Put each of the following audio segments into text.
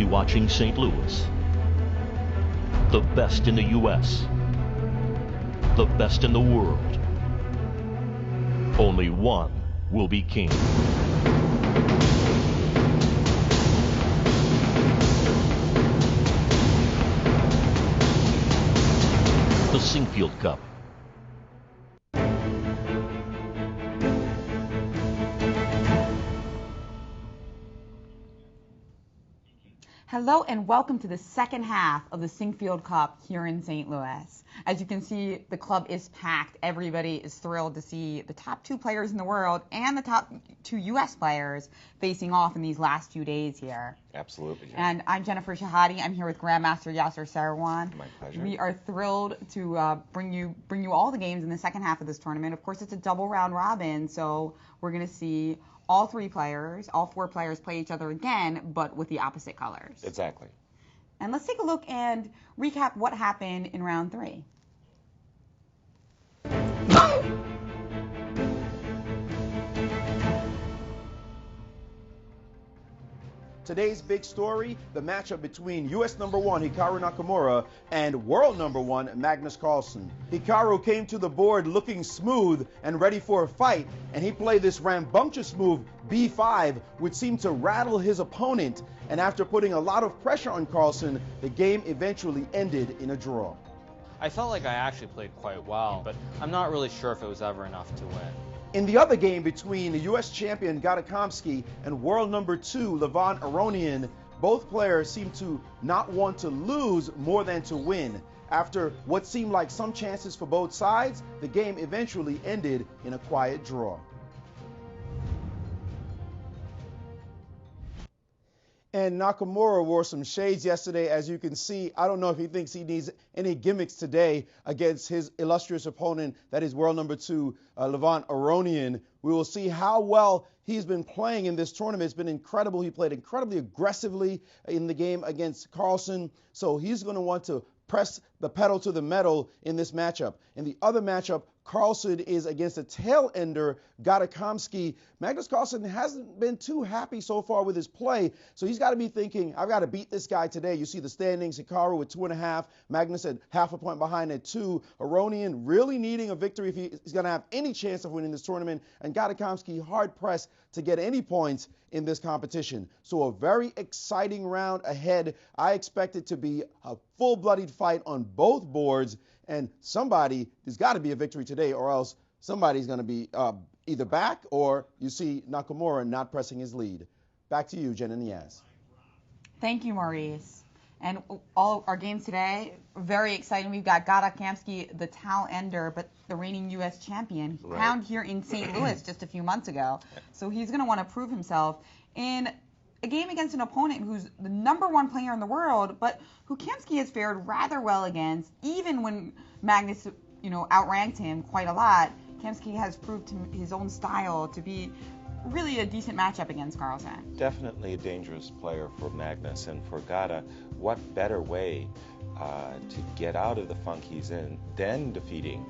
be watching St. Louis. The best in the U.S. The best in the world. Only one will be king. The Sinquefield Cup. Hello and welcome to the second half of the Sinquefield Cup here in St. Louis. As you can see, the club is packed. Everybody is thrilled to see the top two players in the world and the top two U.S. players facing off in these last few days here. Absolutely. And I'm Jennifer Shahade. I'm here with Grandmaster Yasser Seirawan. My pleasure. We are thrilled to bring you all the games in the second half of this tournament. Of course, it's a double round robin, so we're going to see all four players play each other again, but with the opposite colors. Exactly. And let's take a look and recap what happened in round 3. Today's big story, the matchup between U.S. #1 Hikaru Nakamura and world #1 Magnus Carlsen. Hikaru came to the board looking smooth and ready for a fight, and he played this rambunctious move, B5, which seemed to rattle his opponent. And after putting a lot of pressure on Carlsen, the game eventually ended in a draw. I felt like I actually played quite well, but I'm not really sure if it was ever enough to win. In the other game between the U.S. champion Gadakomsky and world #2 Levon Aronian, both players seemed to not want to lose more than to win. After what seemed like some chances for both sides, the game eventually ended in a quiet draw. And Nakamura wore some shades yesterday, as you can see. I don't know if he thinks he needs any gimmicks today against his illustrious opponent, that is world #2, Levon Aronian. We will see how well he's been playing in this tournament. It's been incredible. He played incredibly aggressively in the game against Carlsen, so he's going to want to press the pedal to the metal in this matchup. In the other matchup, Carlsen is against a tail ender, Gadakomsky. Magnus Carlsen hasn't been too happy so far with his play, so he's got to be thinking, I've got to beat this guy today. You see the standings, Hikaru with 2.5, Magnus at half a point behind at 2. Aronian really needing a victory if he's going to have any chance of winning this tournament, and Gadakomsky hard-pressed to get any points in this competition. So a very exciting round ahead. I expect it to be a full-blooded fight on both boards, and there's got to be a victory today, or else somebody's going to be either back or you see Nakamura not pressing his lead. Back to you, Jen and Yaz. Thank you, Maurice. And all our games today, very exciting. We've got Gadakomsky, the tail ender, but the reigning U.S. champion, crowned here in St. Louis just a few months ago. So he's going to want to prove himself in a game against an opponent who's the #1 player in the world, but who Kamsky has fared rather well against, even when Magnus, outranked him quite a lot. Kamsky has proved his own style to be really a decent matchup against Carlsen. Definitely a dangerous player for Magnus, and for Gada, what better way to get out of the funk he's in than defeating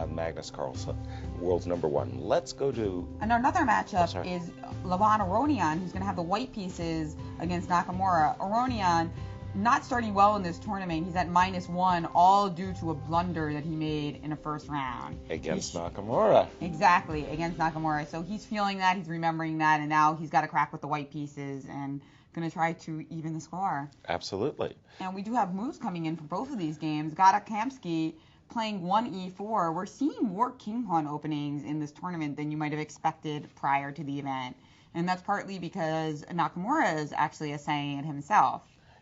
Magnus Carlsen, world's #1. Let's go to... And another matchup is Levon Aronian, who's going to have the white pieces against Nakamura. Aronian not starting well in this tournament. He's at -1, all due to a blunder that he made in a first round. Against Nakamura. Exactly, against Nakamura. So he's feeling that, he's remembering that, and now he's got to crack with the white pieces and going to try to even the score. Absolutely. And we do have moves coming in for both of these games. Gadakomsky playing 1e4. We're seeing more king pawn openings in this tournament than you might have expected prior to the event. And that's partly because Nakamura is actually saying it himself.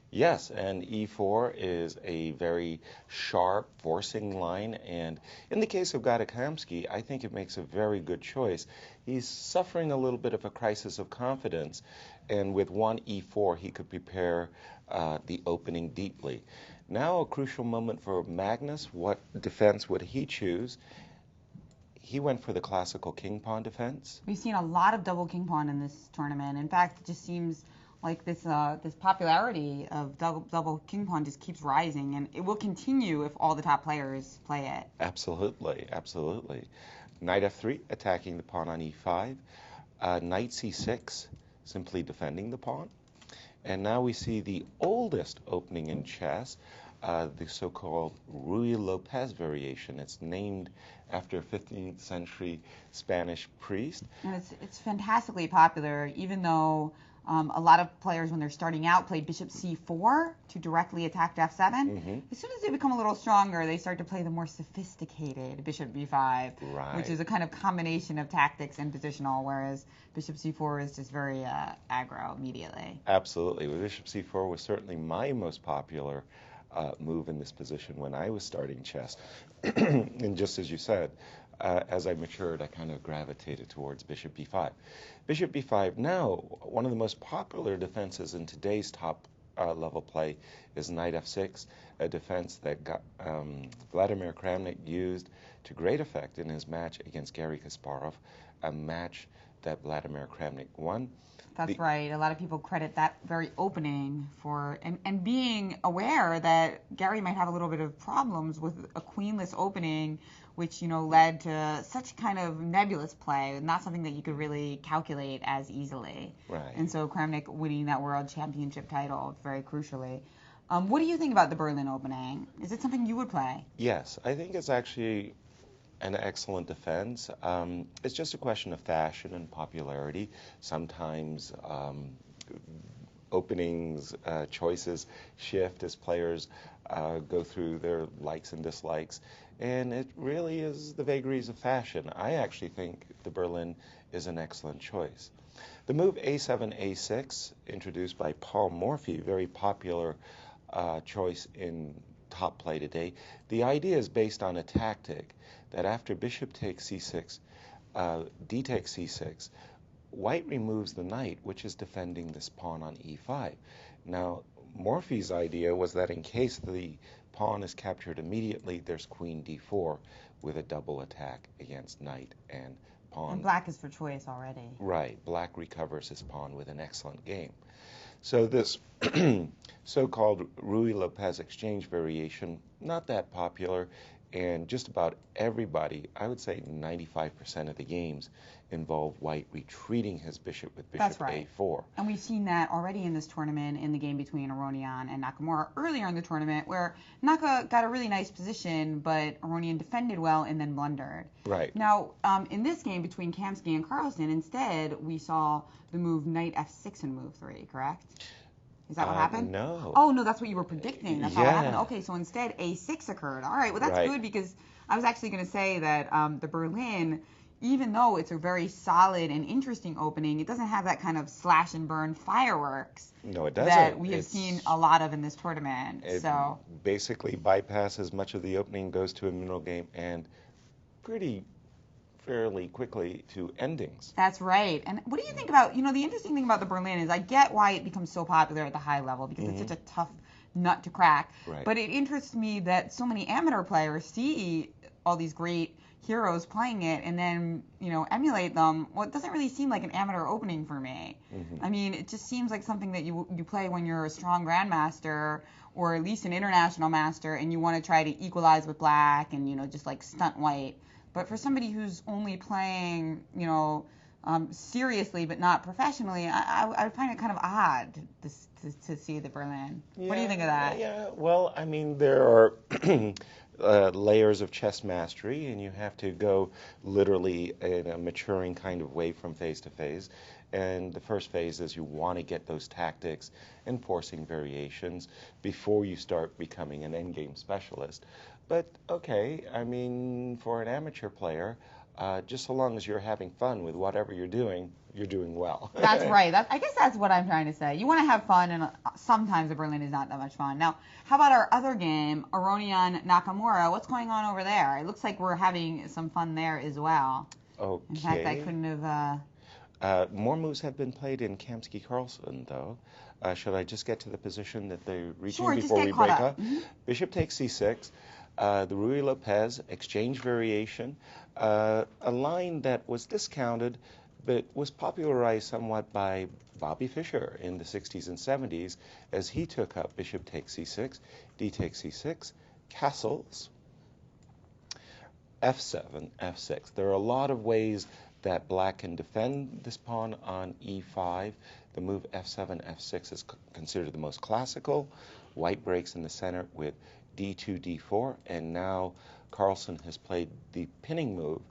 Yes, and e4 is a very sharp, forcing line, and in the case of Gadakomsky, I think it makes a very good choice. He's suffering a little bit of a crisis of confidence, and with 1e4, he could prepare the opening deeply. Now a crucial moment for Magnus. What defense would he choose? He went for the classical king pawn defense. We've seen a lot of double king pawn in this tournament. In fact, it just seems like this popularity of double king pawn just keeps rising, and it will continue if all the top players play it. Absolutely, absolutely. Knight f3, attacking the pawn on e5. Knight c6, simply defending the pawn. And now we see the oldest opening in chess, the so-called Ruy-Lopez variation. It's named after a 15th century Spanish priest. And it's fantastically popular, even though a lot of players, when they're starting out, play bishop c4 to directly attack to f7. Mm-hmm. As soon as they become a little stronger, they start to play the more sophisticated bishop b5, Right. which is a kind of combination of tactics and positional, whereas bishop c4 is just very aggro immediately. Absolutely. Well, bishop c4 was certainly my most popular move in this position when I was starting chess. And just as you said, as I matured, I kind of gravitated towards bishop b5. Bishop b5 now, one of the most popular defenses in today's top level play is knight f6, a defense that Vladimir Kramnik used to great effect in his match against Garry Kasparov, a match that Vladimir Kramnik won. That's right. A lot of people credit that very opening for, and being aware that Garry might have a little bit of problems with a queenless opening, which, led to such kind of nebulous play, not something that you could really calculate as easily. Right. And so Kramnik winning that world championship title very crucially. What do you think about the Berlin opening? Is it something you would play? Yes, I think it's actually an excellent defense. It's just a question of fashion and popularity. Sometimes openings, choices shift as players go through their likes and dislikes, and it really is the vagaries of fashion. I actually think the Berlin is an excellent choice. The move a7, a6, introduced by Paul Morphy, very popular choice in top play today. The idea is based on a tactic that after bishop takes c6, d takes c6, white removes the knight, which is defending this pawn on e5. Now, Morphy's idea was that in case the pawn is captured immediately, there's queen d4 with a double attack against knight and pawn. And black is for choice already. Right. Black recovers his pawn with an excellent game. So this so-called Ruy-Lopez exchange variation, not that popular, and just about everybody, I would say 95% of the games, involve white retreating his bishop with bishop That's right. a4. And we've seen that already in this tournament in the game between Aronian and Nakamura earlier in the tournament, where Naka got a really nice position, but Aronian defended well and then blundered. Right. Now, in this game between Kamsky and Carlsen, instead, we saw the move knight f6 in move 3, correct? Is that what happened? No. Oh, no, that's what you were predicting. That's not what Yeah. happened. Okay, so instead a6 occurred. All right, well, that's Right. good, because I was actually going to say that the Berlin, even though it's a very solid and interesting opening, it doesn't have that kind of slash and burn fireworks No, it doesn't. that we have seen a lot of in this tournament. It So basically bypasses much of the opening, goes to a middle game, and fairly quickly to endings. that's right. And what do you think about, the interesting thing about the Berlin is I get why it becomes so popular at the high level, because it's such a tough nut to crack. Right. But it interests me that so many amateur players see all these great heroes playing it and then, emulate them. Well, it doesn't really seem like an amateur opening for me. I mean, it just seems like something that you play when you're a strong grandmaster or at least an international master and you want to try to equalize with black and, just like stunt white. But for somebody who's only playing, seriously but not professionally, I find it kind of odd to see the Berlin. What do you think of that? Yeah, well, I mean, there are layers of chess mastery, and you have to go literally in a maturing kind of way from phase to phase. And the first phase is you want to get those tactics and forcing variations before you start becoming an endgame specialist. But okay, I mean, for an amateur player, just so long as you're having fun with whatever you're doing well. That's right. I guess that's what I'm trying to say. You want to have fun, and sometimes the Berlin is not that much fun. Now, how about our other game, Aronian Nakamura? What's going on over there? It looks like we're having some fun there as well. Okay. In fact, I couldn't have... More moves have been played in Kamsky Carlsen, though. Should I just get to the position that they're reaching Sure, before we just get break caught up? up. Bishop takes c6. The Ruy-Lopez exchange variation, a line that was discounted but was popularized somewhat by Bobby Fischer in the 60s and 70s as he took up bishop takes c6, d takes c6, castles, f7, f6. There are a lot of ways that black can defend this pawn on e5. The move f7, f6 is considered the most classical. White breaks in the center with d2, d4, and now Carlsen has played the pinning move,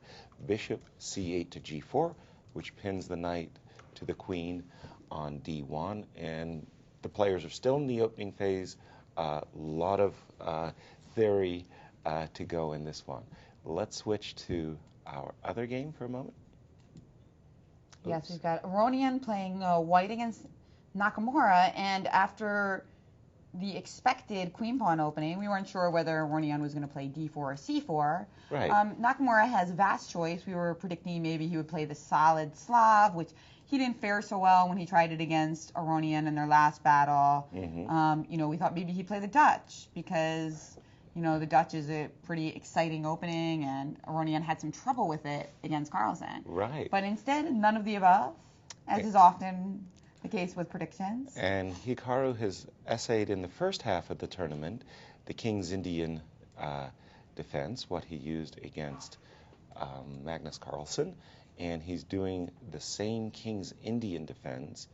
bishop c8 to g4, which pins the knight to the queen on d1, and the players are still in the opening phase. A lot of theory to go in this one. Let's switch to our other game for a moment. Yes, we've got Aronian playing white against Nakamura, and after the expected queen pawn opening, we weren't sure whether Aronian was going to play d4 or c4. Right. Nakamura has vast choice. We were predicting maybe he would play the solid Slav, which he didn't fare so well when he tried it against Aronian in their last battle. We thought maybe he'd play the Dutch because, the Dutch is a pretty exciting opening, and Aronian had some trouble with it against Carlsen. Right. But instead, none of the above, as is often the case with predictions. And Hikaru has essayed in the first half of the tournament the King's Indian defense, what he used against Magnus Carlsen, and he's doing the same King's Indian defense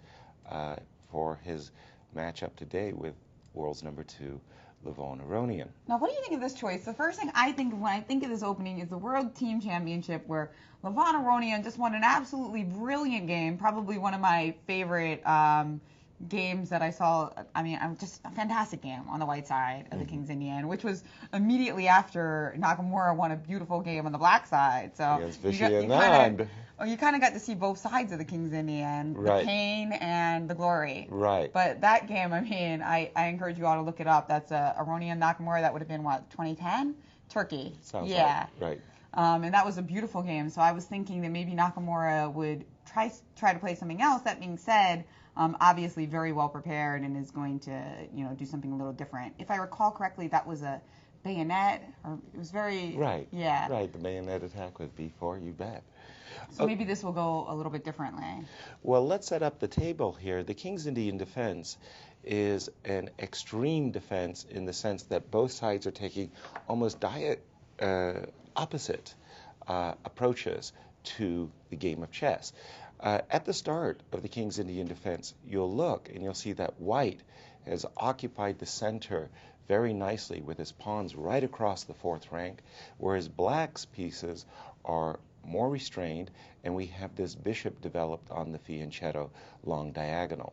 for his matchup today with world's number 2, Levon Aronian. Now, what do you think of this choice? The first thing I think of when I think of this opening is the World Team Championship, where Levon Aronian just won an absolutely brilliant game, probably one of my favorite games that I saw. I mean, just a fantastic game on the white side of the King's Indian, which was immediately after Nakamura won a beautiful game on the black side. So you kind of got to see both sides of the King's Indian, right. The pain and the glory. Right. But that game, I mean, I encourage you all to look it up. That's Aronian Nakamura. That would have been, 2010? Turkey. Sounds right. And that was a beautiful game. So I was thinking that maybe Nakamura would try to play something else. That being said, obviously very well prepared and is going to, do something a little different. If I recall correctly, that was a bayonet, or it was very... Right. Yeah. Right, the bayonet attack with b4, you bet. So maybe this will go a little bit differently. Well, let's set up the table here. The King's Indian defense is an extreme defense in the sense that both sides are taking almost opposite approaches to the game of chess. At the start of the King's Indian defense, you'll look and you'll see that white has occupied the center very nicely with his pawns right across the 4th rank, whereas black's pieces are more restrained, and we have this bishop developed on the fianchetto long diagonal.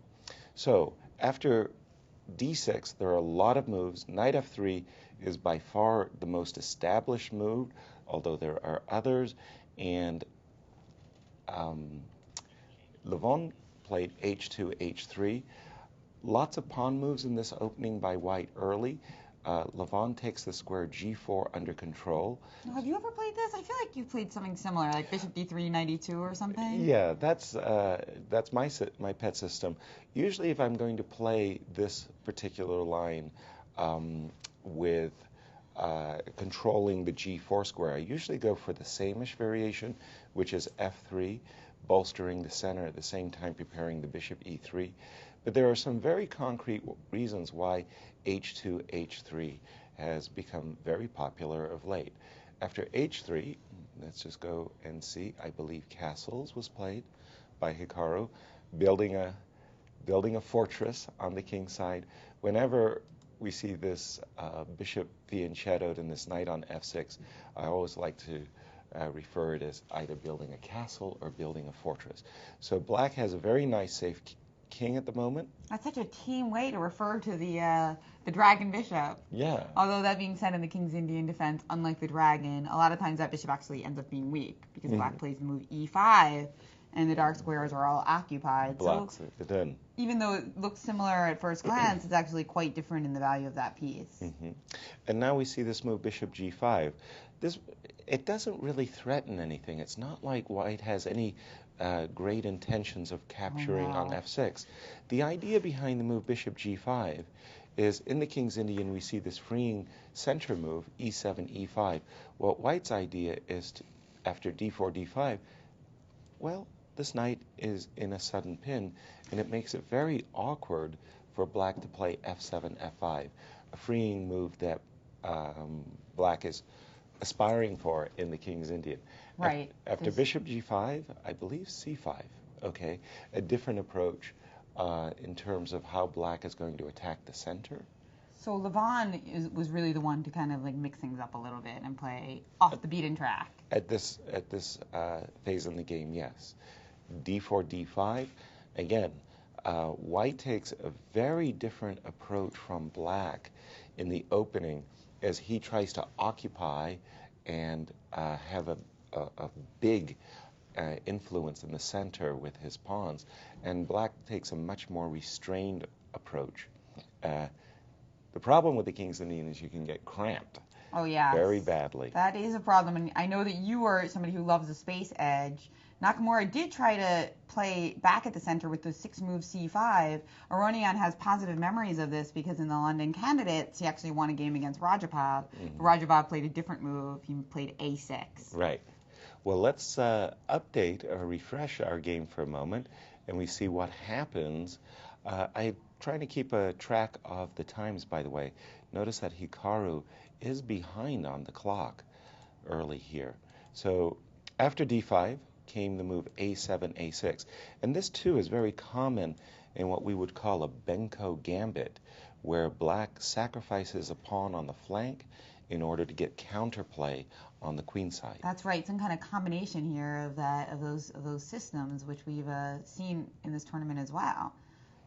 So after d6, there are a lot of moves. Knight f3 is by far the most established move, although there are others, and Levon played h2, h3. Lots of pawn moves in this opening by white early. Levon takes the square g4 under control. Have you ever played this? I feel like you've played something similar, like bishop d3, knight e2 or something. Yeah, that's my pet system. Usually if I'm going to play this particular line with controlling the g4 square, I usually go for the same-ish variation, which is f3, bolstering the center at the same time preparing the bishop e3. But there are some very concrete reasons why h2, h3 has become very popular of late. After h3, let's just go and see, I believe Castles was played by Hikaru, building a fortress on the king's side. Whenever we see this bishop fianchettoed and this knight on f6, I always like to refer it as either building a castle or building a fortress. So black has a very nice safe king at the moment. That's such a team way to refer to the dragon bishop. Yeah. Although that being said, in the King's Indian defense, unlike the dragon, a lot of times that bishop actually ends up being weak because black plays the move e5 and the dark squares are all occupied. Blocks so it in. Even though it looks similar at first glance, it's actually quite different in the value of that piece. And now we see this move bishop g5. It doesn't really threaten anything. It's not like white has any great intentions of capturing on f6. The idea behind the move bishop g5 is in the King's Indian we see this freeing center move e7, e5. Well, white's idea is to, after d4, d5, well, this knight is in a sudden pin, and it makes it very awkward for black to play f7, f5, a freeing move that black is aspiring for in the King's Indian. Right. After bishop g5, I believe c5, okay? A different approach in terms of how black is going to attack the center. So Levon was really the one to kind of like mix things up a little bit and play off the beaten track. At this phase in the game, yes. d4, d5. Again, white takes a very different approach from black in the opening as he tries to occupy and have a big influence in the center with his pawns. And black takes a much more restrained approach. The problem with the King's Indian is you can get cramped. Oh, yeah. Very badly. That is a problem, and I know that you are somebody who loves the space edge. Nakamura did try to play back at the center with the 6-move c5. Aronian has positive memories of this because in the London Candidates, he actually won a game against Rajapov. Mm-hmm. Rajapov played a different move. He played a6. Right. Well, let's update or refresh our game for a moment, and we see what happens. I'm trying to keep a track of the times, by the way. Notice that Hikaru is behind on the clock early here. So after d5 came the move a7, a6. And this, too, is very common in what we would call a Benko gambit, where black sacrifices a pawn on the flank in order to get counterplay on the queen side. That's right. Some kind of combination here of those systems, which we've seen in this tournament as well.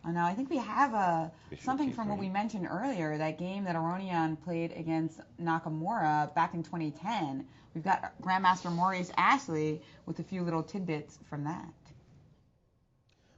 Now, I think we have something from what we mentioned earlier, that game that Aronian played against Nakamura back in 2010. We've got Grandmaster Maurice Ashley with a few little tidbits from that.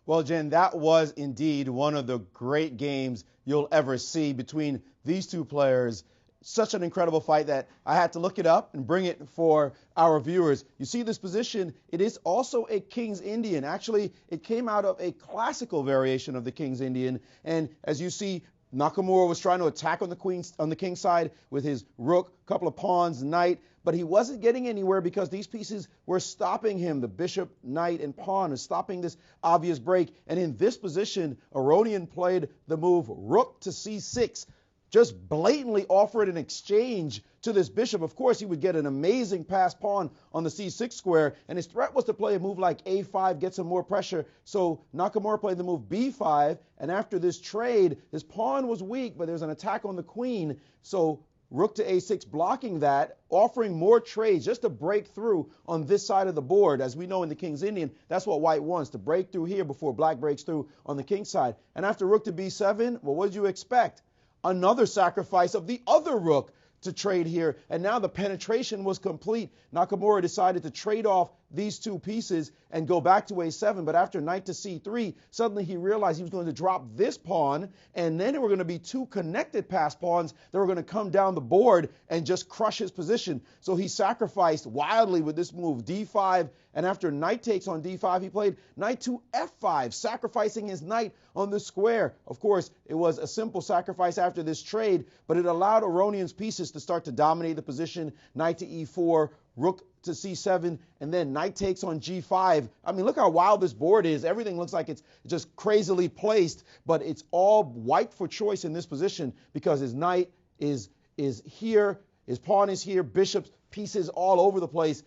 Well, Jen, that was indeed one of the great games you'll ever see between these two players. Such an incredible fight that I had to look it up and bring it for our viewers. You see this position, it is also a King's Indian. Actually, it came out of a classical variation of the King's Indian. And as you see, Nakamura was trying to attack on the king side with his rook, couple of pawns, knight, but he wasn't getting anywhere because these pieces were stopping him. The bishop, knight, and pawn is stopping this obvious break. And in this position, Aronian played the move rook to c6. Just blatantly offered an exchange to this bishop. Of course, he would get an amazing pass pawn on the c6 square, and his threat was to play a move like a5, get some more pressure. So Nakamura played the move b5, and after this trade, his pawn was weak, but there was an attack on the queen. So rook to a6 blocking that, offering more trades just to break through on this side of the board. As we know in the King's Indian, that's what white wants, to break through here before black breaks through on the king side. And after rook to b7, well, what did you expect? Another sacrifice of the other rook to trade here, and now the penetration was complete. Nakamura decided to trade off these two pieces and go back to a7, but after knight to c3, suddenly he realized he was going to drop this pawn, and then there were going to be two connected pass pawns that were going to come down the board and just crush his position. So he sacrificed wildly with this move, d5, and after knight takes on d5, he played knight to f5, sacrificing his knight on the square. Of course, it was a simple sacrifice after this trade, but it allowed Aronian's pieces to start to dominate the position. Knight to e4, rook to c7, and then knight takes on g5. I mean, look how wild this board is. Everything looks like it's just crazily placed, but it's all white for choice in this position because his knight is here, his pawn is here, bishop's pieces all over the place.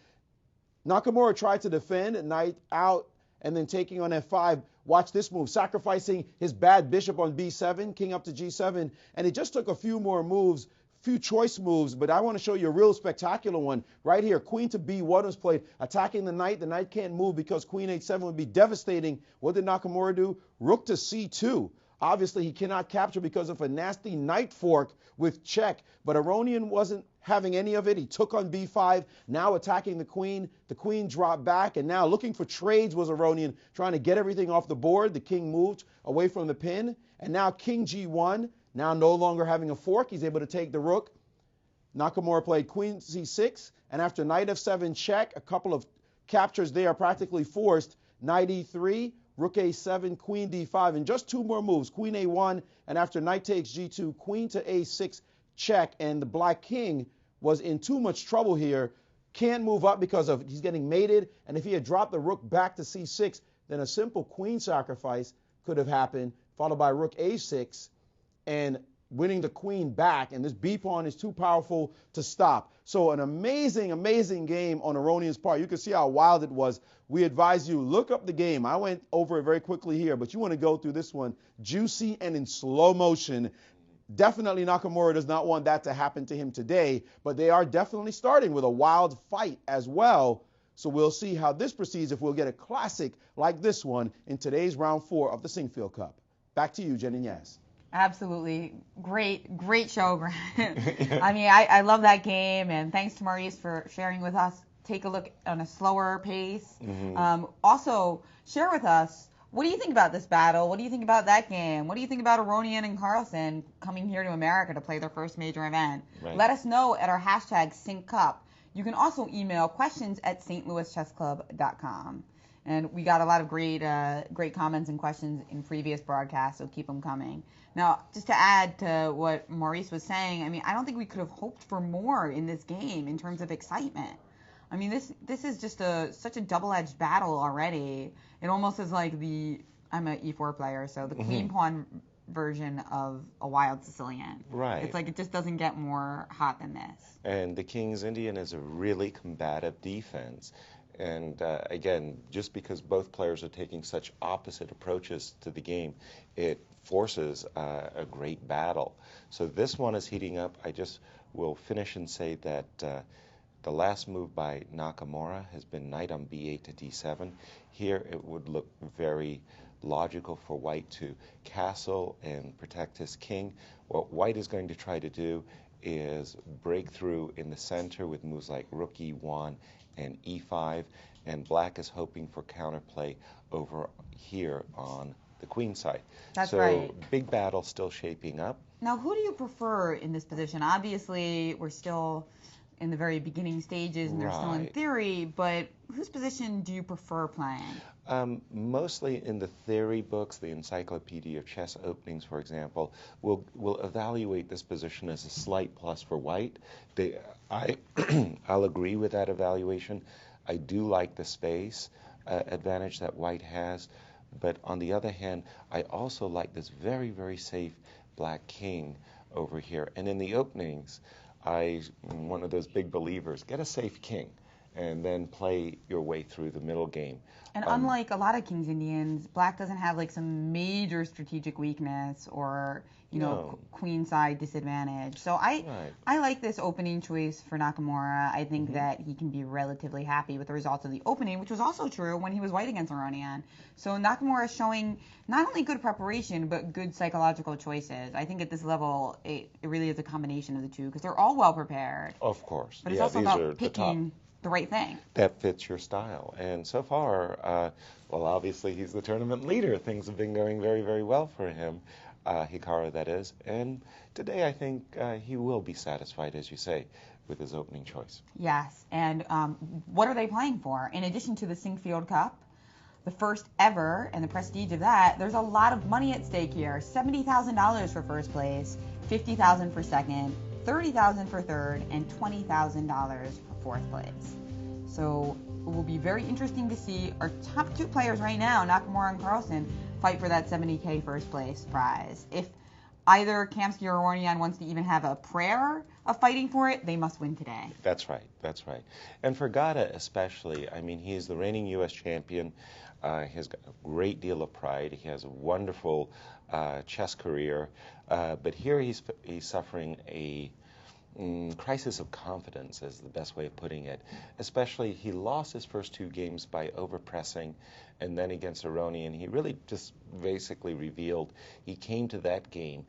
Nakamura tried to defend, knight out, and then taking on f5. Watch this move, sacrificing his bad bishop on b7, king up to g7, and it just took a few more moves, few choice moves, but I want to show you a real spectacular one right here. Queen to b1 was played, attacking the knight. The knight can't move because queen h7 would be devastating. What did Nakamura do? Rook to c2. Obviously, he cannot capture because of a nasty knight fork with check, but Aronian wasn't having any of it. He took on b5, now attacking the queen. The queen dropped back, and now looking for trades was Aronian, trying to get everything off the board. The king moved away from the pin, and now king g1. Now no longer having a fork, he's able to take the rook. Nakamura played queen c6, and after knight f7 check, a couple of captures there are practically forced. Knight e3, rook a7, queen d5, and just two more moves, queen a1, and after knight takes g2, queen to a6 check, and the black king was in too much trouble here. Can't move up because of he's getting mated, and if he had dropped the rook back to c6, then a simple queen sacrifice could have happened, followed by rook a6. And winning the queen back, and this B pawn is too powerful to stop. So an amazing, amazing game on Aronian's part. You can see how wild it was. We advise you, look up the game. I went over it very quickly here, but you want to go through this one juicy and in slow motion. Definitely Nakamura does not want that to happen to him today, but they are definitely starting with a wild fight as well. So we'll see how this proceeds, if we'll get a classic like this one in today's round 4 of the Sinquefield Cup. Back to you, Jen and Yas. Absolutely. Great show, Grant. I mean, I love that game, and thanks to Maurice for sharing with us. Take a look on a slower pace. Also, share with us, what do you think about this battle? What do you think about that game? What do you think about Aronian and Carlsen coming here to America to play their first major event? Right. Let us know at our hashtag SinkCup. You can also email questions at stlouischessclub.com. And we got a lot of great comments and questions in previous broadcasts, so keep them coming. Now, just to add to what Maurice was saying, I mean, I don't think we could have hoped for more in this game in terms of excitement. I mean, this is just such a double-edged battle already. It almost is like I'm an E4 player, so the queen pawn version of a wild Sicilian. Right. It's like it just doesn't get more hot than this. And the King's Indian is a really combative defense. And again, just because both players are taking such opposite approaches to the game, it forces a great battle. So this one is heating up. I just will finish and say that the last move by Nakamura has been knight on b8 to d7. Here it would look very logical for white to castle and protect his king. What white is going to try to do is break through in the center with moves like rook e1 and e5, and black is hoping for counterplay over here on the queen side. That's so right. Big battle still shaping up. Now, who do you prefer in this position? Obviously, we're still in the very beginning stages, and they're still in theory, but whose position do you prefer playing? Mostly in the theory books, the Encyclopedia of Chess Openings, for example, will evaluate this position as a slight plus for white. I'll agree with that evaluation. I do like the space advantage that white has, but on the other hand, I also like this very, very safe black king over here. And in the openings, I'm one of those big believers, get a safe king and then play your way through the middle game. And unlike a lot of King's Indians, black doesn't have like some major strategic weakness or, you know, queen side disadvantage. So I like this opening choice for Nakamura. I think that he can be relatively happy with the results of the opening, which was also true when he was white against Aronian. So Nakamura is showing not only good preparation, but good psychological choices. I think at this level, it really is a combination of the two, because they're all well prepared. Of course. But it's also about picking the right thing. That fits your style. And so far, well, obviously he's the tournament leader. Things have been going very, very well for him, Hikaru that is. And today I think he will be satisfied, as you say, with his opening choice. Yes. And what are they playing for? In addition to the Sinquefield Cup, the first ever, and the prestige of that, there's a lot of money at stake here. $70,000 for first place, $50,000 for second, $30,000 for third, and $20,000 for fourth place. So it will be very interesting to see our top two players right now, Nakamura and Carlsen, fight for that $70K first place prize. If either Kamsky or Aronian wants to even have a prayer of fighting for it, they must win today. That's right. That's right. And for Gata especially, I mean, he's the reigning U.S. champion. He has got a great deal of pride. He has a wonderful chess career. But here he's suffering a crisis of confidence, is the best way of putting it. Especially, he lost his first two games by overpressing, and then against Aronian, he really just basically revealed he came to that game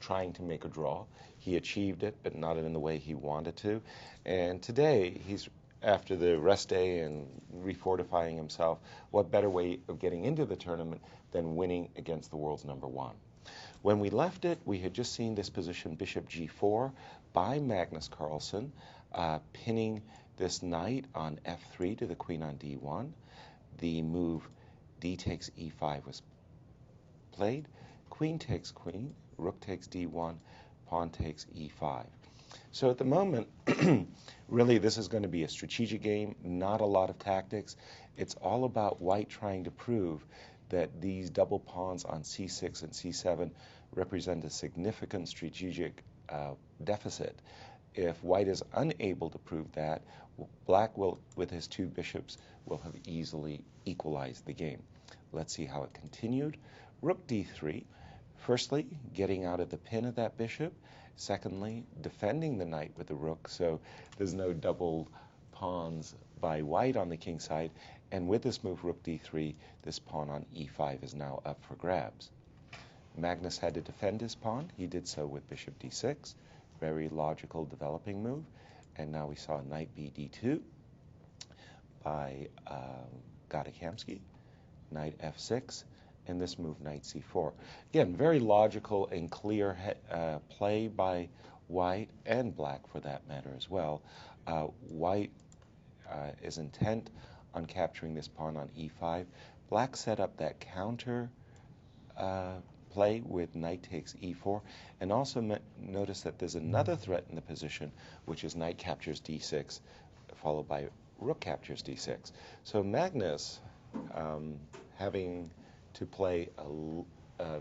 trying to make a draw. He achieved it, but not in the way he wanted to. And today, he's after the rest day and refortifying himself, what better way of getting into the tournament than winning against the world's number one? When we left it, we had just seen this position, bishop g4, by Magnus Carlsen, pinning this knight on f3 to the queen on d1. The move d takes e5 was played. Queen takes queen, rook takes d1, pawn takes e5. So at the moment, really this is going to be a strategic game, not a lot of tactics. It's all about white trying to prove that these double pawns on c6 and c7 represent a significant strategic deficit. If white is unable to prove that, black will, with his 2 bishops, will have easily equalized the game. Let's see how it continued. Rook d3. Firstly, getting out of the pin of that bishop. Secondly, defending the knight with the rook, so there's no double pawns by white on the king side. And with this move, rook d3, this pawn on e5 is now up for grabs. Magnus had to defend his pawn. He did so with bishop d6. Very logical developing move. And now we saw knight b d2 by Gadakamsky, knight f6, and this move knight c4. Again, very logical and clear play by white and black for that matter as well. White is intent on capturing this pawn on e5. Black set up that counter play with knight takes e4, and also notice that there's another threat in the position, which is knight captures d6, followed by rook captures d6. So Magnus, having to play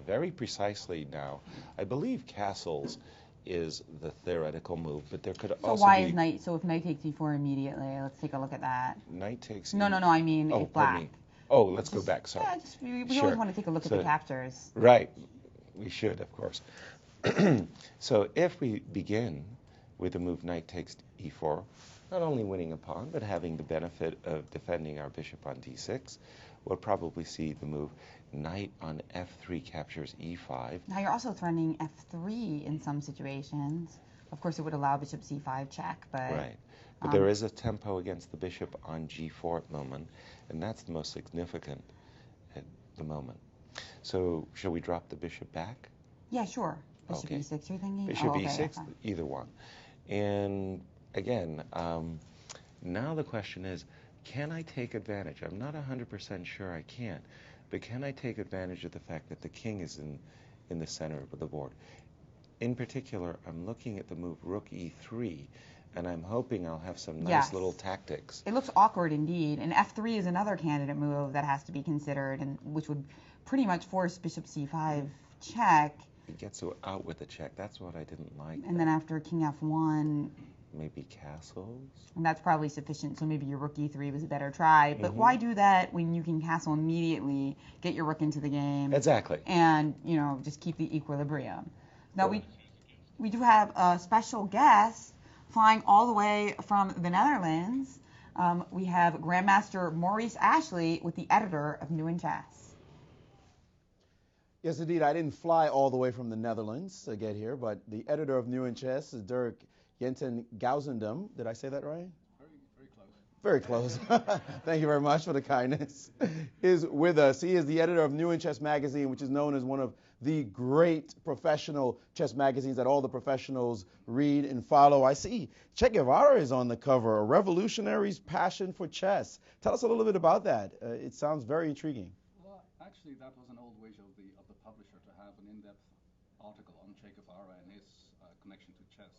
very precisely now, I believe castles is the theoretical move, but there could also why be... is knight, so if knight takes e4 immediately, let's take a look at that. Knight takes... No, I mean if black. Oh, let's go back, sorry. Yeah, we always want to take a look at the captures. Right, we should, of course. So if we begin with the move knight takes e4, not only winning a pawn, but having the benefit of defending our bishop on d6, we'll probably see the move knight on f3 captures e5. Now you're also threatening f3 in some situations. Of course, it would allow bishop c5 check, but... Right. But there is a tempo against the bishop on g4 at the moment, and that's the most significant at the moment. So, shall we drop the bishop back? Yeah, sure. Bishop okay. e6, you're thinking? Bishop okay, e6, either one. And again, now the question is, can I take advantage? I'm not 100% sure I can, but can I take advantage of the fact that the king is in the center of the board? In particular, I'm looking at the move rook e3, and I'm hoping I'll have some nice little tactics. It looks awkward indeed, and f3 is another candidate move that has to be considered, and which would pretty much force bishop c5 check. He gets out with a check. That's what I didn't like. And then after king f1... Maybe castles? And that's probably sufficient, so maybe your rook e3 was a better try. But why do that when you can castle immediately, get your rook into the game? Exactly. And, you know, just keep the equilibrium. Now, we do have a special guest flying all the way from the Netherlands. We have Grandmaster Maurice Ashley with the editor of New in Chess. Yes, indeed. I didn't fly all the way from the Netherlands to get here, but the editor of New in Chess is Dirk Jenten Gauzendam. Did I say that right? Very close. Thank you very much for the kindness. Is with us. He is the editor of New in Chess magazine, which is known as one of the great professional chess magazines that all the professionals read and follow. I see Che Guevara is on the cover, a revolutionary's passion for chess. Tell us a little bit about that. It sounds very intriguing. Well, actually, that was an old wish of the publisher to have an in-depth article on Che Guevara and his connection to chess.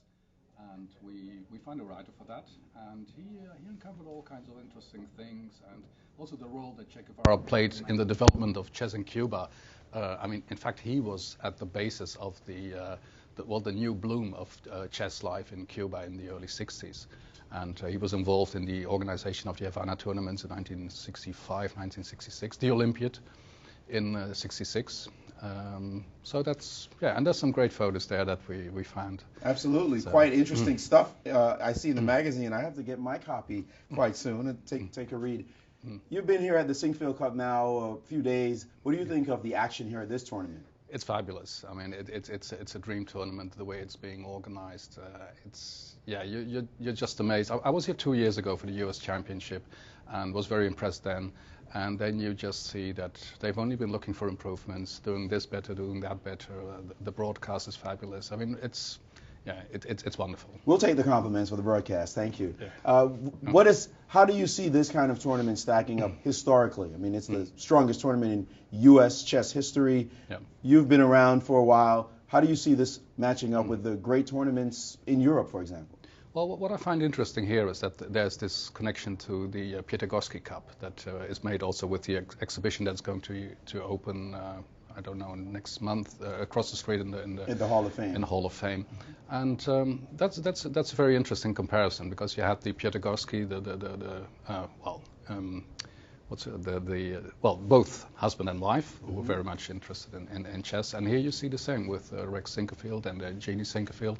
And we found a writer for that, and he uncovered all kinds of interesting things, and also the role that Che Guevara played in the development of chess in Cuba. I mean, in fact, he was at the basis of the new bloom of chess life in Cuba in the early 60s. And he was involved in the organization of the Havana tournaments in 1965, 1966, the Olympiad in 66. So that's, and there's some great photos there that we found. Absolutely, so, quite interesting stuff. I see in the magazine. I have to get my copy quite soon and take a read. You've been here at the Sinquefield Cup now a few days. What do you think of the action here at this tournament? It's fabulous. I mean, it's a dream tournament the way it's being organized. You're just amazed. I was here 2 years ago for the U.S. Championship and was very impressed then. And then you just see that they've only been looking for improvements, doing this better, doing that better. The broadcast is fabulous. I mean, it's wonderful. We'll take the compliments for the broadcast. Thank you. Yeah. How do you see this kind of tournament stacking up historically? I mean, it's the strongest tournament in U.S. chess history. Yeah. You've been around for a while. How do you see this matching up with the great tournaments in Europe, for example? Well, what I find interesting here is that there's this connection to the Pietrogorski Cup that is made also with the exhibition that's going to open I don't know, next month across the street in the Hall of Fame. In the Hall of Fame, and that's a very interesting comparison, because you had the Piotrowski, both husband and wife who were very much interested in chess, and here you see the same with Rex Sinquefield and Jeannie Sinquefield.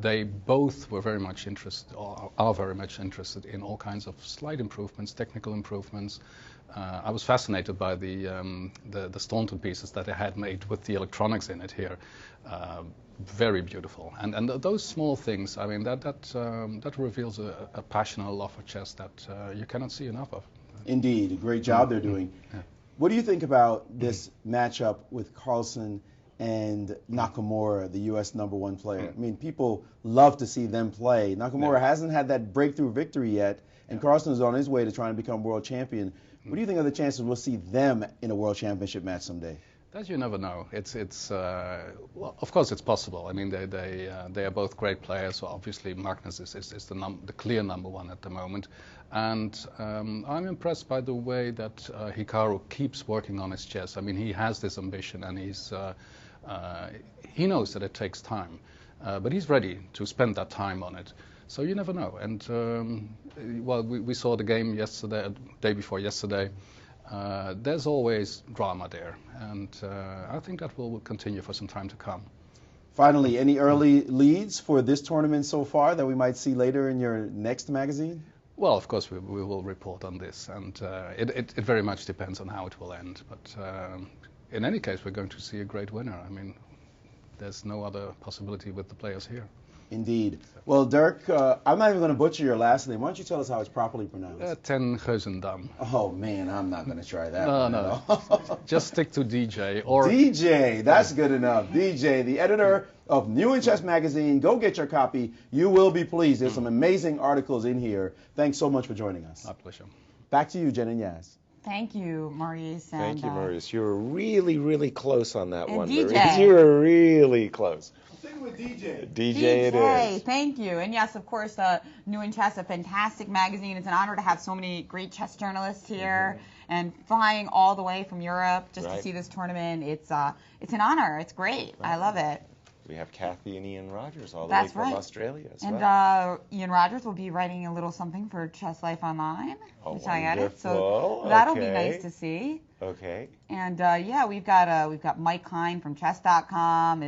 They both were very much interested, or are very much interested in all kinds of slight improvements, technical improvements. I was fascinated by the Staunton pieces that they had made with the electronics in it here. Very beautiful, and those small things. I mean, that reveals a passion and a love for chess that you cannot see enough of. Indeed, a great job they're doing. Yeah. What do you think about this matchup with Carlsen and Nakamura, the U.S. #1 player? I mean, people love to see them play. Nakamura hasn't had that breakthrough victory yet, and Carlsen is on his way to trying to become world champion. What do you think are the chances we'll see them in a world championship match someday? That you never know. Well, of course it's possible. I mean, they are both great players. So obviously Magnus is the clear #1 at the moment, and I'm impressed by the way that Hikaru keeps working on his chess. I mean, he has this ambition, and he knows that it takes time, but he's ready to spend that time on it. So you never know. And we saw the game yesterday, day before yesterday. There's always drama there, and I think that will continue for some time to come. Finally, any early leads for this tournament so far that we might see later in your next magazine? Well, of course we will report on this, and it very much depends on how it will end. But in any case, we're going to see a great winner. I mean, there's no other possibility with the players here. Indeed. Well, Dirk, I'm not even going to butcher your last name. Why don't you tell us how it's properly pronounced? Ten Geuzendam. Oh, man, I'm not going to try that. No. Just stick to DJ. Or DJ, that's good enough. DJ, the editor of New in Chess Magazine. Go get your copy. You will be pleased. There's some amazing articles in here. Thanks so much for joining us. My pleasure. Back to you, Jen and Yaz. Thank you, Maurice. Thank you, Maurice. You were really, really close on that and one, DJ. Maurice. You were really close. Sing with DJ. DJ it is. Thank you. And yes, of course, New in Chess, a fantastic magazine. It's an honor to have so many great chess journalists here and flying all the way from Europe just to see this tournament. It's an honor. It's great. Right. I love it. We have Kathy and Ian Rogers all the way from Australia as well. And Ian Rogers will be writing a little something for Chess Life Online, which I edit. So that'll be nice to see. Okay. And we've got Mike Klein from Chess.com.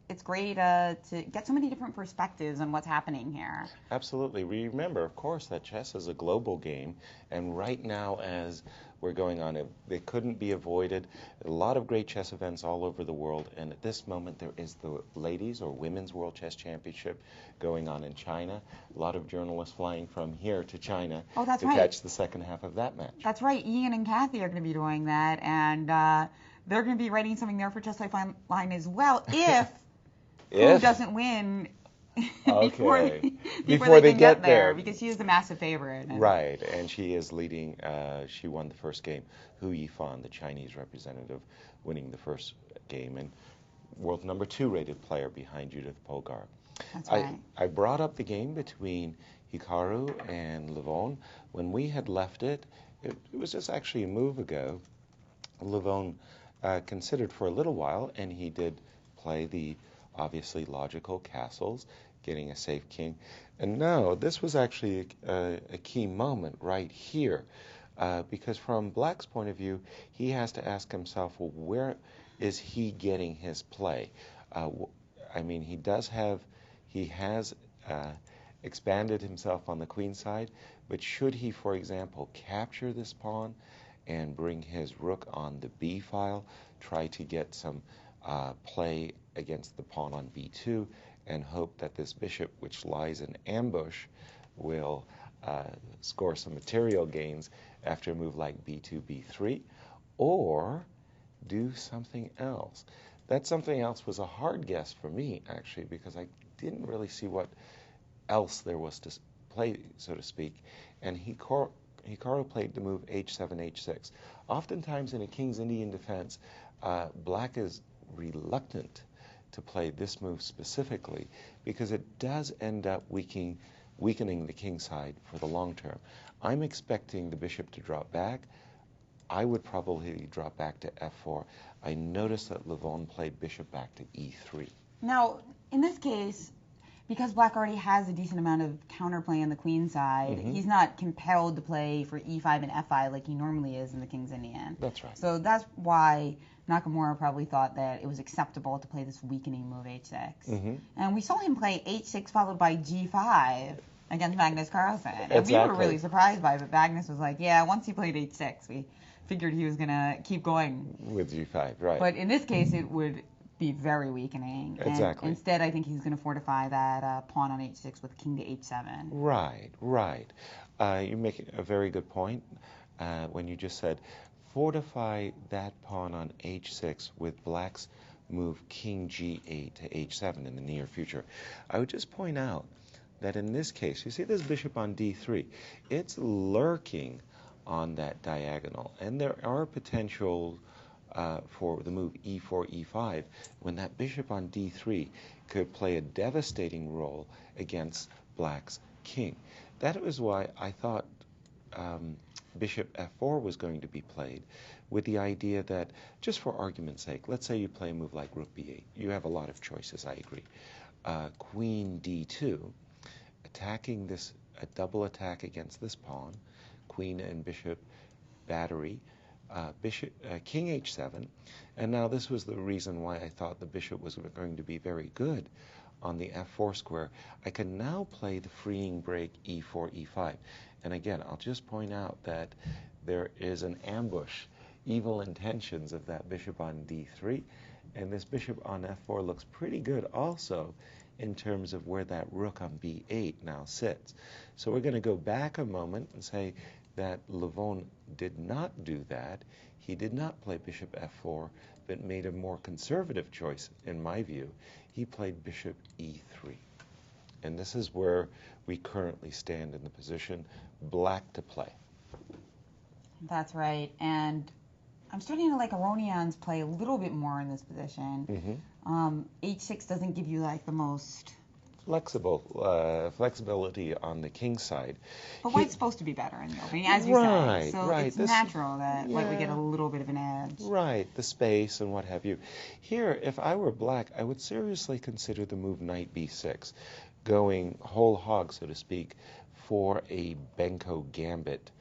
It's great to get so many different perspectives on what's happening here. Absolutely. Remember, of course, that chess is a global game, and right now, as we're going on, it couldn't be avoided. A lot of great chess events all over the world, and at this moment there is the Ladies or Women's World Chess Championship going on in China. A lot of journalists flying from here to China to catch the second half of that match. That's right. Ian and Kathy are going to be doing that, and they're going to be writing something there for Chess Life Online as well if who doesn't win before they get there, because she is the massive favorite. Right, and she is leading. She won the first game. Hu Yifan, the Chinese representative, winning the first game, and world #2 rated player behind Judith Polgar. That's right. I brought up the game between Hikaru and Levon. When we had left it was just actually a move ago. Levon considered for a little while, and he did play the obviously logical castles, getting a safe king. And no, this was actually a key moment right here, because from Black's point of view, he has to ask himself, well, where is he getting his play? I mean, he has expanded himself on the queen side, but should he, for example, capture this pawn and bring his rook on the b file, try to get some play against the pawn on b2, and hope that this bishop, which lies in ambush, will score some material gains after a move like b2, b3, or do something else. That something else was a hard guess for me, actually, because I didn't really see what else there was to play, so to speak, and Hikaru played the move h7, h6. Oftentimes in a King's Indian defense, Black is reluctant to play this move specifically because it does end up weakening the king side for the long term. I'm expecting the bishop to drop back. I would probably drop back to f4. I noticed that Levon played bishop back to e3. Now, in this case, because Black already has a decent amount of counterplay on the queen side, he's not compelled to play for e5 and f5 like he normally is in the King's Indian. That's right. So that's why Nakamura probably thought that it was acceptable to play this weakening move h6. And we saw him play h6 followed by g5 against Magnus Carlsen. And we were really surprised by it, but Magnus was like, yeah, once he played h6, we figured he was going to keep going. With g5, right. But in this case, it would be very weakening. Exactly. And instead, I think he's going to fortify that pawn on h6 with king to h7. Right, right. You make a very good point when you just said fortify that pawn on h6 with Black's move king g8 to h7 in the near future. I would just point out that in this case, you see this bishop on d3, it's lurking on that diagonal, and there are potential for the move e4, e5, when that bishop on d3 could play a devastating role against Black's king. That was why I thought bishop f4 was going to be played, with the idea that, just for argument's sake, let's say you play a move like rook b8. You have a lot of choices, I agree. Queen d2, attacking this, a double attack against this pawn, queen and bishop battery, king h7, and now this was the reason why I thought the bishop was going to be very good on the f4 square. I can now play the freeing break e4, e5, and again, I'll just point out that there is an ambush, evil intentions of that bishop on d3, and this bishop on f4 looks pretty good also in terms of where that rook on b8 now sits. So we're going to go back a moment and say that Levon did not do that. He did not play bishop f4, but made a more conservative choice, in my view. He played bishop e3. And this is where we currently stand in the position, Black to play. That's right. And I'm starting to like Aronian's play a little bit more in this position. H6 doesn't give you like the most flexibility on the king side. But White's supposed to be better in the opening, as you say. So it's natural that White would get a little bit of an edge. Right, the space and what have you. Here, if I were Black, I would seriously consider the move knight b6, going whole hog, so to speak, for a Benko gambit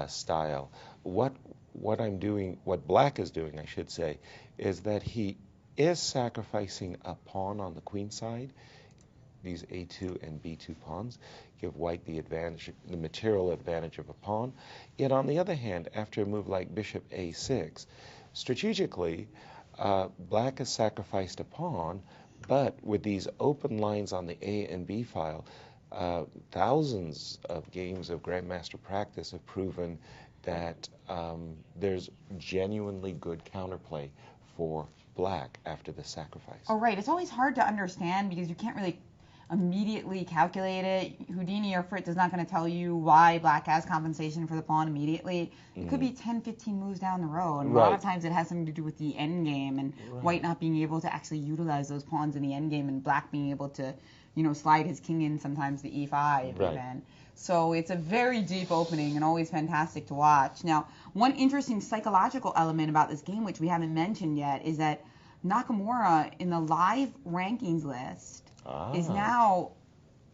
style. What Black is doing, I should say, is that he is sacrificing a pawn on the queen side. These a2 and b2 pawns give White the advantage, the material advantage of a pawn. Yet on the other hand, after a move like bishop a6, strategically, Black has sacrificed a pawn, but with these open lines on the A and B file, thousands of games of Grandmaster practice have proven that there's genuinely good counterplay for Black after the sacrifice. Oh, right. It's always hard to understand because you can't really immediately calculate it. Houdini or Fritz is not going to tell you why Black has compensation for the pawn immediately. It could be 10, 15 moves down the road. And a lot of times it has something to do with the endgame and White not being able to actually utilize those pawns in the endgame and Black being able to, you know, slide his king in sometimes the e5 even. So it's a very deep opening and always fantastic to watch. Now, one interesting psychological element about this game, which we haven't mentioned yet, is that Nakamura in the live rankings list is now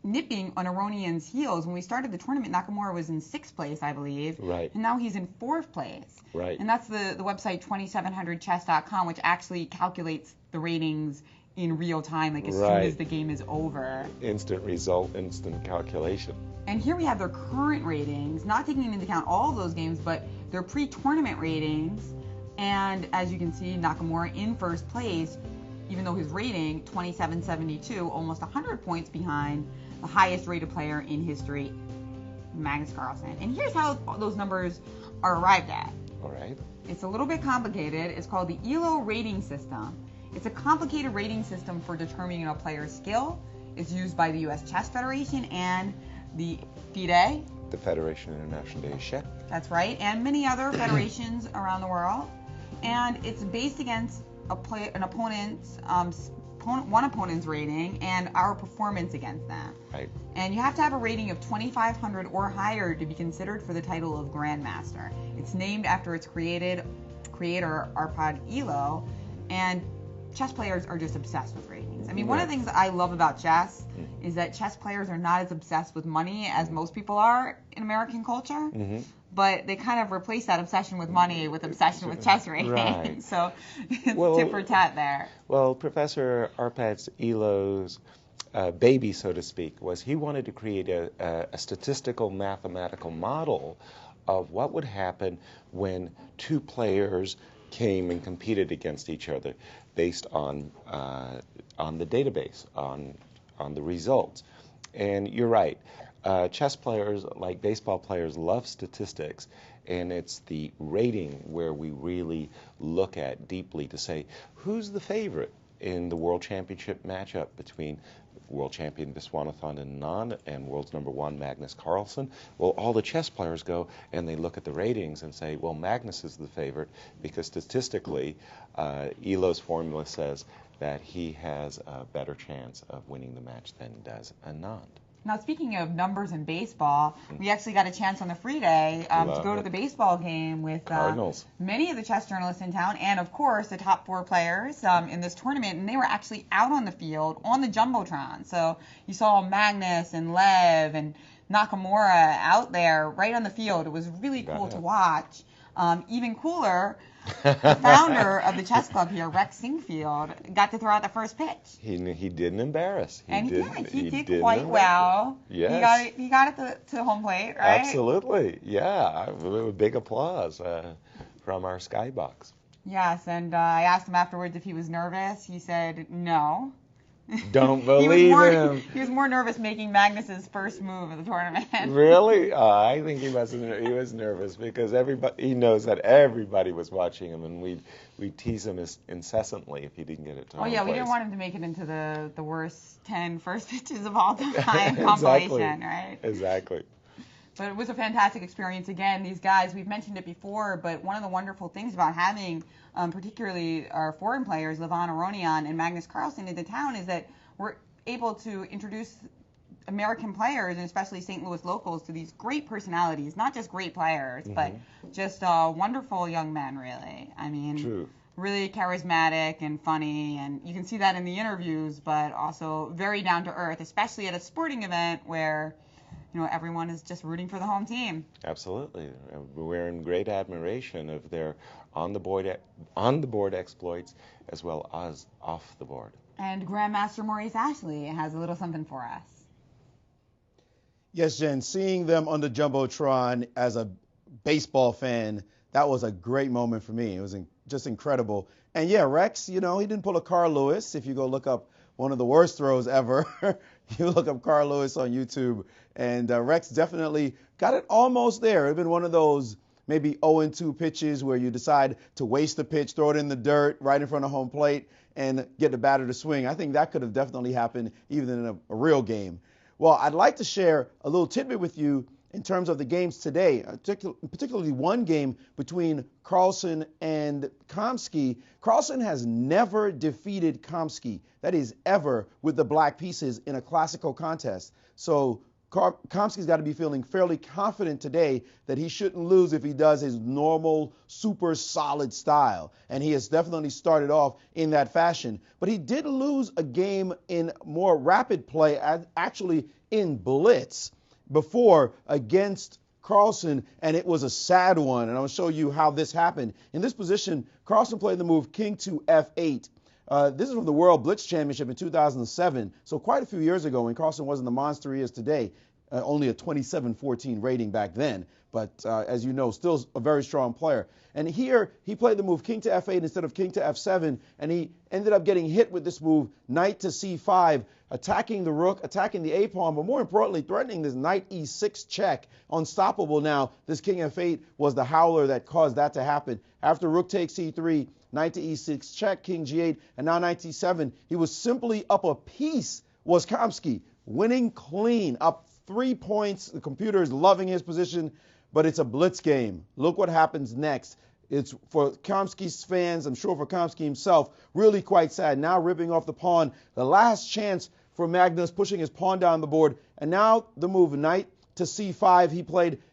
nipping on Aronian's heels. When we started the tournament, Nakamura was in 6th place, I believe. Right. And now he's in 4th place. Right. And that's the website 2700chess.com, which actually calculates the ratings in real time, like as soon as the game is over. Instant result, instant calculation. And here we have their current ratings, not taking into account all of those games, but their pre-tournament ratings. And as you can see, Nakamura in 1st place, even though his rating, 2772, almost 100 points behind the highest rated player in history, Magnus Carlsen. And here's how those numbers are arrived at. All right. It's a little bit complicated. It's called the ELO rating system. It's a complicated rating system for determining a player's skill. It's used by the U.S. Chess Federation and the FIDE. The Federation International de Échecs. That's right, and many other federations around the world. And it's based against an opponent's one opponent's rating and our performance against them. Right. And you have to have a rating of 2,500 or higher to be considered for the title of Grandmaster. It's named after its creator, Arpad Elo, and chess players are just obsessed with ratings. I mean, one of the things that I love about chess is that chess players are not as obsessed with money as most people are in American culture. But they kind of replace that obsession with money with obsession with chess ratings. Right. So it's tit for tat there. Well, Professor Arpad Elo's baby, so to speak, was he wanted to create a statistical mathematical model of what would happen when two players came and competed against each other based on the database, on the results. And you're right. Chess players, like baseball players, love statistics, and it's the rating where we really look at deeply to say, who's the favorite in the World Championship matchup between world champion Viswanathan Anand and world's #1 Magnus Carlsen? Well, all the chess players go and they look at the ratings and say, well, Magnus is the favorite because statistically, Elo's formula says that he has a better chance of winning the match than does Anand. Now, speaking of numbers in baseball, we actually got a chance on the free day to go to the baseball game with many of the chess journalists in town and, of course, the top 4 players in this tournament. And they were actually out on the field on the Jumbotron. So you saw Magnus and Lev and Nakamura out there right on the field. It was really cool to watch. Even cooler, the founder of the chess club here, Rex Sinquefield, got to throw out the first pitch. He didn't embarrass. He did quite well. Yes. He got it to home plate, right? Absolutely. Yeah. A big applause from our skybox. Yes, and I asked him afterwards if he was nervous. He said no. Don't believe him. He was more nervous making Magnus's first move of the tournament. Really? I think he was nervous because he knows that everybody was watching him, and we'd tease him incessantly if he didn't get it to home yeah, we place. didn't want him to make it into the worst 10 first pitches of all time compilation, right? Exactly. But it was a fantastic experience. Again, these guys, we've mentioned it before, but one of the wonderful things about having particularly our foreign players, Levon Aronian and Magnus Carlsen, into town is that we're able to introduce American players, and especially St. Louis locals, to these great personalities, not just great players, but just wonderful young men, really. I mean, really charismatic and funny, and you can see that in the interviews, but also very down to earth, especially at a sporting event where everyone is just rooting for the home team. Absolutely. We're in great admiration of their on the board exploits as well as off the board. And Grandmaster Maurice Ashley has a little something for us. Yes, Jen, seeing them on the Jumbotron as a baseball fan, that was a great moment for me. It was just incredible. And yeah, Rex, he didn't pull a Carl Lewis. If you go look up one of the worst throws ever, you look up Carl Lewis on YouTube, and Rex definitely got it almost there. It had been one of those maybe 0-2 pitches where you decide to waste the pitch, throw it in the dirt right in front of home plate, and get the batter to swing. I think that could have definitely happened even in a real game. Well, I'd like to share a little tidbit with you in terms of the games today, particularly one game between Carlsen and Kamsky. Carlsen has never defeated Kamsky, that is ever, with the black pieces in a classical contest. So Kamsky's got to be feeling fairly confident today that he shouldn't lose if he does his normal, super solid style. And he has definitely started off in that fashion. But he did lose a game in more rapid play, actually in blitz, before against Carlsen, and it was a sad one. And I'll show you how this happened. In this position, Carlsen played the move King to F8. This is from the World Blitz Championship in 2007, so quite a few years ago when Carlsen wasn't the monster he is today. Only a 27-14 rating back then, but as you know, still a very strong player. And here, he played the move King to F8 instead of King to F7, and he ended up getting hit with this move, Knight to C5, attacking the rook, attacking the A-pawn, but more importantly, threatening this Knight E6 check. Unstoppable now. This King F8 was the howler that caused that to happen. After rook takes C3, Knight to E6 check, King G8, and now Knight C7. He was simply up a piece, was Kamsky, winning clean, up 3 points. The computer is loving his position, but it's a blitz game. Look what happens next. It's for Kamsky's fans, I'm sure for Kamsky himself, really quite sad. Now ripping off the pawn, the last chance for Magnus, pushing his pawn down the board. And now the move, knight to c5.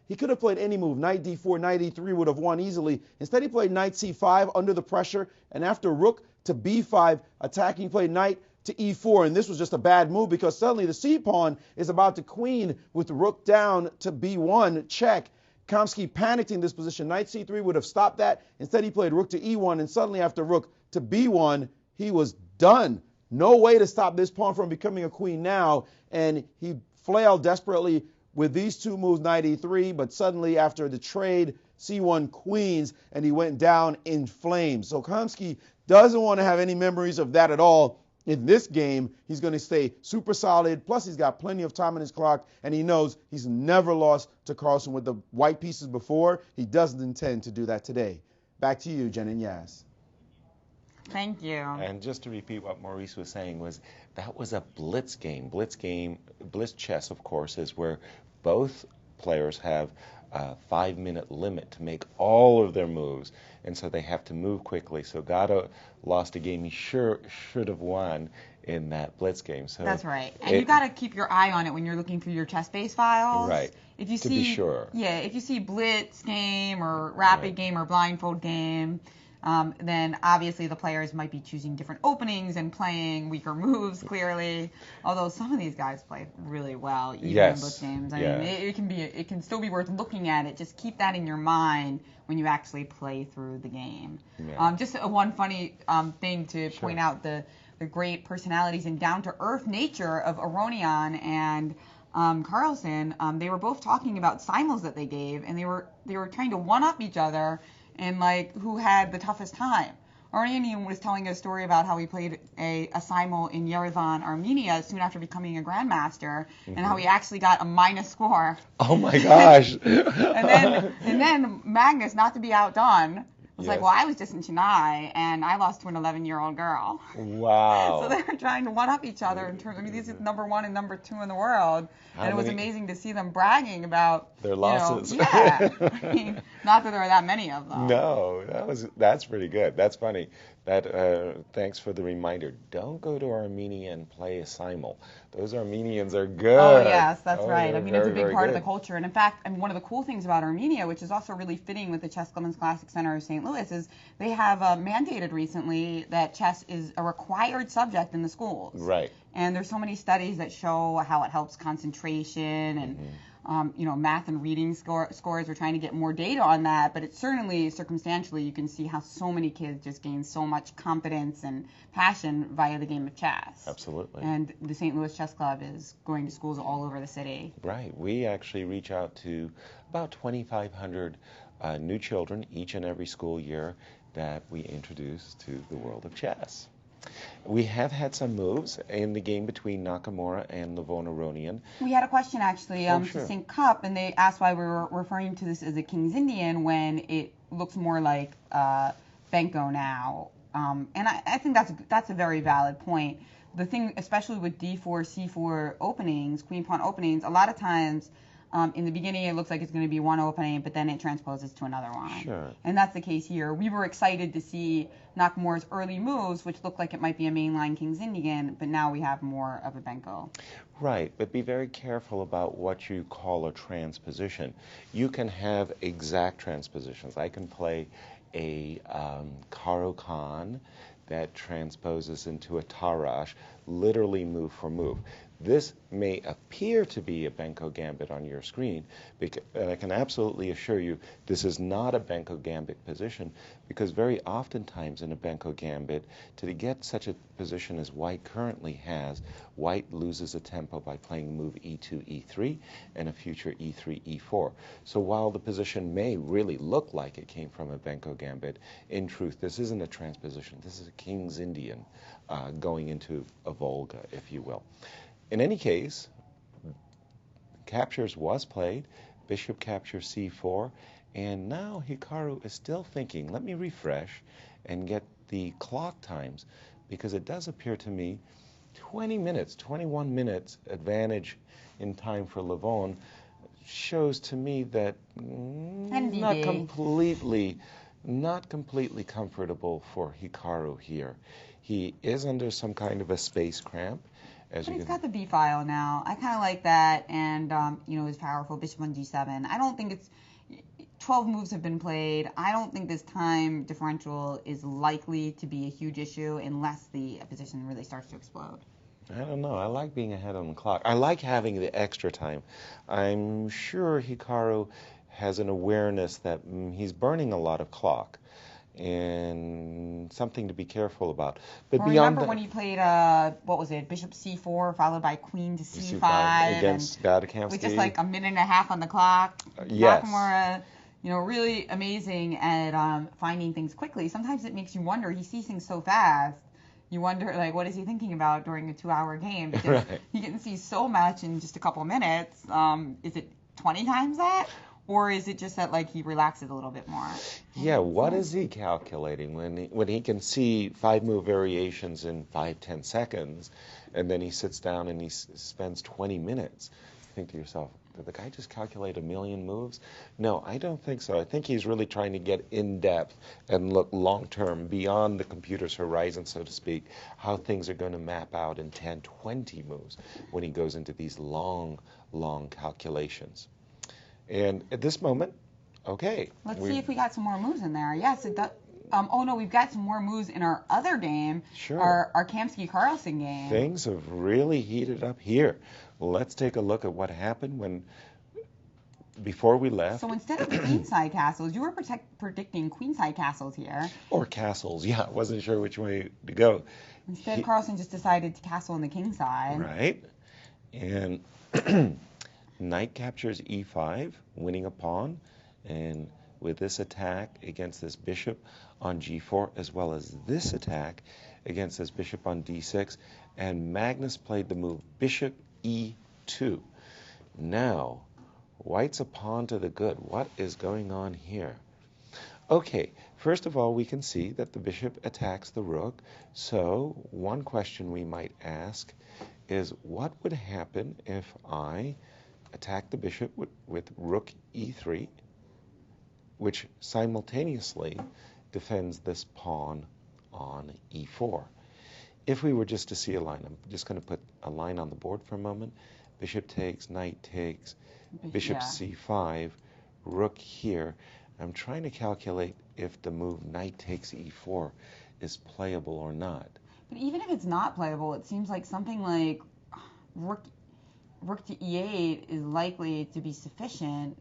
He could have played any move. Knight d4, knight e3 would have won easily. Instead, he played knight c5 under the pressure. And after rook to b5, attacking, played knight to e4. And this was just a bad move because suddenly the c pawn is about to queen with rook down to b1, check. Kamsky panicked in this position. Knight c3 would have stopped that. Instead, he played rook to e1. And suddenly, after rook to b1, he was done. No way to stop this pawn from becoming a queen now. And he flailed desperately with these two moves, knight e3, but suddenly after the trade, c1 queens, and he went down in flames. So Kamsky doesn't want to have any memories of that at all. In this game, he's going to stay super solid. Plus, he's got plenty of time on his clock, and he knows he's never lost to Carlsen with the white pieces before. He doesn't intend to do that today. Back to you, Jen and Yas. Thank you. And just to repeat what Maurice was saying, that was a blitz game. Blitz chess, of course, is where both players have a 5-minute limit to make all of their moves, and so they have to move quickly. So Gado lost a game he should have won in that blitz game. So that's right. And you got to keep your eye on it when you're looking through your chess-based files. Right. If you to see, be sure. Yeah, if you see blitz game or rapid game or blindfold game, then obviously the players might be choosing different openings and playing weaker moves, clearly. Although some of these guys play really well, even in blitz games. I mean, it can still be worth looking at it. Just keep that in your mind when you actually play through the game. Yeah. Just one funny thing to point out, the great personalities and down-to-earth nature of Aronian and Carlsen. They were both talking about simul's that they gave, and they were trying to one-up each other and like who had the toughest time. Aronian was telling a story about how he played a simul in Yerevan, Armenia, soon after becoming a grandmaster, and how he actually got a minus score. Oh my gosh! and then Magnus, not to be outdone, was like, well, I was just in Chennai, and I lost to an 11-year-old girl. Wow. So they were trying to one-up each other in terms. I mean, these are number 1 and number 2 in the world, and it was amazing to see them bragging about their losses. I mean, not that there are that many of them. No, that's pretty good. That's funny. Thanks for the reminder. Don't go to Armenia and play a simul. Those Armenians are good. Oh yes, that's right. I mean, very, it's a big part good. of the culture. And in fact, one of the cool things about Armenia, which is also really fitting with the Chess Club and Scholastic Center of St. Louis, is they have mandated recently that chess is a required subject in the schools. Right. And there's so many studies that show how it helps concentration and math and reading scores. We're trying to get more data on that, but it's certainly circumstantially you can see how so many kids just gain so much competence and passion via the game of chess. Absolutely. And the St. Louis Chess Club is going to schools all over the city. Right. We actually reach out to about 2,500 new children each and every school year that we introduce to the world of chess. We have had some moves in the game between Nakamura and Levon Aronian. We had a question actually to Sinquefield Cup, and they asked why we were referring to this as a King's Indian when it looks more like Benko now. And I think that's a very valid point. The thing, especially with D4, C4 openings, queen pawn openings, a lot of times in the beginning it looks like it's going to be one opening, but then it transposes to another one. Sure. And that's the case here. We were excited to see Nakamura's early moves, which looked like it might be a mainline King's Indian, but now we have more of a Benko. Right, but be very careful about what you call a transposition. You can have exact transpositions. I can play a Karo Khan that transposes into a Tarash, literally move for move. This may appear to be a Benko gambit on your screen, and I can absolutely assure you this is not a Benko gambit position, because very oftentimes in a Benko gambit, to get such a position as White currently has, White loses a tempo by playing move e2, e3, and a future e3, e4. So while the position may really look like it came from a Benko gambit, in truth, this isn't a transposition. This is a King's Indian going into a Volga, if you will. In any case, captures was played, bishop captures c4, and now Hikaru is still thinking, let me refresh and get the clock times, because it does appear to me 20 minutes, 21 minutes advantage in time for Levon shows to me that not completely Not completely comfortable for Hikaru here. He is under some kind of a space cramp. But he's got the B file now. I kind of like that, and his powerful bishop on G7. I don't think 12 moves have been played. I don't think this time differential is likely to be a huge issue unless the position really starts to explode. I don't know. I like being ahead on the clock. I like having the extra time. I'm sure Hikaru has an awareness that he's burning a lot of clock, and something to be careful about. But well, beyond remember when he played, bishop C4 followed by queen to C5 against Gadakamsky? with just like a minute and a half on the clock. Yes. Nakamura, really amazing at finding things quickly. Sometimes it makes you wonder. He sees things so fast. You wonder, like, what is he thinking about during a 2-hour game? Because right. He can see so much in just a couple minutes. Is it 20 times that? Or is it just that, like, he relaxes a little bit more? Yeah, what is he calculating when he can see 5-move variations in 5-10 seconds, and then he sits down and he spends 20 minutes? You think to yourself, did the guy just calculate 1,000,000 moves? No, I don't think so. I think he's really trying to get in depth and look long-term, beyond the computer's horizon, so to speak, how things are going to map out in 10, 20 moves when he goes into these long, long calculations. And at this moment, okay. Let's see if we got some more moves in there. Yes, it does. We've got some more moves in our other game, Sure. our Kamsky-Carlsen game. Things have really heated up here. Let's take a look at what happened before we left. So instead of queenside castles, you were predicting queenside castles here. Or castles, yeah. I wasn't sure which way to go. Instead, Carlsen just decided to castle on the king side. Right. And knight captures e5, winning a pawn. And with this attack against this bishop on g4, as well as this attack against this bishop on d6, and Magnus played the move bishop e2. Now, white's a pawn to the good. What is going on here? Okay, first of all, we can see that the bishop attacks the rook. So one question we might ask is, what would happen if I attack the bishop with rook e3, which simultaneously defends this pawn on e4? If we were just to see a line, I'm just going to put a line on the board for a moment. Bishop takes, knight takes, bishop c5, rook here. I'm trying to calculate if the move knight takes e4 is playable or not. But even if it's not playable, it seems like something like rook to e8 is likely to be sufficient.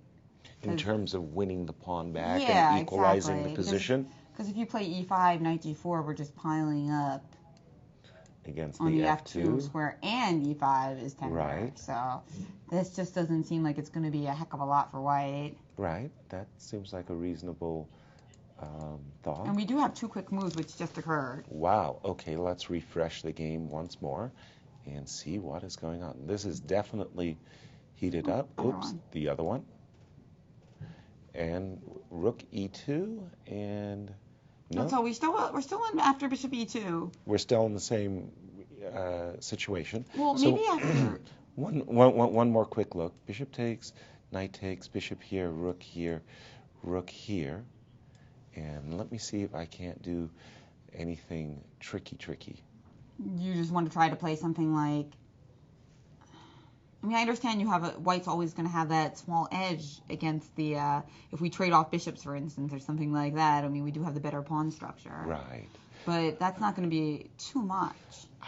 In terms of winning the pawn back and equalizing the position? Because if you play e5, knight g4, we're just piling up against on the f2 square, and e5 is tender. Right. So this just doesn't seem like it's going to be a heck of a lot for white. Right. That seems like a reasonable thought. And we do have 2 quick moves which just occurred. Wow. Okay, let's refresh the game once more and see what is going on. This is definitely heated up. Oops, the other one. And rook e2, and no. So we're still in after bishop e2. We're still in the same situation. Well, so maybe after. One more quick look. Bishop takes, knight takes, bishop here, rook here, rook here. And let me see if I can't do anything tricky. You just want to try to play something like. I mean, I understand you have white's always going to have that small edge against the, if we trade off bishops, for instance, or something like that. I mean, we do have the better pawn structure. Right. But that's not going to be too much.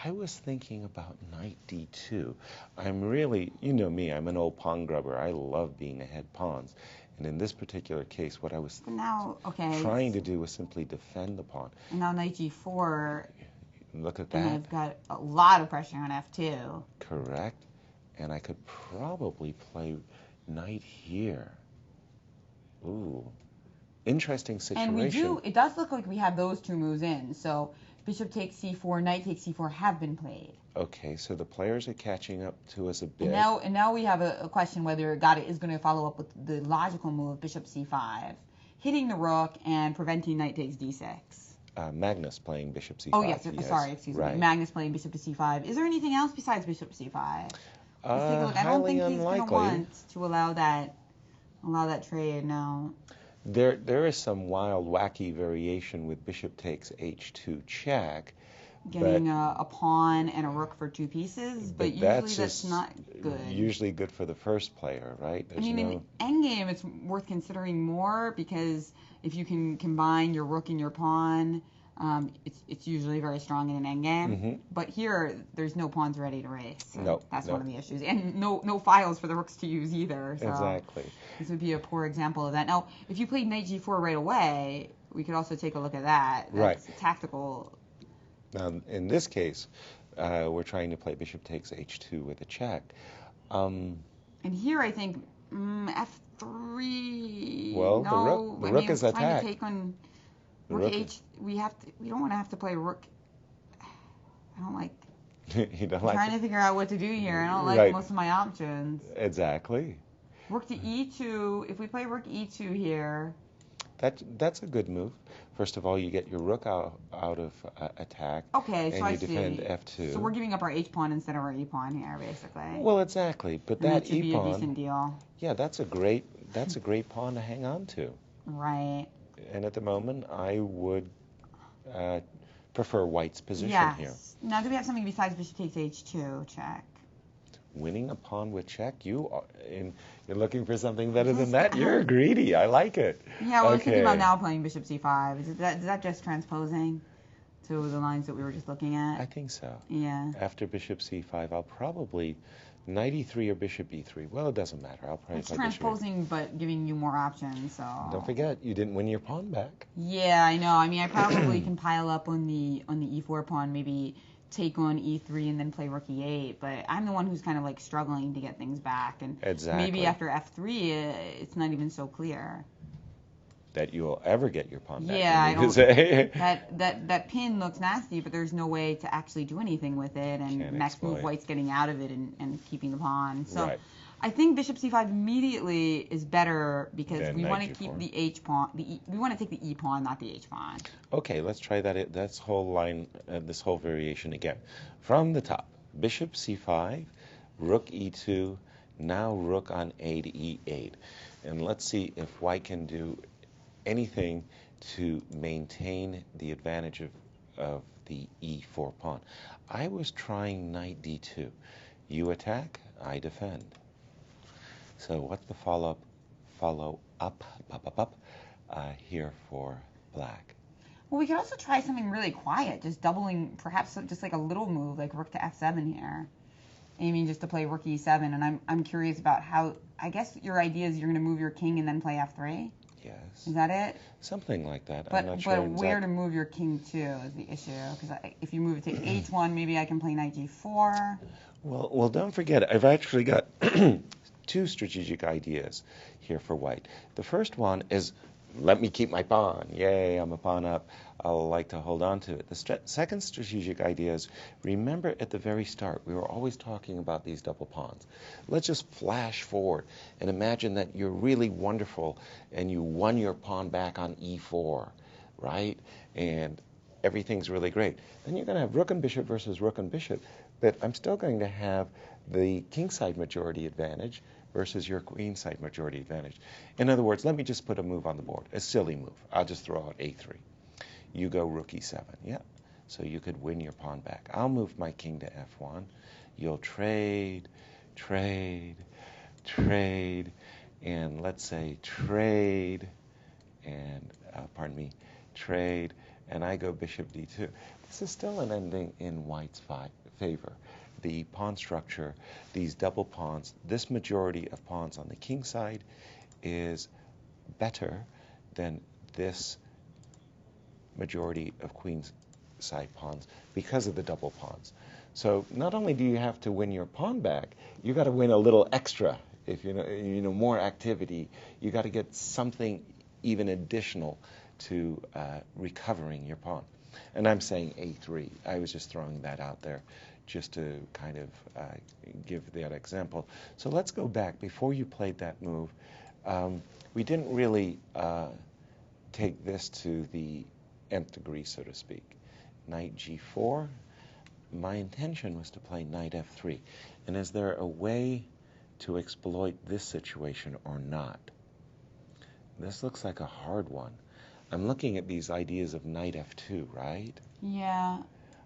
I was thinking about knight d2. I'm really, you know me, I'm an old pawn grubber. I love being ahead pawns. And in this particular case, what I was trying to do was simply defend the pawn. And now knight g4. Look at that. And I've got a lot of pressure on f2. Correct. And I could probably play knight here. Ooh, interesting situation. And it does look like we have those 2 moves in. So bishop takes c4, knight takes c4 have been played. Okay, so the players are catching up to us a bit. And now we have a question whether Gada is going to follow up with the logical move, bishop c5, hitting the rook and preventing knight takes d6. Magnus playing bishop c5. Oh, yes. Sorry, excuse me. Magnus playing bishop to c5. Is there anything else besides bishop c5? Let's take a look. I don't think he's going to want to allow that trade, no. There is some wild, wacky variation with bishop takes h2 check. Getting a pawn and a rook for 2 pieces, but usually that's not good. Usually good for the first player, right? I mean, in endgame, it's worth considering more because if you can combine your rook and your pawn, it's usually very strong in an endgame. But here, there's no pawns ready to race. So that's one of the issues, and no files for the rooks to use either. So exactly. This would be a poor example of that. Now, if you played knight g4 right away, we could also take a look at that. That's tactical. Now, in this case, we're trying to play bishop takes h2 with a check. And here, I think f3. Well, no, the rook is attacked. Trying to take on rook h. We don't want to have to play rook. I don't like. You don't trying to figure out what to do here. I don't like most of my options. Exactly. Rook to e2. If we play rook e2 here. That's a good move. First of all, you get your rook out of attack. Okay, and so you defend f2. So we're giving up our h pawn instead of our e pawn here, basically. Well, exactly. But that should e pawn. Be a decent deal. Yeah, that's a great pawn to hang on to. Right. And at the moment, I would prefer white's position here. Now, do we have something besides bishop takes h2 check? Winning a pawn with check? You're looking for something better than that? You're greedy. I like it. Yeah, well, I was thinking about now playing bishop c5. Is that just transposing to the lines that we were just looking at? I think so. Yeah. After bishop c5, I'll probably knight e3 or bishop e3. Well, it doesn't matter. I'll probably play transposing, but giving you more options. So don't forget, you didn't win your pawn back. Yeah, I know. I mean, I probably can pile up on the e4 pawn, maybe take on e3 and then play rook e8, but I'm the one who's kind of like struggling to get things back, and maybe after f3 it's not even so clear that you'll ever get your pawn back. Yeah, I don't. that pin looks nasty, but there's no way to actually do anything with it, and next move white's getting out of it and keeping the pawn. So I think bishop c5 immediately is better because we want to keep the h pawn. We want to take the e pawn, not the h pawn. Okay, let's try that. That's whole line. This whole variation again, from the top. Bishop c5, rook e2. Now rook on a to e8, and let's see if white can do anything to maintain the advantage of the e4 pawn. I was trying knight d2. You attack, I defend. So what's the follow up here for black? Well, we could also try something really quiet, just doubling, perhaps just like a little move, like rook to f7 here, aiming just to play rook e7. And I'm curious about how. I guess your idea is you're going to move your king and then play f3. Yes. Is that it? Something like that. But, I'm not sure where to move your king to is the issue. Because if you move it to h1, maybe I can play knight g4. Well, don't forget, I've actually got two strategic ideas here for white. The first one is, let me keep my pawn. Yay, I'm a pawn up. I'll like to hold on to it. The second strategic idea is, remember at the very start, we were always talking about these double pawns. Let's just flash forward and imagine that you're really wonderful and you won your pawn back on e4, right? And everything's really great. Then you're going to have rook and bishop versus rook and bishop, but I'm still going to have the kingside majority advantage versus your queenside majority advantage. In other words, let me just put a move on the board, a silly move. I'll just throw out a3. You go rook e7, yeah. So you could win your pawn back. I'll move my king to f1. You'll trade, and let's say trade, and trade, and I go bishop d2. This is still an ending in white's favor. The pawn structure, these double pawns, this majority of pawns on the king side is better than this majority of queen side pawns because of the double pawns. So not only do you have to win your pawn back, you got to win a little extra. If you know more activity, you got to get something even additional to recovering your pawn. And I'm saying a3. I was just throwing that out there just to kind of give that example. So let's go back. Before you played that move, we didn't really take this to the nth degree, so to speak. Knight g4. My intention was to play knight f3. And is there a way to exploit this situation or not? This looks like a hard one. I'm looking at these ideas of knight f2, right? Yeah.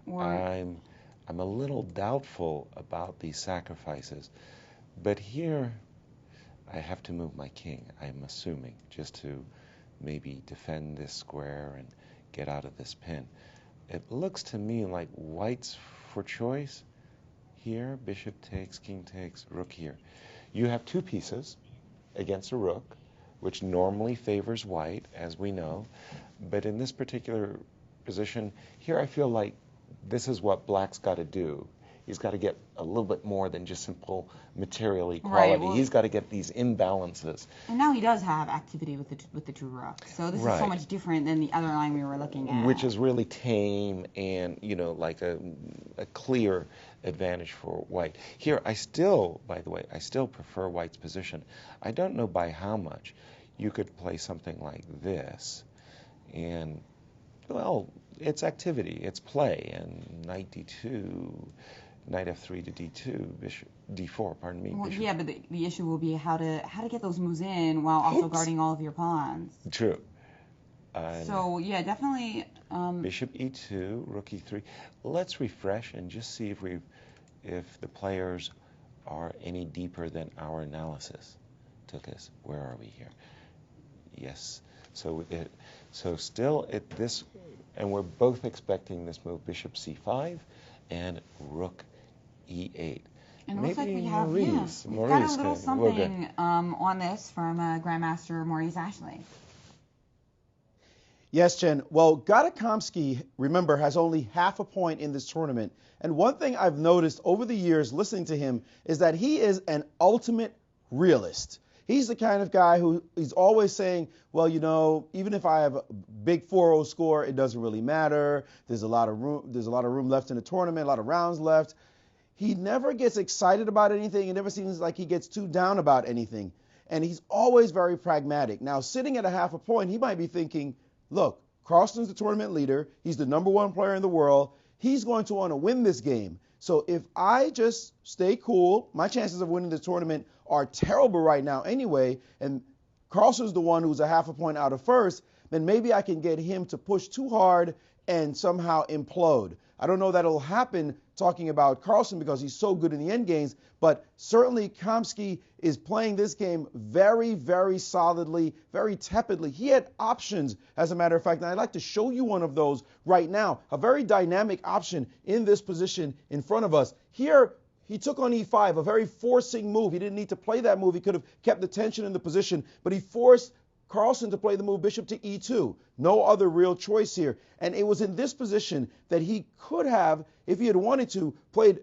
I'm a little doubtful about these sacrifices, but here I have to move my king, I'm assuming, just to maybe defend this square and get out of this pin. It looks to me like white's for choice here. Bishop takes, king takes, rook here. You have two pieces against a rook, which normally favors white, as we know. But in this particular position, here I feel like this is what black's got to do. He's got to get a little bit more than just simple material equality. Right, well, he's got to get these imbalances. And now he does have activity with the two rooks. So this is so much different than the other line we were looking at. Which is really tame and, you know, like a clear advantage for white. Here, I still, by the way, I still prefer white's position. I don't know by how much. You could play something like this, and, well, it's activity, it's play, and knight d2, knight f3 to d2, bishop d4, pardon me. Well, yeah, but the issue will be how to get those moves in while also guarding all of your pawns. True. So yeah, definitely. Bishop e2, rook e3. Let's refresh and just see if the players are any deeper than our analysis took us. Where are we here? Yes. So still at this, and we're both expecting this move, bishop c5 and rook e8. And it looks like we have Maurice we've got a little can, something on this from Grandmaster Maurice Ashley. Yes, Jen. Well, Gadakomsky, remember, has only half a point in this tournament. And one thing I've noticed over the years listening to him is that he is an ultimate realist. He's the kind of guy who he's always saying, well, you know, even if I have a big 4-0 score, it doesn't really matter. There's a lot of room left in the tournament, a lot of rounds left. He never gets excited about anything. It never seems like he gets too down about anything. And he's always very pragmatic. Now, sitting at a half a point, he might be thinking, look, Carlsen's the tournament leader. He's the #1 player in the world. He's going to want to win this game. So if I just stay cool, my chances of winning this tournament are terrible right now anyway, and Carlsen's the one who's a half a point out of first, then maybe I can get him to push too hard and somehow implode. I don't know that it'll happen talking about Carlsen because he's so good in the end games, but certainly Kamsky is playing this game very, very solidly, very tepidly. He had options, as a matter of fact, and I'd like to show you one of those right now. A very dynamic option in this position in front of us. Here, he took on e5, a very forcing move. He didn't need to play that move. He could have kept the tension in the position, but he forced Carlsen to play the move bishop to e2. No other real choice here. And it was in this position that he could have, if he had wanted to, played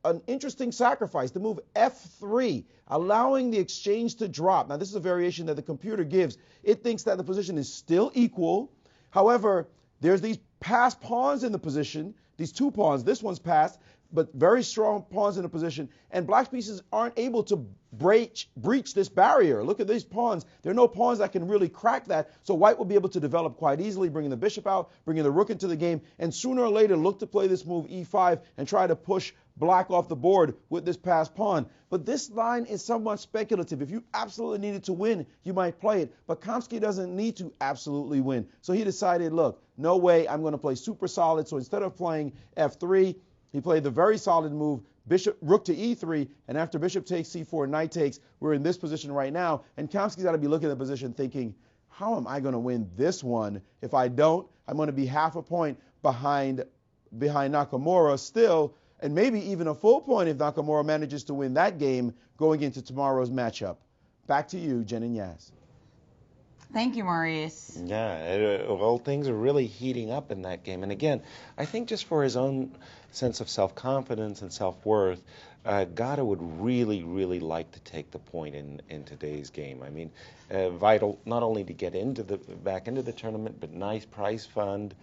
an interesting sacrifice, the move f3, allowing the exchange to drop. Now, this is a variation that the computer gives. It thinks that the position is still equal. However, there's these passed pawns in the position, these two pawns. This one's passed, but very strong pawns in the position, and black's pieces aren't able to breach this barrier. Look at these pawns. There are no pawns that can really crack that, so white will be able to develop quite easily, bringing the bishop out, bringing the rook into the game, and sooner or later look to play this move e5 and try to push black off the board with this passed pawn. But this line is somewhat speculative. If you absolutely needed to win, you might play it, but Kamsky doesn't need to absolutely win. So he decided, look, no way, I'm going to play super solid, so instead of playing f3, he played the very solid move, rook to e3, and after bishop takes c4, knight takes, we're in this position right now, and Kamsky's got to be looking at the position thinking, how am I going to win this one? If I don't, I'm going to be half a point behind Nakamura still, and maybe even a full point if Nakamura manages to win that game going into tomorrow's matchup. Back to you, Jen and Yas. Thank you, Maurice. Yeah, well, things are really heating up in that game. And again, I think just for his own sense of self-confidence and self-worth, Gada would really, really like to take the point in today's game. I mean, vital not only to get back into the tournament, but nice prize fund.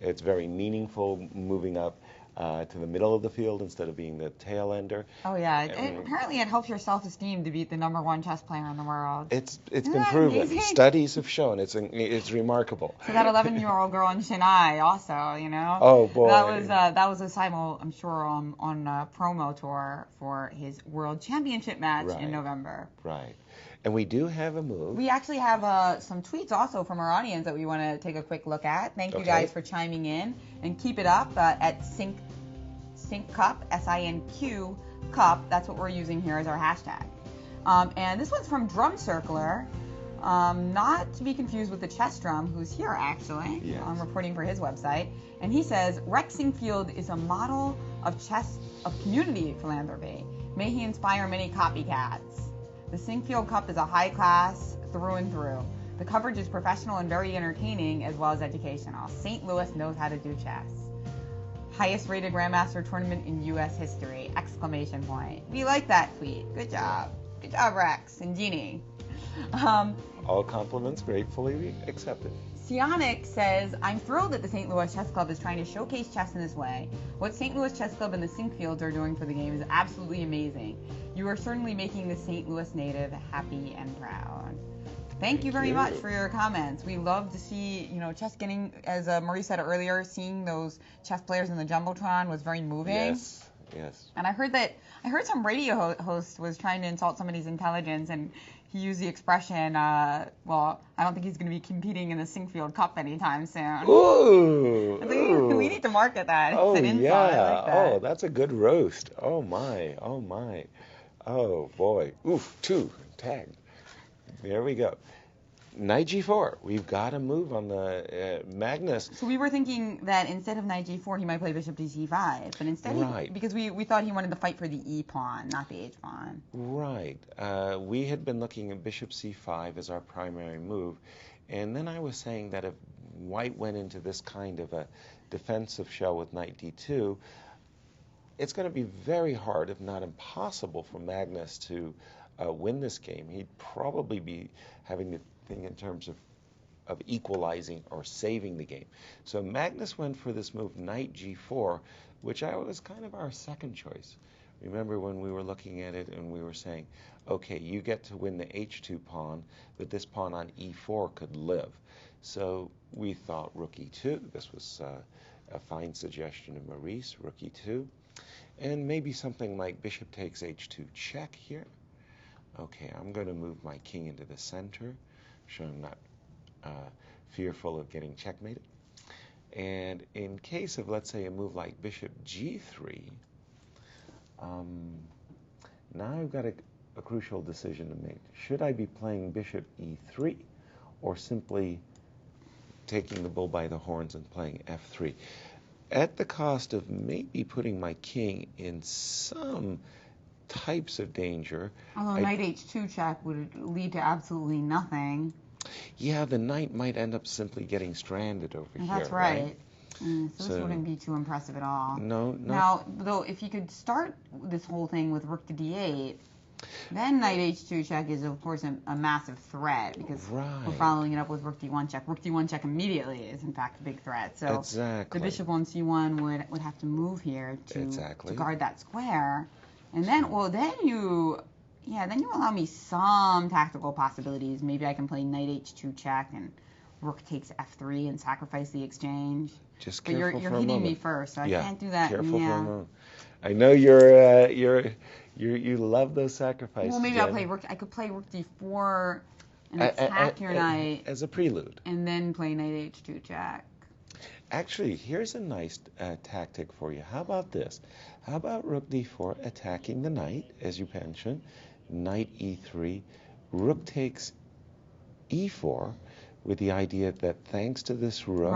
It's very meaningful moving up to the middle of the field instead of being the tail ender. Oh yeah, apparently it helps your self-esteem to beat the #1 chess player in the world. It's been proven. Studies have shown it's remarkable. So that 11-year-old girl in Chennai also, you know. Oh boy. That was a simul, I'm sure, on promo tour for his World Championship match in November. Right. And we do have a move. We actually have some tweets also from our audience that we want to take a quick look at. Thank you guys for chiming in, and keep it up at Sinq Cup, SINQ Cup. That's what we're using here as our hashtag. And this one's from Drum Circler, not to be confused with the Chess Drum, who's here actually. Yes. I'm reporting for his website, and he says Rex Sinquefield is a model of community philanthropy. May he inspire many copycats. The Sinquefield Cup is a high class through and through. The coverage is professional and very entertaining as well as educational. St. Louis knows how to do chess. Highest rated Grandmaster tournament in U.S. history! Exclamation point. We like that tweet. Good job. Good job, Rex and Jeannie. All compliments gratefully accepted. Sionic says, I'm thrilled that the St. Louis Chess Club is trying to showcase chess in this way. What St. Louis Chess Club and the Sinquefields are doing for the game is absolutely amazing. You are certainly making the St. Louis native happy and proud. Thank you very much for your comments. We love to see, chess getting, as Maurice said earlier, seeing those chess players in the Jumbotron was very moving. Yes. And I heard some radio host was trying to insult somebody's intelligence, and he used the expression, well, I don't think he's going to be competing in the Sinquefield Cup anytime soon. Ooh. We need to market that. Oh, it's an insult. yeah. I like that. Oh, that's a good roast. Oh, my. Oh, boy. Oof, 2 tagged. There we go. Knight g4. We've got to move on the Magnus. So we were thinking that instead of knight g4, he might play bishop to c5. But instead, because we thought he wanted to fight for the e pawn, not the h pawn. Right. We had been looking at bishop c5 as our primary move. And then I was saying that if white went into this kind of a defensive shell with knight d2, it's going to be very hard, if not impossible, for Magnus to win this game. He'd probably be having to think in terms of equalizing or saving the game. So Magnus went for this move, knight g4, which was kind of our second choice. Remember when we were looking at it and we were saying, okay, you get to win the h2 pawn, but this pawn on e4 could live. So we thought rook e2. This was a fine suggestion of Maurice, rook e2. And maybe something like bishop takes h2 check here. Okay, I'm going to move my king into the center, so I'm not fearful of getting checkmated. And in case of, let's say, a move like bishop g3, now I've got a crucial decision to make. Should I be playing bishop e3 or simply taking the bull by the horns and playing f3? At the cost of maybe putting my king in some types of danger. Although knight h2 check would lead to absolutely nothing. Yeah, the knight might end up simply getting stranded over here. That's right. So this wouldn't be too impressive at all. No. Now, though, if you could start this whole thing with rook to d8, then knight h2 check is, of course, a massive threat, because we're following it up with rook d1 check. Rook d1 check immediately is, in fact, a big threat. So the bishop on c1 would have to move here to guard that square. And then, then you allow me some tactical possibilities. Maybe I can play knight h2 check and rook takes f3 and sacrifice the exchange. Just but you're hitting me first, so I can't do that. Careful for a moment. I know you love those sacrifices. Well, maybe I'll play rook. I could play rook d4 and attack your knight as a prelude, and then play knight h2 check. Actually, here's a nice tactic for you. How about this? How about rook d4 attacking the knight, as you mentioned, knight e3, rook takes e4, with the idea that thanks to this rook,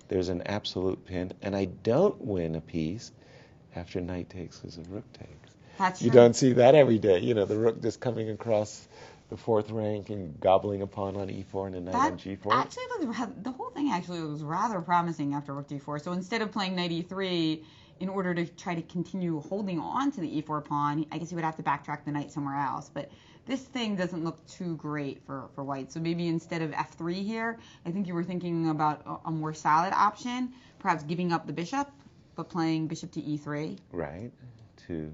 there's an absolute pin, and I don't win a piece after knight takes because of rook takes. That's you don't see that every day. You know, the rook just coming across the fourth rank and gobbling a pawn on e4 and a knight on g4. Actually, the whole thing actually was rather promising after rook d4. So instead of playing knight e3 in order to try to continue holding on to the e4 pawn, I guess he would have to backtrack the knight somewhere else. But this thing doesn't look too great for white. So maybe instead of f3 here, I think you were thinking about a more solid option, perhaps giving up the bishop, but playing bishop to e3. Right, to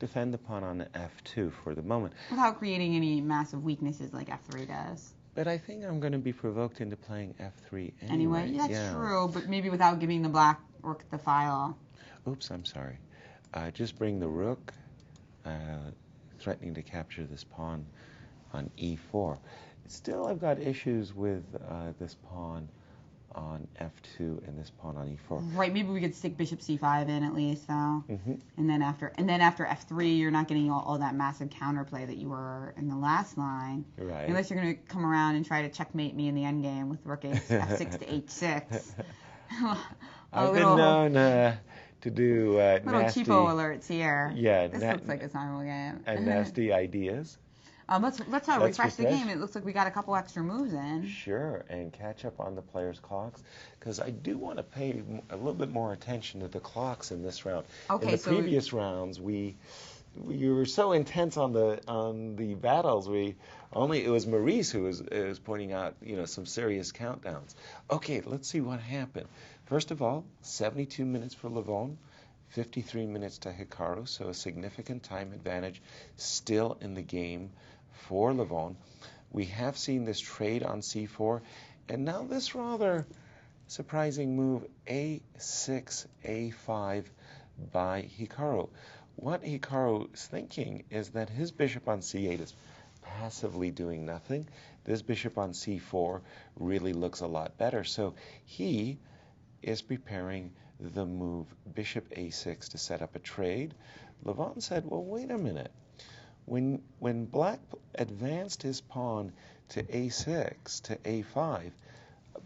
defend the pawn on f2 for the moment. Without creating any massive weaknesses like f3 does. But I think I'm going to be provoked into playing f3 anyway. That's true, but maybe without giving the black rook the file. Oops, I'm sorry. Just bring the rook, threatening to capture this pawn on e4. Still, I've got issues with this pawn on f2 and this pawn on e4. Right, maybe we could stick bishop c5 in at least, though. Mm-hmm. And then after f3, you're not getting all that massive counterplay that you were in the last line. Right. Unless you're going to come around and try to checkmate me in the endgame with rook f6 to h6. I've been known to do little nasty, cheapo alerts here. Yeah, this looks like a normal game. And nasty ideas. Let's refresh the game. It looks like we got a couple extra moves in. Sure, and catch up on the players' clocks, because I do want to pay a little bit more attention to the clocks in this round. Okay, in the previous rounds, we were so intense on the battles. It was Maurice who was pointing out some serious countdowns. Okay, let's see what happened. First of all, 72 minutes for Levon, 53 minutes to Hikaru, so a significant time advantage still in the game for Levon. We have seen this trade on c4, and now this rather surprising move, a6, a5 by Hikaru. What Hikaru is thinking is that his bishop on c8 is passively doing nothing. This bishop on c4 really looks a lot better, so he is preparing the move bishop a6 to set up a trade. Levon said, well, wait a minute. When Black advanced his pawn to a6 to a5,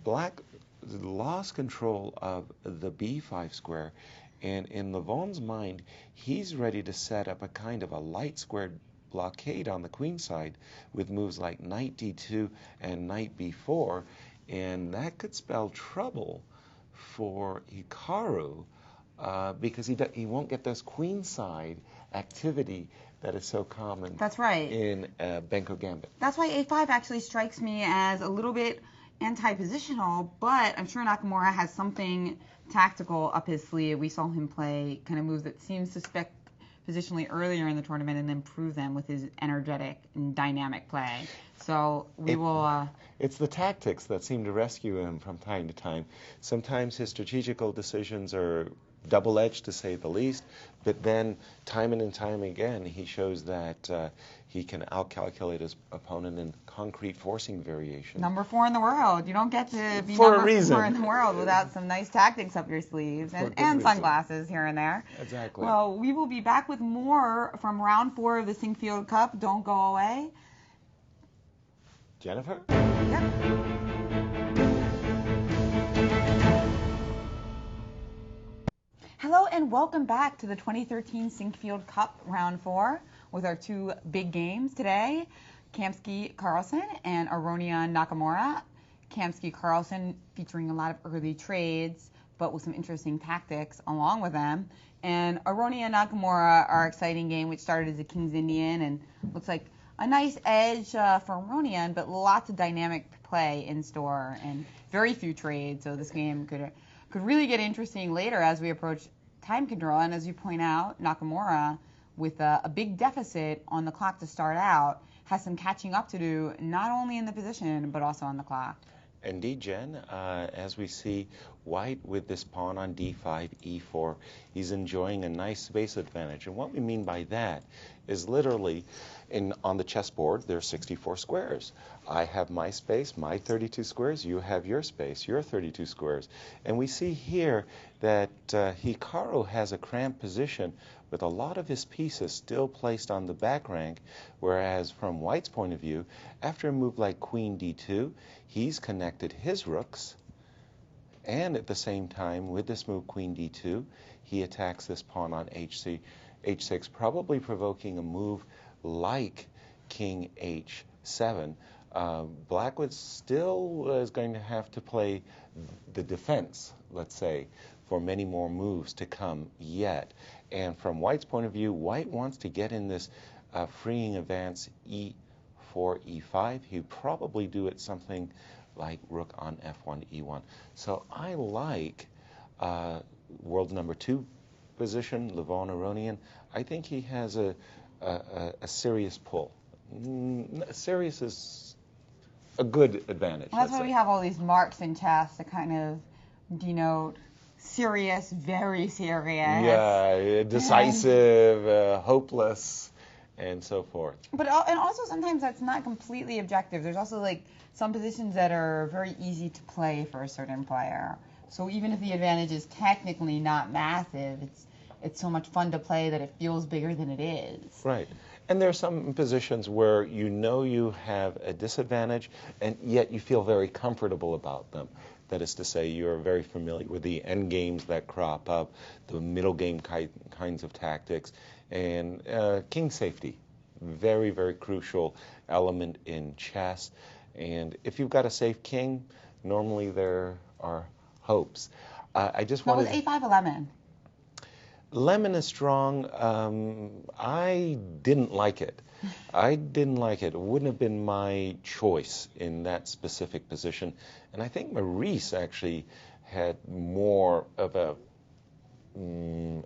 Black lost control of the b5 square, and in Levon's mind, he's ready to set up a kind of a light squared blockade on the queen side with moves like knight d2 and knight b4, and that could spell trouble for Hikaru because he won't get this queenside activity that is so common. That's right. In Benko Gambit. That's why a5 actually strikes me as a little bit anti-positional, but I'm sure Nakamura has something tactical up his sleeve. We saw him play kind of moves that seemed suspect positionally earlier in the tournament and then prove them with his energetic and dynamic play. So we will... It's the tactics that seem to rescue him from time to time. Sometimes his strategical decisions are double-edged, to say the least, but then time and time again he shows that he can out-calculate his opponent in concrete forcing variations. Number 4 in the world. You don't get to be For a number reason. 4 in the world without some nice tactics up your sleeves and sunglasses here and there. Exactly. Well, we will be back with more from round 4 of the Sinquefield Cup. Don't go away. Jennifer? Yep. Hello and welcome back to the 2013 Sinquefield Cup round 4 with our two big games today, Kamsky-Carlsen and Aronian Nakamura. Kamsky-Carlsen featuring a lot of early trades, but with some interesting tactics along with them. And Aronian Nakamura, our exciting game, which started as a King's Indian and looks like a nice edge for Aronian, but lots of dynamic play in store and very few trades. So this game could really get interesting later as we approach time control. And as you point out, Nakamura, with a big deficit on the clock to start out, has some catching up to do, not only in the position, but also on the clock. Indeed, Jen. As we see White with this pawn on d5, e4, he's enjoying a nice space advantage. And what we mean by that is literally on the chessboard, there are 64 squares. I have my space, my 32 squares. You have your space, your 32 squares. And we see here that Hikaru has a cramped position with a lot of his pieces still placed on the back rank, whereas from White's point of view, after a move like queen d2, he's connected his rooks, and at the same time, with this move queen d2, he attacks this pawn on h6, probably provoking a move like king h7. Blackwood still is going to have to play the defense, let's say, for many more moves to come yet. And from White's point of view, White wants to get in this freeing advance e4, e5. He'd probably do it something like rook on f1, e1. So I like world number 2 position, Levon Aronian. I think he has a serious pull. Serious is a good advantage. Well, that's why we have all these marks in chess to kind of denote serious, very serious. Yeah, decisive, hopeless, and so forth. But and also sometimes that's not completely objective. There's also like some positions that are very easy to play for a certain player. So even if the advantage is technically not massive, it's so much fun to play that it feels bigger than it is. Right. And there are some positions where you know you have a disadvantage, and yet you feel very comfortable about them. That is to say, you're very familiar with the end games that crop up, the middle game kinds of tactics, and king safety, very, very crucial element in chess. And if you've got a safe king, normally there are hopes. I just What was wanted. A5 a lemon? Lemon is strong. I didn't like it. It wouldn't have been my choice in that specific position. And I think Maurice actually had more of a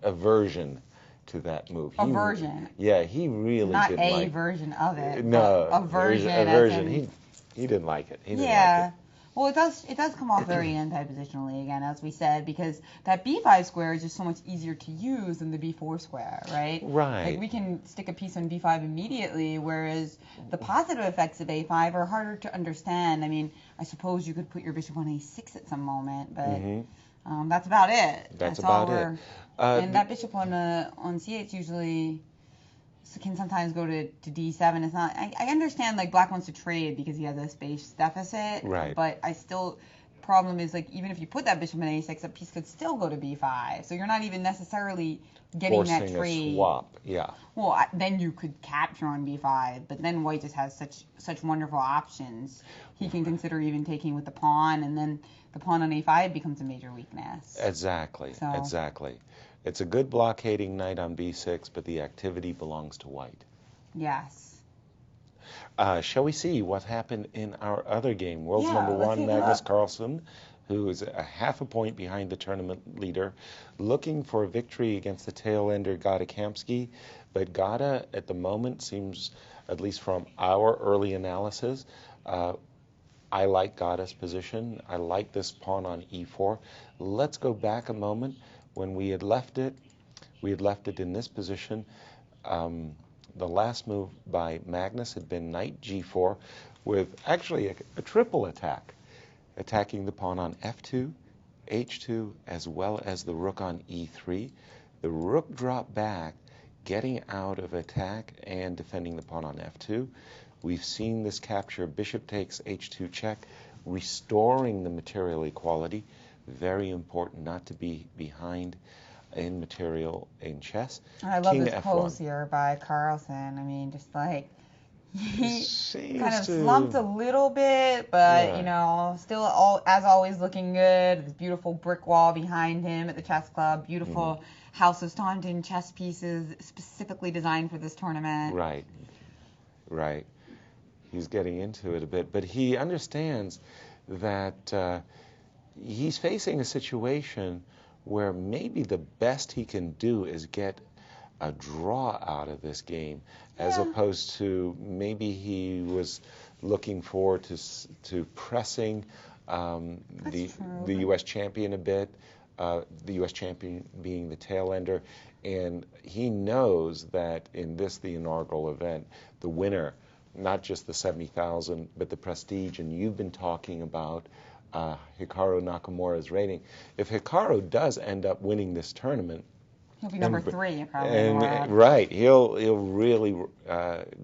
aversion to that move. Aversion? Yeah, he really Not didn't like it. Not a version of it. No, aversion. Aversion. He didn't like it. He didn't like it. Well, it does come off very anti-positionally, again, as we said, because that b5 square is just so much easier to use than the b4 square, right? Right. Like, we can stick a piece on b5 immediately, whereas the positive effects of a5 are harder to understand. I mean, I suppose you could put your bishop on a6 at some moment, but that's about it. That's about it. And that bishop on c8 usually can sometimes go to d7. It's not. I understand like black wants to trade because he has a space deficit. Right. But problem is like even if you put that bishop in a6, that piece could still go to b5. So you're not even necessarily getting forcing that trade. a swap. Yeah. Well, then you could capture on b5, but then white just has such wonderful options. He can consider even taking with the pawn, and then the pawn on a5 becomes a major weakness. Exactly. So. Exactly. It's a good blockading knight on b6, but the activity belongs to white. Yes. Shall we see what happened in our other game? World's number let's one, take a Magnus look. Carlsen, who is a half a point behind the tournament leader, looking for a victory against the tail-ender Gada Kamsky. But Gada, at the moment, seems, at least from our early analysis, I like Gada's position. I like this pawn on e4. Let's go back a moment. When we had left it in this position. The last move by Magnus had been knight g4 with actually a triple attack, attacking the pawn on f2, h2, as well as the rook on e3. The rook dropped back, getting out of attack and defending the pawn on f2. We've seen this capture, bishop takes h2 check, restoring the material equality. Very important not to be behind in material in chess. I love King this F1. pose here by Carlsen. I mean, just like he Seems kind of to- slumped a little bit, but Yeah. you know, still as always looking good. This beautiful brick wall behind him at the chess club. Beautiful House of Staunton chess pieces specifically designed for this tournament. Right, right. He's getting into it a bit, but he understands that he's facing a situation where maybe the best he can do is get a draw out of this game, as opposed to maybe he was looking forward to pressing the U.S. champion a bit, the U.S. champion being the tail ender, and he knows that in this, the inaugural event, the winner, not just the 70,000, but the prestige, and you've been talking about Hikaru Nakamura's rating. If Hikaru does end up winning this tournament, He'll be number 3 probably in the world. right, he'll really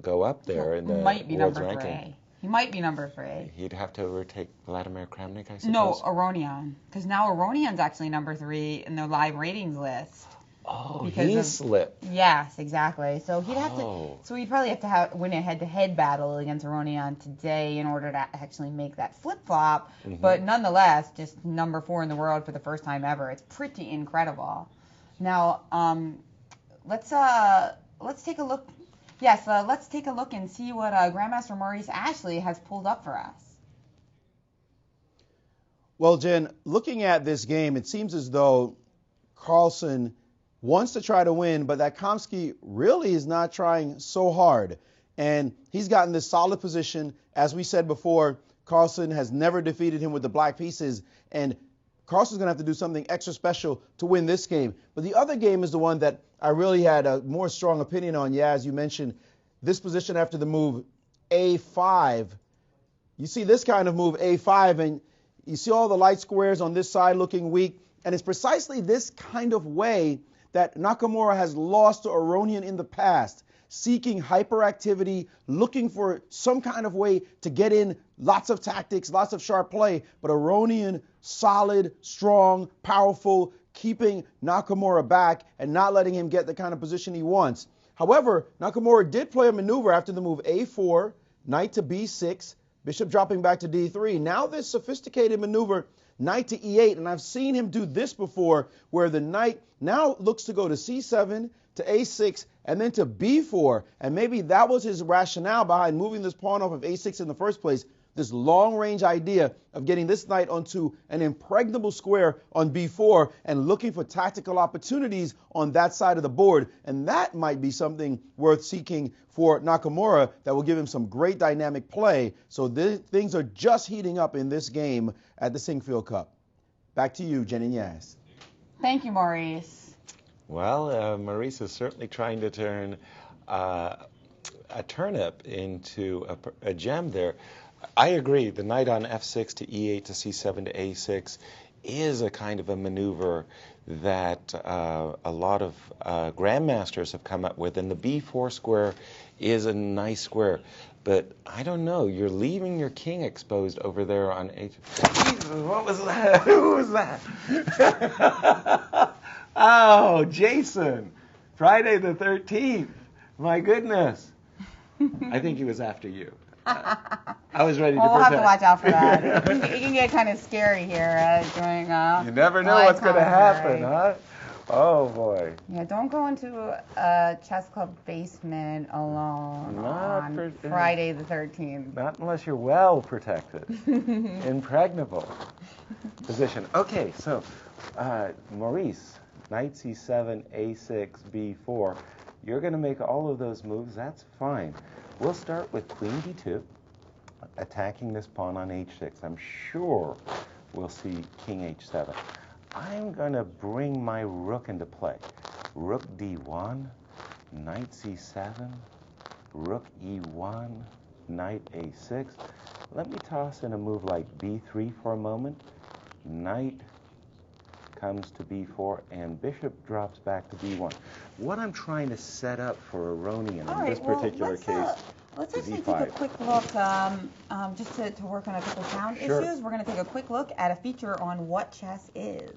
go up there in the Might be world's number ranking. 3. He might be number 3. He'd have to overtake Vladimir Kramnik, I suppose. No, Aronian, because now Aronion's actually number 3 in the live ratings list. Oh, because he of- slipped. Yes, exactly. So he'd have Oh. to. So he'd probably have to win a head-to-head battle against Aronian today in order to actually make that flip-flop. But nonetheless, just number 4 in the world for the first time ever. It's pretty incredible. Now, let's take a look. Yes, let's take a look and see what Grandmaster Maurice Ashley has pulled up for us. Well, Jen, looking at this game, it seems as though Carlsen wants to try to win, but that Kamsky really is not trying so hard. And he's gotten this solid position. As we said before, Carlsen has never defeated him with the black pieces, and Carlsen's going to have to do something extra special to win this game. But the other game is the one that I really had a more strong opinion on. Yeah, as you mentioned, this position after the move A5. You see this kind of move A5, and you see all the light squares on this side looking weak, and it's precisely this kind of way that Nakamura has lost to Aronian in the past, seeking hyperactivity, looking for some kind of way to get in lots of tactics, lots of sharp play, but Aronian, solid, strong, powerful, keeping Nakamura back and not letting him get the kind of position he wants. However, Nakamura did play a maneuver after the move A4, knight to B6, bishop dropping back to D3. Now this sophisticated maneuver, knight to E8, and I've seen him do this before, where the knight now looks to go to C7, to A6, and then to B4, and maybe that was his rationale behind moving this pawn off of A6 in the first place, this long-range idea of getting this knight onto an impregnable square on B4 and looking for tactical opportunities on that side of the board, and that might be something worth seeking for Nakamura that will give him some great dynamic play. So things are just heating up in this game at the Sinquefield Cup. Back to you, Jen and Yas. Thank you, Maurice. Well, Maurice is certainly trying to turn a turnip into a gem there. I agree. The knight on F6 to E8 to C7 to A6 is a kind of a maneuver that a lot of grandmasters have come up with, and the B4 square is a nice square. But I don't know, you're leaving your king exposed over there on H. Jesus, what was that? Who was that? Oh, Jason, Friday the 13th. My goodness. I think he was after you. I was ready to We'll have to watch protect. out for that. It can get kind of scary here doing You never know live what's going to happen, commentary. huh? Oh, boy. Yeah, don't go into a chess club basement alone Not on Friday the 13th. Not unless you're well protected. Impregnable position. Okay, so Maurice, knight c7, a6, b4. You're going to make all of those moves. That's fine. We'll start with queen d2, attacking this pawn on h6. I'm sure we'll see king h7. I'm going to bring my rook into play. Rook d1, knight c7, rook e1, knight a6. Let me toss in a move like b3 for a moment. Knight comes to b4, and bishop drops back to b1. What I'm trying to set up for Aronian in this particular case Let's is actually e5. take a quick look, just to work on a couple sound Sure. issues. We're going to take a quick look at a feature on what chess is.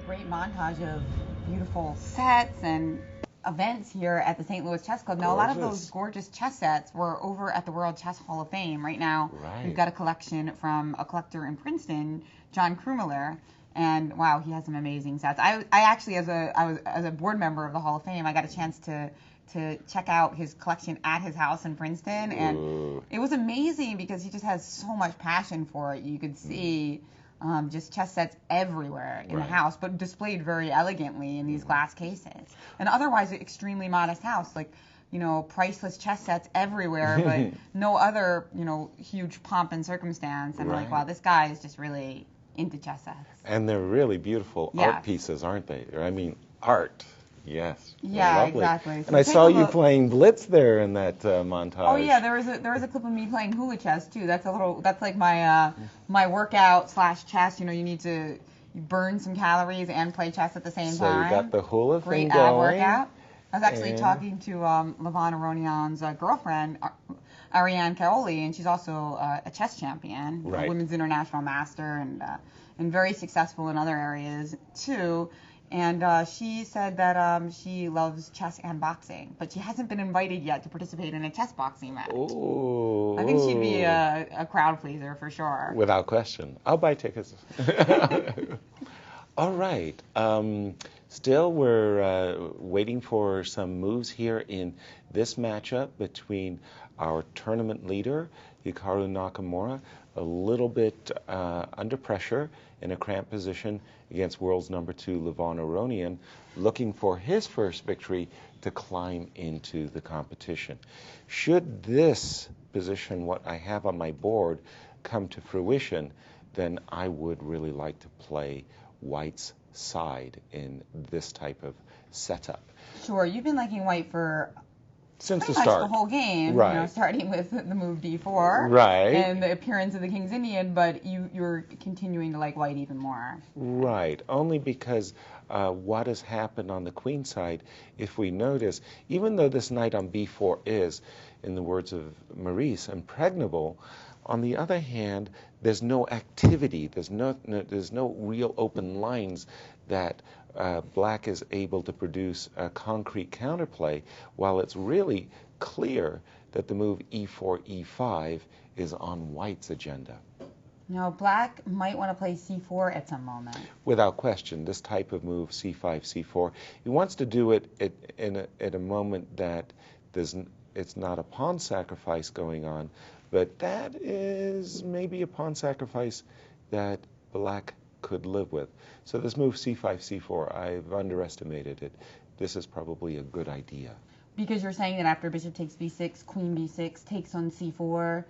Great montage of beautiful sets and events here at the St. Louis Chess Club. Now, a lot of those gorgeous chess sets were over at the World Chess Hall of Fame. Right now, we've got a collection from a collector in Princeton, John Krummeler, and wow, he has some amazing sets. I actually, as a board member of the Hall of Fame, I got a chance to check out his collection at his house in Princeton, and it was amazing because he just has so much passion for it. You could see just chess sets everywhere in the house, but displayed very elegantly in these glass cases. And otherwise, an extremely modest house, like, you know, priceless chess sets everywhere, but no other, you know, huge pomp and circumstance. And like, wow, this guy is just really into chess sets. And they're really beautiful art pieces, aren't they? I mean, art. Yes. Yeah, lovely. Exactly. So and I saw you playing Blitz there in that montage. Oh yeah, there was a clip of me playing hula chess too. That's like my my workout / chess. You know, you need to burn some calories and play chess at the same time. So you got the hula thing going. Great ab workout. I was actually talking to Levon Aronion's girlfriend, Ariane Caroli, and she's also a chess champion, a women's international master, and very successful in other areas too. And she said that she loves chess and boxing, but she hasn't been invited yet to participate in a chess boxing match. Ooh. I think she'd be a crowd pleaser for sure. Without question. I'll buy tickets. All right. Still, we're waiting for some moves here in this matchup between our tournament leader, Hikaru Nakamura, a little bit under pressure in a cramped position against world's number 2, Levon Aronian, looking for his first victory to climb into the competition. Should this position, what I have on my board, come to fruition, then I would really like to play White's side in this type of setup. Sure, you've been liking White for since pretty the start. Much the whole game, right. You know, starting with the move d4, right, and the appearance of the King's Indian, but you're continuing to like White even more. Right, only because what has happened on the Queen side, if we notice, even though this knight on b4 is, in the words of Maurice, impregnable, on the other hand, there's no activity, there's no real open lines that Black is able to produce a concrete counterplay, while it's really clear that the move e4, e5 is on White's agenda. Now, Black might want to play c4 at some moment. Without question, this type of move, c5, c4, he wants to do it at a moment that it's not a pawn sacrifice going on, but that is maybe a pawn sacrifice that Black could live with. So this move c5, c4, I've underestimated it. This is probably a good idea. Because you're saying that after bishop takes b6, queen b6 takes on c4,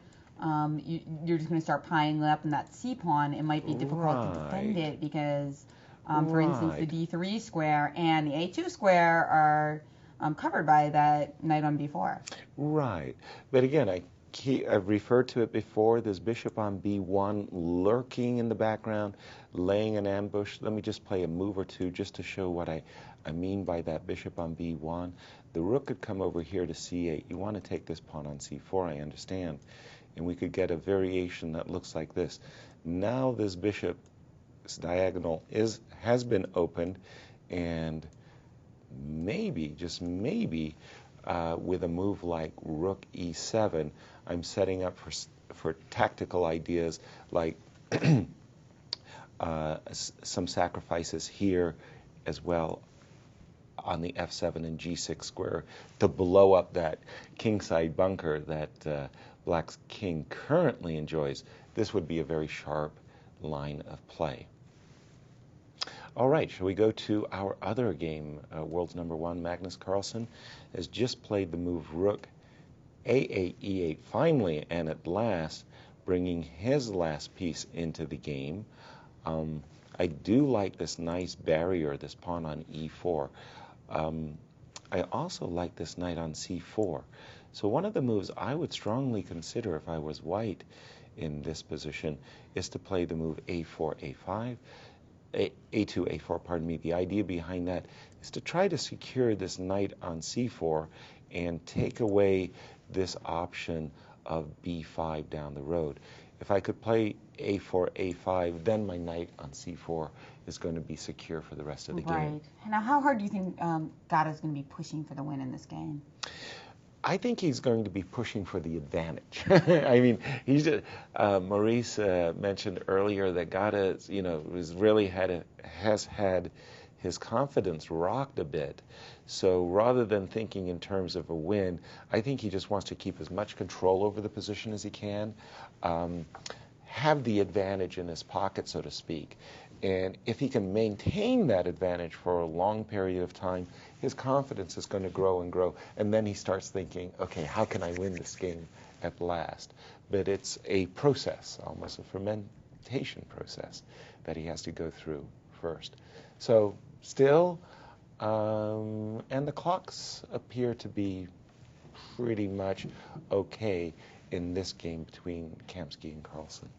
you're just going to start piling it up in that c pawn. It might be difficult to defend it because, for instance, the d3 square and the a2 square are covered by that knight on b4. Right. But again, I've referred to it before, this bishop on b1 lurking in the background, laying an ambush. Let me just play a move or two just to show what I mean by that bishop on b1. The rook could come over here to c8. You want to take this pawn on c4, I understand. And we could get a variation that looks like this. Now this bishop's diagonal has been opened, and maybe, just maybe, with a move like rook e7, I'm setting up for tactical ideas like some sacrifices here as well on the f7 and g6 square to blow up that kingside bunker that Black's king currently enjoys. This would be a very sharp line of play. All right, shall we go to our other game? World's number 1, Magnus Carlsen, has just played the move rook a8, e8, finally and at last bringing his last piece into the game. I do like this nice barrier, this pawn on e4. I also like this knight on c4. So one of the moves I would strongly consider if I was White in this position is to play the move a4, a5. A2, A4, pardon me. The idea behind that is to try to secure this knight on c4 and take away this option of b5 down the road. If I could play a4, a5, then my knight on c4 is going to be secure for the rest of the game. Right. Now, how hard do you think Gada's going to be pushing for the win in this game? I think he's going to be pushing for the advantage. I mean, Maurice mentioned earlier that Gada, has had his confidence rocked a bit. So rather than thinking in terms of a win, I think he just wants to keep as much control over the position as he can. have the advantage in his pocket, so to speak. And if he can maintain that advantage for a long period of time, his confidence is going to grow and grow. And then he starts thinking, okay, how can I win this game at last? But it's a process, almost a fermentation process, that he has to go through first. So still, and the clocks appear to be pretty much okay in this game between Kamsky and Carlsen.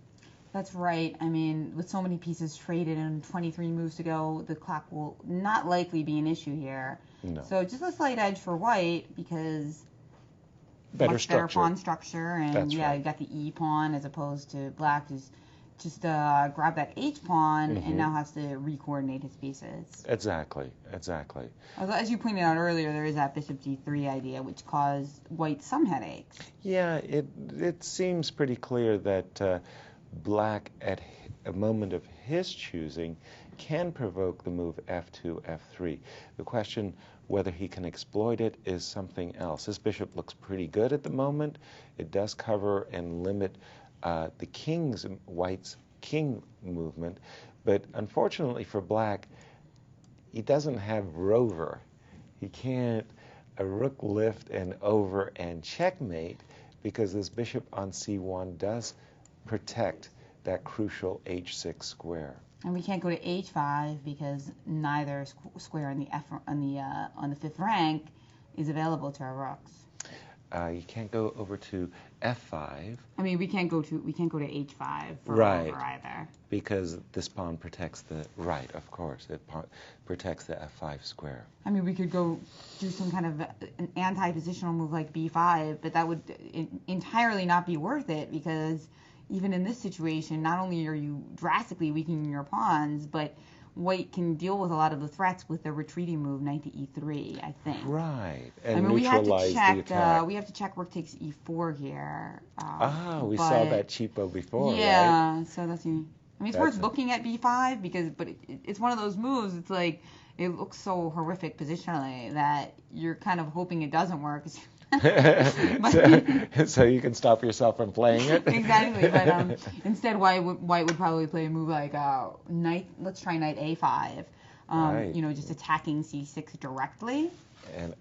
That's right. I mean, with so many pieces traded and 23 moves to go, the clock will not likely be an issue here. No. So just a slight edge for white because much better pawn structure, and That's yeah, right. you got the E pawn as opposed to black who's just grab that H pawn and now has to re-coordinate his pieces. Exactly. As you pointed out earlier, there is that bishop g3 idea, which caused white some headaches. Yeah, it seems pretty clear that black at a moment of his choosing can provoke the move f2, f3. The question whether he can exploit it is something else. His bishop looks pretty good at the moment. It does cover and limit the white's king movement, but unfortunately for black, he doesn't have rover. He can't a rook lift and over and checkmate because this bishop on c1 does protect that crucial h6 square. And we can't go to h5 because neither square on the fifth rank is available to our rooks. You can't go over to f5. I mean, we can't go to h5 for right, over either. Because this pawn protects the right. Of course, it protects the f5 square. I mean, we could go do some kind of an anti-positional move like b5, but that would entirely not be worth it because even in this situation, not only are you drastically weakening your pawns, but white can deal with a lot of the threats with the retreating move, knight to e3, I think. Right, and I mean, neutralize the attack. We have to check rook takes e4 here. We saw that cheapo before, yeah, right? so that's... I mean, it's worth looking at b5 but it's one of those moves. It's like it looks so horrific positionally that you're kind of hoping it doesn't work. So you can stop yourself from playing it. Exactly, but instead, white would probably play a move like knight. Let's try knight a5. Right. You know, just attacking c6 directly,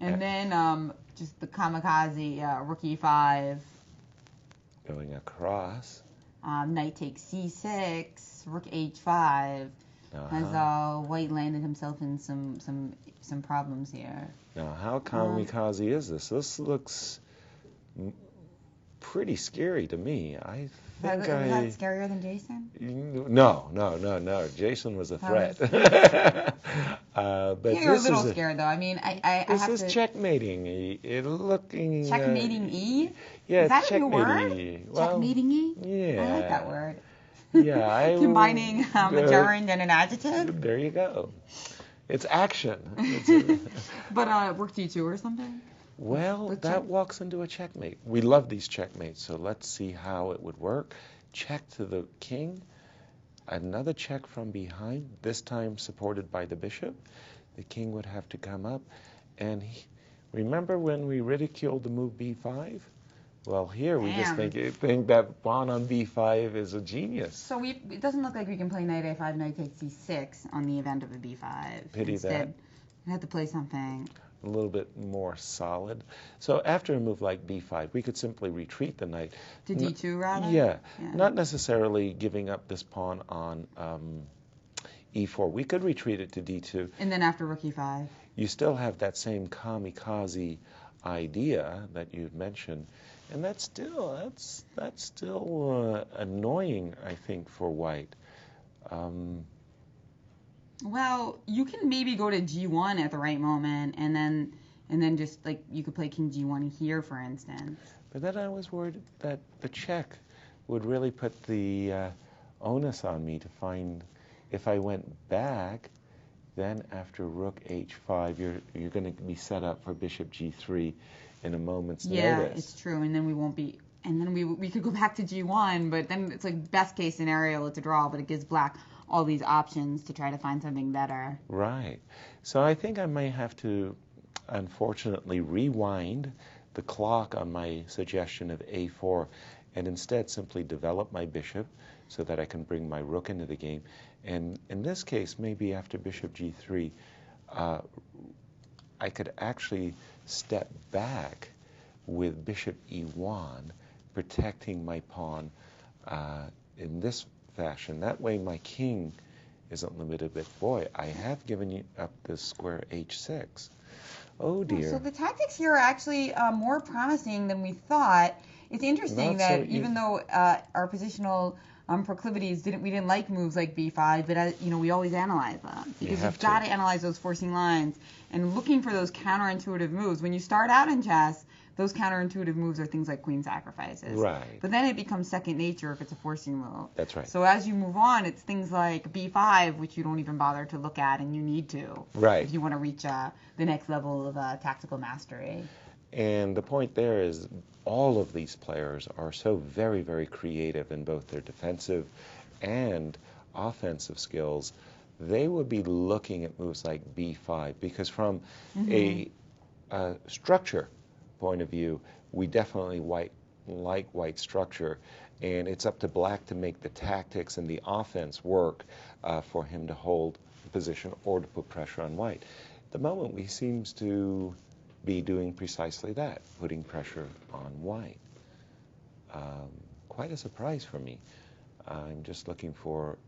and then just the kamikaze rook e5. Going across. Knight takes c6, rook h5. Has white landed himself in some problems here. Now, how kamikaze is this? This looks pretty scary to me. I think Was that scarier than Jason? No. Jason was a threat. But You're a little scared, though. I mean, I this have is to... checkmating E. It looking... Checkmating E? Yeah, is that a new word? checkmating E. Well, checkmating E? Yeah. I like that word. Yeah. Combining a gerund and an adjective? There you go. It's action. But rook d2 or something? Well, that walks into a checkmate. We love these checkmates, so let's see how it would work. Check to the king. Another check from behind, this time supported by the bishop. The king would have to come up. And remember when we ridiculed the move b5? Well, here we just think that pawn on b5 is a genius. So it doesn't look like we can play knight a5, knight takes c6 on the event of a b5. Pity Instead, that. We have to play something a little bit more solid. So after a move like b5, we could simply retreat the knight. To d2, rather? Yeah, not necessarily giving up this pawn on e4. We could retreat it to d2. And then after rook e5. You still have that same kamikaze idea that you'd mentioned. And that's still annoying, I think, for white. Well, you can maybe go to g1 at the right moment, and then just like you could play king g1 here, for instance. But then I was worried that the check would really put the onus on me to find if I went back. Then after rook h5, you're going to be set up for bishop g3 in a moment's notice. Yeah, it's true, and then we won't be. And then we could go back to g1, but then it's like best case scenario, it's a draw, but it gives black all these options to try to find something better. Right. So I think I may have to, unfortunately, rewind the clock on my suggestion of a4 and instead simply develop my bishop so that I can bring my rook into the game. And in this case, maybe after bishop g3, I could actually step back with bishop e1, protecting my pawn in this fashion. That way my king isn't limited, but boy, I have given you up this square h6. Oh dear. So the tactics here are actually more promising than we thought. It's interesting that even though our positional proclivities we didn't like moves like b5, but we always analyze them because you've got to analyze those forcing lines and looking for those counterintuitive moves. When you start out in chess, those counterintuitive moves are things like queen sacrifices. Right. But then it becomes second nature if it's a forcing move. That's right. So as you move on, it's things like b5, which you don't even bother to look at, and you need to. Right. If you want to reach the next level of tactical mastery. And the point there is all of these players are so very, very creative in both their defensive and offensive skills. They would be looking at moves like b5 because from a structure point of view, we definitely like white structure, and it's up to black to make the tactics and the offense work for him to hold the position or to put pressure on white. At the moment, he seems to be doing precisely that, putting pressure on white. Quite a surprise for me. I'm just looking for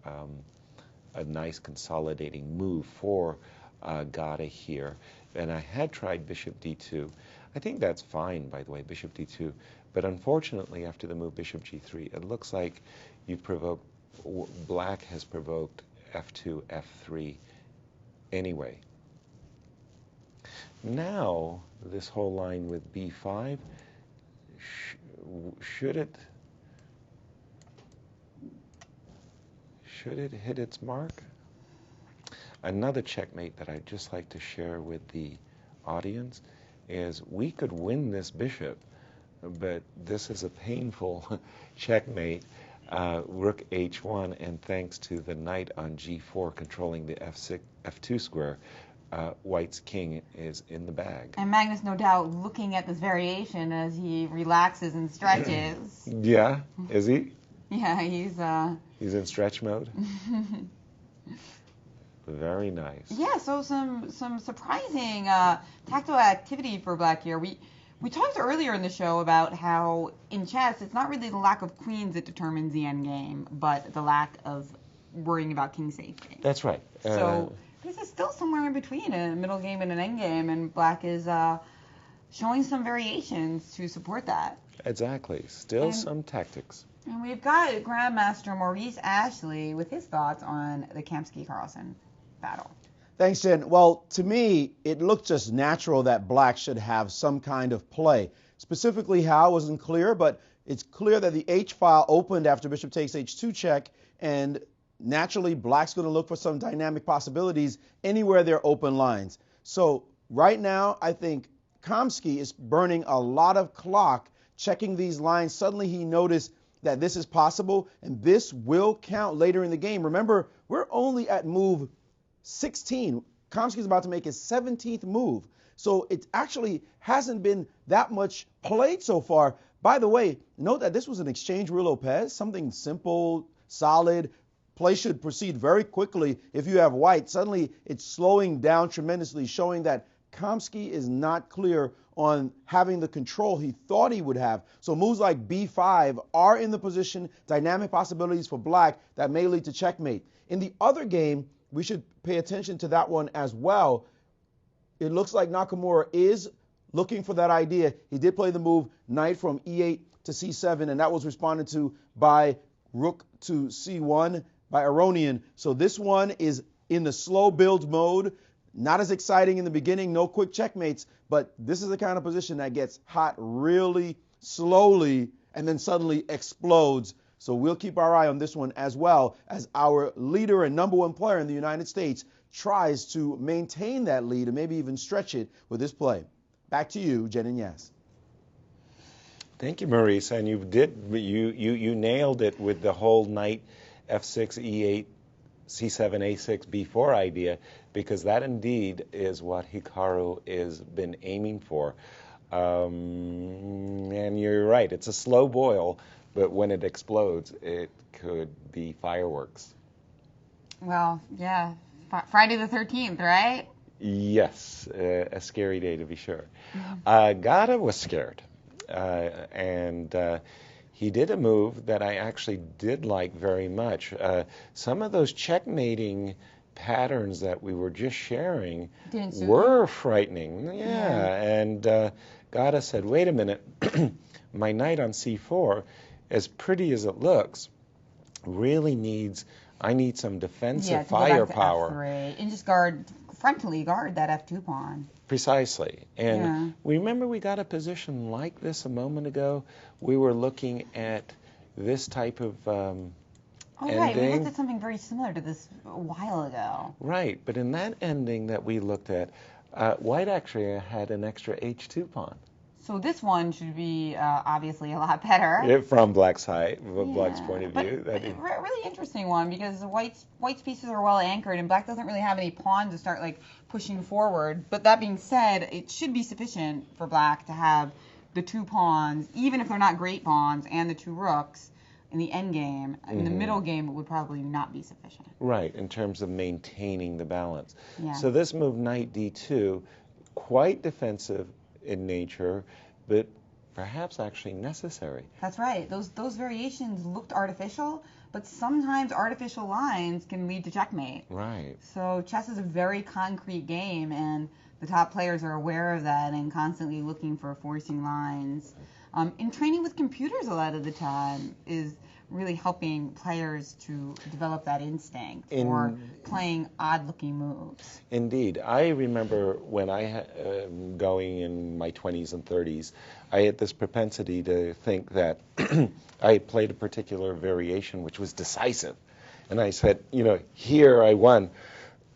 a nice consolidating move for Gada here. And I had tried bishop d2. I think that's fine, by the way, bishop d2. But unfortunately, after the move bishop g3, it looks like you've provoked, black has provoked f2, f3 anyway. Now, this whole line with b5, should it hit its mark? Another checkmate that I'd just like to share with the audience is we could win this bishop, but this is a painful checkmate. Rook h1, and thanks to the knight on g4 controlling the f2 square, white's king is in the bag. And Magnus, no doubt, looking at this variation as he relaxes and stretches. Yeah, is he? Yeah, he's in stretch mode. Very nice. Yeah, so some surprising tactile activity for black here. We talked earlier in the show about how in chess it's not really the lack of queens that determines the end game, but the lack of worrying about king safety. That's right. So this is still somewhere in between a middle game and an end game, and black is showing some variations to support that. Exactly. Still some tactics. And we've got Grandmaster Maurice Ashley with his thoughts on the Kamsky-Carlsen battle. Thanks, Jen. Well, to me, it looked just natural that black should have some kind of play. Specifically how wasn't clear, but it's clear that the H file opened after bishop takes H2 check, and naturally black's going to look for some dynamic possibilities anywhere there are open lines. So right now, I think Kamsky is burning a lot of clock checking these lines. Suddenly he noticed that this is possible, and this will count later in the game. Remember, we're only at move 16. Kamsky's about to make his 17th move. So it actually hasn't been that much played so far. By the way, note that this was an exchange Ruy-Lopez, something simple, solid. Play should proceed very quickly if you have white. Suddenly it's slowing down tremendously, showing that Kamsky is not clear on having the control he thought he would have. So moves like b5 are in the position, dynamic possibilities for black that may lead to checkmate. In the other game, we should pay attention to that one as well. It looks like Nakamura is looking for that idea. He did play the move knight from e8 to c7, and that was responded to by rook to c1 by Aronian. So this one is in the slow build mode. Not as exciting in the beginning, no quick checkmates, but this is the kind of position that gets hot really slowly and then suddenly explodes. So we'll keep our eye on this one as well as our leader and number one player in the United States tries to maintain that lead and maybe even stretch it with this play. Back to you, Jen and Yas. Thank you, Maurice, and you nailed it with the whole knight f6, e8, c7, a6, b4 idea, because that indeed is what Hikaru has been aiming for. And you're right, it's a slow boil, but when it explodes, it could be fireworks. Well, yeah, Friday the 13th, right? Yes, a scary day to be sure. Gata was scared, and he did a move that I actually did like very much. Some of those checkmating patterns that we were just sharing were frightening. Yeah, and Gata said, wait a minute, my knight on c4, as pretty as it looks, really I need some defensive firepower. Go back to F3 and just frontally guard that F2 pawn. Precisely. And remember we got a position like this a moment ago? We were looking at this type of ending. Right. We looked at something very similar to this a while ago. Right. But in that ending that we looked at, White actually had an extra H2 pawn. So this one should be obviously a lot better. From Black's point of view. Really interesting one because White's pieces are well anchored and Black doesn't really have any pawns to start like pushing forward. But that being said, it should be sufficient for Black to have the 2 pawns, even if they're not great pawns, and the 2 rooks in the end game. In the middle game, it would probably not be sufficient. Right, in terms of maintaining the balance. Yeah. So this move, knight d2, quite defensive in nature, but perhaps actually necessary. That's right. Those variations looked artificial, but sometimes artificial lines can lead to checkmate. Right. So chess is a very concrete game, and the top players are aware of that and constantly looking for forcing lines. In training with computers a lot of the time is really helping players to develop that instinct for playing odd-looking moves. Indeed. I remember when going in my 20s and 30s, I had this propensity to think that I played a particular variation which was decisive. And I said, here I won.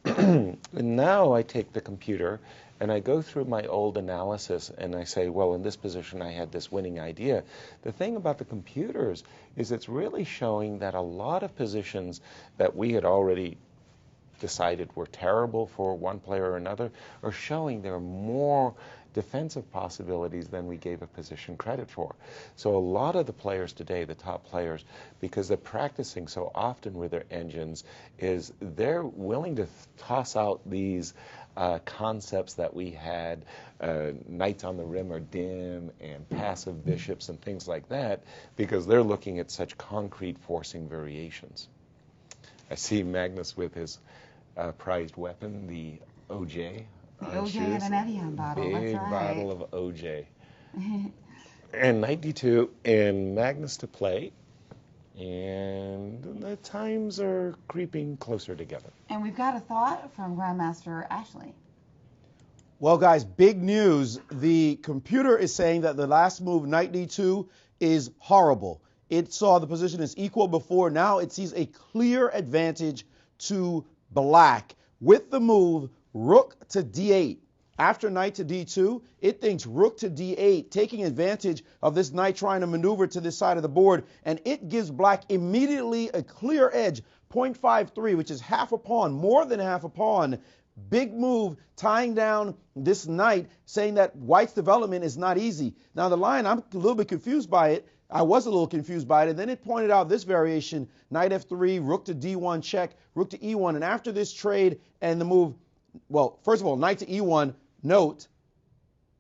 And now I take the computer and I go through my old analysis and I say, well, in this position I had this winning idea. The thing about the computers is it's really showing that a lot of positions that we had already decided were terrible for one player or another are showing there are more defensive possibilities than we gave a position credit for. So a lot of the players today, the top players, because they're practicing so often with their engines, is they're willing to toss out these concepts that we had, knights on the rim are dim, and passive bishops and things like that, because they're looking at such concrete forcing variations. I see Magnus with his prized weapon, the OJ. The OJ and an Evian bottle, Big that's right. bottle of OJ. And knight d2, and Magnus to play. And the times are creeping closer together. And we've got a thought from Grandmaster Ashley. Well, guys, big news. The computer is saying that the last move, knight d2, is horrible. It saw the position as equal before. Now it sees a clear advantage to Black with the move rook to d8. After knight to d2, it thinks rook to d8, taking advantage of this knight trying to maneuver to this side of the board, and it gives Black immediately a clear edge, 0.53, which is half a pawn, more than half a pawn. Big move, tying down this knight, saying that White's development is not easy. Now the line, I'm a little bit confused by it. I was a little confused by it, and then it pointed out this variation, knight f3, rook to d1 check, rook to e1, and after this trade and the move, well, first of all, knight to e1, note,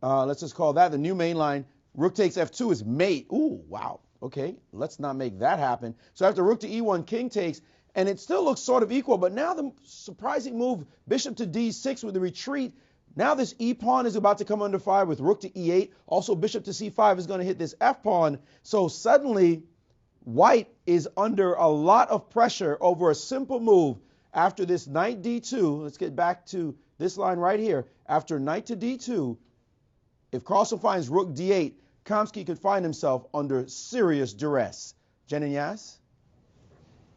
let's just call that the new main line, rook takes f2 is mate. Ooh, wow, okay, let's not make that happen. So after rook to e1, king takes, and it still looks sort of equal, but now the surprising move, bishop to d6 with the retreat. Now this e-pawn is about to come under fire with rook to e8. Also, bishop to c5 is going to hit this f-pawn. So suddenly, White is under a lot of pressure over a simple move after this knight d2. Let's get back to this line right here. After knight to d2, if Carlsen finds rook d8, Kamsky could find himself under serious duress. Jen and Yas?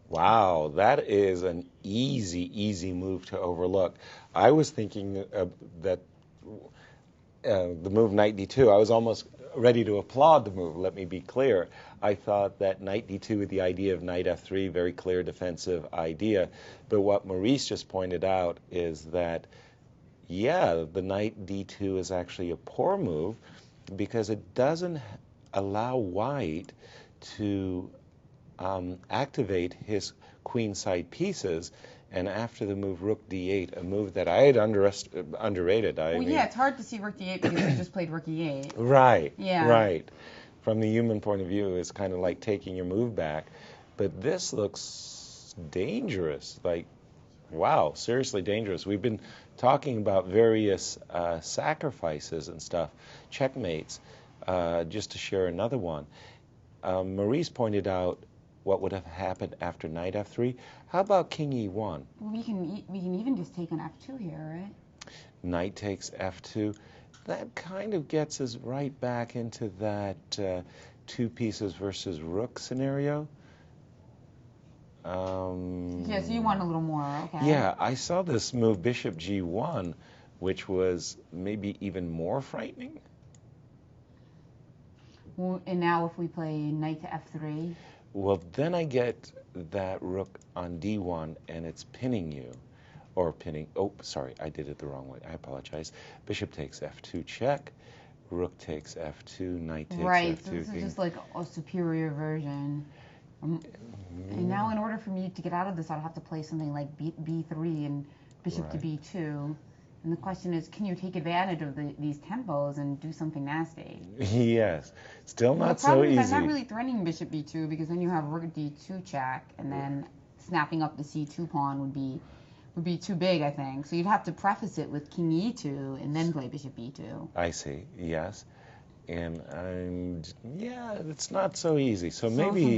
Wow, that is an easy move to overlook. I was thinking that the move knight d2, I was almost ready to applaud the move, let me be clear. I thought that knight d2 with the idea of knight f3, very clear defensive idea. But what Maurice just pointed out is that, yeah, the knight d2 is actually a poor move because it doesn't allow White to activate his queenside pieces. And after the move rook d8, a move that I had underrated. Yeah, it's hard to see rook d8 because we just played rook e8. Right. Yeah. Right. From the human point of view, it's kind of like taking your move back. But this looks dangerous. Like, wow, seriously dangerous. We've been talking about various sacrifices and stuff, checkmates. Just to share another one, Maurice pointed out what would have happened after knight f3. How about king e1? Well, we can even just take on f2 here, right? Knight takes f2. That kind of gets us right back into that two pieces versus rook scenario. Yeah, so you want a little more, okay. Yeah, I saw this move bishop g1, which was maybe even more frightening. Well, and now if we play knight to f3. Well, then I get that rook on d1, and it's pinning you. Or pinning, oh, sorry, I did it the wrong way. I apologize. Bishop takes f2 check, rook takes f2, knight takes f2. Right, so this is just like a superior version. And now in order for me to get out of this, I'd have to play something like b3 and bishop to b2. And the question is, can you take advantage of these tempos and do something nasty? Yes, still not so problem easy. is I'm not really threatening bishop b2 because then you have rook d2 check, and then snapping up the c2 pawn would be too big, I think. So you'd have to preface it with king e2 and then play bishop b2. I see, yes. And yeah, it's not so easy. So maybe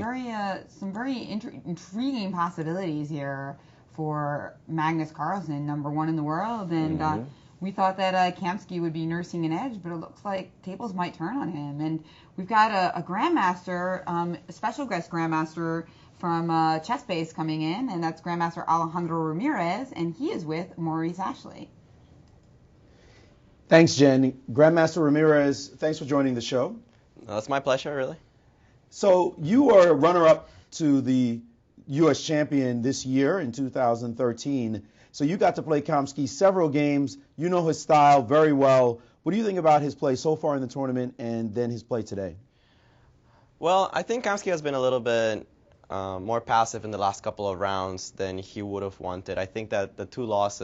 some very intriguing possibilities here for Magnus Carlsen, #1 in the world, and we thought that Kamsky would be nursing an edge, but it looks like tables might turn on him. And we've got a grandmaster, a special guest grandmaster from Chess coming in, and that's Grandmaster Alejandro Ramirez, and he is with Maurice Ashley. Thanks, Jen. Grandmaster Ramirez, thanks for joining the show. That's my pleasure, really. So you are runner-up to the U.S. champion this year in 2013. So you got to play Kamsky several games. You know his style very well. What do you think about his play so far in the tournament and then his play today? Well, I think Kamsky has been a little bit more passive in the last couple of rounds than he would have wanted. I think that the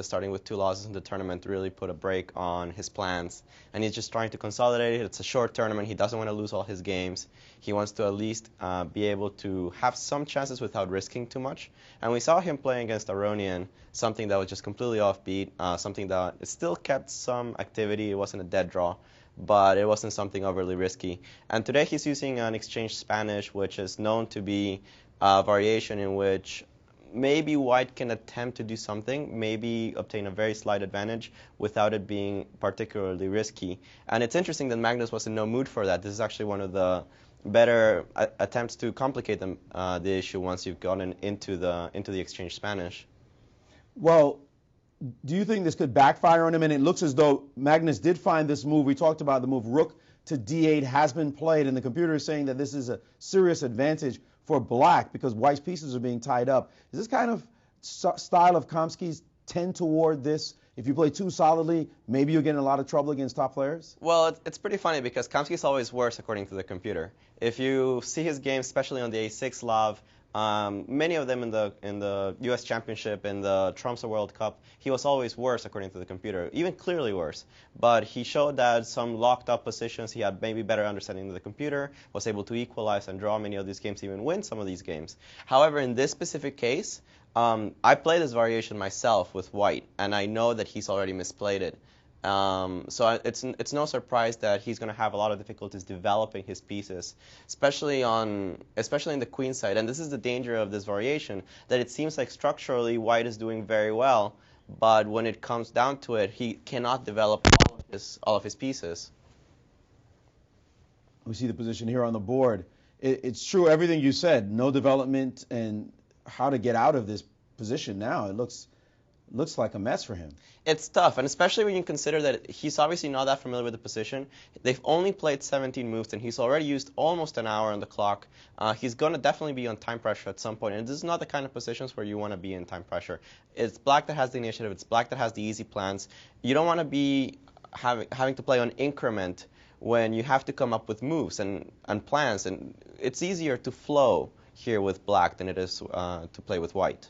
starting with two losses in the tournament, really put a break on his plans. And he's just trying to consolidate it. It's a short tournament. He doesn't want to lose all his games. He wants to at least be able to have some chances without risking too much. And we saw him playing against Aronian, something that was just completely offbeat, something that still kept some activity. It wasn't a dead draw, but it wasn't something overly risky. And today he's using an exchange Spanish, which is known to be a variation in which maybe white can attempt to do something, maybe obtain a very slight advantage without it being particularly risky. And it's interesting that Magnus was in no mood for that. This is actually one of the better attempts to complicate the issue once you've gotten into the exchange Spanish. Well, do you think this could backfire on him? And it looks as though Magnus did find this move. We talked about the move rook to d8 has been played, and the computer is saying that this is a serious advantage for black because white's pieces are being tied up. Is this kind of style of Kamsky's tend toward this? If you play too solidly, maybe you'll get in a lot of trouble against top players? Well, it's pretty funny because Kamsky's always worse according to the computer. If you see his games, especially on the A6 Lav, many of them in the U.S. Championship, in the Tromsø World Cup, he was always worse according to the computer, even clearly worse. But he showed that some locked up positions, he had maybe better understanding of the computer, was able to equalize and draw many of these games, even win some of these games. However, in this specific case, I play this variation myself with white, and I know that he's already misplayed it. So it's no surprise that he's going to have a lot of difficulties developing his pieces, especially in the queen side. And this is the danger of this variation, that it seems like structurally white is doing very well, but when it comes down to it, he cannot develop all of his pieces. We see the position here on the board. It's true, everything you said, no development and how to get out of this position now. It looks like a mess for him. It's tough, and especially when you consider that he's obviously not that familiar with the position. They've only played 17 moves, and he's already used almost an hour on the clock. He's going to definitely be on time pressure at some point, and this is not the kind of positions where you want to be in time pressure. It's black that has the initiative. It's black that has the easy plans. You don't want to be having to play on increment when you have to come up with moves and plans, and it's easier to flow here with black than it is to play with white.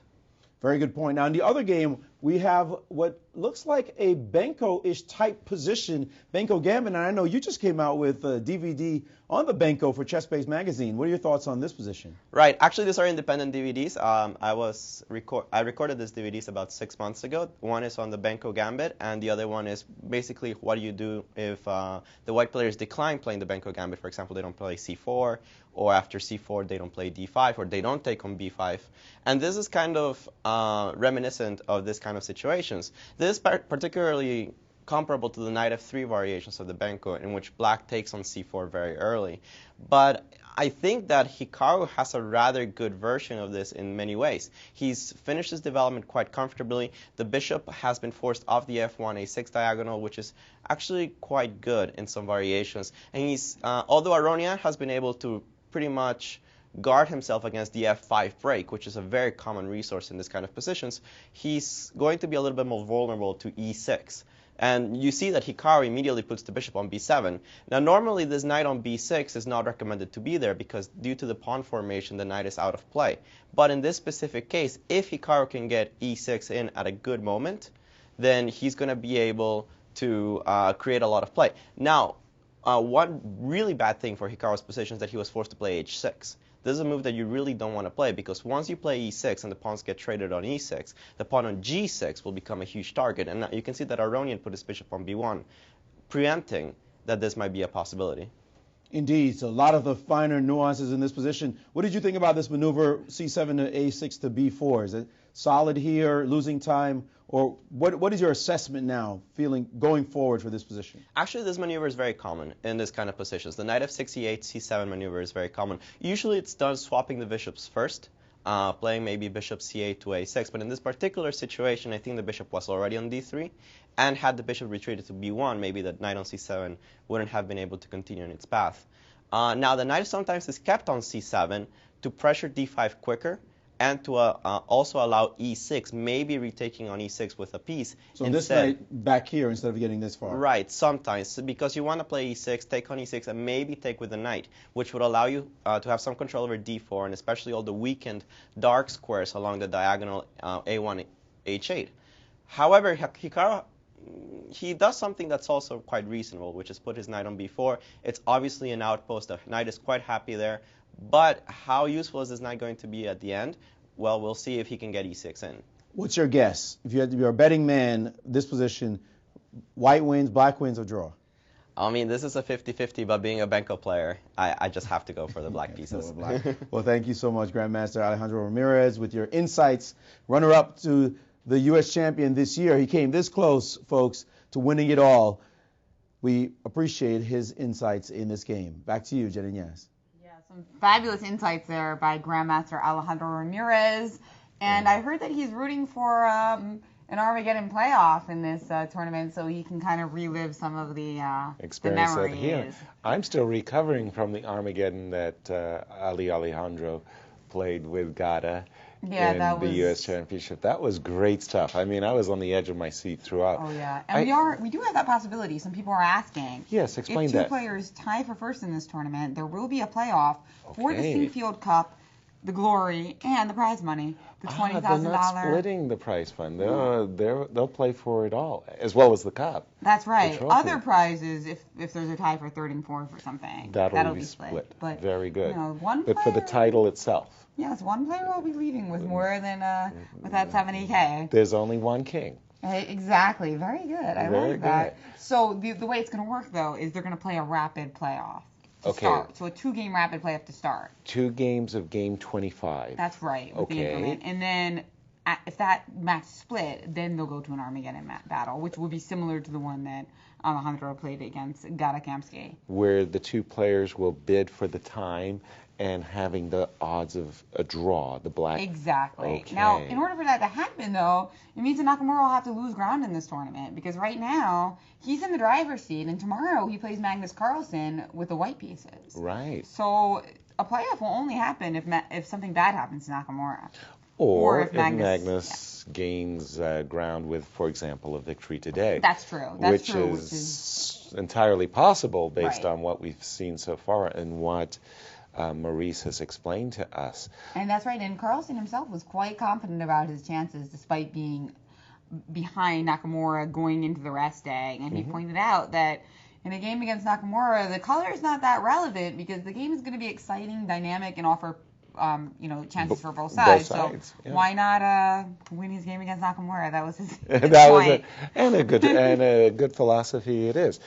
Very good point. Now, in the other game, we have what looks like a Benko-ish type position, Benko Gambit. And I know you just came out with a DVD on the Benko for Chess Base Magazine. What are your thoughts on this position? Right. Actually, these are independent DVDs. I recorded these DVDs about 6 months ago. One is on the Benko Gambit, and the other one is basically what do you do if the white players decline playing the Benko Gambit. For example, they don't play c4, or after c4 they don't play d5, or they don't take on b5. And this is kind of reminiscent of this kind of situations. This is particularly comparable to the knight f3 variations of the Benko, in which black takes on c4 very early. But I think that Hikaru has a rather good version of this in many ways. He's finished his development quite comfortably. The bishop has been forced off the f1, a6 diagonal, which is actually quite good in some variations. And he's, although Aronian has been able to pretty much guard himself against the f5 break, which is a very common resource in this kind of positions, he's going to be a little bit more vulnerable to e6. And you see that Hikaru immediately puts the bishop on b7. Now, normally this knight on b6 is not recommended to be there because due to the pawn formation, the knight is out of play. But in this specific case, if Hikaru can get e6 in at a good moment, then he's going to be able to create a lot of play. Now, one really bad thing for Hikaru's position is that he was forced to play h6. This is a move that you really don't want to play because once you play e6 and the pawns get traded on e6, the pawn on g6 will become a huge target. And you can see that Aronian put his bishop on b1, preempting that this might be a possibility. Indeed. So a lot of the finer nuances in this position. What did you think about this maneuver, c7 to a6 to b4? Is it solid here, losing time? Or what is your assessment now, feeling going forward for this position? Actually, this maneuver is very common in this kind of positions. The knight f6, e8, c7 maneuver is very common. Usually it's done swapping the bishops first, playing maybe bishop c8 to a6. But in this particular situation, I think the bishop was already on d3. And had the bishop retreated to b1, maybe the knight on c7 wouldn't have been able to continue in its path. Now, the knight sometimes is kept on c7 to pressure d5 quicker, and to also allow e6, maybe retaking on e6 with a piece. So instead, this knight back here instead of getting this far. Right, sometimes, because you want to play e6, take on e6, and maybe take with the knight, which would allow you to have some control over d4, and especially all the weakened dark squares along the diagonal a1, h8. However, Hikaru, he does something that's also quite reasonable, which is put his knight on b4. It's obviously an outpost. The knight is quite happy there. But how useful is this knight going to be at the end? Well, we'll see if he can get e6 in. What's your guess? If you're a betting man, this position, white wins, black wins, or draw? I mean, this is a 50-50, but being a Benko player, I just have to go for the black pieces. Black. Well, thank you so much, Grandmaster Alejandro Ramirez, with your insights. Runner-up to the U.S. champion this year. He came this close, folks, to winning it all. We appreciate his insights in this game. Back to you, Jen and Yas. Some fabulous insights there by Grandmaster Alejandro Ramirez. And I heard that he's rooting for an Armageddon playoff in this tournament so he can kind of relive some of the memories. Here. I'm still recovering from the Armageddon that Alejandro played with Gada in the U.S. Championship. That was great stuff. I mean, I was on the edge of my seat throughout. Oh, yeah. And we do have that possibility. Some people are asking. Yes, explain that. If two players tie for first in this tournament, there will be a playoff for the Sinquefield Cup, the glory, and the prize money, the $20,000. They're not splitting the prize fund. They'll play for it all, as well as the cup. That's right. Other prizes, if there's a tie for third and fourth or something, that'll be split. But, very good. But for the title itself. Yes, one player will be leaving with more than with that 70K. There's only one king. Exactly. Very good. I like that. So the way it's going to work, though, is they're going to play a rapid playoff to start. So a 2-game rapid playoff to start. 2 games of game 25. That's right. With the implement. And then if that match split, then they'll go to an Armageddon battle, which will be similar to the one that Alejandro played against Gada Kamsky. Where the 2 players will bid for the time and having the odds of a draw, the black. Exactly. Okay. Now, in order for that to happen, though, it means that Nakamura will have to lose ground in this tournament because right now he's in the driver's seat, and tomorrow he plays Magnus Carlsen with the white pieces. Right. So a playoff will only happen if something bad happens to Nakamura. Or if if Magnus gains ground with, for example, a victory today. That's true. Which is entirely possible based on what we've seen so far and what Maurice has explained to us. And that's right. And Carlsen himself was quite confident about his chances despite being behind Nakamura going into the rest day. And he pointed out that in a game against Nakamura, the color is not that relevant because the game is going to be exciting, dynamic, and offer chances for both sides. So why not win his game against Nakamura? That was his point. A good philosophy it is.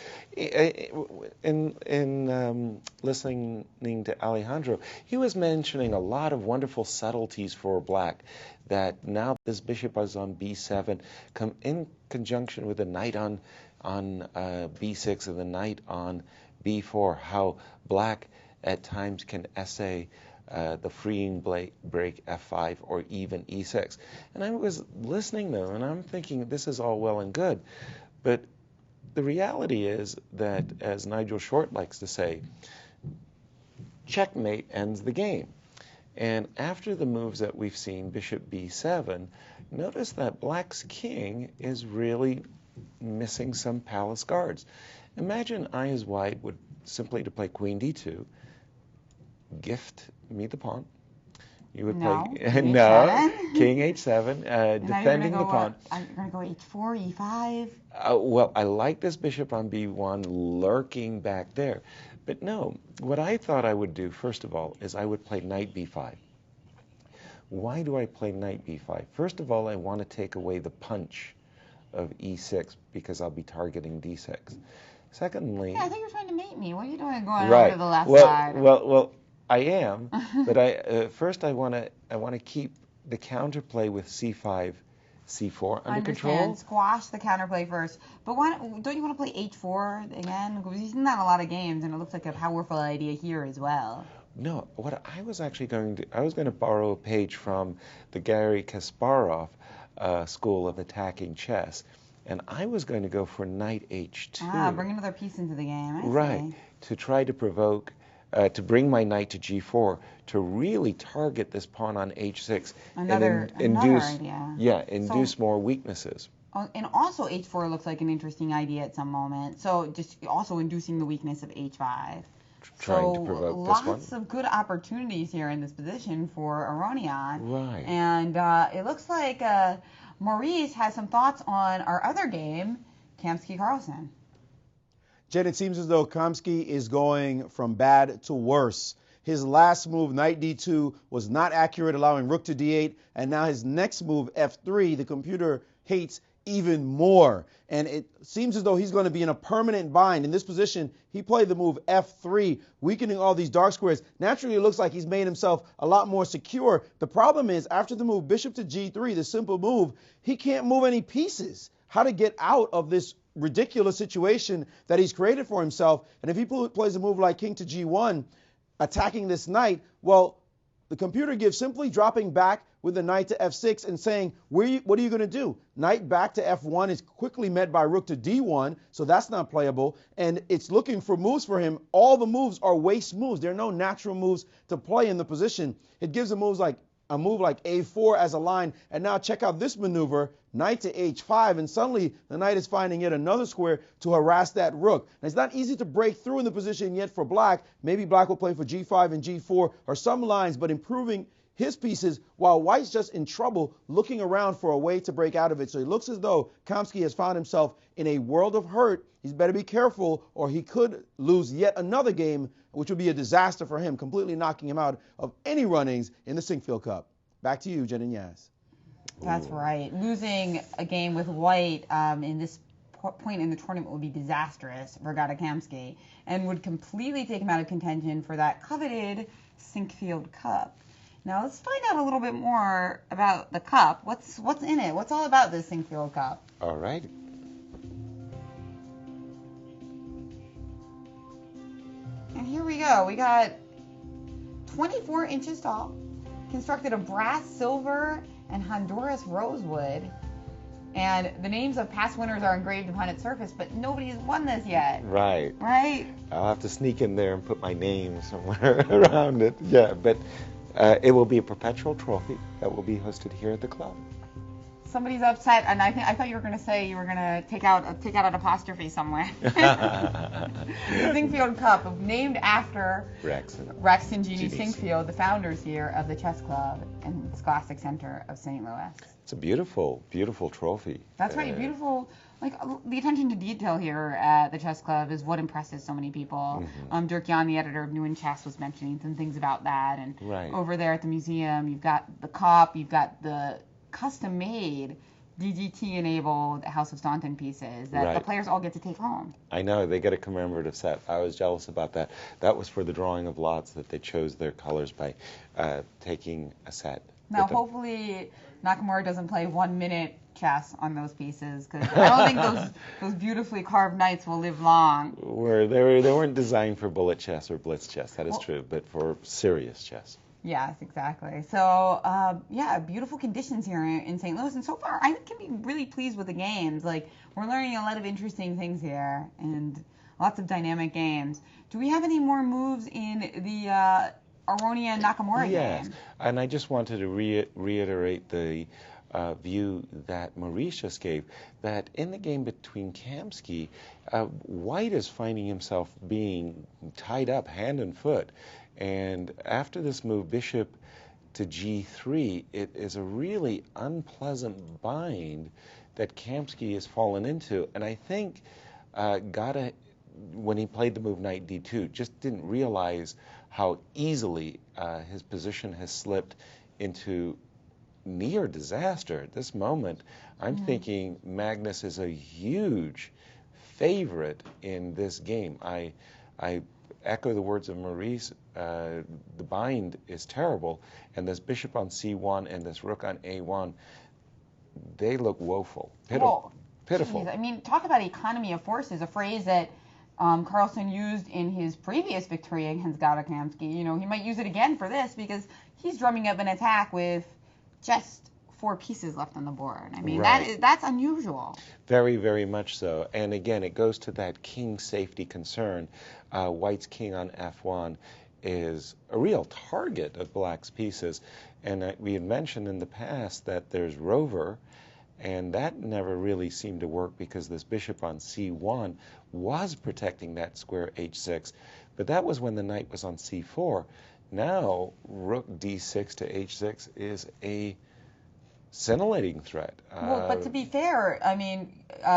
In listening to Alejandro, he was mentioning a lot of wonderful subtleties for black. That now this bishop is on b7, come in conjunction with the knight on b6 and the knight on b4. How black at times can essay the freeing break f5 or even e6. And I was listening though, and I'm thinking this is all well and good, but the reality is that, as Nigel Short likes to say, checkmate ends the game. And after the moves that we've seen, bishop b7, notice that black's king is really missing some palace guards. Imagine I as white would simply to play queen d2, gift me the pawn. You would play king h7, defending the pawn. You're going to go h4, e5. Well, I like this bishop on b1 lurking back there. But no, what I thought I would do, first of all, is I would play knight b5. Why do I play knight b5? First of all, I want to take away the punch of e6 because I'll be targeting d6. Secondly... Yeah, I think you're trying to mate me. What are you doing going over to the left side? Well, I am, but first I want to keep the counterplay with c5, c4 under control. Squash the counterplay first. But don't you want to play h4 again? Because we've seen that in a lot of games, and it looks like a powerful idea here as well. No, what I was actually going to... I was going to borrow a page from the Garry Kasparov school of attacking chess, and I was going to go for knight h2. Bring another piece into the game. I see. To try to provoke... to bring my knight to g4, to really target this pawn on h6 another idea. Yeah, induce more weaknesses. And also h4 looks like an interesting idea at some moment. So just also inducing the weakness of h5. Trying to provoke this one. Lots of good opportunities here in this position for Aronian. Right. And it looks like Maurice has some thoughts on our other game, Kamsky-Carlsen. Jen, it seems as though Kamsky is going from bad to worse. His last move, knight d2, was not accurate, allowing rook to d8. And now his next move, f3, the computer hates even more. And it seems as though he's going to be in a permanent bind. In this position, he played the move f3, weakening all these dark squares. Naturally, it looks like he's made himself a lot more secure. The problem is, after the move bishop to g3, the simple move, he can't move any pieces. How to get out of this ridiculous situation that he's created for himself. And if he plays a move like king to g1, attacking this knight, well, the computer gives simply dropping back with the knight to f6 and saying, what are you going to do? Knight back to f1 is quickly met by rook to d1, so that's not playable. And it's looking for moves for him. All the moves are waste moves. There are no natural moves to play in the position. It gives him moves like a move like a4 as a line. And now check out this maneuver, knight to h5, and suddenly the knight is finding yet another square to harass that rook. And it's not easy to break through in the position yet for black. Maybe black will play for g5 and g4 or some lines, but improving his pieces while white's just in trouble looking around for a way to break out of it. So it looks as though Kamsky has found himself in a world of hurt. He's better be careful or he could lose yet another game, which would be a disaster for him, completely knocking him out of any runnings in the Sinquefield Cup. Back to you, Jen and Yaz. That's right. Losing a game with white in this point in the tournament would be disastrous for Kamsky and would completely take him out of contention for that coveted Sinquefield Cup. Now let's find out a little bit more about the cup. What's in it? What's all about this Sinquefield Cup? All right. And here we go. We got 24 inches tall, constructed of brass, silver, and Honduras rosewood. And the names of past winners are engraved upon its surface, but nobody's won this yet. Right. Right? I'll have to sneak in there and put my name somewhere around it. Yeah, but It will be a perpetual trophy that will be hosted here at the club. Somebody's upset, and I thought you were going to say you were going to take out an apostrophe somewhere. The Sinquefield Cup, named after Rex and Jeannie Sinquefield, the founders here of the chess club and Scholastic Center of St. Louis. It's a beautiful, beautiful trophy. That's right, beautiful. Like the attention to detail here at the chess club is what impresses so many people. Mm-hmm. Dirk Jan, the editor of New in Chess, was mentioning some things about that. And over there at the museum, you've got the cup, you've got the custom-made DGT-enabled House of Staunton pieces that the players all get to take home. I know, they get a commemorative set. I was jealous about that. That was for the drawing of lots that they chose their colors by taking a set. Now, hopefully, Nakamura doesn't play 1 minute chess on those pieces, because I don't think those beautifully carved knights will live long. They weren't designed for bullet chess or blitz chess, that is true, but for serious chess. Yes, exactly. So, beautiful conditions here in St. Louis. And so far, I can be really pleased with the games. Like, we're learning a lot of interesting things here and lots of dynamic games. Do we have any more moves in the Aronia Nakamura game? Yes, and I just wanted to reiterate the view that Maurice just gave, that in the game between Kamsky, White is finding himself being tied up hand and foot. And after this move, bishop to g3, it is a really unpleasant bind that Kamsky has fallen into. And I think Gada, when he played the move knight d2, just didn't realize how easily his position has slipped into near disaster. At this moment, I'm thinking Magnus is a huge favorite in this game. I echo the words of Maurice. The bind is terrible, and this bishop on c1 and this rook on a1, they look woeful, pitiful. Geez, I mean, talk about economy of forces, a phrase that Carlsen used in his previous victory against Gada Kamsky. You know, he might use it again for this because he's drumming up an attack with just 4 pieces left on the board. I mean, that's unusual. Very, very much so. And again, it goes to that king safety concern. White's king on f1 is a real target of Black's pieces. And we had mentioned in the past that there's Rover, and that never really seemed to work because this bishop on c1 was protecting that square h6. But that was when the knight was on c4. Now, rook d6 to h6 is a scintillating threat. Well, but to be fair, I mean,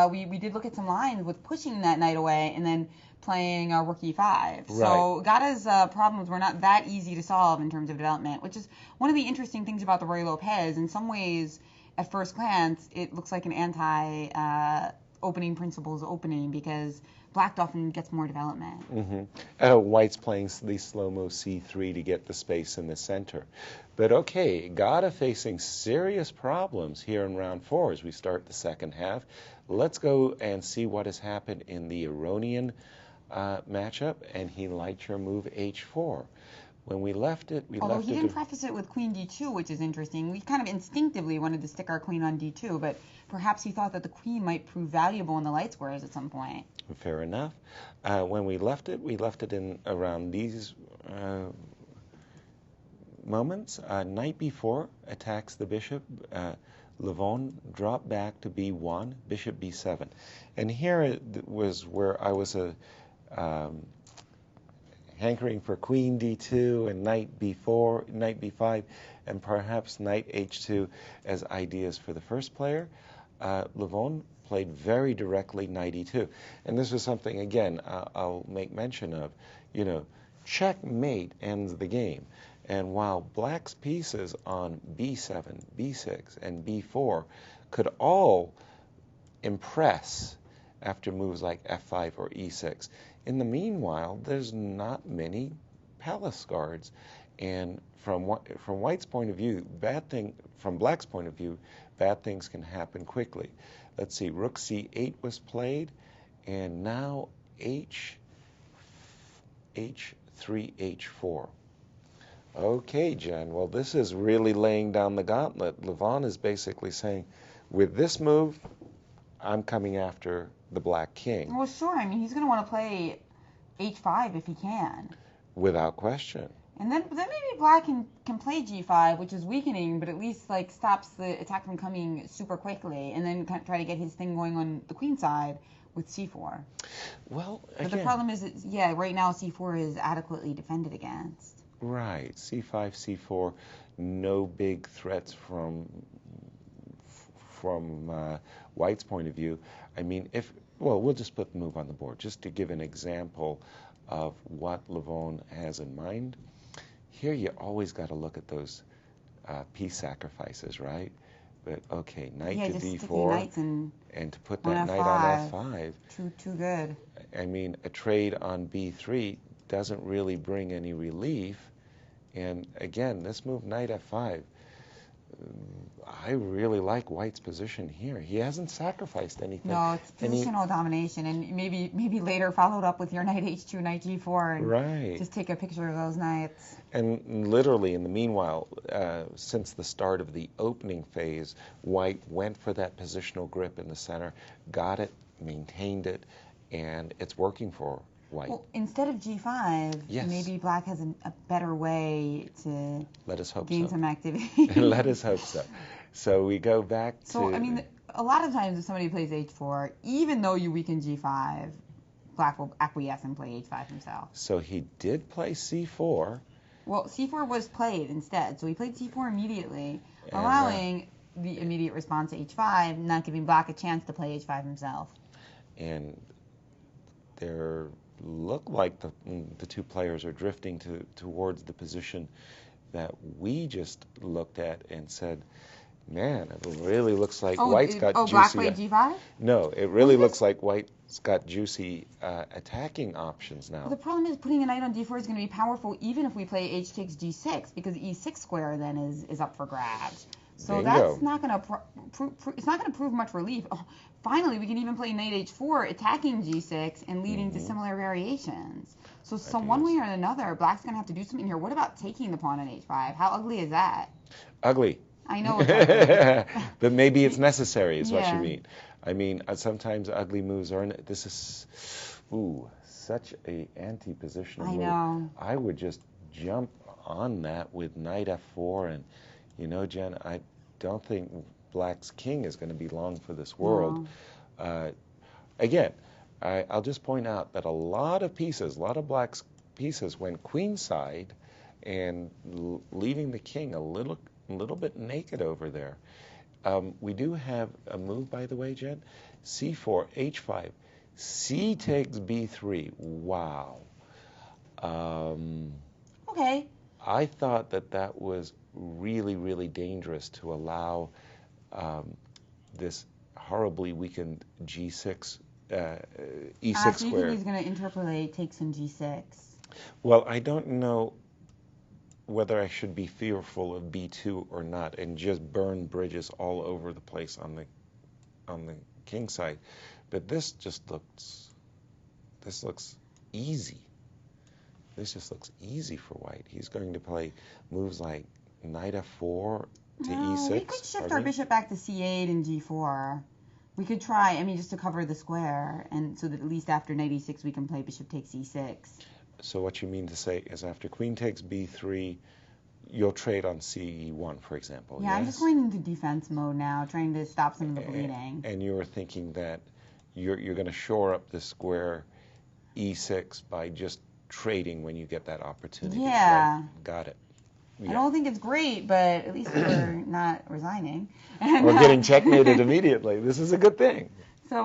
we did look at some lines with pushing that knight away and then playing rook e5. Right. So Gada's problems were not that easy to solve in terms of development, which is one of the interesting things about the Roy Lopez. In some ways, at first glance, it looks like an anti-opening principles opening because Black often gets more development. White's playing the slow move c3 to get the space in the center. But okay, Gada facing serious problems here in round 4 as we start the second half. Let's go and see what has happened in the Aronian matchup, and he liked your move h4. When we left it, Although he didn't preface it with queen d2, which is interesting. We kind of instinctively wanted to stick our queen on d2, but perhaps he thought that the queen might prove valuable in the light squares at some point. Fair enough. When we left it in around these moments. Knight b4 attacks the bishop. Levon dropped back to b1, bishop b7. And here it was where I was hankering for queen d2 and knight b4, knight b5, and perhaps knight h2 as ideas for the first player. Levon played very directly knight e2. And this was something, again, I'll make mention of. You know, checkmate ends the game. And while Black's pieces on b7, b6, and b4 could all impress after moves like f5 or e6, in the meanwhile, there's not many palace guards. And from White's point of view, from Black's point of view, bad things can happen quickly. Let's see, rook c8 was played, and now h3, h4. Okay, Jen, well, this is really laying down the gauntlet. Levon is basically saying, with this move, I'm coming after the Black king. Well, sure. I mean, he's going to want to play h5 if he can. Without question. And then maybe black can play g5, which is weakening, but at least like stops the attack from coming super quickly, and then try to get his thing going on the queen side with c4. Well, But the problem is, right now c4 is adequately defended against. Right, c5, c4, no big threats from White's point of view. I mean, we'll just put the move on the board just to give an example of what Levon has in mind. Here you always got to look at those piece sacrifices, right? But okay, knight to d4, and to put that knight on f5. Too good. I mean, a trade on b3 doesn't really bring any relief. And again, this move knight f5, I really like White's position here. He hasn't sacrificed anything. No, it's positional domination, and maybe later followed up with your knight h2, knight g4, and just take a picture of those knights. And literally, in the meanwhile, since the start of the opening phase, White went for that positional grip in the center, got it, maintained it, and it's working for White. Well, instead of g5, maybe black has a better way to gain some activity. Let us hope so. So we go back to... So, I mean, a lot of times if somebody plays h4, even though you weaken g5, black will acquiesce and play h5 himself. So he did play c4. Well, c4 was played instead. So he played c4 immediately, allowing the immediate response to h5, not giving black a chance to play h5 himself. And there look like the two players are drifting towards the position that we just looked at and said, man, it really looks like White's got juicy... black played g5? No, it really looks like White's got juicy attacking options now. Well, the problem is putting a knight on d4 is going to be powerful even if we play h takes g6, because e6 square then is up for grabs. So that's not going to it's not going to prove much relief. Oh, finally, we can even play knight h4, attacking g6 and leading to similar variations. So one way or another, black's going to have to do something here. What about taking the pawn on h5? How ugly is that? Ugly. I know it's ugly. But maybe it's necessary is what you mean. I mean, sometimes ugly moves aren't... This is, such a anti-positional move. I know. I would just jump on that with knight f4, and you know, Jen, I don't think black's king is going to be long for this world. No. Again, I'll just point out that a lot of black's pieces went queenside and leaving the king a little bit naked over there. We do have a move, by the way, Jen. c4, h5, c takes b3. Wow. Okay. I thought that was really, really dangerous to allow this horribly weakened g6, e6 so you square. think he's going to interpolate takes in g6? Well, I don't know whether I should be fearful of b2 or not and just burn bridges all over the place on the king side. But this looks easy. This just looks easy for White. He's going to play moves like knight f4 to e6. We could shift our bishop back to c8 and g4. We could try, just to cover the square, and so that at least after knight e6 we can play bishop takes e6. So what you mean to say is after queen takes b3, you'll trade on ce1, for example. Yeah, yes? I'm just going into defense mode now, trying to stop some of the bleeding. And you were thinking that you're going to shore up the square e6 by just trading when you get that opportunity. Yeah. Right? Got it. Yeah. I don't think it's great, but at least we're not resigning. We're getting checkmated immediately. This is a good thing. So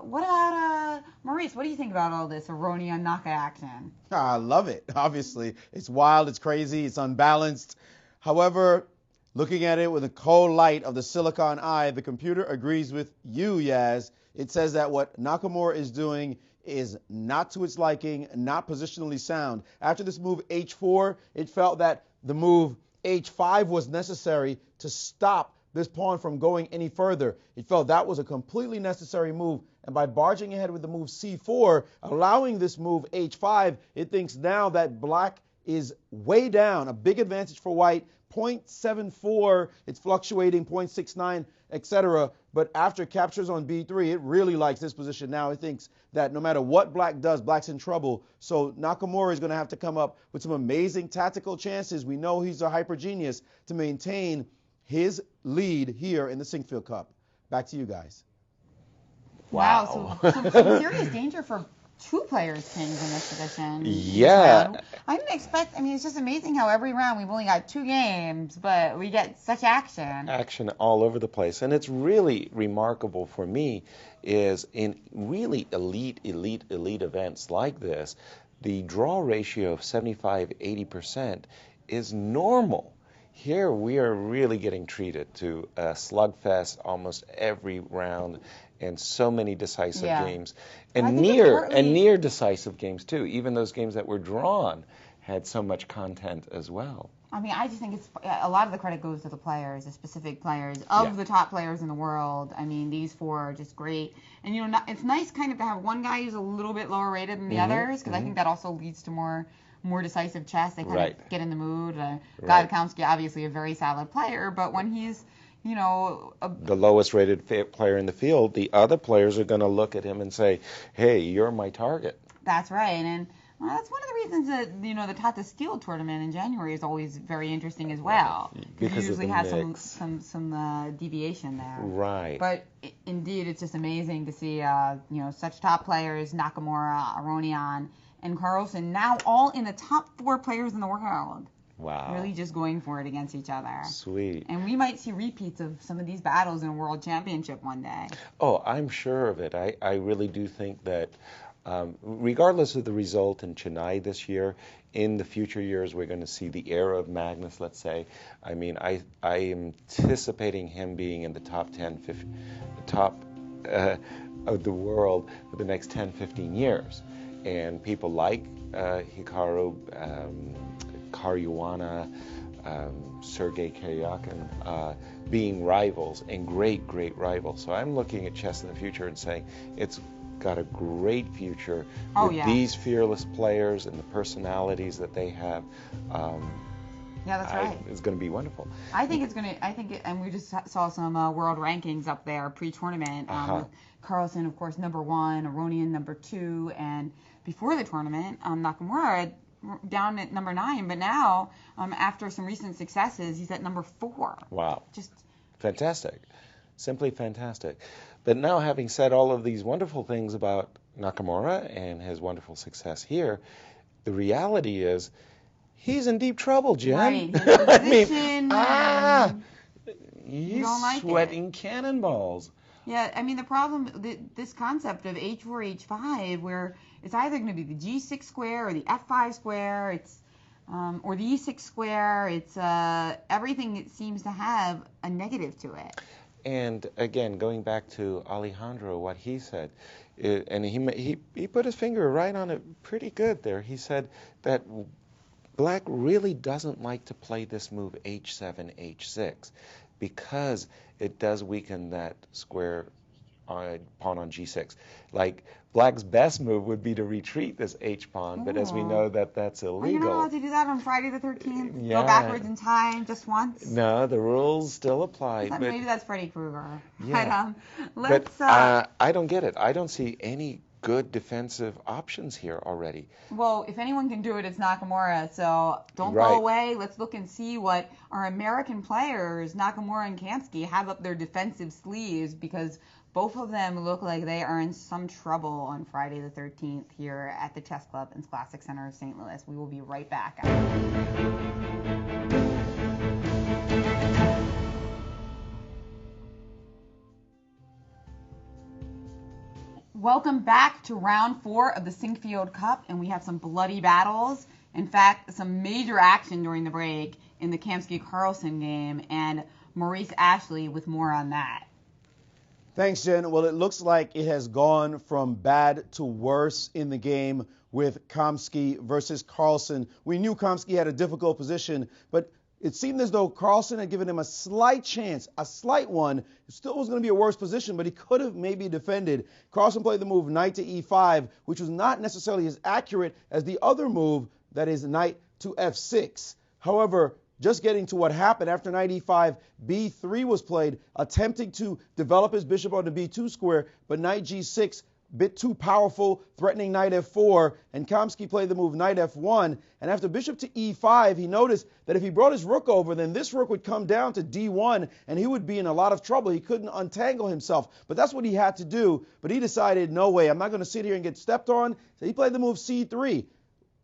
what about Maurice? What do you think about all this Aronian knockout action? I love it. Obviously, it's wild, it's crazy, it's unbalanced. However, looking at it with a cold light of the silicon eye, the computer agrees with you, Yaz. It says that what Nakamura is doing is not to its liking, not positionally sound. After this move h4, it felt that the move h5 was necessary to stop this pawn from going any further. It felt that was a completely necessary move, and by barging ahead with the move c4, allowing this move h5, it thinks now that black is way down, a big advantage for white, 0.74, it's fluctuating, 0.69, etc. But after captures on B3, it really likes this position now. It thinks that no matter what black does, black's in trouble. So Nakamura is going to have to come up with some amazing tactical chances. We know he's a hyper genius to maintain his lead here in the Sinquefield Cup. Back to you guys. Wow. So some serious danger for two players, Kings, in this position. Yeah. I didn't expect, I mean, it's just amazing how every round we've only got 2 games, but we get such action. Action all over the place. And it's really remarkable for me is in really elite events like this, the draw ratio of 75-80% is normal. Here we are really getting treated to a slugfest almost every round, and so many decisive games, and near decisive games too. Even those games that were drawn had so much content as well. I mean, I just think it's a lot of the credit goes to the players, the specific players of the top players in the world. I mean, these 4 are just great, and you know, it's nice kind of to have one guy who's a little bit lower rated than the others, because I think that also leads to more decisive chess. They kind of get in the mood. Gadakamsky, obviously a very solid player, but when he's, you know, the lowest rated player in the field, the other players are going to look at him and say, hey, you're my target. That's right. And well, that's one of the reasons that, you know, the Tata Steel tournament in January is always very interesting as well. Because you usually of the have mix. some deviation there. Right. But indeed, it's just amazing to see, you know, such top players, Nakamura, Aronian, and Carlsen, now all in the top 4 players in the world. Wow. Really just going for it against each other. Sweet. And we might see repeats of some of these battles in a world championship one day. Oh, I'm sure of it. I really do think that regardless of the result in Chennai this year, in the future years we're going to see the era of Magnus, let's say. I mean, I am anticipating him being in the top 10, top of the world for the next 10, 15 years. And people like Hikaru, Caruana, Sergei Karyakin being rivals, and great rivals. So I'm looking at chess in the future and saying it's got a great future with these fearless players and the personalities that they have. Yeah, that's right. It's going to be wonderful. And we just saw some world rankings up there pre-tournament. With Carlsen, of course, number 1, Aronian number 2, and before the tournament, Nakamura down at number 9. But now, after some recent successes, he's at number 4. Wow. Just fantastic. Simply fantastic. But now, having said all of these wonderful things about Nakamura and his wonderful success here, the reality is he's in deep trouble, Jen. Right. He's sweating cannonballs. Yeah, I mean, the problem, this concept of H4, H5, where it's either going to be the G6 square or the F5 square, it's or the E6 square, it's everything it seems to have a negative to it. And again, going back to Alejandro, what he said, and he put his finger right on it pretty good there. He said that black really doesn't like to play this move H7, H6 because it does weaken that square pawn on G6. Like, black's best move would be to retreat this H pawn, but as we know that's illegal. Are you not allowed to do that on Friday the 13th? Yeah. Go backwards in time just once? No, the rules still apply. But maybe that's Freddy Krueger. Yeah. But I don't get it. I don't see any good defensive options here already. Well, if anyone can do it, it's Nakamura. So don't go away. Let's look and see what our American players, Nakamura and Kamsky, have up their defensive sleeves, because both of them look like they are in some trouble on Friday the 13th here at the Chess Club and Scholastic Center of St. Louis. We will be right back. Welcome back to round 4 of the Sinquefield Cup, and we have some bloody battles. In fact, some major action during the break in the Kamsky-Carlsen game, and Maurice Ashley with more on that. Thanks, Jen. Well, it looks like it has gone from bad to worse in the game with Kamsky versus Carlsen. We knew Kamsky had a difficult position, but it seemed as though Carlsen had given him a slight chance, a slight one. It still was going to be a worse position, but he could have maybe defended. Carlsen played the move knight to e5, which was not necessarily as accurate as the other move, that is knight to f6. However, just getting to what happened after knight e5, b3 was played, attempting to develop his bishop on the b2 square, but knight g6, bit too powerful, threatening knight f4, and Kamsky played the move knight f1, and after bishop to e5, he noticed that if he brought his rook over, then this rook would come down to d1, and he would be in a lot of trouble. He couldn't untangle himself, but that's what he had to do, but he decided, no way, I'm not going to sit here and get stepped on, so he played the move c3,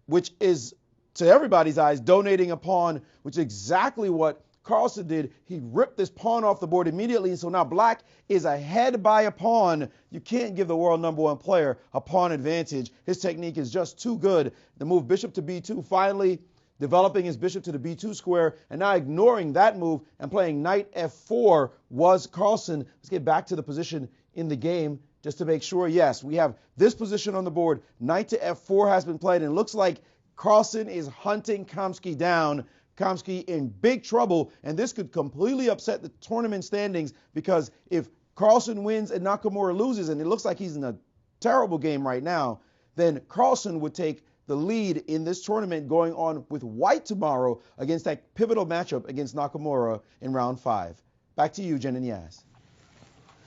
which is, to everybody's eyes, donating a pawn, which is exactly what Carlsen did. He ripped this pawn off the board immediately, and so now black is ahead by a pawn. You can't give the world #1 player a pawn advantage. His technique is just too good. The move bishop to b2, finally developing his bishop to the b2 square, and now ignoring that move and playing knight f4 was Carlsen. Let's get back to the position in the game just to make sure, yes, we have this position on the board. Knight to f4 has been played, and it looks like Carlsen is hunting Kamsky down. Kamsky in big trouble, and this could completely upset the tournament standings, because if Carlsen wins and Nakamura loses, and it looks like he's in a terrible game right now, then Carlsen would take the lead in this tournament going on with white tomorrow against that pivotal matchup against Nakamura in round 5. Back to you, Jen and Yaz.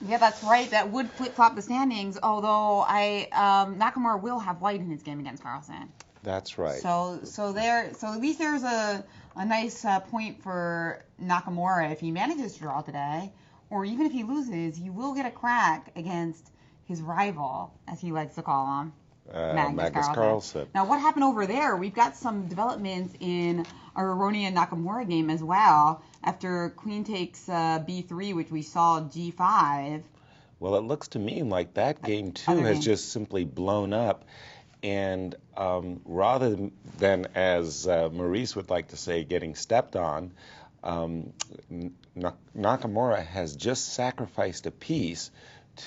Yeah, that's right. That would flip-flop the standings, although Nakamura will have white in his game against Carlsen. That's right. So at least there's a nice point for Nakamura if he manages to draw today, or even if he loses, he will get a crack against his rival, as he likes to call him, Magnus Carlsen. Now, what happened over there? We've got some developments in our Aronian Nakamura game as well. After queen takes b3, which we saw g5. Well, it looks to me like that game too has just simply blown up. And rather than, as Maurice would like to say, getting stepped on, Nakamura has just sacrificed a piece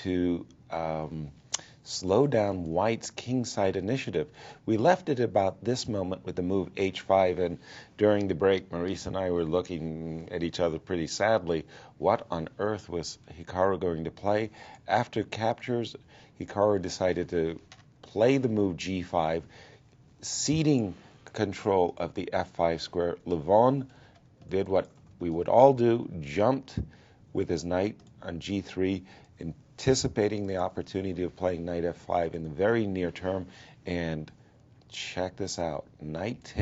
to slow down White's kingside initiative. We left it about this moment with the move h5, and during the break, Maurice and I were looking at each other pretty sadly. What on earth was Hikaru going to play? After captures, Hikaru decided to play the move g5, ceding control of the f5 square. Levon did what we would all do, jumped with his knight on g3, anticipating the opportunity of playing knight f5 in the very near term. And check this out. Knight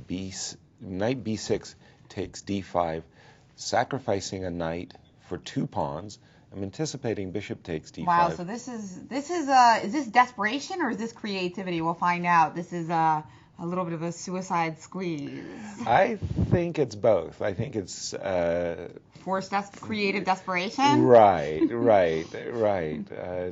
b6 takes d5, sacrificing a knight for 2 pawns. I'm anticipating bishop takes d5. Wow, so is this desperation or is this creativity? We'll find out. This is a little bit of a suicide squeeze. I think it's both. I think it's forced creative desperation. Right.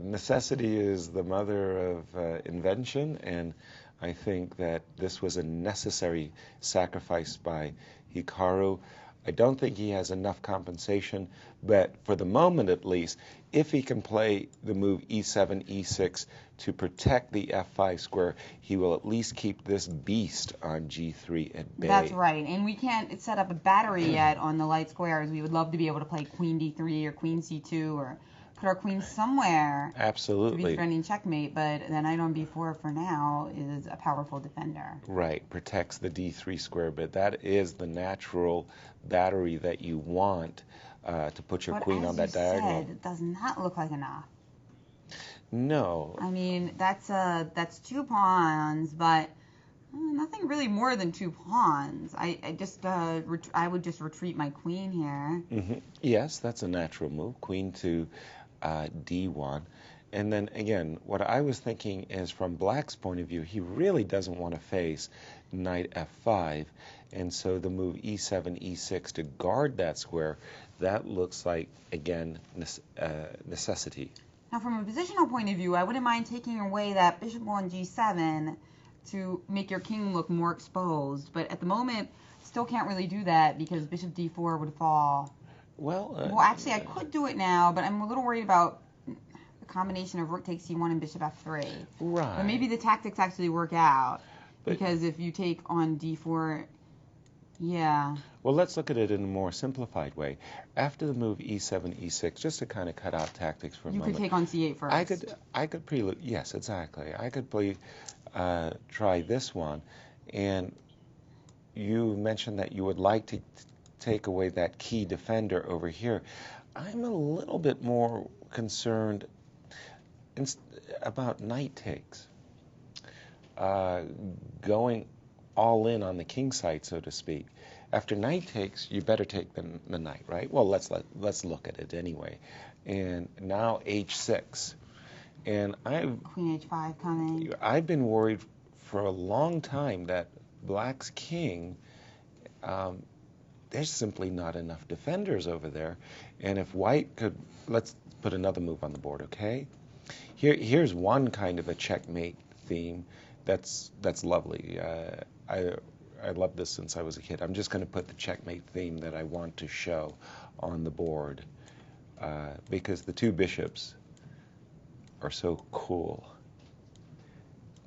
Necessity is the mother of invention, and I think that this was a necessary sacrifice by Hikaru. I don't think he has enough compensation, but for the moment at least, if he can play the move e7, e6 to protect the f5 square, he will at least keep this beast on g3 at bay. That's right, and we can't set up a battery yet on the light squares. We would love to be able to play queen d3 or queen c2 or put our queen somewhere. Absolutely. To be threatening checkmate, but the knight on b4 for now is a powerful defender. Right, protects the d3 square, but that is the natural battery that you want to put your queen on that diagonal. Said, it does not look like enough. No. I mean, that's 2 pawns, but nothing really more than 2 pawns. I would just retreat my queen here. Mm-hmm. Yes, that's a natural move. Queen to d1. And then again, what I was thinking is from Black's point of view, he really doesn't want to face knight f5, and so the move e7, e6 to guard that square, that looks like, again, necessity. Now, from a positional point of view, I wouldn't mind taking away that bishop on g7 to make your king look more exposed, but at the moment, still can't really do that because bishop d4 would fall. Well, actually, I could do it now, but I'm a little worried about the combination of rook takes c1 and bishop f3. Right. But maybe the tactics actually work out, because if you take on d4, yeah. Well, let's look at it in a more simplified way. After the move e7, e6, just to kind of cut out tactics for a moment. You could take on c8 first. I could prelude. Yes, exactly. I could try this one, and you mentioned that you would like to take away that key defender over here. I'm a little bit more concerned about knight takes. Going all in on the king side, so to speak. After knight takes, you better take the knight, right? Well, let's look at it anyway. And now h6. And Queen h5 coming. I've been worried for a long time that black's king, there's simply not enough defenders over there. And if white could, let's put another move on the board, okay? Here's one kind of a checkmate theme that's lovely. I love this since I was a kid. I'm just going to put the checkmate theme that I want to show on the board because the two bishops are so cool.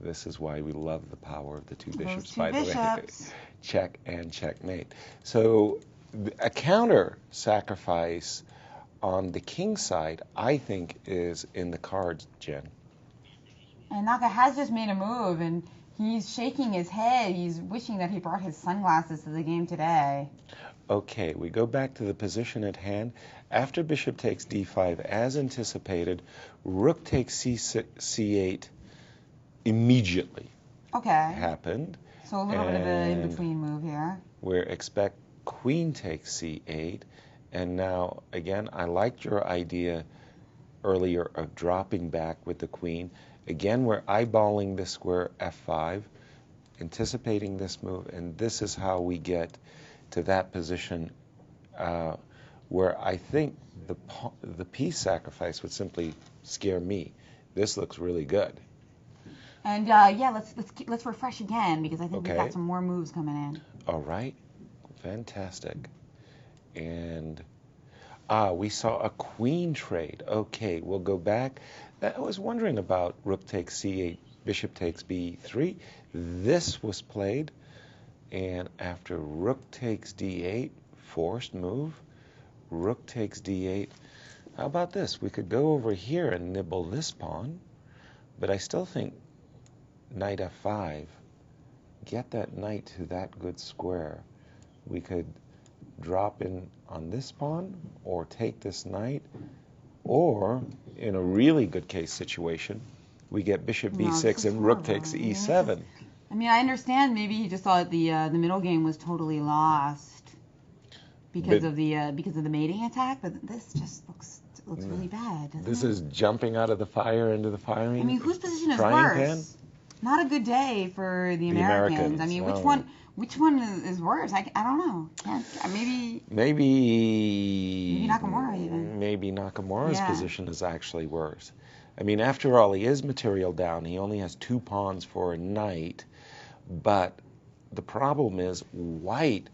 This is why we love the power of the two bishops, by the way. Check and checkmate. So a counter sacrifice on the king side, I think, is in the cards, Jen. And Naka has just made a move, and he's shaking his head. He's wishing that he brought his sunglasses to the game today. Okay, we go back to the position at hand. After bishop takes d5, as anticipated, rook takes c8 immediately. Okay. Happened. So a little bit of an in-between move here. We expect queen takes c8. And now, again, I liked your idea earlier of dropping back with the queen. Again, we're eyeballing this square f5, anticipating this move, and this is how we get to that position where I think the piece sacrifice would simply scare me. This looks really good. And yeah, let's refresh again because I think we've got some more moves coming in. All right, fantastic. And we saw a queen trade. Okay, we'll go back. I was wondering about rook takes c8, bishop takes b3. This was played, and after rook takes d8, forced move, rook takes d8. How about this? We could go over here and nibble this pawn, but I still think knight f5, get that knight to that good square. We could drop in on this pawn or take this knight, or in a really good case situation, we get bishop b6 and rook takes e7. I mean, I understand maybe he just thought the middle game was totally lost because of the mating attack, but this just looks really bad. This is jumping out of the fire into the firing. I mean, whose position is frying worse? pan? Not a good day for the Americans. I mean, which one is worse? I don't know. Maybe Nakamura even. Maybe Nakamura's position is actually worse. I mean, after all, he is material down. He only has 2 pawns for a knight, but the problem is white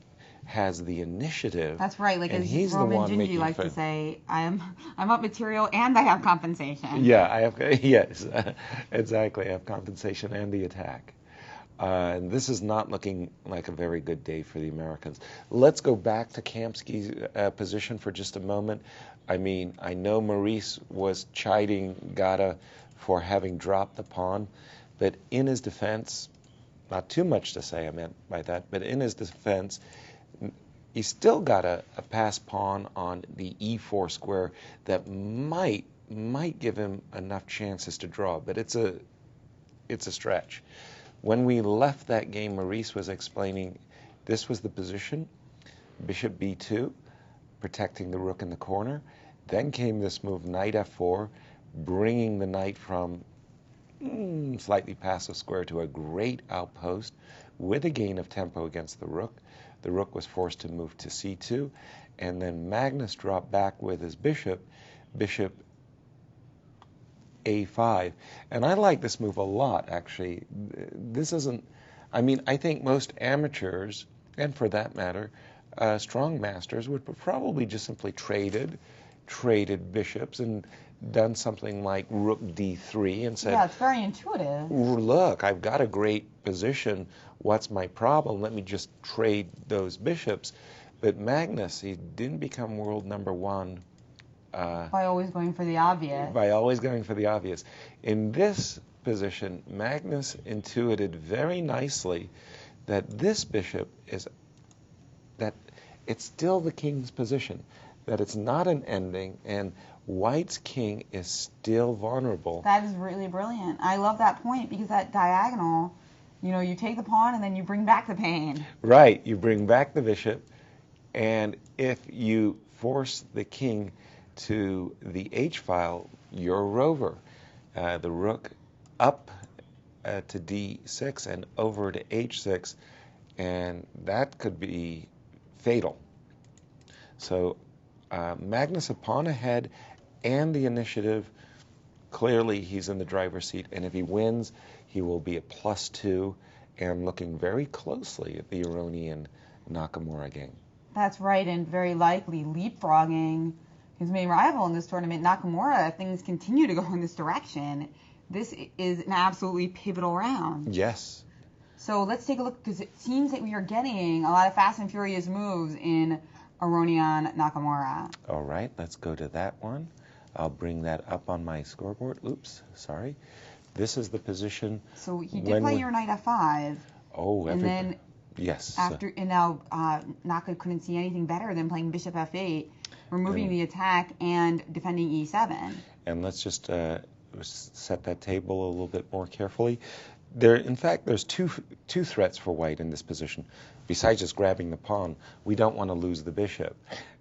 has the initiative. That's right. Like as he's Roman the one Gingy likes to say, I'm up material and I have compensation. Yeah, yes, exactly. I have compensation and the attack. And this is not looking like a very good day for the Americans. Let's go back to Kamsky's position for just a moment. I mean, I know Maurice was chiding Gata for having dropped the pawn, but in his defense, not too much to say I meant by that, but in his defense, he still got a pass pawn on the e4 square that might give him enough chances to draw, but it's a stretch. When we left that game, Maurice was explaining this was the position, bishop b2, protecting the rook in the corner. Then came this move, knight f4, bringing the knight from slightly passive square to a great outpost with a gain of tempo against the rook. The rook was forced to move to c2, and then Magnus dropped back with his bishop a5. And I like this move a lot, actually. This isn't, I mean, I think most amateurs, and for that matter, strong masters would probably just simply traded bishops and done something like rook d3 and said, yeah, it's very intuitive. Look, I've got a great position. What's my problem? Let me just trade those bishops. But Magnus, he didn't become world number 1 by always going for the obvious. By always going for the obvious. In this position, Magnus intuited very nicely that this bishop is, that it's still the king's position, that it's not an ending, and white's king is still vulnerable. That is really brilliant. I love that point because that diagonal, you know, you take the pawn and then you bring back the pain. Right, you bring back the bishop, and if you force the king to the h-file, you're a rover. The rook up to d6 and over to h6, and that could be fatal. So Magnus a pawn ahead and the initiative. Clearly he's in the driver's seat, and if he wins, he will be a +2 and looking very closely at the Aronian Nakamura game. That's right, and very likely leapfrogging his main rival in this tournament, Nakamura, if things continue to go in this direction. This is an absolutely pivotal round. Yes. So let's take a look, because it seems that we are getting a lot of fast and furious moves in Aronian Nakamura. All right, let's go to that one. I'll bring that up on my scoreboard. Oops, sorry. This is the position. So he did play your knight f5. Oh, and then yes. After and now Naka couldn't see anything better than playing bishop f8, removing the attack and defending e7. And let's just set that table a little bit more carefully. In fact, there's two threats for white in this position. Besides just grabbing the pawn, we don't want to lose the bishop.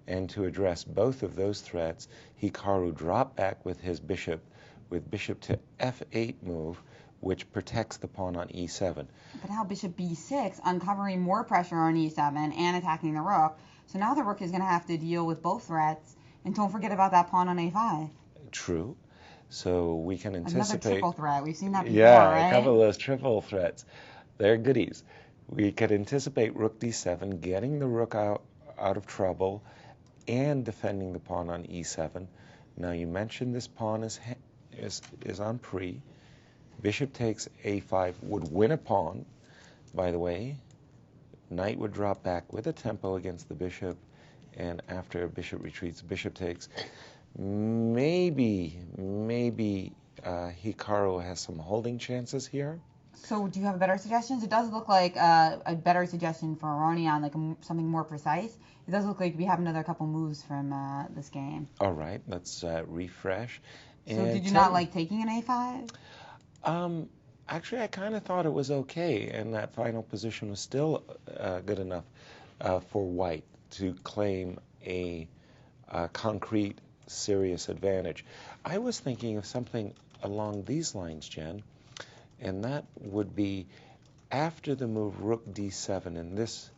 And to address both of those threats, Hikaru dropped back with his bishop, with bishop to f8 move, which protects the pawn on e7. But now bishop b6, uncovering more pressure on e7 and attacking the rook. So now the rook is going to have to deal with both threats. And don't forget about that pawn on a5. True. So we can anticipate... Another triple threat. We've seen that before, yeah, right? A couple of those triple threats. They're goodies. We could anticipate rook d7, getting the rook out of trouble, and defending the pawn on e7. Now you mentioned this pawn is on pre. Bishop takes a5 would win a pawn, by the way. Knight would drop back with a tempo against the bishop, and after bishop retreats, bishop takes. Maybe Hikaru has some holding chances here. So do you have better suggestions? It does look like a better suggestion for Aronian, like something more precise. It does look like we have another couple moves from this game. All right, let's refresh. So did you not like taking an a5? Actually, I kind of thought it was okay, and that final position was still good enough for white to claim a concrete, serious advantage. I was thinking of something along these lines, Jen, and that would be after the move rook d7 in this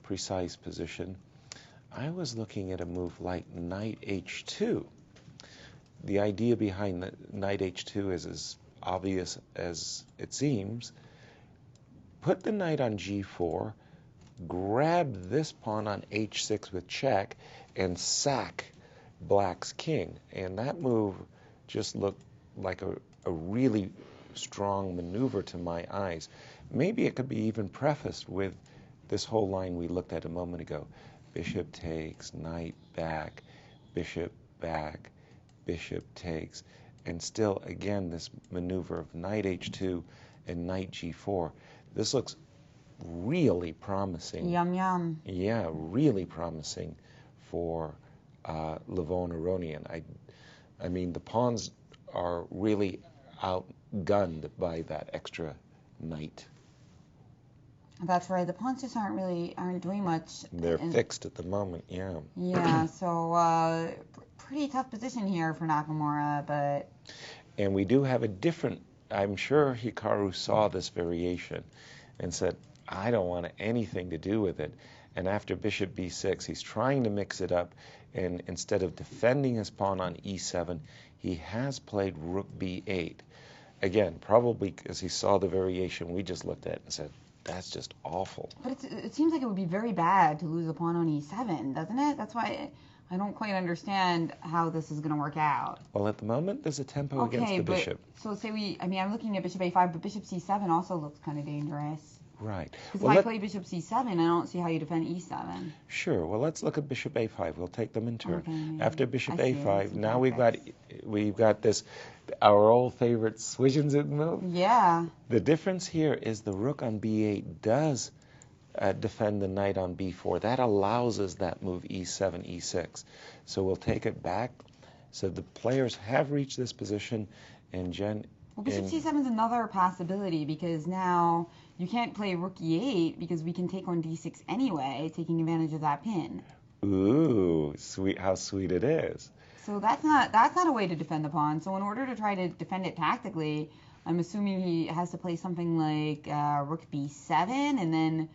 precise position, I was looking at a move like knight h2. The idea behind the knight h2 is as obvious as it seems. Put the knight on g4, grab this pawn on h6 with check, and sack black's king. And that move just looked like a really strong maneuver to my eyes. Maybe it could be even prefaced with this whole line we looked at a moment ago. Bishop takes, knight back, bishop back, bishop takes, and still again this maneuver of knight h2 and knight g4. This looks really promising. Yum yum. Yeah, really promising for Levon Aronian. I mean, the pawns are really outgunned by that extra knight. That's right. The pawns just aren't doing much. They're fixed at the moment, yeah. Yeah, so pretty tough position here for Nakamura, but... And we do have a different... I'm sure Hikaru saw this variation and said, I don't want anything to do with it. And after bishop b6, he's trying to mix it up, and instead of defending his pawn on e7, he has played rook b8. Again, probably because he saw the variation we just looked at and said, that's just awful. But it seems like it would be very bad to lose a pawn on e7, doesn't it? That's why I don't quite understand how this is going to work out. Well, at the moment, there's a tempo against the bishop. So say I'm looking at bishop a5, but bishop c7 also looks kind of dangerous. Right. Because if I play bishop c7, I don't see how you defend e7. Sure. Well, let's look at bishop a5. We'll take them in turn. Okay, after bishop a5, now we've got this, our old favorite Swishensen move. Yeah. The difference here is the rook on b8 does defend the knight on b4. That allows us that move e7, e6. So we'll take it back. So the players have reached this position, and Jen... Well, bishop c7 is another possibility, because now you can't play rook e8 because we can take on d6 anyway, taking advantage of that pin. Ooh, sweet! How sweet it is. So that's not a way to defend the pawn. So in order to try to defend it tactically, I'm assuming he has to play something like rook b7, and then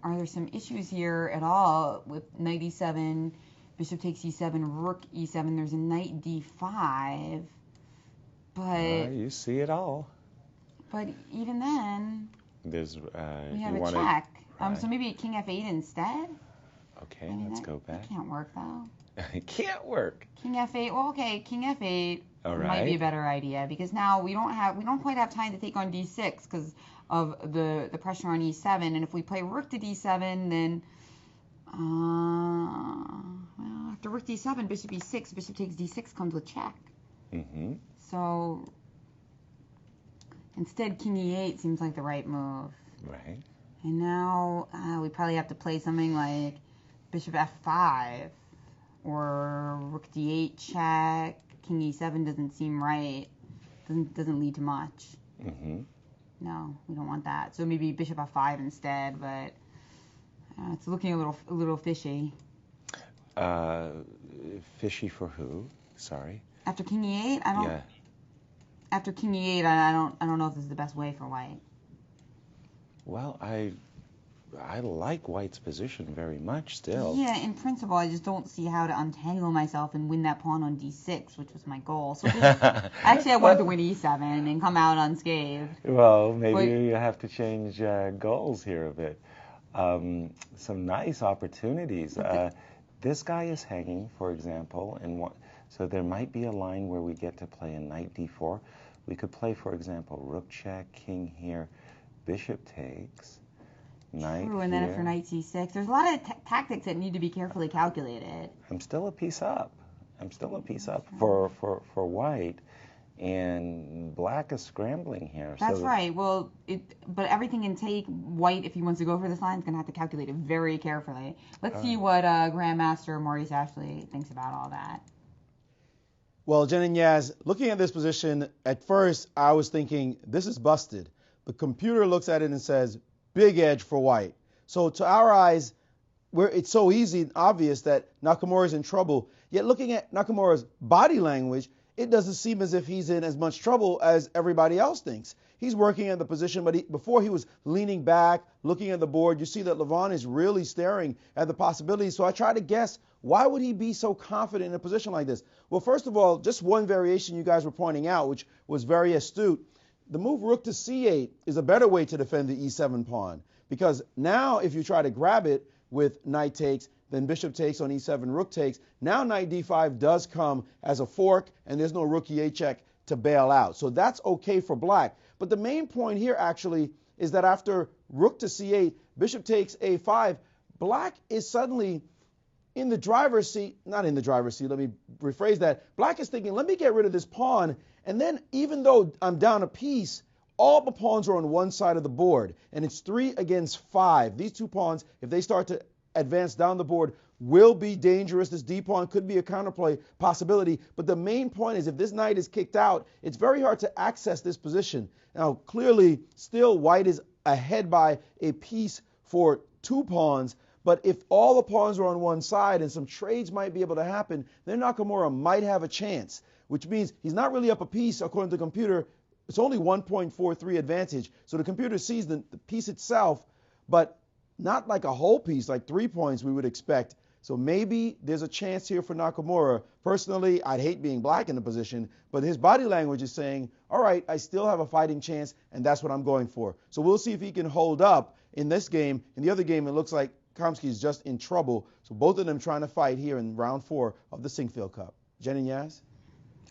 are there some issues here at all with knight e7, bishop takes e7, rook e7? There's a knight d5, but you see it all. But even then, there's we have a check. Right. So maybe king f8 instead. Okay, let's go back. That can't work though. It can't work. King f8. Well, okay, king f8 right. might be a better idea, because now we don't quite have time to take on d6 because of the pressure on e7. And if we play rook to d7, then well, after rook d7, bishop e6, bishop takes d6 comes with check. Mm-hmm. So instead, king e8 seems like the right move. Right. And now we probably have to play something like bishop f5 or rook d8 check. King e7 doesn't seem right. Doesn't lead to much. Mm-hmm. No, we don't want that. So maybe bishop f5 instead, but it's looking a little fishy. Fishy for who? Sorry. After king e8, I don't. Yeah. After king e8, I don't know if this is the best way for white. Well, I like white's position very much still. Yeah, in principle, I just don't see how to untangle myself and win that pawn on d6, which was my goal. So actually, I wanted to win e7 and come out unscathed. Well, maybe you have to change goals here a bit. Some nice opportunities. This guy is hanging, for example, and so there might be a line where we get to play a knight d4. We could play, for example, rook check, king here, bishop takes. Knight True, and then after knight c6, there's a lot of tactics that need to be carefully calculated. I'm still a piece up. For white, and black is scrambling here. That's right. Well, but everything can take white, if he wants to go for this line, is going to have to calculate it very carefully. Let's see what Grandmaster Maurice Ashley thinks about all that. Well, Jen and Yaz, looking at this position, at first I was thinking this is busted. The computer looks at it and says, big edge for white. So to our eyes, it's so easy and obvious that Nakamura is in trouble. Yet looking at Nakamura's body language, it doesn't seem as if he's in as much trouble as everybody else thinks. He's working at the position, but before he was leaning back, looking at the board. You see that Levon is really staring at the possibilities. So I try to guess, why would he be so confident in a position like this? Well, first of all, just one variation you guys were pointing out, which was very astute. The move rook to c8 is a better way to defend the e7 pawn, because now if you try to grab it with knight takes, then bishop takes on e7, rook takes. Now knight d5 does come as a fork, and there's no rook e8 check to bail out. So that's okay for black. But the main point here actually is that after rook to c8, bishop takes a5, black is suddenly in the driver's seat, not in the driver's seat, let me rephrase that. Black is thinking, let me get rid of this pawn, and then even though I'm down a piece, all the pawns are on one side of the board, and it's 3 against 5. These two pawns, if they start to advance down the board, will be dangerous. This d pawn could be a counterplay possibility, but the main point is if this knight is kicked out, it's very hard to access this position. Now, clearly, still white is ahead by a piece for 2 pawns, but if all the pawns are on one side and some trades might be able to happen, then Nakamura might have a chance, which means he's not really up a piece according to the computer. It's only 1.43 advantage. So the computer sees the piece itself, but not like a whole piece, like 3 points we would expect. So maybe there's a chance here for Nakamura. Personally, I'd hate being black in the position, but his body language is saying, all right, I still have a fighting chance, and that's what I'm going for. So we'll see if he can hold up in this game. In the other game, it looks like Kamsky is just in trouble. So both of them trying to fight here in round 4 of the Sinquefield Cup. Jen and Yaz?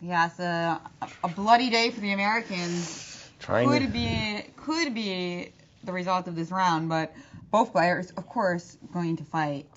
Yeah, it's a bloody day for the Americans. Could be the result of this round, but both players, of course, going to fight.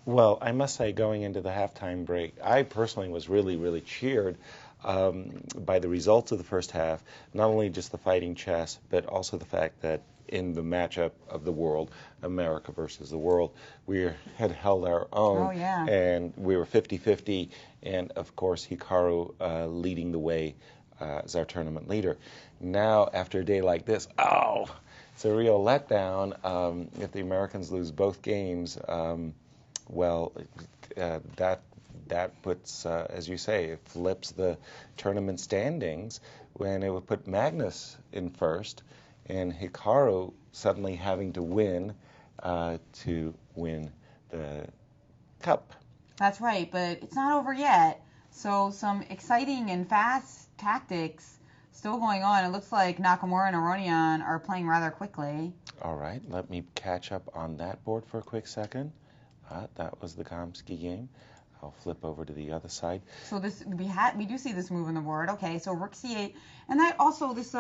Well, I must say, going into the halftime break, I personally was really, really cheered by the results of the first half. Not only just the fighting chess, but also the fact that in the matchup of the world, America versus the world. We had held our own, Oh, yeah. and we were 50-50, and of course Hikaru leading the way as our tournament leader. Now, after a day like this, it's a real letdown. If the Americans lose both games, that puts, as you say, it flips the tournament standings when it would put Magnus in first and Hikaru suddenly having to win the cup. That's right, but it's not over yet. So some exciting and fast tactics still going on. It looks like Nakamura and Aronian are playing rather quickly. All right, let me catch up on that board for a quick second. That was the Kamsky game. I'll flip over to the other side. So we do see this move on the board. Okay, so Rook C8, and that also this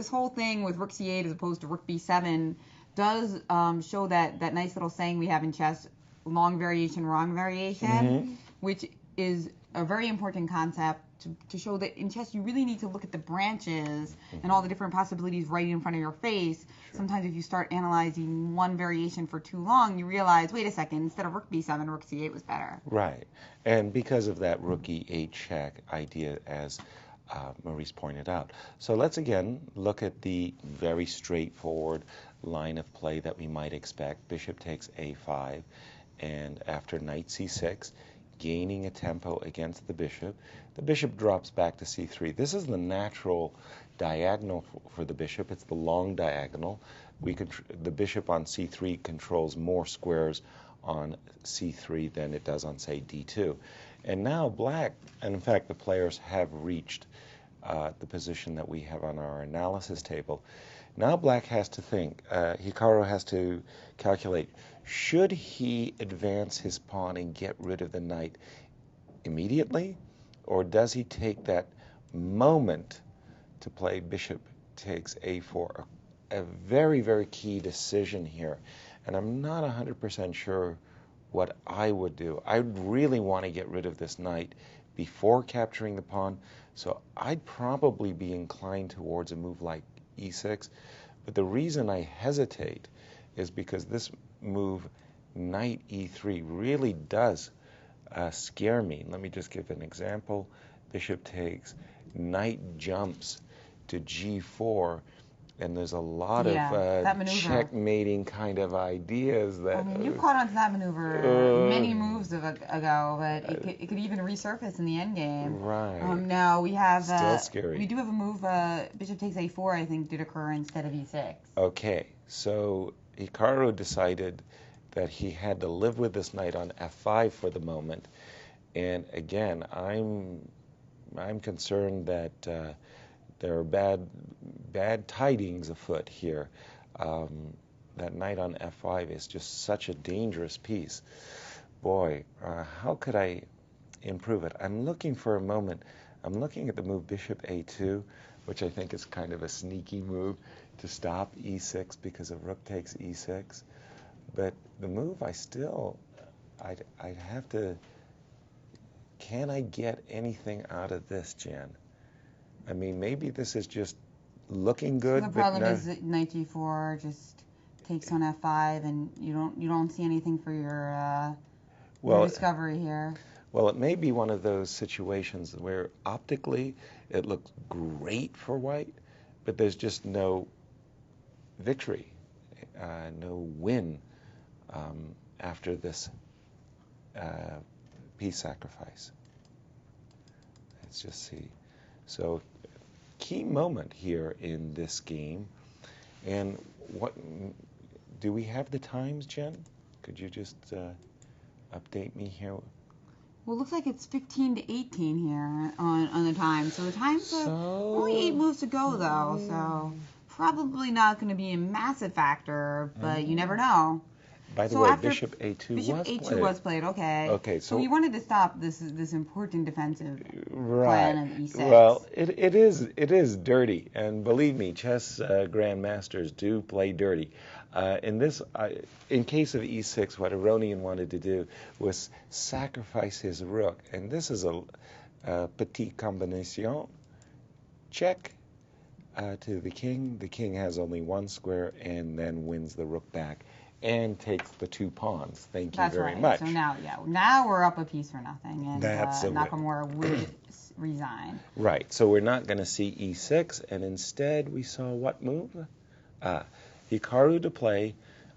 whole thing with Rook C8 as opposed to Rook B7 does show that nice little saying we have in chess, long variation, wrong variation, which is a very important concept to show that in chess you really need to look at the branches and all the different possibilities right in front of your face. Sure. Sometimes if you start analyzing one variation for too long, you realize, wait a second, instead of Rook B7, Rook C8 was better. Right, and because of that Rook E8 check idea, as Maurice pointed out. So let's again look at the very straightforward line of play that we might expect. Bishop takes A5, and after knight C6, gaining a tempo against the bishop drops back to C3. This is the natural diagonal for the bishop. It's the long diagonal. The bishop on C3 controls more squares on C3 than it does on, say, D2. And now black, and in fact the players have reached the position that we have on our analysis table. Now black has to think, Hikaru has to calculate, should he advance his pawn and get rid of the knight immediately, or does he take that moment to play bishop takes A4? A very, very key decision here, and I'm not 100% sure what I would do. I really want to get rid of this knight before capturing the pawn, so I'd probably be inclined towards a move like E6, but the reason I hesitate is because this move, knight E3, really does scare me. Let me just give an example. Bishop takes, knight jumps to G4, and there's a lot of checkmating kind of ideas that... I mean, you caught on to that maneuver many moves ago, but it could even resurface in the endgame. Right. Now we have... Still scary. We do have a move, bishop takes A4, I think, did occur instead of E6. Okay, so Hikaru decided that he had to live with this knight on F5 for the moment, and again, I'm concerned that there are bad tidings afoot here. That knight on F5 is just such a dangerous piece. Boy, how could I improve it? I'm looking for a moment. I'm looking at the move bishop A2, which I think is kind of a sneaky move to stop E6 because of rook takes E6. But the move I'd have to, can I get anything out of this, Jen? I mean, maybe this is just looking good. So the problem is that knight G4 just takes on F5, and you don't see anything for your discovery here. Well, it may be one of those situations where optically it looks great for white, but there's just no victory, no win after this piece sacrifice. Let's just see. So, key moment here in this game. And what do we have the times, Jen? Could you just update me here? Well, it looks like it's 15 to 18 here on the time. So the times are only 8 moves to go, though. So probably not going to be a massive factor, but you never know. By the way, bishop A2 was played. Okay. Okay. So you wanted to stop this important defensive right. plan of E6. Well, it is dirty, and believe me, chess grandmasters do play dirty. In case of E6, what Aronian wanted to do was sacrifice his rook, and this is a petite combination. Check. to the king. The king has only one square and then wins the rook back and takes the 2 pawns. Thank you very much. So now we're up a piece for nothing, and That's a win. Nakamura would resign. Right, so we're not going to see e6, and instead we saw what move? Hikaru to play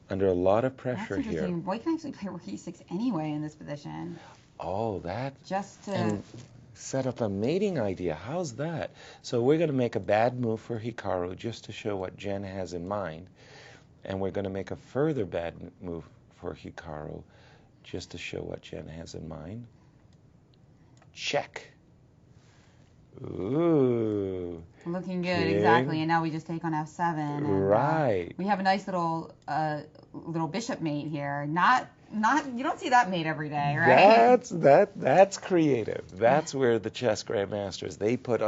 under a lot of pressure That's interesting. here. White can actually play rook e6 anyway in this position. Oh, that Just to and set up a mating idea. How's that? So we're going to make a bad move for Hikaru just to show what Jen has in mind. And we're going to make a further bad move for Hikaru just to show what Jen has in mind. Check. Ooh. looking good, King. exactly. And now we just take on f7. And, Right. we have a nice little bishop mate here. Not you don't see that mate every day, right? That's creative. That's where the chess grandmasters, they put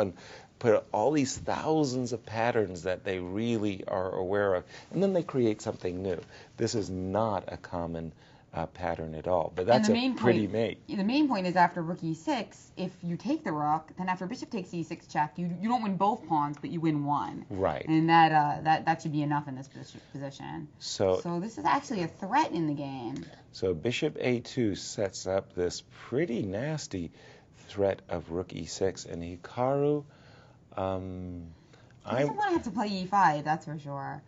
all these thousands of patterns that they really are aware of, and then they create something new. This is not a common pattern at all, but that's a pretty mate. The main point is after rook e6, if you take the rook, then after bishop takes e6 check, you don't win both pawns, but you win one. Right. And that should be enough in this position. So this is actually a threat in the game. So bishop a2 sets up this pretty nasty threat of rook e6, and Hikaru, He doesn't want to have to play e5, that's for sure.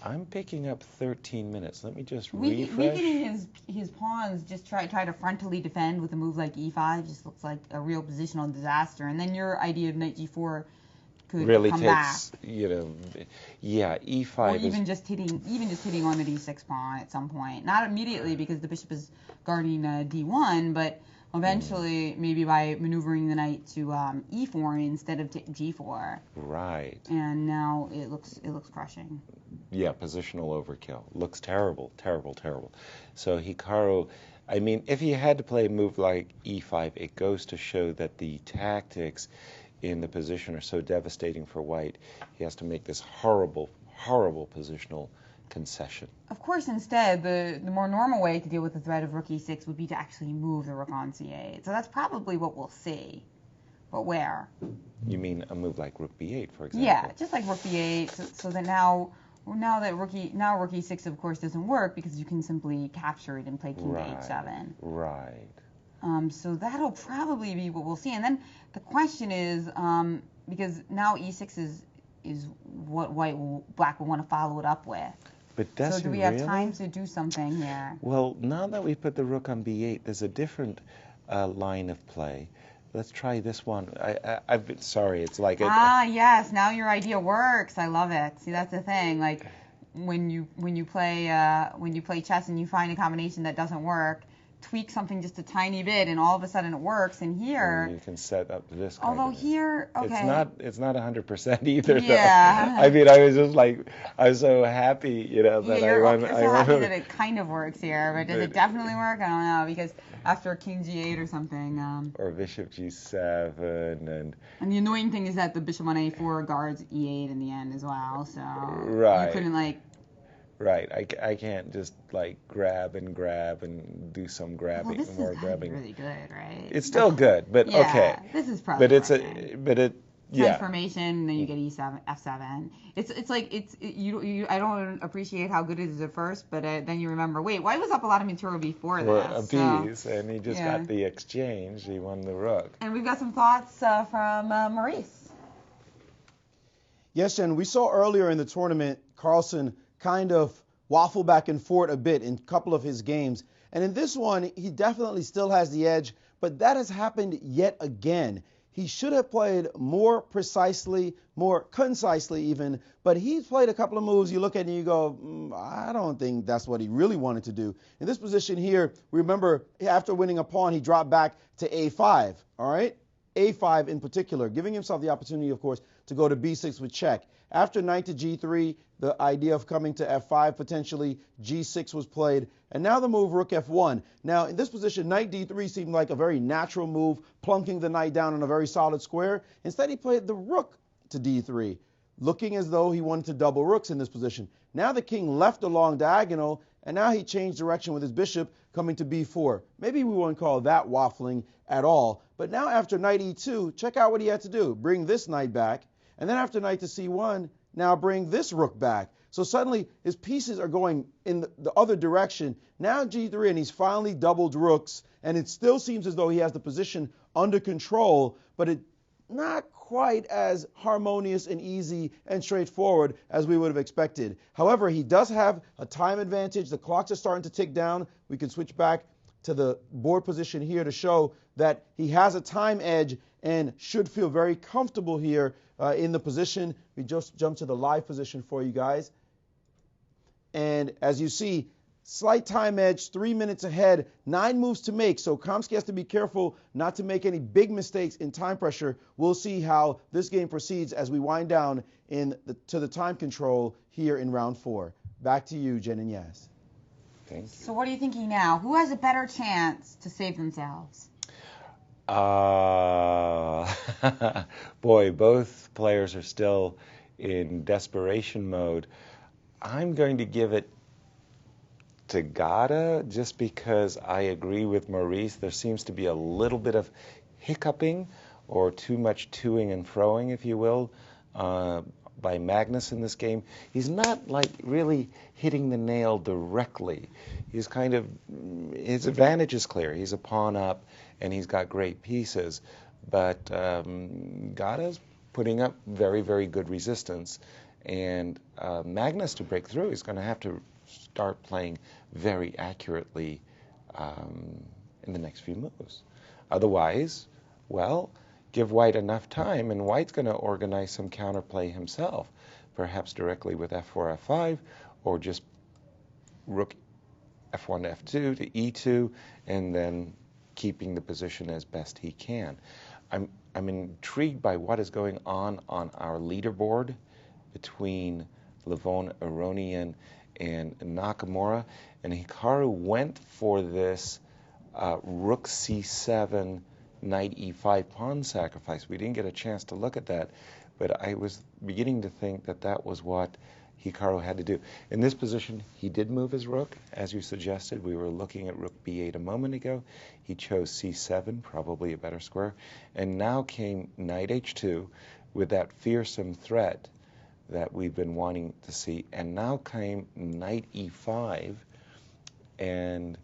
I'm picking up 13 minutes. Let me just refresh. Weakening his pawns, just try to frontally defend with a move like e5 just looks like a real positional disaster. And then your idea of knight g4 could really come takes, back. e5 or even just hitting on the d6 pawn at some point. Not immediately because the bishop is guarding d1, but eventually maybe by maneuvering the knight to e4 instead of g4. Right. And now it looks crushing. Yeah, positional overkill. Looks terrible, terrible, terrible. So Hikaru, I mean, if he had to play a move like e5, it goes to show that the tactics in the position are so devastating for white. He has to make this horrible, horrible positional concession. Of course, instead, the more normal way to deal with the threat of rook e6 would be to actually move the rook on c8. So that's probably what we'll see. But where? You mean a move like rook b8, for example? Yeah, just like rook b8, so that now rook e6, of course, doesn't work because you can simply capture it and play king to h7. Right. So that'll probably be what we'll see. And then the question is, because now e6 is what black will want to follow it up with. But does so do we have time to do something here? Well, now that we put the rook on b8, there's a different line of play. Let's try this one. I've been sorry. It's like yes. Now your idea works. I love it. See, that's the thing. Like when you play chess and you find a combination that doesn't work, tweak something just a tiny bit, and all of a sudden it works. And here, you can set up this. Although here, okay, it's not 100% either. Yeah. Though. I mean, I was so happy, that I won. You're so happy that it kind of works here, but does it definitely work? I don't know, because after king g8 or something. Or bishop g7 and the annoying thing is that the bishop on a4 guards e8 in the end as well, so right. You couldn't Right, I can't just grab and do some grabbing, this more is grabbing. Really good, right? It's still good, but yeah, okay. This is probably. Yeah. Transformation, then you get e7, f7. I don't appreciate how good it is at first, but then you remember, wait, white was up a lot of material before this. A piece, and he just got the exchange. He won the rook. And we've got some thoughts from Maurice. Yes, Jen, we saw earlier in the tournament Carlsen kind of waffle back and forth a bit in a couple of his games. And in this one, he definitely still has the edge, but that has happened yet again. He should have played more precisely, more concisely even, but he's played a couple of moves you look at and you go, I don't think that's what he really wanted to do. In this position here, remember, after winning a pawn, he dropped back to a5, all right? a5 in particular, giving himself the opportunity, of course, to go to b6 with check. After knight to g3, the idea of coming to f5, potentially g6 was played, and now the move rook f1. Now, in this position, knight d3 seemed like a very natural move, plunking the knight down on a very solid square. Instead, he played the rook to d3, looking as though he wanted to double rooks in this position. Now the king left along diagonal, and now he changed direction with his bishop coming to b4. Maybe we wouldn't call that waffling at all, but now after knight e2, check out what he had to do. Bring this knight back, And then after knight to c1, now bring this rook back. So suddenly his pieces are going in the other direction. Now g3, and he's finally doubled rooks, and it still seems as though he has the position under control, but it's not quite as harmonious and easy and straightforward as we would have expected. However, he does have a time advantage. The clocks are starting to tick down. We can switch back to the board position here to show that he has a time edge and should feel very comfortable here in the position. We just jumped to the live position for you guys. And as you see, slight time edge, 3 minutes ahead, 9 moves to make. So Kamsky has to be careful not to make any big mistakes in time pressure. We'll see how this game proceeds as we wind down to the time control here in round 4. Back to you, Jen and Yas. Thank you. So what are you thinking now? Who has a better chance to save themselves? Boy, both players are still in desperation mode. I'm going to give it to Gada just because I agree with Maurice. There seems to be a little bit of hiccuping or too much toing and froing, if you will, by Magnus in this game. He's not like really hitting the nail directly. He's kind of, his advantage is clear. He's a pawn up and he's got great pieces, but Gada's putting up very, very good resistance. And Magnus, to break through, is going to have to start playing very accurately in the next few moves. Otherwise, well, give White enough time, and White's going to organize some counterplay himself, perhaps directly with f4, f5, or just rook f1, f2 to e2, and then keeping the position as best he can. I'm intrigued by what is going on our leaderboard between Levon Aronian and Nakamura, and Hikaru went for this rook c7, knight e5 pawn sacrifice. We didn't get a chance to look at that, but I was beginning to think that that was what Hikaru had to do. In this position, he did move his rook, as you suggested. We were looking at rook b8 a moment ago. He chose c7, probably a better square, and now came knight h2 with that fearsome threat that we've been wanting to see, and now came knight e5, and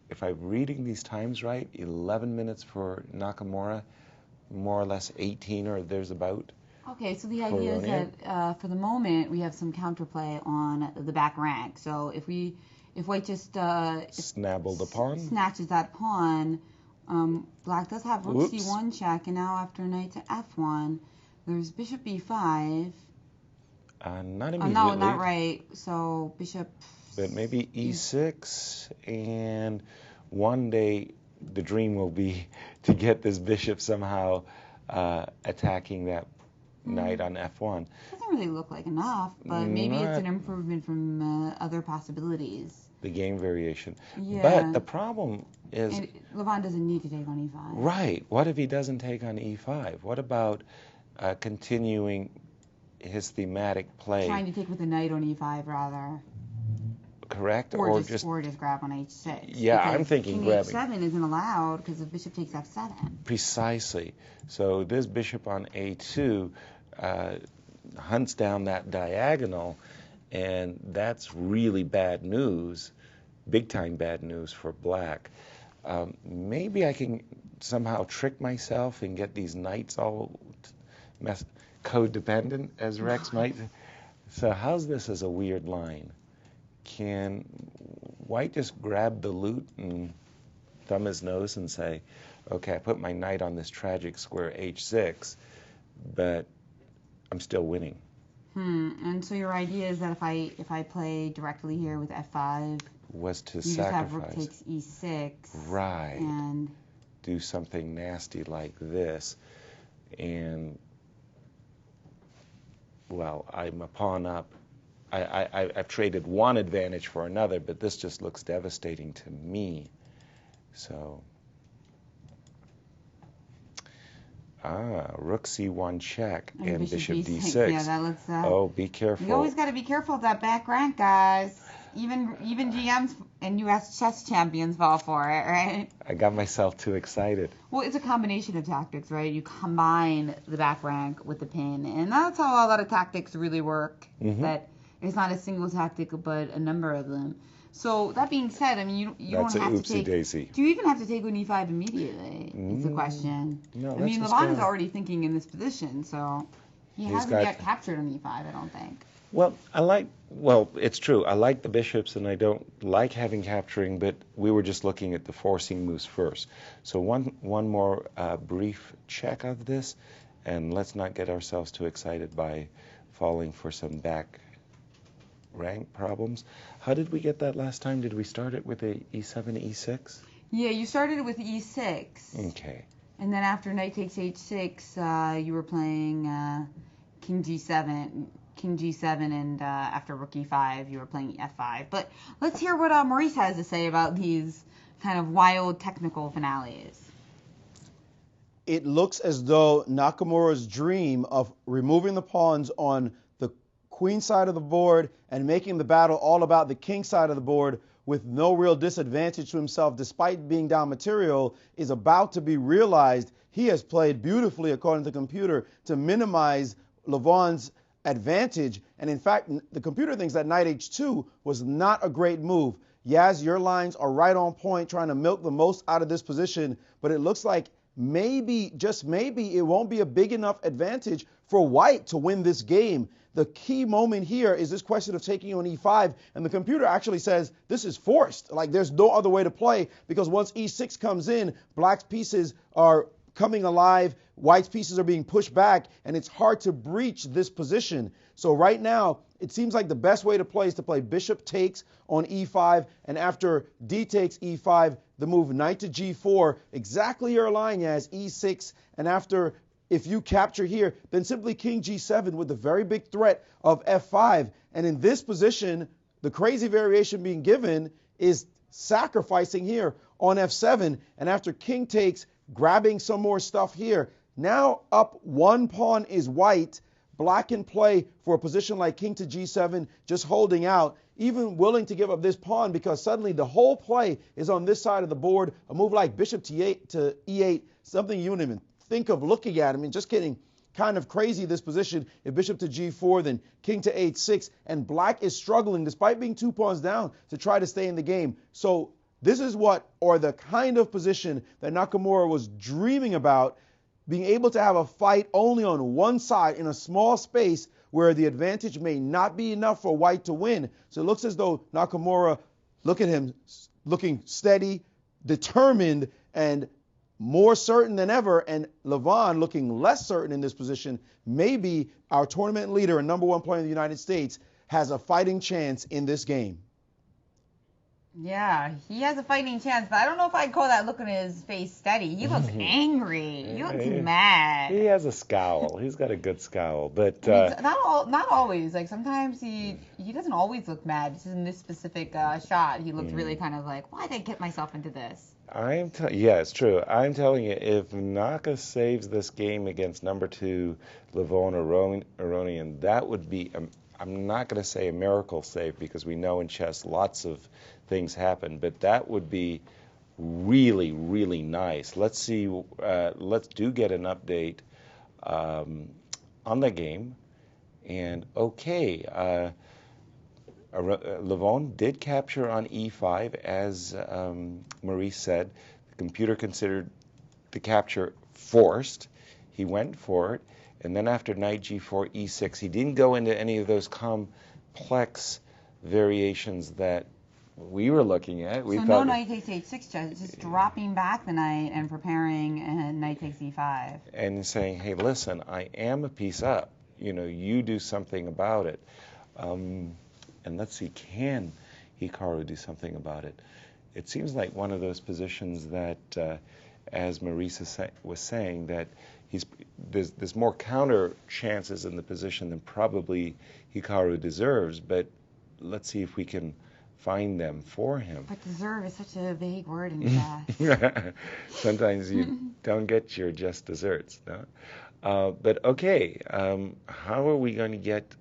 if I'm reading these times right, 11 minutes for Nakamura, more or less 18 or there's about. Okay, so the idea is that for the moment we have some counterplay on the back rank. So if White just snabbled the pawn, snatches that pawn, Black does have rook c1 check, and now after knight to f1. There's bishop b5. Not immediately. No, not right. So bishop. But maybe e6, and one day the dream will be to get this bishop somehow attacking that knight on f1. Doesn't really look like enough, but maybe it's an improvement from other possibilities. The game variation. Yeah. But the problem is. And Levon doesn't need to take on e5. Right. What if he doesn't take on e5? What about continuing his thematic play? Trying to take with a knight on e5 rather. Correct? Or just grab on h6. Yeah, I'm thinking grabbing. h7 isn't allowed because the bishop takes f7. Precisely. So this bishop on a2 hunts down that diagonal, and that's really bad news, big time bad news for Black. Maybe I can somehow trick myself and get these knights all codependent, as Rex might. So how's this as a weird line? Can White just grab the loot and thumb his nose and say, okay, I put my knight on this tragic square h6, but I'm still winning? And so your idea is that if I play directly here with f5, was to you sacrifice. just have rook takes e6. Right. And do something nasty like this, and well, I'm a pawn up. I've traded one advantage for another, but this just looks devastating to me. So, rook c1 check and bishop d6. Yeah, that looks. Oh, be careful. You always got to be careful of that back rank, guys. Even GMs and U.S. chess champions fall for it, right? I got myself too excited. Well, it's a combination of tactics, right? You combine the back rank with the pin, and that's how a lot of tactics really work. Mm-hmm. That it's not a single tactic, but a number of them. So that being said, I mean, you don't have to take. Daisy. Do you even have to take on e5 immediately? It's the question. No, I mean, Levon is already thinking in this position, so he hasn't yet captured on e5, I don't think. Well, it's true. I like the bishops, and I don't like having capturing, but we were just looking at the forcing moves first. So one more brief check of this, and let's not get ourselves too excited by falling for some back rank problems. How did we get that last time? Did we start it with a e7, e6? Yeah, you started it with e6. Okay. And then after knight takes h6, you were playing king g7. King g7, and after rook e5, you were playing f5. But let's hear what Maurice has to say about these kind of wild technical finales. It looks as though Nakamura's dream of removing the pawns on the queen side of the board and making the battle all about the king side of the board with no real disadvantage to himself despite being down material is about to be realized. He has played beautifully, according to the computer, to minimize Levon's advantage, and in fact the computer thinks that knight h2 was not a great move. Yaz, your lines are right on point, trying to milk the most out of this position, but it looks like maybe, just maybe, it won't be a big enough advantage for white to win this game. The key moment here is this question of taking on e5, and the computer actually says this is forced, like there's no other way to play, because once e6 comes in, black's pieces are coming alive, white's pieces are being pushed back, and it's hard to breach this position. So right now, it seems like the best way to play is to play bishop takes on e5, and after d takes e5, the move knight to g4, exactly your line as e6, and after, if you capture here, then simply king g7 with the very big threat of f5. And in this position, the crazy variation being given is sacrificing here on f7, and after king takes, grabbing some more stuff here. Now up one pawn is white. Black can play for a position like king to g7, just holding out, even willing to give up this pawn because suddenly the whole play is on this side of the board. A move like bishop to e8, something you wouldn't even think of looking at. I mean, just getting kind of crazy, this position. If bishop to g4, then king to h6, and black is struggling, despite being 2 pawns down, to try to stay in the game. So this is the kind of position that Nakamura was dreaming about, being able to have a fight only on one side in a small space where the advantage may not be enough for white to win. So it looks as though Nakamura, look at him, looking steady, determined, and more certain than ever, and Levon looking less certain in this position. Maybe our tournament leader and number one player in the United States has a fighting chance in this game. Yeah, he has a fighting chance, but I don't know if I'd call that look on his face steady. He looks angry. He looks mad. He has a scowl. He's got a good scowl, but not always. Like sometimes he doesn't always look mad. Just in this specific shot, he looked really kind of like, why did I get myself into this? Yeah, it's true. I'm telling you, if Naka saves this game against number 2 Levon Aronian, that would be I'm not going to say a miracle save because we know in chess lots of things happen, but that would be really, really nice. Let's see. Let's get an update on the game. And okay, Levon did capture on e5, as Maurice said. The computer considered the capture forced. He went for it. And then after knight g4, e6, he didn't go into any of those complex variations that we were looking at. We so no knight takes h6, just dropping back the knight and preparing knight takes e5. And saying, hey, listen, I am a piece up. You do something about it. And let's see, can Hikaru do something about it? It seems like one of those positions that, as Maurice was saying, that there's more counter chances in the position than probably Hikaru deserves, but let's see if we can find them for him. But deserve is such a vague word in chess. Sometimes you don't get your just desserts, no? But okay, how are we going to get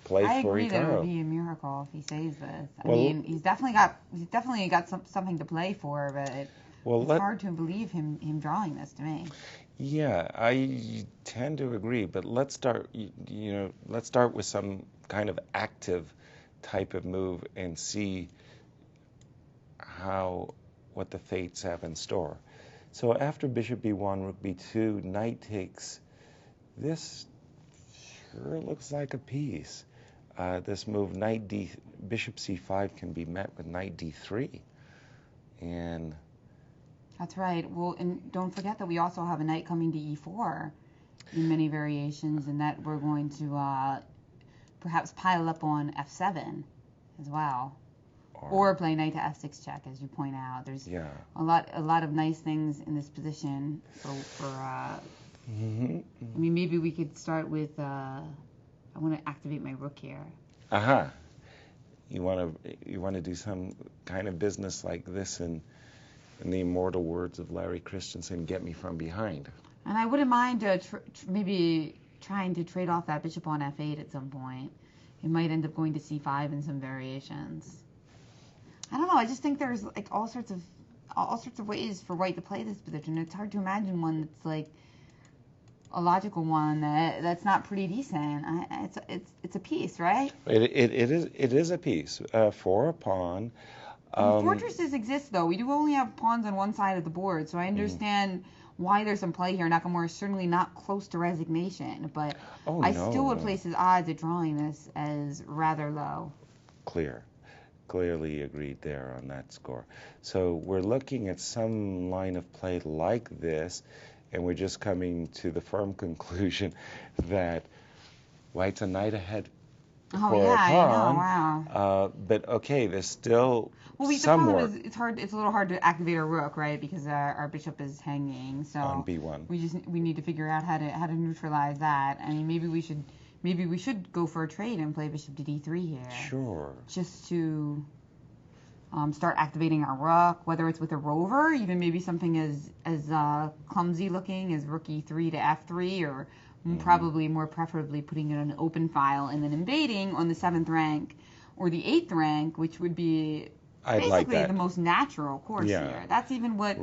play I for agree that it would Hikaru. be a miracle if he saves this. I Well- mean, he's definitely got something to play for, but it's hard to believe him drawing this to me. Yeah, I tend to agree, but let's start with some kind of active type of move and see what the fates have in store. So after bishop b1, rook b2, knight takes. This sure looks like a piece. This move, bishop c5, can be met with knight d3, and That's right. Well, and don't forget that we also have a knight coming to e4 in many variations, and that we're going to perhaps pile up on f7 as well. Or play knight to f6 check, as you point out. There's a lot of nice things in this position. I mean, maybe we could start with. I want to activate my rook here. You want to do some kind of business like this, in the immortal words of Larry Christensen, get me from behind. And I wouldn't mind maybe trying to trade off that bishop on f8 at some point. It might end up going to c5 in some variations. I don't know. I just think there's like all sorts of ways for white to play this position. It's hard to imagine one that's like a logical one that's not pretty decent. It's a piece, right? It is a piece for a pawn. Fortresses exist though. We do only have pawns on one side of the board, so I understand why there's some play here. Nakamura is certainly not close to resignation, but I still would place his odds at drawing this as rather low. Clearly agreed there on that score. So we're looking at some line of play like this, and we're just coming to the firm conclusion that white's a knight ahead for a pawn. I know, wow. But okay, there's still the some problem work. is it's a little hard to activate our rook, right? Because our bishop is hanging. So On b1. We need to figure out how to neutralize that. I mean, maybe we should go for a trade and play bishop to d3 here. Sure. Just to start activating our rook, whether it's with a rover, even maybe something as clumsy looking as rook e3 to f3, or probably more preferably putting it on an open file and then invading on the 7th rank or the 8th rank, which would be basically the most natural course here. That's even what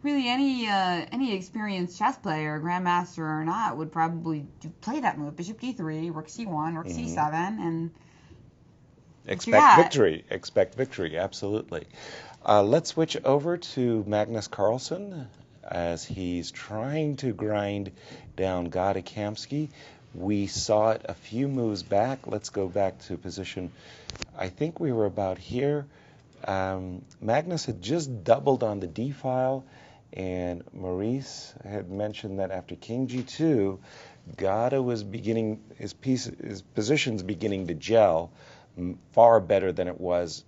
really any experienced chess player, grandmaster or not, would probably play that move. Bishop d3, rook c1, rook c7, and expect victory, absolutely. Let's switch over to Magnus Carlsen as he's trying to grind down Gada Kamsky. We saw it a few moves back. Let's go back to position. I think we were about here. Magnus had just doubled on the d file, and Maurice had mentioned that after king g2, Gada was beginning his position's beginning to gel far better than it was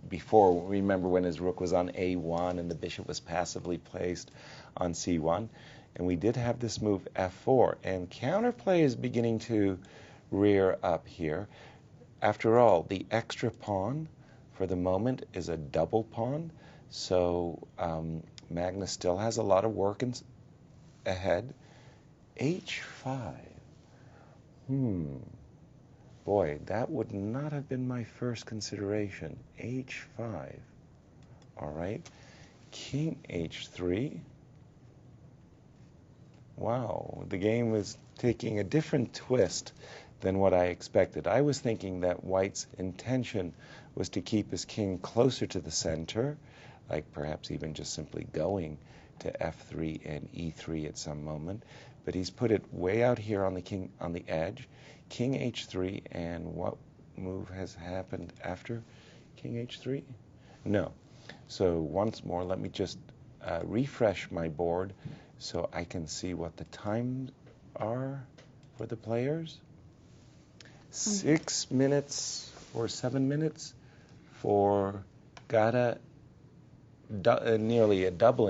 before. Remember when his rook was on a1 and the bishop was passively placed on c1. And we did have this move f4. And counterplay is beginning to rear up here. After all, the extra pawn for the moment is a double pawn. So Magnus still has a lot of work ahead. h5. Boy, that would not have been my first consideration. h5. All right. King h3. Wow, the game was taking a different twist than what I expected. I was thinking that white's intention was to keep his king closer to the center, like perhaps even just simply going to f3 and e3 at some moment. But he's put it way out here on the edge. King h3, and what move has happened after king h3? No. So once more, let me just refresh my board so I can see what the times are for the players. 6 minutes or 7 minutes for Gada, nearly a double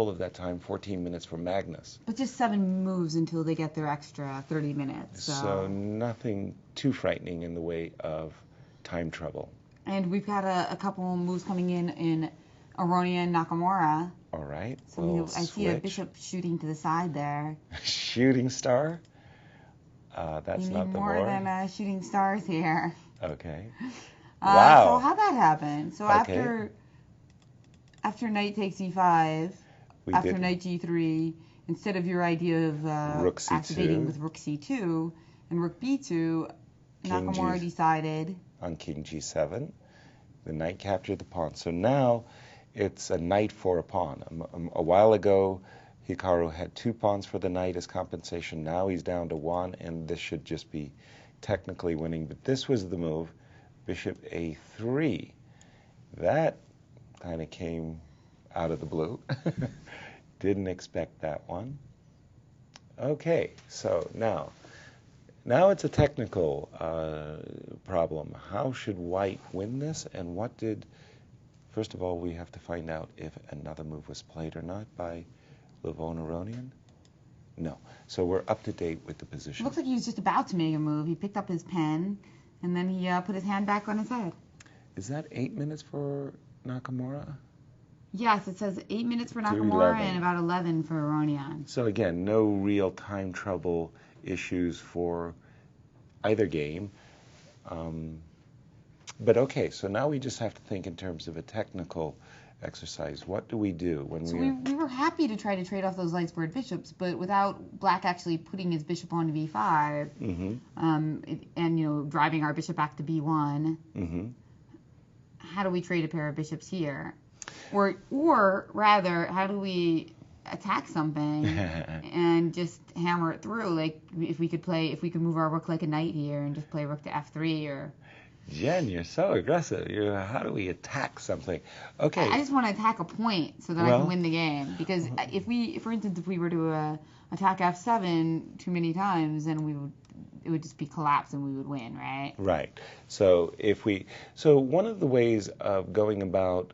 of that time, 14 minutes for Magnus. But just 7 moves until they get their extra 30 minutes. So nothing too frightening in the way of time trouble. And we've got a couple moves coming in Aronia and Nakamura. All right. So I see a bishop shooting to the side there. Shooting star. That's you not need the more board. than shooting stars here. Okay. So Wow. how'd that happen? So Okay. after knight takes e5, We after did knight g3, instead of your idea of Rook c2. activating with rook c2 and rook b2, Nakamura decided on king g7. The knight captured the pawn. So now it's a knight for a pawn. A while ago, Hikaru had 2 pawns for the knight as compensation. Now he's down to 1, and this should just be technically winning. But this was the move, bishop a3. That kind of came out of the blue. Didn't expect that one. Okay, so now it's a technical problem. How should white win this, and what did... First of all, we have to find out if another move was played or not by Levon Aronian. No. So we're up to date with the position. Looks like he was just about to make a move. He picked up his pen, and then he put his hand back on his head. Is that 8 minutes for Nakamura? Yes, it says 8 minutes for Nakamura and about 11 for Aronian. So again, no real time trouble issues for either game. But okay, so now we just have to think in terms of a technical exercise. What do we do when we were happy to try to trade off those light squared bishops, but without black actually putting his bishop on to b5, and driving our bishop back to b1. How do we trade a pair of bishops here? Or rather, how do we attack something and just hammer it through? Like if we could move our rook like a knight here and just play rook to f3 or... Jen, you're so aggressive. How do we attack something? Okay. I just want to attack a point so that I can win the game. Because for instance, if we were to attack f7 too many times, then it would just be collapse and we would win, right? Right. So one of the ways of going about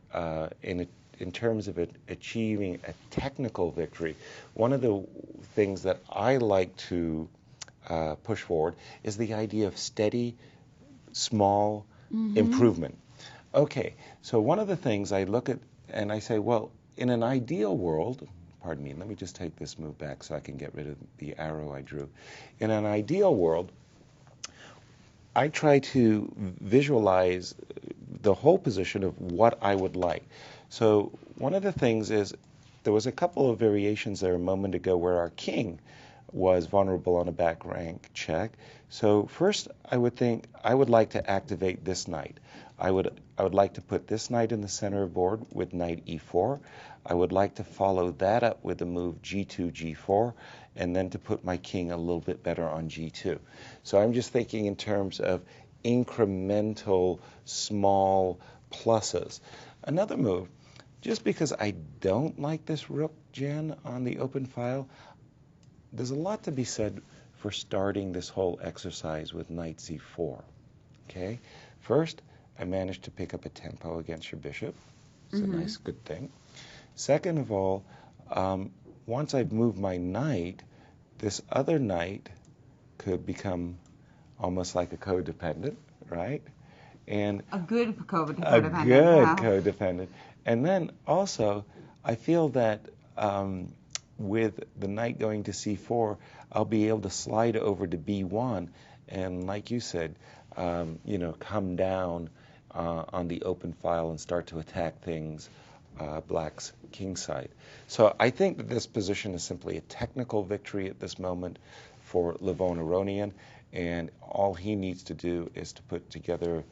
in terms of achieving a technical victory, one of the things that I like to push forward is the idea of steady, small improvement. Okay, so one of the things I look at and I say, well, in an ideal world, pardon me, let me just take this move back so I can get rid of the arrow I drew. In an ideal world, I try to visualize the whole position of what I would like. So one of the things is there was a couple of variations there a moment ago where our king was vulnerable on a back rank check. So first I would think I would like to activate this knight. I would like to put this knight in the center of board with knight e4. I would like to follow that up with the move g2, g4, and then to put my king a little bit better on g2. So I'm just thinking in terms of incremental small pluses. Another move, just because I don't like this rook, Jen, on the open file, there's a lot to be said for starting this whole exercise with knight c4. Okay? First, I managed to pick up a tempo against your bishop. It's a nice, good thing. Second of all, once I've moved my knight, this other knight could become almost like a codependent, right? And a good codependent. A good codependent. And then also, I feel that with the knight going to c4, I'll be able to slide over to b1, and like you said, come down on the open file and start to attack things black's king side. So I think that this position is simply a technical victory at this moment for Levon Aronian, and all he needs to do is to put together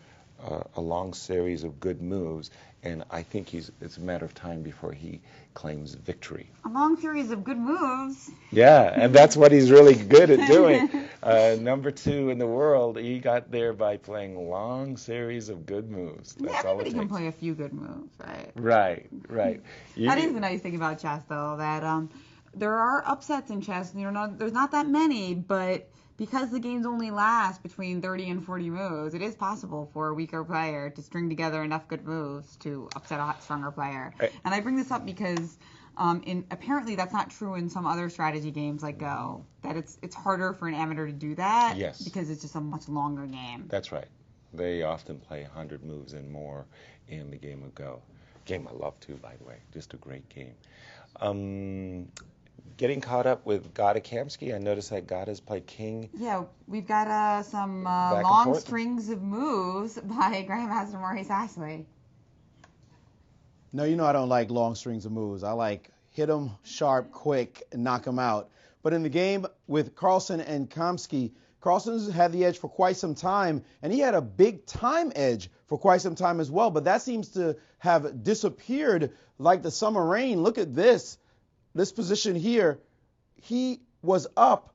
a long series of good moves, and I think it's a matter of time before he claims victory. A long series of good moves. Yeah, and that's what he's really good at doing. Number 2 in the world, he got there by playing a long series of good moves. That's all it takes. Everybody can play a few good moves, right? Right. That is the nice thing about chess, though, that there are upsets in chess. There's not that many, but because the games only last between 30 and 40 moves, it is possible for a weaker player to string together enough good moves to upset a stronger player. Right. And I bring this up because apparently that's not true in some other strategy games like Go. That it's harder for an amateur to do that. Yes. Because it's just a much longer game. That's right. They often play 100 moves and more in the game of Go. Game I love too, by the way. Just a great game. getting caught up with Gada Kamsky. I noticed that Gada's played king. Yeah, we've got some and long forth. strings of moves by Grandmaster Maurice Ashley. No, you know I don't like long strings of moves. I like hit them sharp, quick, and knock them out. But in the game with Carlsen and Kamsky, Carlsen's had the edge for quite some time, and he had a big time edge for quite some time as well. But that seems to have disappeared like the summer rain. Look at this position here. He was up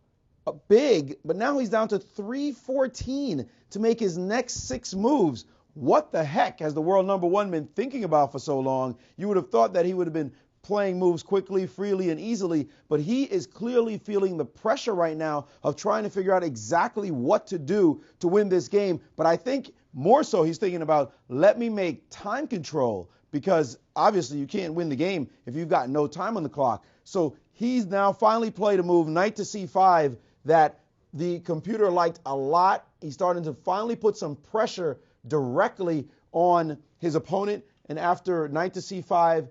big, but now he's down to 314 to make his next 6 moves. What the heck has the world number one been thinking about for so long? You would have thought that he would have been playing moves quickly, freely, and easily, but he is clearly feeling the pressure right now of trying to figure out exactly what to do to win this game. But I think more so he's thinking about, let me make time control, because obviously you can't win the game if you've got no time on the clock. So he's now finally played a move, knight to c5, that the computer liked a lot. He's starting to finally put some pressure directly on his opponent, and after knight to c5,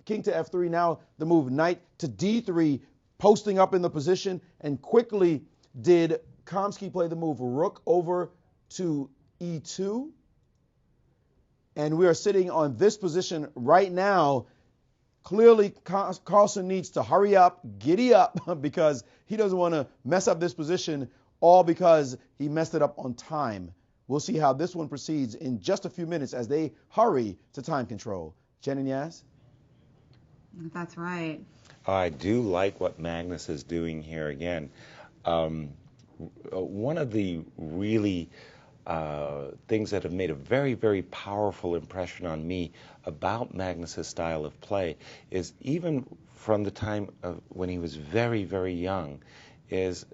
king to f3, now the move knight to d3, posting up in the position, and quickly did Kamsky play the move rook over to e2. And we are sitting on this position right now. Clearly, Carlsen needs to hurry up, giddy up, because he doesn't want to mess up this position, all because he messed it up on time. We'll see how this one proceeds in just a few minutes as they hurry to time control. Jen and Yas? That's right. I do like what Magnus is doing here again. One of the really things that have made a very, very powerful impression on me about Magnus's style of play is, even from the time of when he was very, very young, is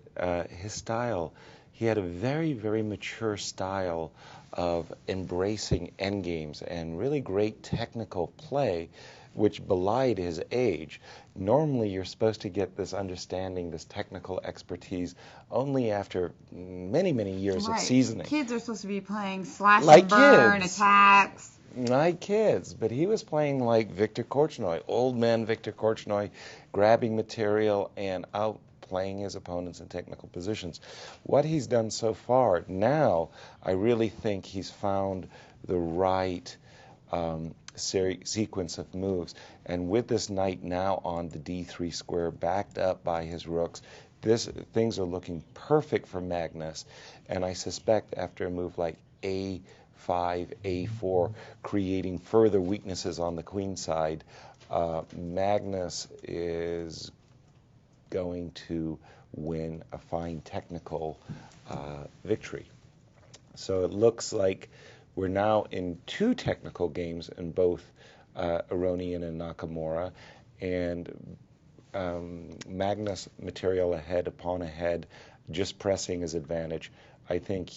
his style. He had a very, very mature style of embracing endgames and really great technical play, which belied his age. Normally, you're supposed to get this understanding, this technical expertise, only after many, many years of seasoning. Kids are supposed to be playing slash Like and burn kids. attacks. Like kids, but he was playing like Victor Korchnoi, old man Victor Korchnoi, grabbing material and outplaying his opponents in technical positions. What he's done so far, now I really think he's found the right sequence of moves. And with this knight now on the d3 square, backed up by his rooks, things are looking perfect for Magnus. And I suspect after a move like a5, a4, creating further weaknesses on the queen side, Magnus is going to win a fine technical victory. So it looks like we're now in 2 technical games in both Aronian and Nakamura, and Magnus material ahead, pawn ahead, just pressing his advantage. I think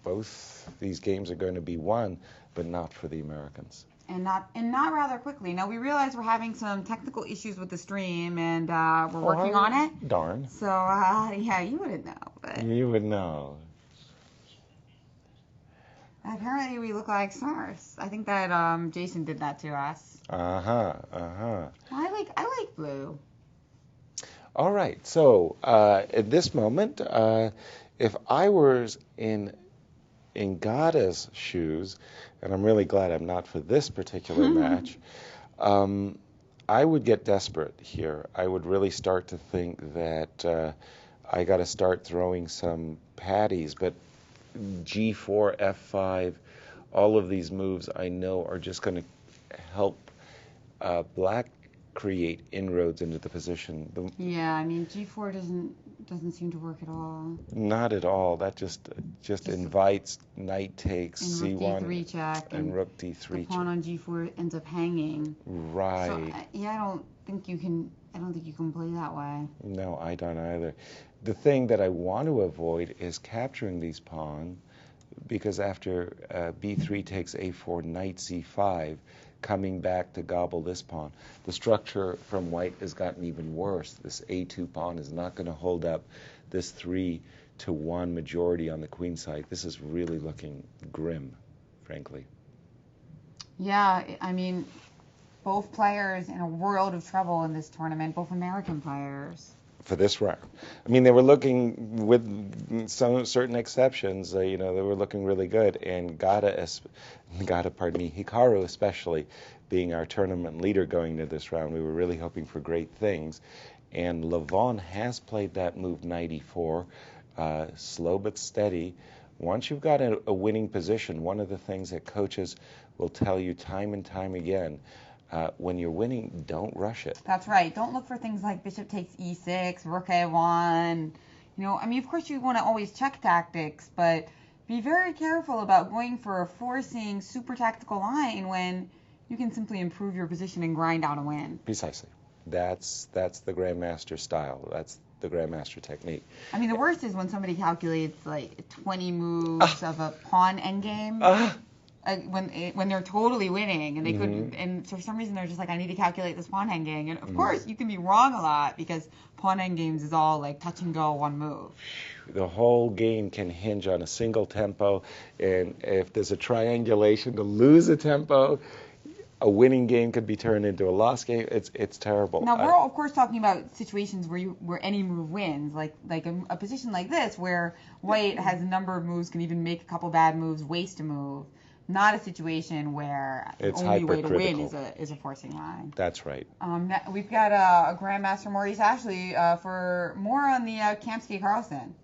both these games are going to be won, but not for the Americans. And not rather quickly. Now, we realize we're having some technical issues with the stream, and we're working on it. Darn. So, yeah, you wouldn't know. But You would know. apparently, we look like stars. I think that Jason did that to us. I like blue. All right. So at this moment, if I was in Gada's shoes, and I'm really glad I'm not for this particular match, I would get desperate here. I would really start to think that I got to start throwing some patties. But G4, F5, all of these moves I know are just going to help Black create inroads into the position. Yeah, I mean, G4 doesn't seem to work at all. Not at all. That just invites knight takes, and C1, rook D3 check, and rook D3 the pawn on G4 ends up hanging. Right. So, I don't think you can play that way. No, I don't either. The thing that I want to avoid is capturing these pawns, because after B3 takes A4, knight C5, coming back to gobble this pawn. The structure from white has gotten even worse. This A2 pawn is not going to hold up this 3-1 majority on the queen side. This is really looking grim, frankly. Yeah, I mean, both players in a world of trouble in this tournament, both American players. For this round. I mean, they were looking, with some certain exceptions, they were looking really good. And Hikaru especially, being our tournament leader going into this round, we were really hoping for great things. And Levon has played that move 94, slow but steady. Once you've got a winning position, one of the things that coaches will tell you time and time again, when you're winning, don't rush it. That's right. Don't look for things like bishop takes e6, rook a1. I mean, of course you want to always check tactics, but be very careful about going for a forcing, super tactical line when you can simply improve your position and grind out a win. Precisely. That's the Grandmaster style. That's the Grandmaster technique. I mean, the worst is when somebody calculates like 20 moves of a pawn endgame. When they're totally winning and they couldn't, and for some reason they're just like, I need to calculate this pawn endgame. And of course you can be wrong a lot because pawn endgames is all like touch and go, one move. The whole game can hinge on a single tempo, and if there's a triangulation to lose a tempo, a winning game could be turned into a lost game. It's terrible. Now we're of course talking about situations where any move wins, like a position like this where white has a number of moves, can even make a couple bad moves, waste a move. Not a situation where the only way to win is a forcing line. That's right. We've got a Grandmaster Maurice Ashley for more on the Kamsky-Carlsen.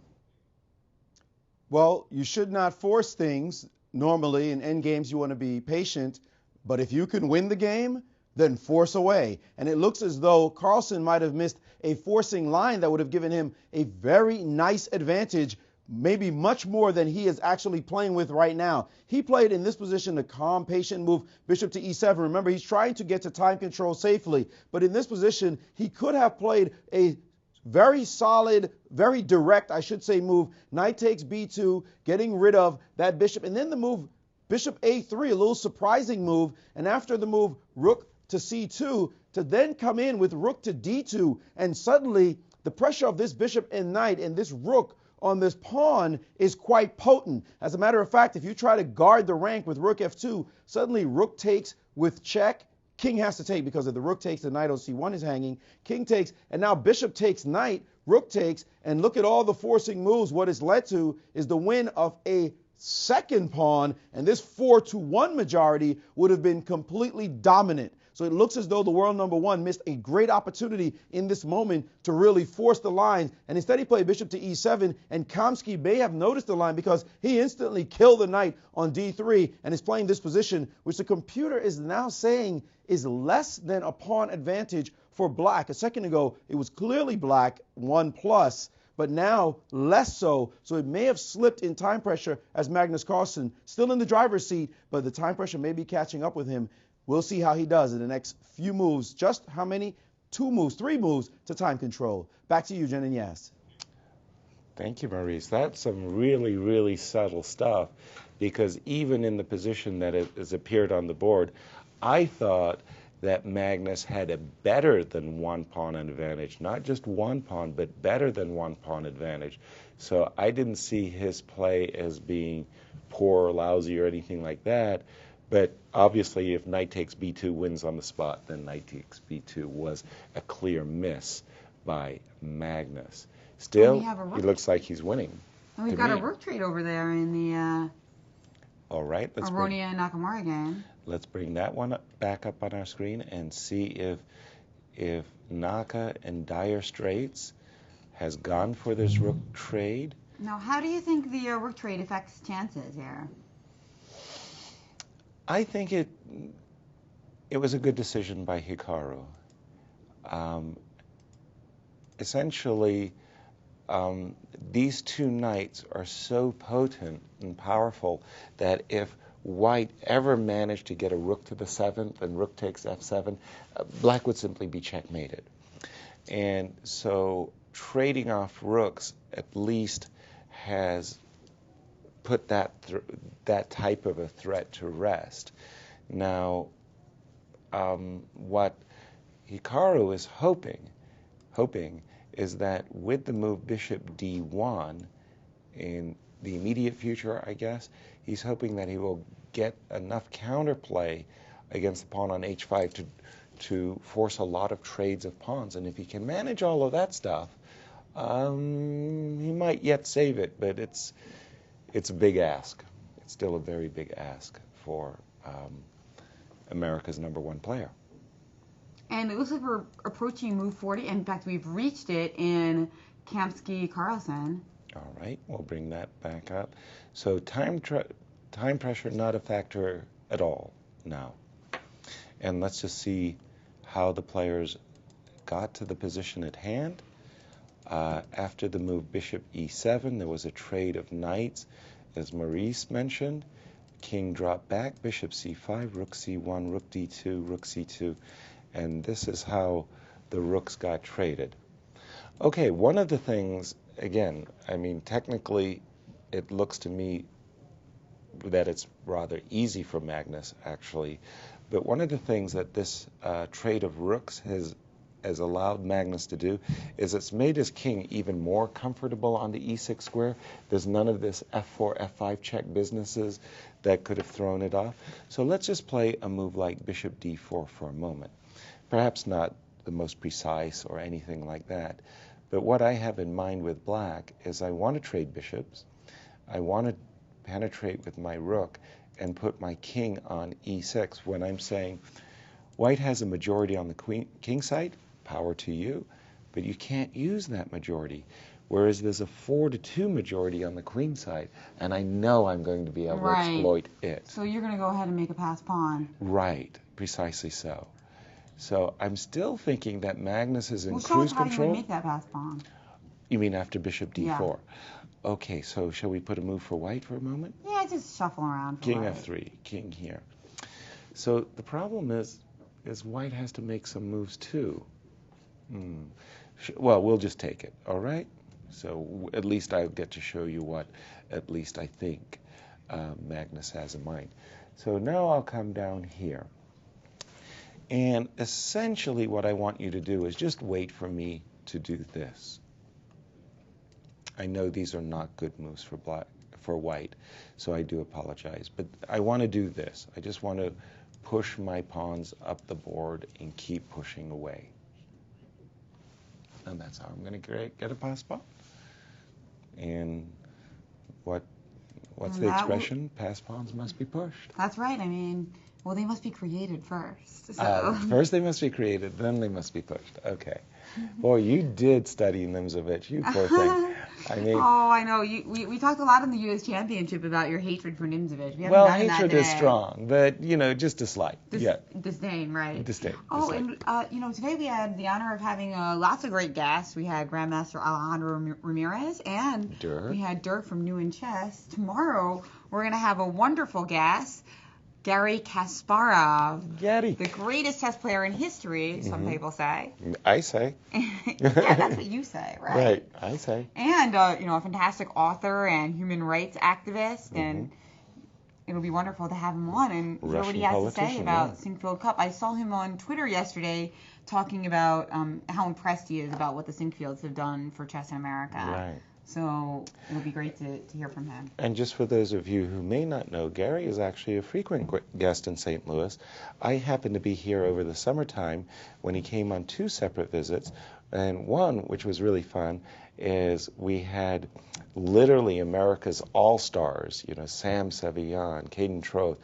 Well, you should not force things. Normally, in endgames, you want to be patient. But if you can win the game, then force away. And it looks as though Carlsen might have missed a forcing line that would have given him a very nice advantage, maybe much more than he is actually playing with right now. He played in this position a calm, patient move, bishop to e7. Remember, he's trying to get to time control safely. But in this position, he could have played a very solid, very direct, I should say, move. Knight takes b2, getting rid of that bishop. And then the move bishop a3, a little surprising move. And after the move rook to c2, to then come in with rook to d2. And suddenly, the pressure of this bishop and knight and this rook on this pawn is quite potent. As a matter of fact, if you try to guard the rank with rook f2, suddenly rook takes with check. King has to take because if the rook takes, the knight on c1 is hanging. King takes, and now bishop takes knight, rook takes, and look at all the forcing moves. What it's led to is the win of a second pawn, and this 4-1 majority would have been completely dominant. So it looks as though the world number one missed a great opportunity in this moment to really force the lines. And instead he played bishop to e7, and Kamsky may have noticed the line because he instantly killed the knight on d3 and is playing this position, which the computer is now saying is less than a pawn advantage for black. A second ago, it was clearly black 1+, but now less so. So it may have slipped in time pressure as Magnus Carlsen, still in the driver's seat, but the time pressure may be catching up with him. We'll see how he does in the next few moves. Just how many? 2 moves, 3 moves to time control. Back to you, Jen and Yas. Thank you, Maurice. That's some really, really subtle stuff, because even in the position that it has appeared on the board, I thought that Magnus had a better than 1 pawn advantage. Not just 1 pawn, but better than 1 pawn advantage. So I didn't see his play as being poor or lousy or anything like that. But obviously, if knight takes b2 wins on the spot, then knight takes b2 was a clear miss by Magnus. Still, he looks like he's winning. And we've got a rook trade over there in the all right, Aronia and Nakamura game. Let's bring that one back up on our screen and see if Naka in dire straits has gone for this rook trade. Now, how do you think the rook trade affects chances here? I think it was a good decision by Hikaru. Essentially, these 2 knights are so potent and powerful that if white ever managed to get a rook to the 7th and rook takes f7, black would simply be checkmated. And so trading off rooks at least has put that type of a threat to rest. Now, what Hikaru is hoping is that with the move bishop d1 in the immediate future, I guess, he's hoping that he will get enough counterplay against the pawn on h5 to force a lot of trades of pawns. And if he can manage all of that stuff, he might yet save it, but it's a big ask. It's still a very big ask for America's #1 player. And it looks like we're approaching move 40. In fact, we've reached it in Kamsky-Carlsen. All right, we'll bring that back up. So time pressure, not a factor at all now. And let's just see how the players got to the position at hand. After the move bishop e7, there was a trade of knights, as Maurice mentioned. King dropped back, bishop c5, rook c1, rook d2, rook c2. And this is how the rooks got traded. Okay, one of the things, again, I mean, technically, it looks to me that it's rather easy for Magnus, actually. But one of the things that this trade of rooks has allowed Magnus to do is it's made his king even more comfortable on the e6 square. There's none of this f4, f5 check businesses that could have thrown it off. So let's just play a move like bishop d4 for a moment. Perhaps not the most precise or anything like that. But what I have in mind with black is I want to trade bishops. I want to penetrate with my rook and put my king on e6 when I'm saying white has a majority on the king side, power to you, but you can't use that majority. Whereas there's a 4-2 majority on the queen side, and I know I'm going to be able to exploit it. So you're going to go ahead and make a pass pawn. Right, precisely so. So I'm still thinking that Magnus is in cruise control. control. How do you make that pass pawn? You mean after bishop d4? Yeah. Okay, so shall we put a move for white for a moment? Yeah, just shuffle around. King f3, king here. So the problem is white has to make some moves too. Well, we'll just take it, all right? So at least I'll get to show you what at least I think Magnus has in mind. So now I'll come down here. And essentially what I want you to do is just wait for me to do this. I know these are not good moves for white, so I do apologize. But I want to do this. I just want to push my pawns up the board and keep pushing away. And that's how I'm going to get a pass pawn. And what's the expression? Pass pawns must be pushed. That's right. I mean, well, they must be created first. So. First they must be created, then they must be pushed. Okay. Boy, you did study Nimzovich, you poor thing. I mean, oh, I know. We talked a lot in the U.S. Championship about your hatred for Nimzovich. Well, hatred is strong, but, just dislike. Disdain, right? Disdain. Oh, dislike. and, today we had the honor of having lots of great guests. We had Grandmaster Alejandro Ramirez, and we had Dirk from New in Chess. Tomorrow, we're going to have a wonderful guest, Garry Kasparov. Garry. The greatest chess player in history, some people say. I say. Yeah, that's what you say, right? Right, I say. And, a fantastic author and human rights activist, and it'll be wonderful to have him on and hear what he has to say about Sinquefield Cup. I saw him on Twitter yesterday talking about how impressed he is about what the Sinquefields have done for chess in America. Right. So it'll be great to hear from him. And just for those of you who may not know, Garry is actually a frequent guest in St. Louis. I happened to be here over the summertime when he came on 2 separate visits. And one, which was really fun, is we had literally America's all-stars, Sam Seirawan, Caden Troth,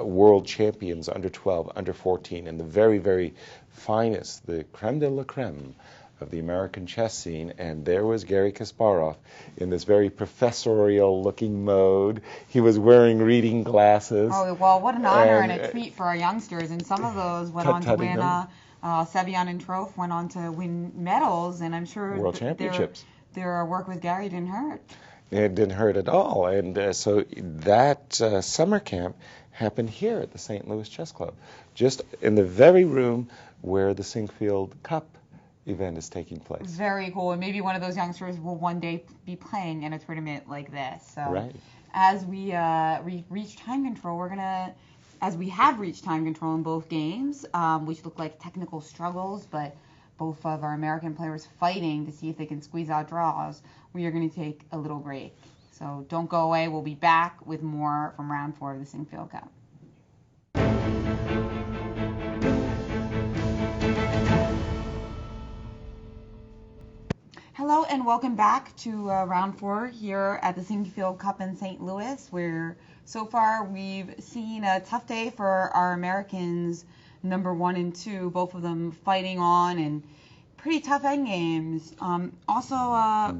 world champions under 12, under 14, and the very, very finest, the creme de la creme of the American chess scene, and there was Garry Kasparov in this very professorial-looking mode. He was wearing reading glasses. Oh, well, what an honor and a treat for our youngsters, and some of those went on to win, Seirawan and Troth went on to win medals, and I'm sure World Championships. Their work with Garry didn't hurt. It didn't hurt at all, and so that summer camp happened here at the St. Louis Chess Club, just in the very room where the Sinquefield Cup event is taking place. Very cool, and maybe one of those youngsters will one day be playing in a tournament like this. So right. As we reach time control, as we have reached time control in both games, which look like technical struggles, but both of our American players fighting to see if they can squeeze out draws, we are going to take a little break. So don't go away. We'll be back with more from round 4 of the Sinquefield Cup. Hello and welcome back to round 4 here at the Sinquefield Cup in St. Louis, where so far we've seen a tough day for our Americans, number 1 and 2, both of them fighting on and pretty tough end games.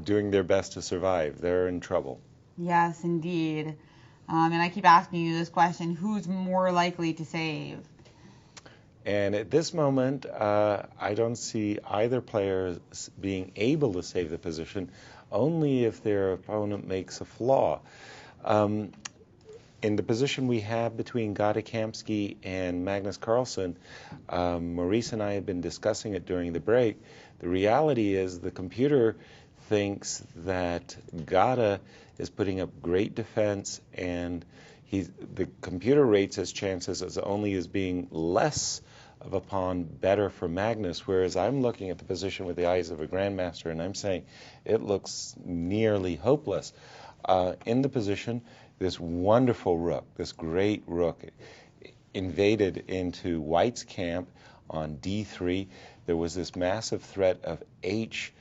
Doing their best to survive. They're in trouble. Yes, indeed. And I keep asking you this question, who's more likely to save? And at this moment, I don't see either player being able to save the position, only if their opponent makes a flaw. In the position we have between Gada Kamsky and Magnus Carlsen, Maurice and I have been discussing it during the break. The reality is the computer thinks that Gada is putting up great defense, and the computer rates his chances as only as being less of a pawn better for Magnus, whereas I'm looking at the position with the eyes of a grandmaster and I'm saying it looks nearly hopeless. In the position, this wonderful rook, this great rook, invaded into White's camp on d3. There was this massive threat of h5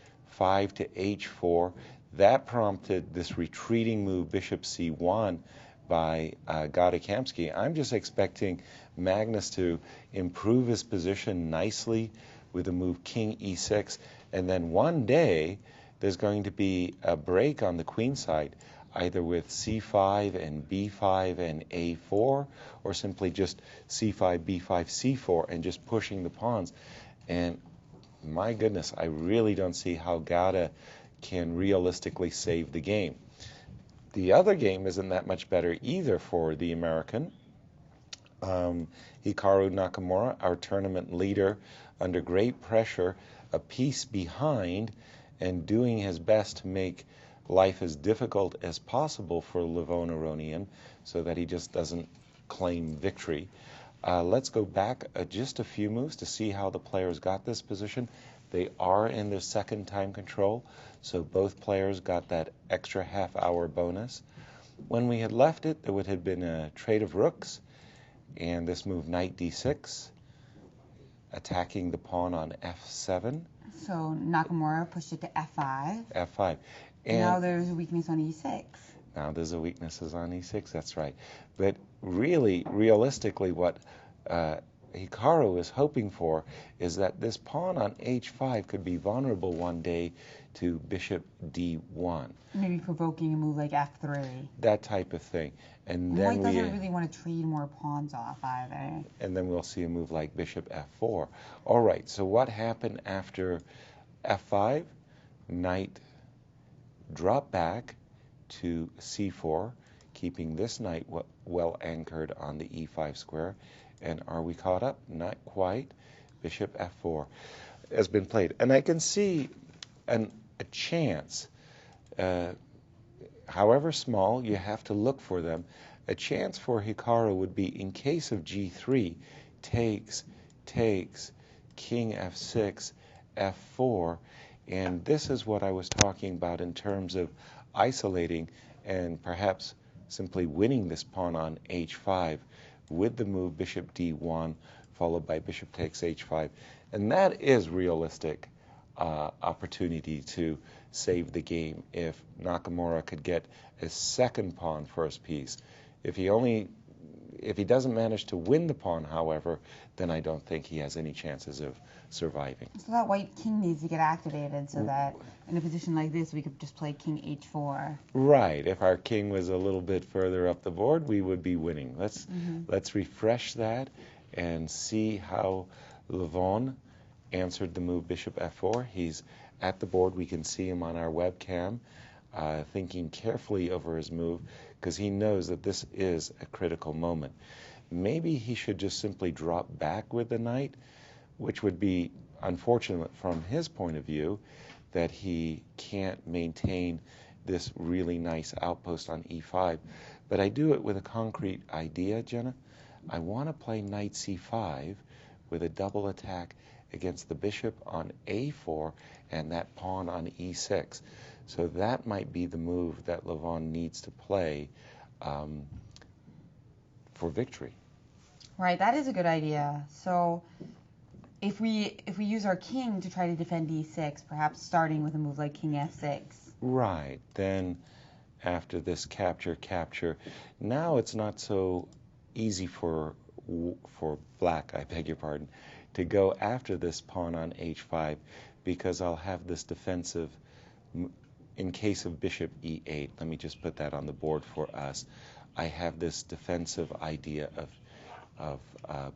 to h4. That prompted this retreating move, bishop c1, by Gada Kamsky. I'm just expecting Magnus to improve his position nicely with the move king e6, and then one day there's going to be a break on the queen side, either with c5 and b5 and a4, or simply just c5, b5, c4, and just pushing the pawns. And my goodness, I really don't see how Gada can realistically save the game. The other game isn't that much better either for the American. Hikaru Nakamura, our tournament leader, under great pressure, a piece behind, and doing his best to make life as difficult as possible for Levon Aronian so that he just doesn't claim victory. Let's go back just a few moves to see how the players got this position. They are in their second time control, so both players got that extra half-hour bonus. When we had left it, there would have been a trade of rooks, and this move knight d6, attacking the pawn on f7. So Nakamura pushed it to f5. f5. And now there's a weakness on e6. Now there's a weakness on e6, that's right. But really, realistically, what Hikaru is hoping for is that this pawn on h5 could be vulnerable one day to bishop d1. Maybe provoking a move like f3. That type of thing. And then White doesn't really want to trade more pawns off either. And then we'll see a move like bishop f4. All right, so what happened after f5? Knight drop back to c4, keeping this knight well anchored on the e5 square. And are we caught up? Not quite. Bishop f4 has been played. And I can see a chance, however small, you have to look for them. A chance for Hikaru would be, in case of g3, takes, king f6, f4, and this is what I was talking about in terms of isolating and perhaps simply winning this pawn on h5 with the move bishop d1 followed by bishop takes h5. And that is realistic opportunity to save the game if Nakamura could get a second pawn first piece. If he doesn't manage to win the pawn, however, then I don't think he has any chances of surviving. So that white king needs to get activated so that in a position like this we could just play king h4. Right. If our king was a little bit further up the board, we would be winning. Let's refresh that and see how Levon answered the move bishop f4. He's at the board. We can see him on our webcam thinking carefully over his move because he knows that this is a critical moment. Maybe he should just simply drop back with the knight, which would be unfortunate from his point of view that he can't maintain this really nice outpost on e5. But I do it with a concrete idea, Jenna. I want to play knight c5 with a double attack against the bishop on a4 and that pawn on e6. So that might be the move that Levon needs to play for victory. Right, that is a good idea. So if we use our king to try to defend e6, perhaps starting with a move like king f6. Right. Then after this capture, now it's not so easy for black, I beg your pardon, to go after this pawn on h5 because I'll have this defensive, in case of bishop e8, let me just put that on the board for us, I have this defensive idea of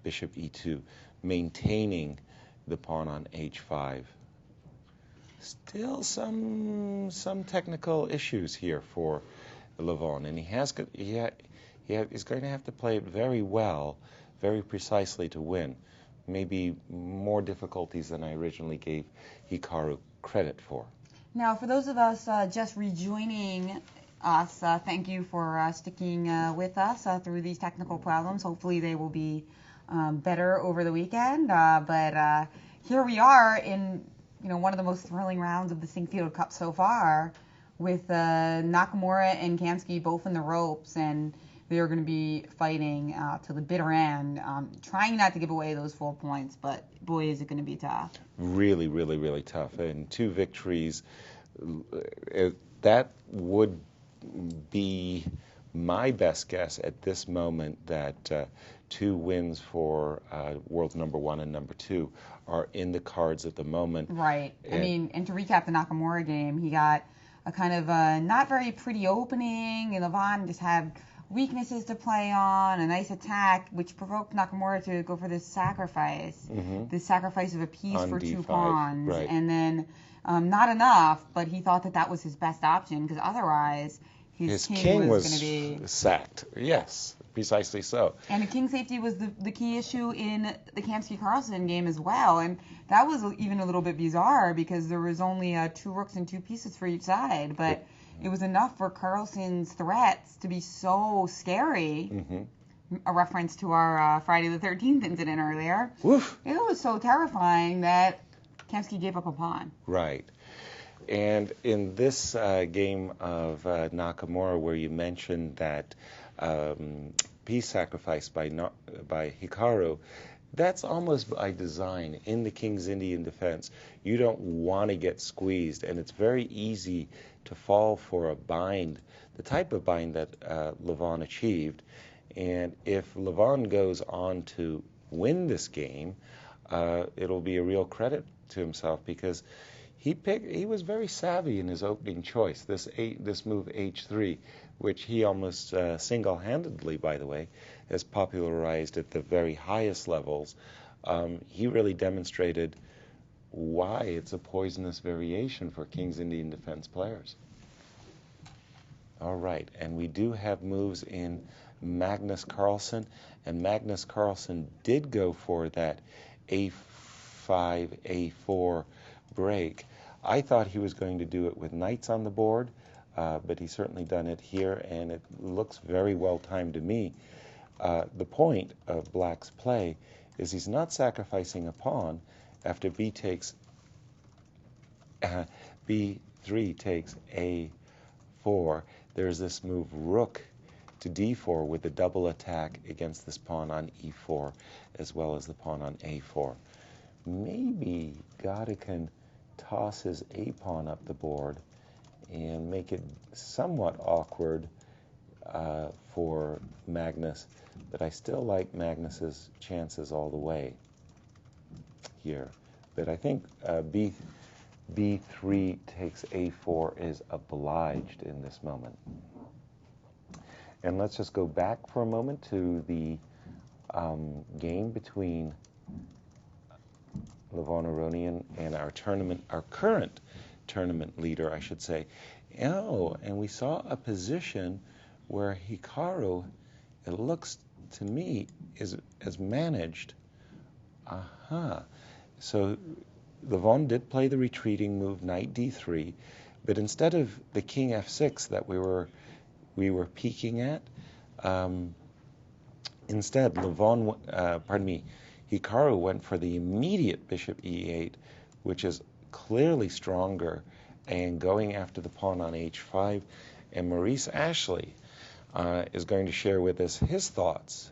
bishop e2, maintaining the pawn on h5. Still some technical issues here for Levon, and he's going to have to play it very well, very precisely to win. Maybe more difficulties than I originally gave Hikaru credit for. Now, for those of us just rejoining us, thank you for sticking with us through these technical problems. Hopefully they will be better over the weekend. But here we are in one of the most thrilling rounds of the Sinquefield Cup so far, with Nakamura and Kamsky both in the ropes, and they're going to be fighting to the bitter end, trying not to give away those 4 points, but boy, is it going to be tough. Really, really, really tough. And 2 victories, that would be my best guess at this moment, that 2 wins for world number 1 and number 2 are in the cards at the moment. Right. And to recap the Nakamura game, he got a kind of not very pretty opening, and Levon just had weaknesses to play on, a nice attack, which provoked Nakamura to go for this sacrifice, this sacrifice of a piece on for D5, 2 pawns, right. And then not enough, but he thought that was his best option, because otherwise his king was going to be sacked. Yes, precisely so. And the king safety was the key issue in the Kamsky-Carlsen game as well, and that was even a little bit bizarre because there was only 2 rooks and 2 pieces for each side, but it was enough for Carlsen's threats to be so scary. A reference to our Friday the 13th incident earlier. Woof. It was so terrifying that Kamsky gave up a pawn. Right. And in this game of Nakamura, where you mentioned that piece sacrifice by Hikaru, that's almost by design. In the King's Indian defense, you don't want to get squeezed, and it's very easy to fall for a bind, the type of bind that Levon achieved. And if Levon goes on to win this game, it'll be a real credit to himself, because he was very savvy in his opening choice, this move h3, which he almost single-handedly, by the way, has popularized at the very highest levels. He really demonstrated why it's a poisonous variation for King's Indian defense players. All right, and we do have moves in Magnus Carlsen, and Magnus Carlsen did go for that a5, a4 break. I thought he was going to do it with knights on the board, but he's certainly done it here, and it looks very well timed to me. The point of Black's play is he's not sacrificing a pawn after B3 takes A4. There's this move rook to D4 with the double attack against this pawn on E4 as well as the pawn on A4. Maybe Gada can toss his A pawn up the board and make it somewhat awkward for Magnus, but I still like Magnus's chances all the way here. But I think B3 takes A4 is obliged in this moment. And let's just go back for a moment to the game between Levon Aronian and our current tournament leader, I should say. Oh, and we saw a position where Hikaru, it looks to me, is managed. So Levon did play the retreating move knight d3, but instead of the king f6 that we were peeking at, instead Hikaru went for the immediate bishop e8, which is clearly stronger, and going after the pawn on h5. And Maurice Ashley is going to share with us his thoughts.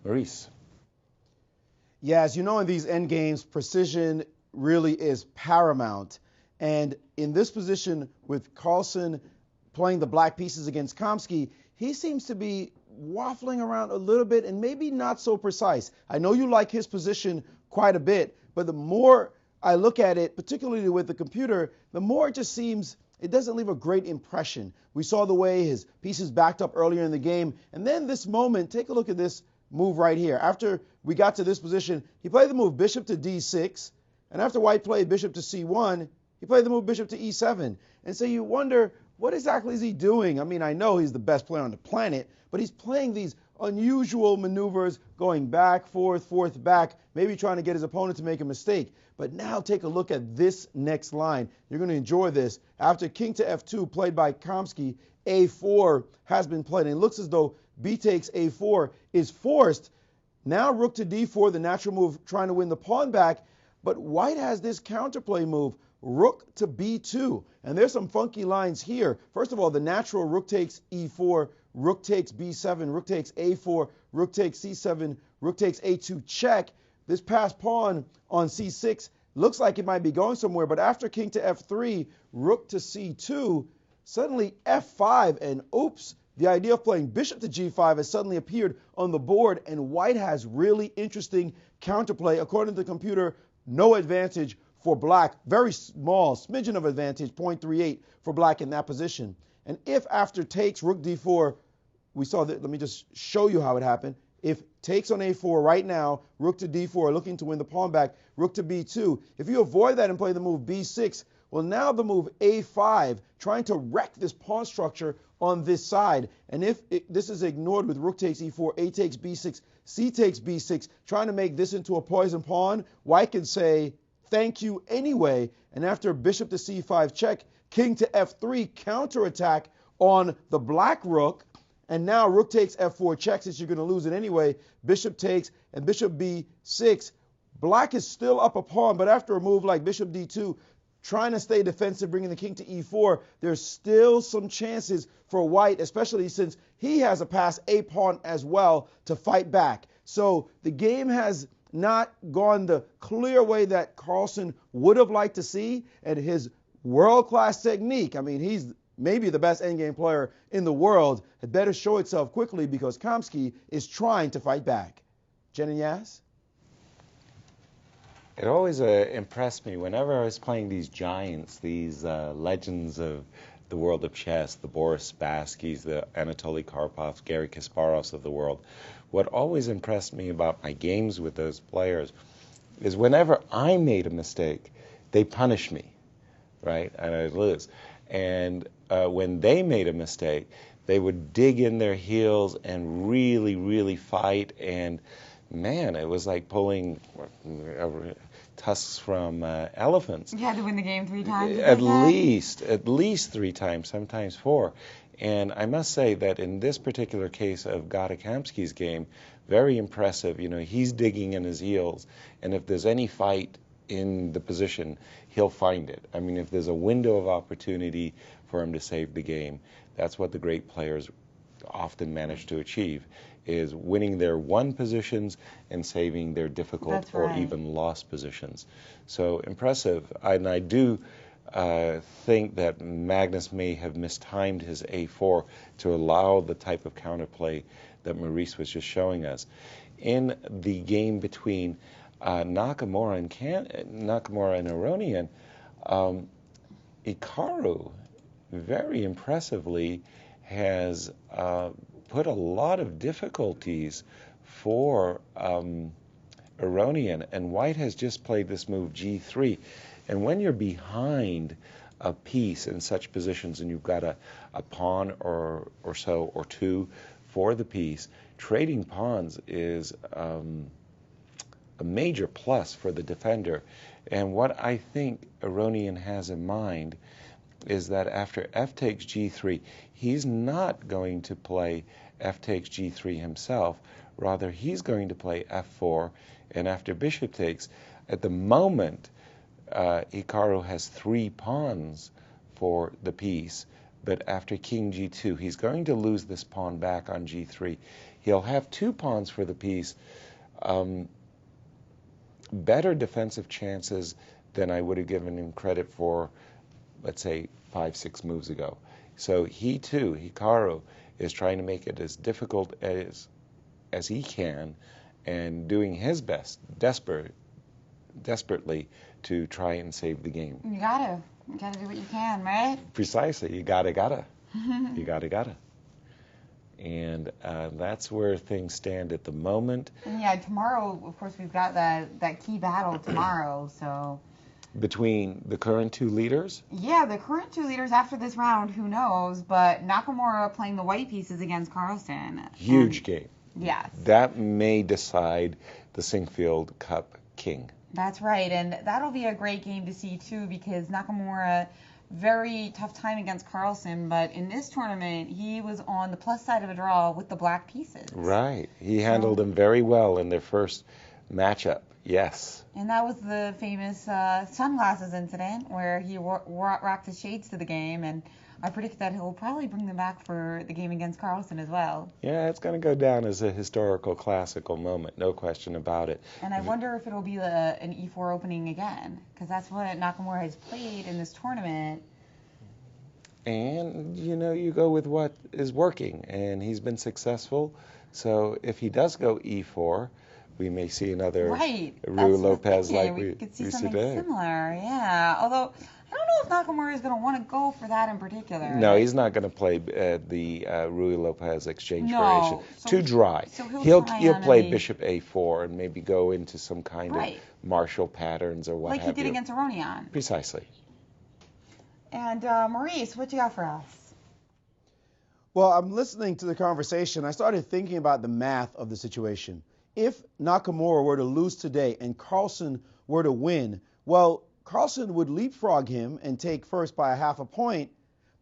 Maurice. Yeah, as you know, in these end games, precision really is paramount. And in this position with Carlsen playing the black pieces against Kamsky, he seems to be waffling around a little bit and maybe not so precise. I know you like his position quite a bit, but the more I look at it, particularly with the computer, the more it just seems it doesn't leave a great impression. We saw the way his pieces backed up earlier in the game, and then this moment, take a look at this move right here. After we got to this position, he played the move bishop to d6, and after white played bishop to c1, he played the move bishop to e7. And so you wonder, what exactly is he doing? I mean, I know he's the best player on the planet, but he's playing these unusual maneuvers, going back, forth, back, maybe trying to get his opponent to make a mistake. But now take a look at this next line. You're going to enjoy this. After king to f2 played by Kamsky, a4 has been played. And it looks as though b takes a4 is forced. Now rook to d4, the natural move, trying to win the pawn back. But white has this counterplay move, rook to b2. And there's some funky lines here. First of all, the natural rook takes e4, rook takes b7, rook takes a4, rook takes c7, rook takes a2 check. This passed pawn on c6 looks like it might be going somewhere, but after king to f3, rook to c2, suddenly f5, and oops, the idea of playing bishop to g5 has suddenly appeared on the board, and white has really interesting counterplay. According to the computer, no advantage for black, very small, smidgen of advantage, 0.38 for black in that position. And if after takes rook d4, we saw that, let me just show you how it happened. If takes on a4 right now, rook to d4, looking to win the pawn back, rook to b2. If you avoid that and play the move b6, well, now the move a5, trying to wreck this pawn structure on this side. And if this is ignored with rook takes e4, a takes b6, c takes b6, trying to make this into a poison pawn, white can say thank you anyway. And after bishop to c5 check, king to f3 counterattack on the black rook. And now rook takes f4 check, since you're going to lose it anyway. Bishop takes and bishop b6. Black is still up a pawn, but after a move like bishop d2, trying to stay defensive, bringing the king to e4, there's still some chances for white, especially since he has a pass a pawn as well to fight back. So the game has not gone the clear way that Carlsen would have liked to see, and his world-class technique, I mean, he's maybe the best endgame player in the world, had better show itself quickly because Kamsky is trying to fight back. Jen and Yas? It always impressed me whenever I was playing these giants, these legends of the world of chess, the Boris Spasskys, the Anatoly Karpovs, Garry Kasparovs of the world. What always impressed me about my games with those players is whenever I made a mistake, they punished me, right? And I'd lose. And when they made a mistake, they would dig in their heels and really, really fight. And man, it was like pulling tusks from elephants. You had to win the game 3 times. At least 3 times, sometimes 4. And I must say that in this particular case of Kamsky's game, very impressive. You know, he's digging in his heels, and if there's any fight in the position, he'll find it. I mean, if there's a window of opportunity for him to save the game, that's what the great players often manage to achieve, is winning their won positions and saving their difficult or even lost positions. So impressive. And I do think that Magnus may have mistimed his a4 to allow the type of counterplay that Maurice was just showing us. In the game between Nakamura and Aronian, Hikaru very impressively has put a lot of difficulties for Aronian, and white has just played this move g3. And when you're behind a piece in such positions and you've got a pawn or so or 2 for the piece, trading pawns is a major plus for the defender. And what I think Aronian has in mind is that after f takes g3, he's not going to play f takes g3 himself. Rather, he's going to play f4, and after bishop takes, at the moment, Hikaru has 3 pawns for the piece, but after king g2, he's going to lose this pawn back on g3. He'll have 2 pawns for the piece, better defensive chances than I would have given him credit for, let's say, 5-6 moves ago. So he too, Hikaru, is trying to make it as difficult as he can, and doing his best, desperately, to try and save the game. You gotta do what you can, right? Precisely, you gotta. You gotta. And that's where things stand at the moment. And yeah, tomorrow, of course, we've got that key battle tomorrow, so. Between the current two leaders? Yeah, the current two leaders after this round, who knows, but Nakamura playing the white pieces against Carlsen. Huge game. Yes. That may decide the Sinquefield Cup king. That's right, and that'll be a great game to see too, because Nakamura, very tough time against Carlsen, but in this tournament, he was on the plus side of a draw with the black pieces. Right. He handled them very well in their first matchup. Yes. And that was the famous sunglasses incident where he rocked his shades to the game, and I predict that he'll probably bring them back for the game against Carlsen as well. Yeah, it's going to go down as a historical, classical moment, no question about it. And I wonder if it'll be an E4 opening again, because that's what Nakamura has played in this tournament. And, you go with what is working, and he's been successful. So if he does go E4, we may see another Ruy Lopez like we could see see something today. similar, yeah. Although I don't know if Nakamura is going to want to go for that in particular. No, he's not going to play the Ruy Lopez exchange variation. So Too dry. So he'll play Bishop A4 and maybe go into some kind of Right. martial patterns or what like have he did you. against Aronian. Precisely. And Maurice, what you got for us? Well, I'm listening to the conversation. I started thinking about the math of the situation. If Nakamura were to lose today and Carlsen were to win, well, Carlsen would leapfrog him and take first by a half a point,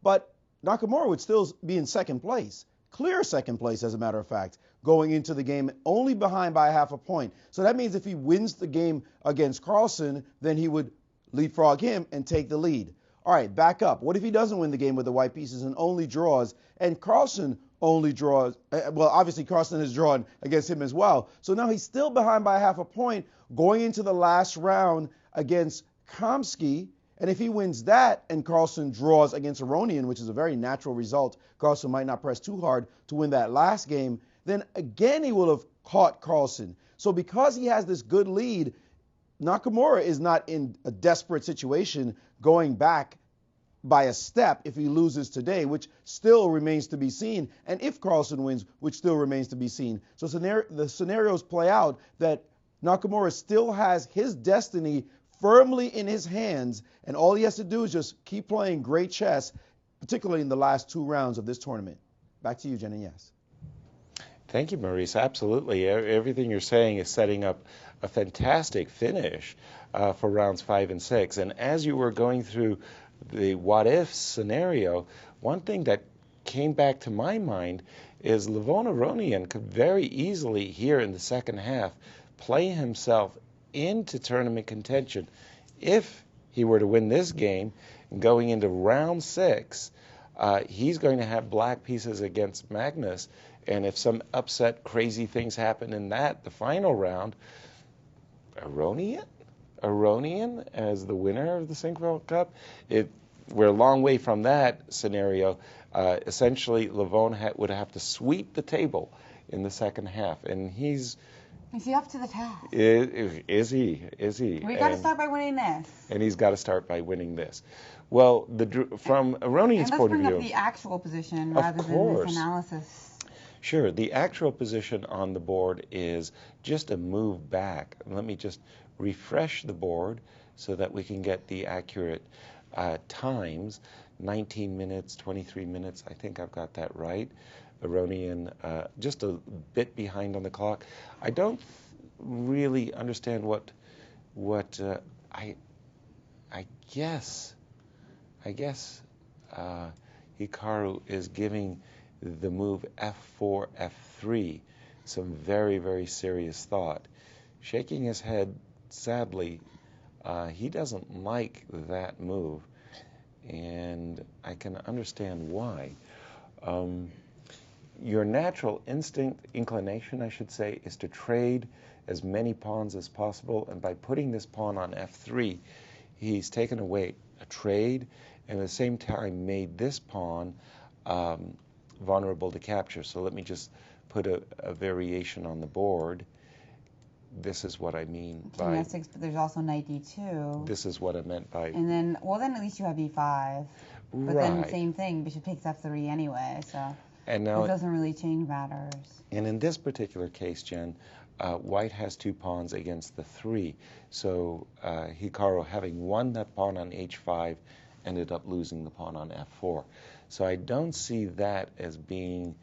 but Nakamura would still be in second place. Clear second place, as a matter of fact, going into the game only behind by a half a point. So that means if he wins the game against Carlsen, then he would leapfrog him and take the lead. All right, back up. What if he doesn't win the game with the white pieces and only draws, and Carlsen only draws? Well, obviously Carlsen has drawn against him as well. So now he's still behind by half a point going into the last round against Kamsky. And if he wins that and Carlsen draws against Aronian, which is a very natural result, Carlsen might not press too hard to win that last game, then again he will have caught Carlsen. So because he has this good lead, Nakamura is not in a desperate situation going back by a step if he loses today, which still remains to be seen, and if Carlsen wins, which still remains to be seen. So the scenarios play out that Nakamura still has his destiny firmly in his hands, and all he has to do is just keep playing great chess, particularly in the last two rounds of this tournament. Back to you, Jen and Yes. Thank you, Maurice. Absolutely. Everything you're saying is setting up a fantastic finish for rounds 5 and 6. And as you were going through the what-if scenario, one thing that came back to my mind is Levon Aronian could very easily here in the second half play himself into tournament contention. If he were to win this game, going into round 6, he's going to have black pieces against Magnus. And if some upset, crazy things happen in the final round, Aronian as the winner of the Sinquefield Cup, we're a long way from that scenario. Essentially, Levon would have to sweep the table in the second half, and Is he up to the task? Is he? We got to start by winning this. And he's got to start by winning this. Well, from Aronian's point of view, let's bring up the actual position rather than this analysis. Sure. The actual position on the board is just a move back. Let me just refresh the board so that we can get the accurate times. 19 minutes, 23 minutes. I think I've got that right. Aronian just a bit behind on the clock. I don't really understand what I guess Hikaru is giving the move F4, F3 some very, very serious thought. Shaking his head sadly, he doesn't like that move, and I can understand why. your natural inclination, I should say, is to trade as many pawns as possible, and by putting this pawn on f3, he's taken away a trade, and at the same time made this pawn vulnerable to capture. So let me just put a variation on the board. This is what I mean by... King f6, but there's also knight d2. This is what I meant by... And then, well, then at least you have e5. But then same thing, bishop takes f3 anyway, so and now it doesn't really change matters. And in this particular case, Jen, white has 2 pawns against the 3. So Hikaru, having won that pawn on h5, ended up losing the pawn on f4. So I don't see that as being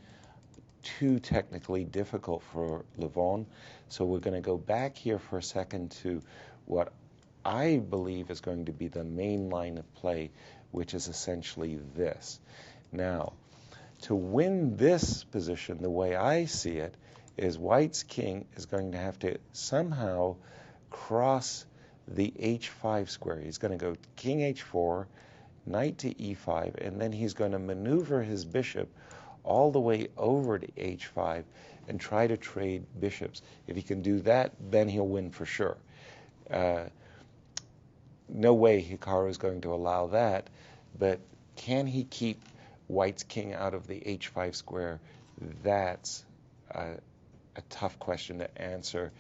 too technically difficult for Levon. So we're going to go back here for a second to what I believe is going to be the main line of play, which is essentially this. Now, to win this position, the way I see it, is white's king is going to have to somehow cross the h5 square. He's going to go king h4, knight to e5, and then he's going to maneuver his bishop all the way over to h5 and try to trade bishops. If he can do that, then he'll win for sure. No way Hikaru is going to allow that, but can he keep white's king out of the h5 square? That's a tough question to answer,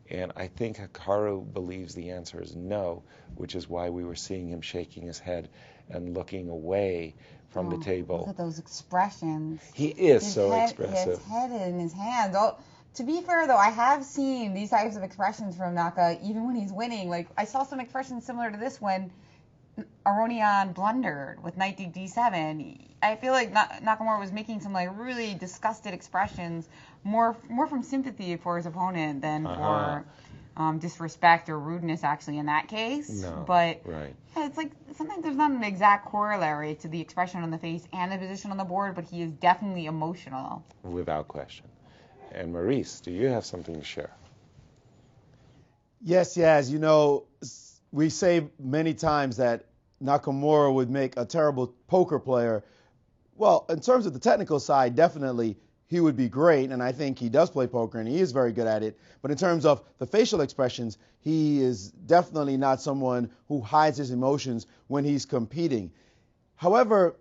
and I think Hikaru believes the answer is no, which is why we were seeing him shaking his head and looking away from the table. Look at those expressions. He is his so head, expressive. His head in his hands. Oh, to be fair, though, I have seen these types of expressions from Naka, even when he's winning. Like, I saw some expressions similar to this when Aronian blundered with knight to d7. I feel like Nakamura was making some like really disgusted expressions, more from sympathy for his opponent than for disrespect or rudeness, actually, in that case. No, but right. Yeah, it's like sometimes there's not an exact corollary to the expression on the face and the position on the board, but he is definitely emotional. Without question. And Maurice, do you have something to share? Yes, Yaz. You know, we say many times that Nakamura would make a terrible poker player. Well, in terms of the technical side, definitely he would be great, and I think he does play poker, and he is very good at it. But in terms of the facial expressions, he is definitely not someone who hides his emotions when he's competing. However,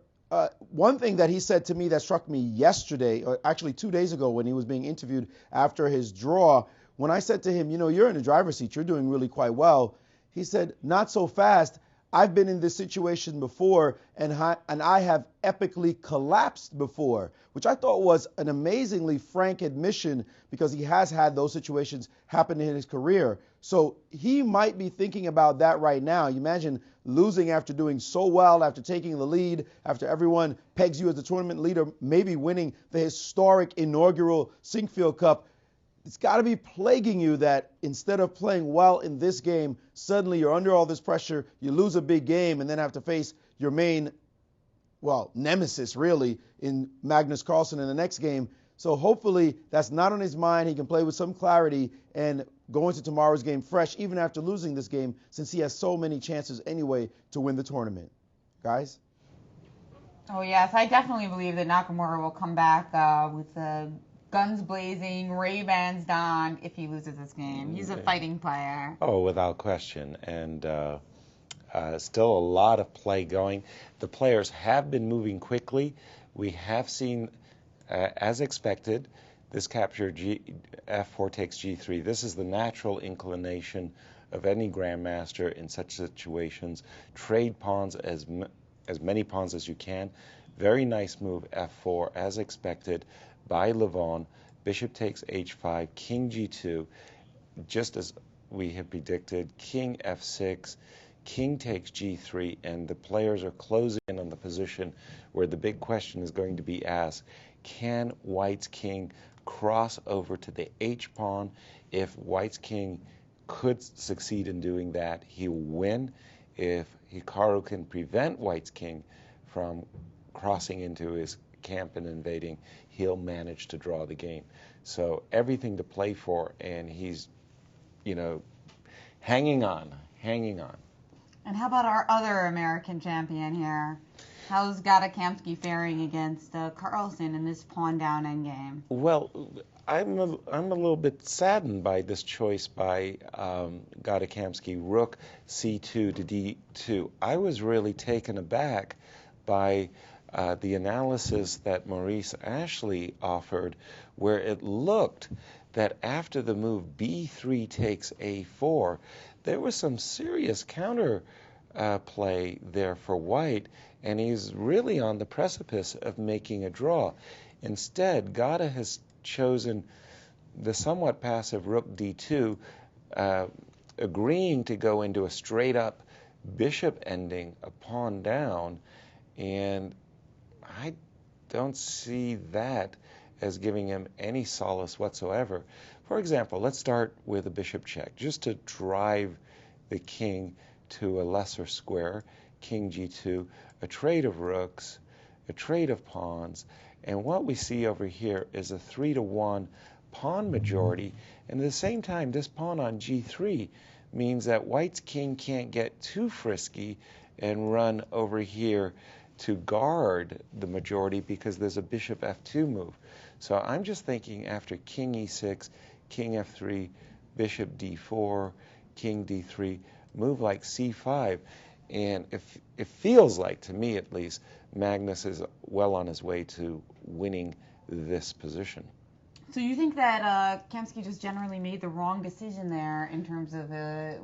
one thing that he said to me that struck me yesterday, or actually 2 days ago when he was being interviewed after his draw, when I said to him, you know, you're in the driver's seat, you're doing really quite well, he said, not so fast. I've been in this situation before, and I have epically collapsed before, which I thought was an amazingly frank admission because he has had those situations happen in his career. So he might be thinking about that right now. You imagine losing after doing so well, after taking the lead, after everyone pegs you as the tournament leader, maybe winning the historic inaugural Sinquefield Cup. It's got to be plaguing you that instead of playing well in this game, suddenly you're under all this pressure, you lose a big game, and then have to face your main, well, nemesis, really, in Magnus Carlsen in the next game. So hopefully that's not on his mind. He can play with some clarity and go into tomorrow's game fresh, even after losing this game, since he has so many chances anyway to win the tournament. Guys? Oh, yes, I definitely believe that Nakamura will come back with guns blazing, Ray-Bans donned if he loses this game. He's a fighting player. Oh, without question. And still a lot of play going. The players have been moving quickly. We have seen, as expected, this capture f4 takes g3. This is the natural inclination of any grandmaster in such situations. Trade pawns as many pawns as you can. Very nice move, f4, as expected by Levon. Bishop takes h5, king g2, just as we had predicted, king f6, king takes g3, and the players are closing in on the position where the big question is going to be asked. Can white's king cross over to the h-pawn? If white's king could succeed in doing that, he'll win. If Hikaru can prevent white's king from crossing into his camp and invading, he'll manage to draw the game. So everything to play for, and he's, you know, hanging on. And how about our other American champion here? How's Gata Kamsky faring against Carlsen in this pawn down endgame? Well, I'm a little bit saddened by this choice by Gata Kamsky, rook c2 to d2. I was really taken aback by the analysis that Maurice Ashley offered, where it looked that after the move b3 takes a4, there was some serious counter play there for white, and he's really on the precipice of making a draw. Instead, Gata has chosen the somewhat passive rook d2, agreeing to go into a straight-up bishop ending, a pawn down, and I don't see that as giving him any solace whatsoever. For example, let's start with a bishop check, just to drive the king to a lesser square, king g2, a trade of rooks, a trade of pawns, and what we see over here is a 3-1 pawn majority, and at the same time this pawn on g3 means that white's king can't get too frisky and run over here to guard the majority because there's a bishop f2 move. So I'm just thinking after king e6, king f3, bishop d4, king d3, move like c5, and it feels like, to me at least, Magnus is well on his way to winning this position. So you think that Kamsky just generally made the wrong decision there in terms of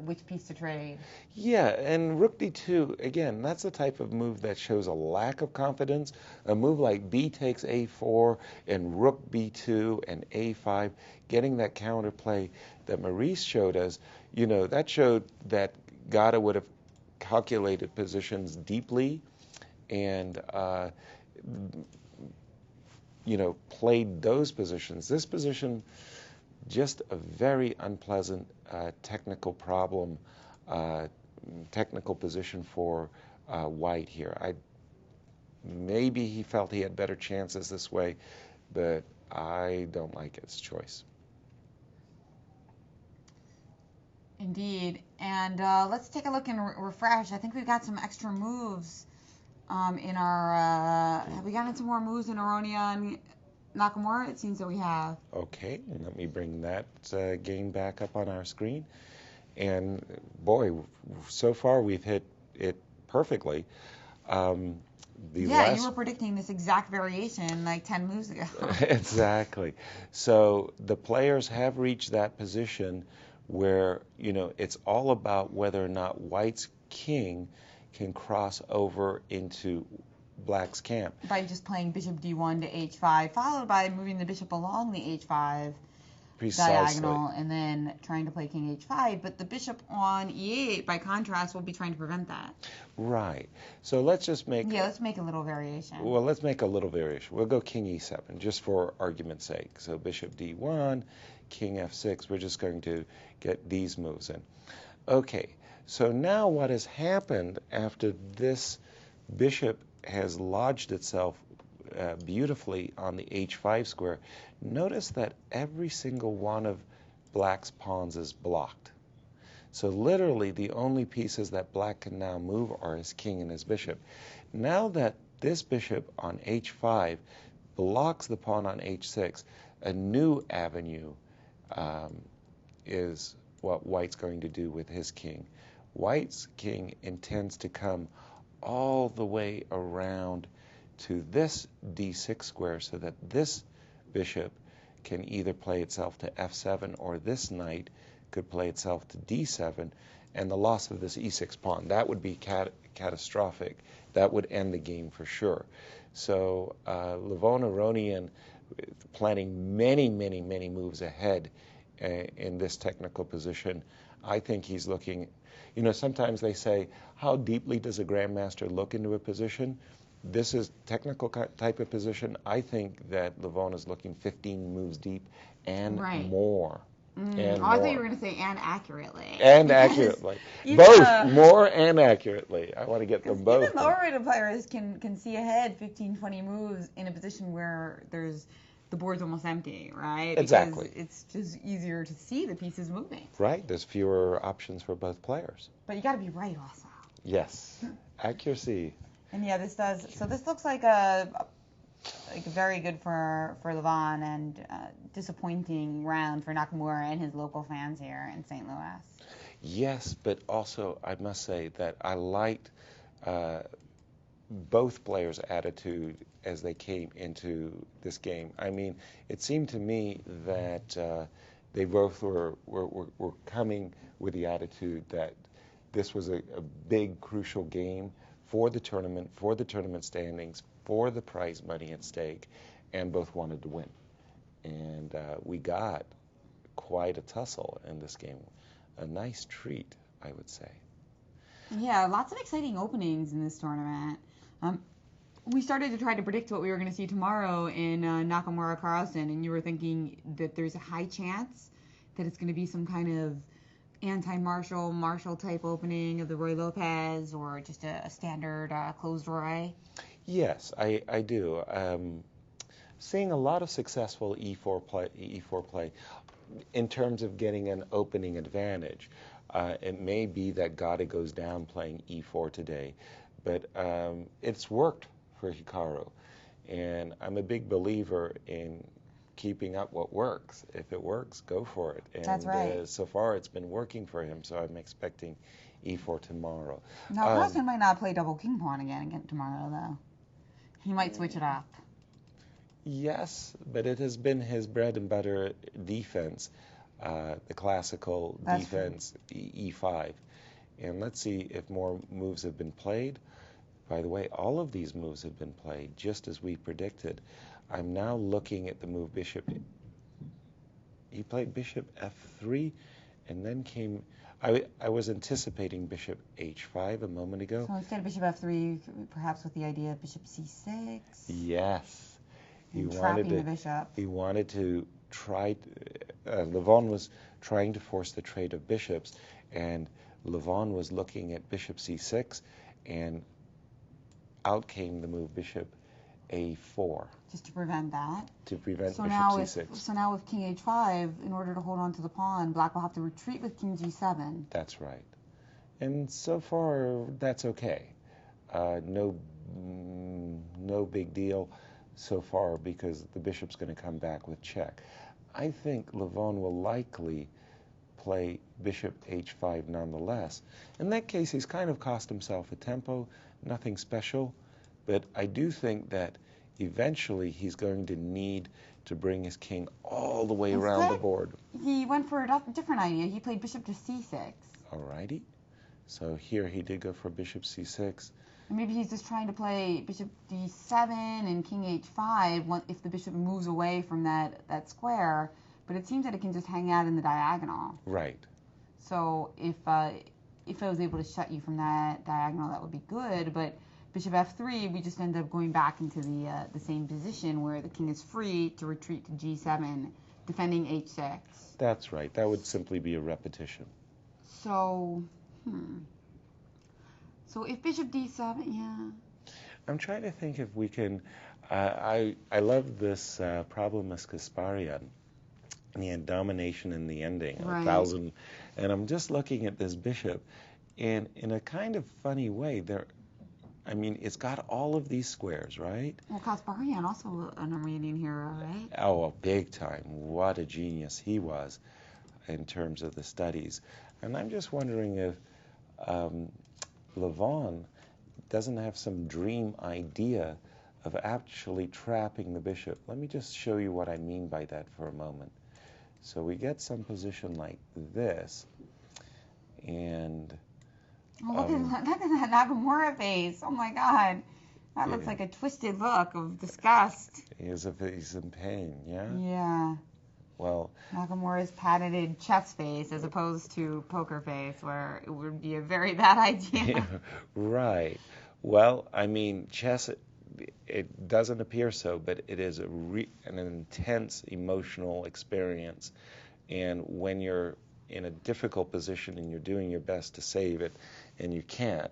which piece to trade? Yeah, and rook d2, again, that's the type of move that shows a lack of confidence. A move like b takes a4 and rook b2 and a5, getting that counterplay that Maurice showed us, you know, that showed that Gata would have calculated positions deeply and you know, played those positions. This position, just a very unpleasant technical problem, technical position for white here. Maybe he felt he had better chances this way, but I don't like his choice. Indeed. And let's take a look and refresh. I think we've got some extra moves in our... have we gotten some more moves in Aronia and Nakamura? It seems that we have. Okay, let me bring that game back up on our screen. And boy, so far we've hit it perfectly. You were predicting this exact variation like 10 moves ago. Exactly. So the players have reached that position where, you know, it's all about whether or not white's king can cross over into black's camp. By just playing bishop d1 to h5, followed by moving the bishop along the h5 diagonal, and then trying to play king h5. But the bishop on e8, by contrast, will be trying to prevent that. Right. So let's just make... Yeah, let's make a little variation. Well, let's make a little variation. We'll go king e7, just for argument's sake. So bishop d1, king f6, we're just going to get these moves in. Okay, so now what has happened after this bishop has lodged itself beautifully on the h5 square, notice that every single one of black's pawns is blocked. So literally the only pieces that black can now move are his king and his bishop. Now that this bishop on h5 blocks the pawn on h6, a new avenue is what white's going to do with his king. White's king intends to come all the way around to this d6 square so that this bishop can either play itself to f7 or this knight could play itself to d7, and the loss of this e6 pawn, that would be catastrophic. That would end the game for sure. So Levon Aronian planning many moves ahead in this technical position. I think he's looking, you know, sometimes they say, how deeply does a grandmaster look into a position? This is technical type of position. I think that Levon is looking 15 moves deep and more. I thought you were going to say and accurately. And accurately. Both, more and accurately. I want to get them both. Even lower-rated players can see ahead 15, 20 moves in a position where the board's almost empty, right? Exactly. Because it's just easier to see the pieces moving. Right. There's fewer options for both players. But you got to be right also. Yes. Accuracy. And yeah, this does. So this looks like a very good for Levon and disappointing round for Nakamura and his local fans here in St. Louis. Yes, but also I must say that I liked both players' attitude as they came into this game. I mean, it seemed to me that they both were coming with the attitude that this was a big, crucial game for the tournament standings, for the prize money at stake, and both wanted to win. And we got quite a tussle in this game. A nice treat, I would say. Yeah, lots of exciting openings in this tournament. We started to try to predict what we were going to see tomorrow in Nakamura Carlsen, and you were thinking that there's a high chance that it's going to be some kind of anti-Marshall type opening of the Roy Lopez, or just a standard closed Roy. Yes, I do. Seeing a lot of successful E4 play in terms of getting an opening advantage. It may be that Gade goes down playing E4 today, but it's worked for Hikaru, and I'm a big believer in keeping up what works. If it works, go for it. And that's right. So far, it's been working for him, so I'm expecting E4 tomorrow. Now, Carlsen might not play double king pawn again tomorrow, though. He might switch it up. Yes, but it has been his bread and butter defense, the classical That's defense, E5. And let's see if more moves have been played. By the way, all of these moves have been played, just as we predicted. I'm now looking at the move bishop. He played bishop f3, and then came... I was anticipating bishop h5 a moment ago. So instead of bishop f3, perhaps with the idea of bishop c6. Yes. Trapping the bishop. He wanted to try... Levon was trying to force the trade of bishops, and Levon was looking at bishop c6, and out came the move bishop a4. Just to prevent that. To prevent bishop c6. So now with king h5, in order to hold on to the pawn, black will have to retreat with king g7. That's right. And so far, that's okay. No big deal so far, because the bishop's going to come back with check. I think Levon will likely play bishop h5 nonetheless. In that case, he's kind of cost himself a tempo, nothing special, but I do think that eventually he's going to need to bring his king all the way around the board. He went for a different idea. He played bishop to c6. Alrighty. So here he did go for bishop c6. And maybe he's just trying to play bishop d7 and king h5 if the bishop moves away from that square. But it seems that it can just hang out in the diagonal. Right. So if I was able to shut you from that diagonal, that would be good. But bishop f3, we just end up going back into the same position where the king is free to retreat to g7, defending h6. That's right. That would simply be a repetition. So, So if bishop d7, yeah. I'm trying to think if we can... I love this Problemas Kasparian. And he had domination in the ending, right. 1,000. And I'm just looking at this bishop, and in a kind of funny way, it's got all of these squares, right? Well, Kasparian, also an Armenian hero, right? Oh, big time. What a genius he was in terms of the studies. And I'm just wondering if Levon doesn't have some dream idea of actually trapping the bishop. Let me just show you what I mean by that for a moment. So we get some position like this, and... Oh, look at that Nakamura face. Oh, my God. That looks like a twisted look of disgust. He's in pain, yeah? Yeah. Well... Nakamura's patented chess face as opposed to poker face, where it would be a very bad idea. Yeah, right. Well, chess... It doesn't appear so, but it is an intense emotional experience. And when you're in a difficult position and you're doing your best to save it, and you can't,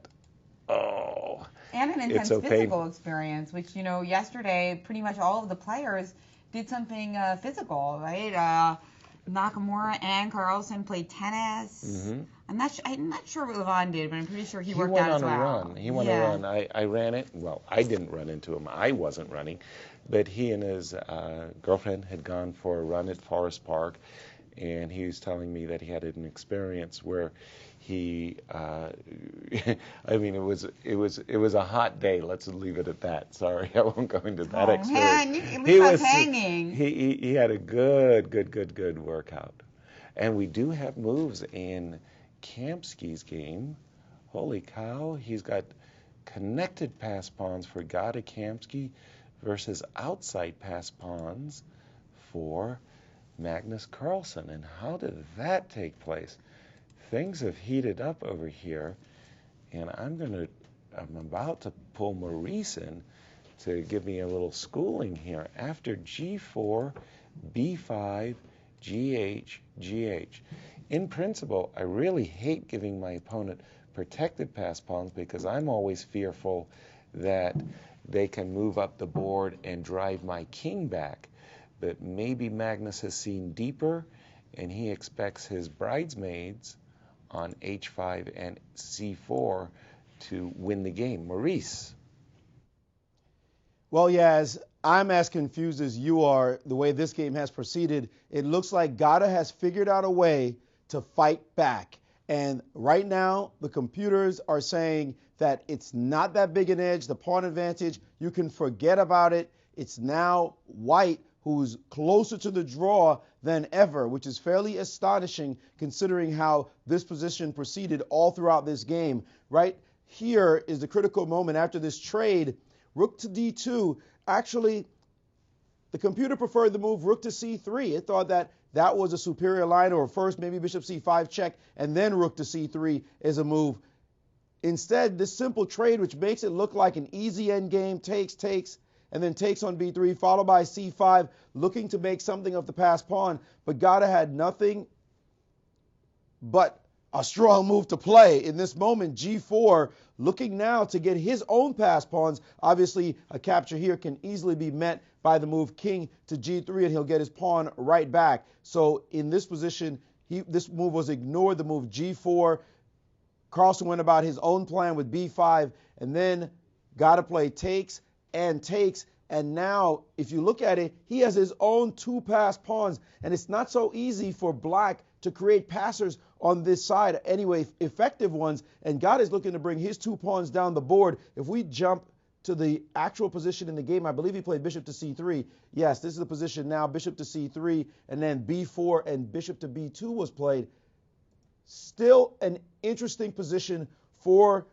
and an intense physical experience, which, yesterday pretty much all of the players did something physical, right? Nakamura and Carlsen played tennis. Mm-hmm. I'm not sure what Levon did, but I'm pretty sure he worked went out as on well. a run. He went on a run. I ran it. Well, I didn't run into him. I wasn't running. But he and his girlfriend had gone for a run at Forest Park, and he was telling me that he had an experience where he, I mean, it was a hot day. Let's leave it at that. Sorry, I won't go into that experience. Man, you leave us hanging. He had a good workout. And we do have moves in Kamsky's game. Holy cow, he's got connected pass pawns for Gada Kamsky versus outside pass pawns for Magnus Carlsen. And how did that take place? Things have heated up over here, and I'm about to pull Maurice in to give me a little schooling here. After G4, B5, GH, GH. In principle, I really hate giving my opponent protected pass pawns because I'm always fearful that they can move up the board and drive my king back. But maybe Magnus has seen deeper, and he expects his bridesmaids on H5 and C4 to win the game. Maurice. Well, Yaz, I'm as confused as you are the way this game has proceeded. It looks like Gada has figured out a way to fight back. And right now, the computers are saying that it's not that big an edge, the pawn advantage. You can forget about it. It's now white who's closer to the draw than ever, which is fairly astonishing considering how this position proceeded all throughout this game. Right here is the critical moment after this trade. Rook to D2. Actually, the computer preferred the move rook to C3. It thought that that was a superior line, or first maybe bishop C5 check, and then rook to C3 is a move. Instead, this simple trade, which makes it look like an easy endgame, takes, and then takes on B3, followed by C5, looking to make something of the passed pawn. But Gada had nothing but a strong move to play. In this moment, G4, looking now to get his own passed pawns. Obviously, a capture here can easily be met by the move king to G3, and he'll get his pawn right back. So in this position, this move was ignored, the move G4. Carlsen went about his own plan with B5, and then Gada play takes, and now, if you look at it, he has his own two passed pawns, and it's not so easy for black to create passers on this side. Anyway, effective ones, and Gada is looking to bring his two pawns down the board. If we jump to the actual position in the game, I believe he played bishop to C3. Yes, this is the position now, bishop to C3, and then B4 and bishop to B2 was played. Still an interesting position for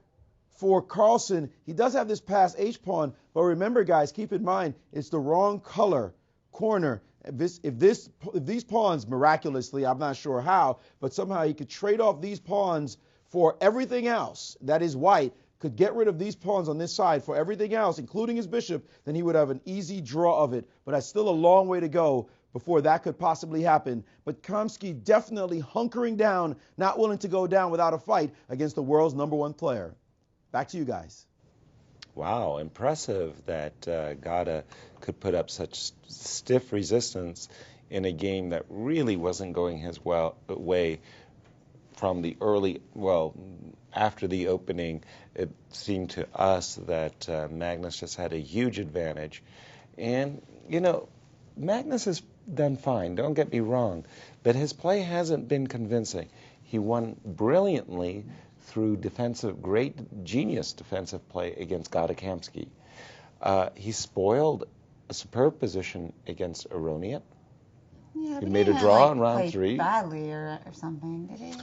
Carlsen. He does have this pass H-pawn, but remember, guys, keep in mind, it's the wrong color corner. If these pawns, miraculously, I'm not sure how, but somehow he could trade off these pawns for everything else that is white, could get rid of these pawns on this side for everything else, including his bishop, then he would have an easy draw of it. But that's still a long way to go before that could possibly happen. But Kamsky definitely hunkering down, not willing to go down without a fight against the world's #1 player. Back to you guys. Wow, impressive that Gada could put up such stiff resistance in a game that really wasn't going his way from the early, after the opening. It seemed to us that Magnus just had a huge advantage. And, Magnus has done fine, don't get me wrong, but his play hasn't been convincing. He won brilliantly through great genius defensive play against Gada Kamsky. He spoiled a superb position against Aronian. Yeah, he made a draw in round played 3. badly or something, did he?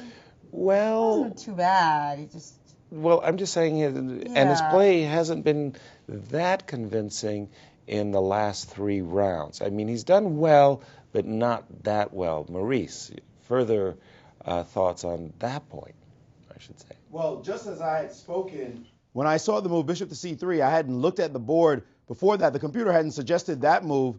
Well, it wasn't too bad. He just. Well, I'm just saying, and his play hasn't been that convincing in the last 3 rounds. I mean, he's done well, but not that well. Maurice, further thoughts on that point, I should say. Well, just as I had spoken, when I saw the move bishop to C3, I hadn't looked at the board before that. The computer hadn't suggested that move.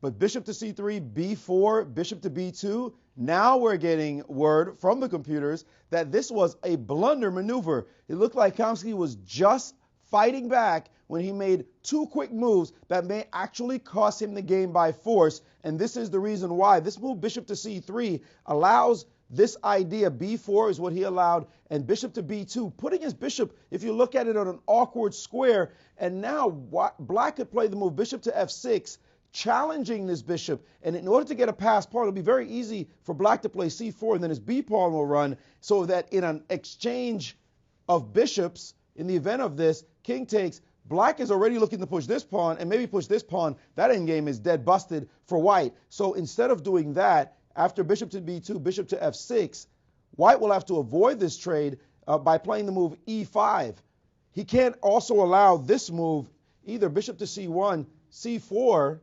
But bishop to C3, B4, bishop to B2. Now we're getting word from the computers that this was a blunder maneuver. It looked like Kamsky was just fighting back when he made two quick moves that may actually cost him the game by force. And this is the reason why. This move, bishop to c3, allows this idea. b4 is what he allowed, and bishop to b2, putting his bishop, if you look at it, on an awkward square. And now black could play the move bishop to f6, challenging this bishop. And in order to get a passed pawn, it'll be very easy for black to play c4, and then his b pawn will run, so that in an exchange of bishops, in the event of this, king takes, black is already looking to push this pawn and maybe push this pawn. That endgame is dead busted for white. So instead of doing that, after bishop to b2, bishop to f6, white will have to avoid this trade by playing the move e5. He can't also allow this move either. Bishop to c1, c4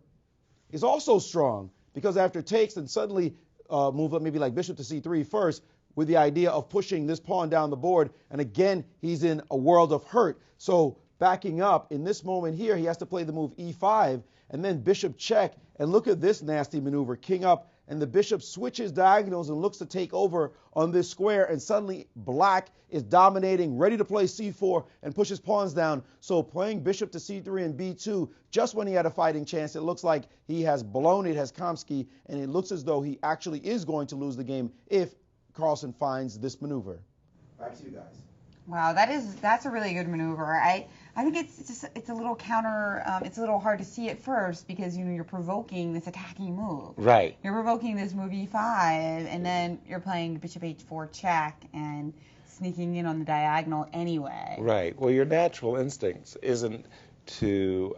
is also strong, because after takes, then suddenly move maybe like bishop to c3 first, with the idea of pushing this pawn down the board. And again, he's in a world of hurt. So backing up, in this moment here, he has to play the move e5, and then bishop check. And look at this nasty maneuver, king up, and the bishop switches diagonals and looks to take over on this square, and suddenly black is dominating, ready to play c4 and push his pawns down. So playing bishop to c3 and b2, just when he had a fighting chance, it looks like he has blown it, has Kamsky, and it looks as though he actually is going to lose the game if Carlsen finds this maneuver. Back to you guys. Wow, that's a really good maneuver. I think it's a little counter. It's a little hard to see at first, because you're provoking this attacking move. Right. You're provoking this move e5, and then you're playing bishop h4 check and sneaking in on the diagonal anyway. Right. Well, your natural instincts isn't to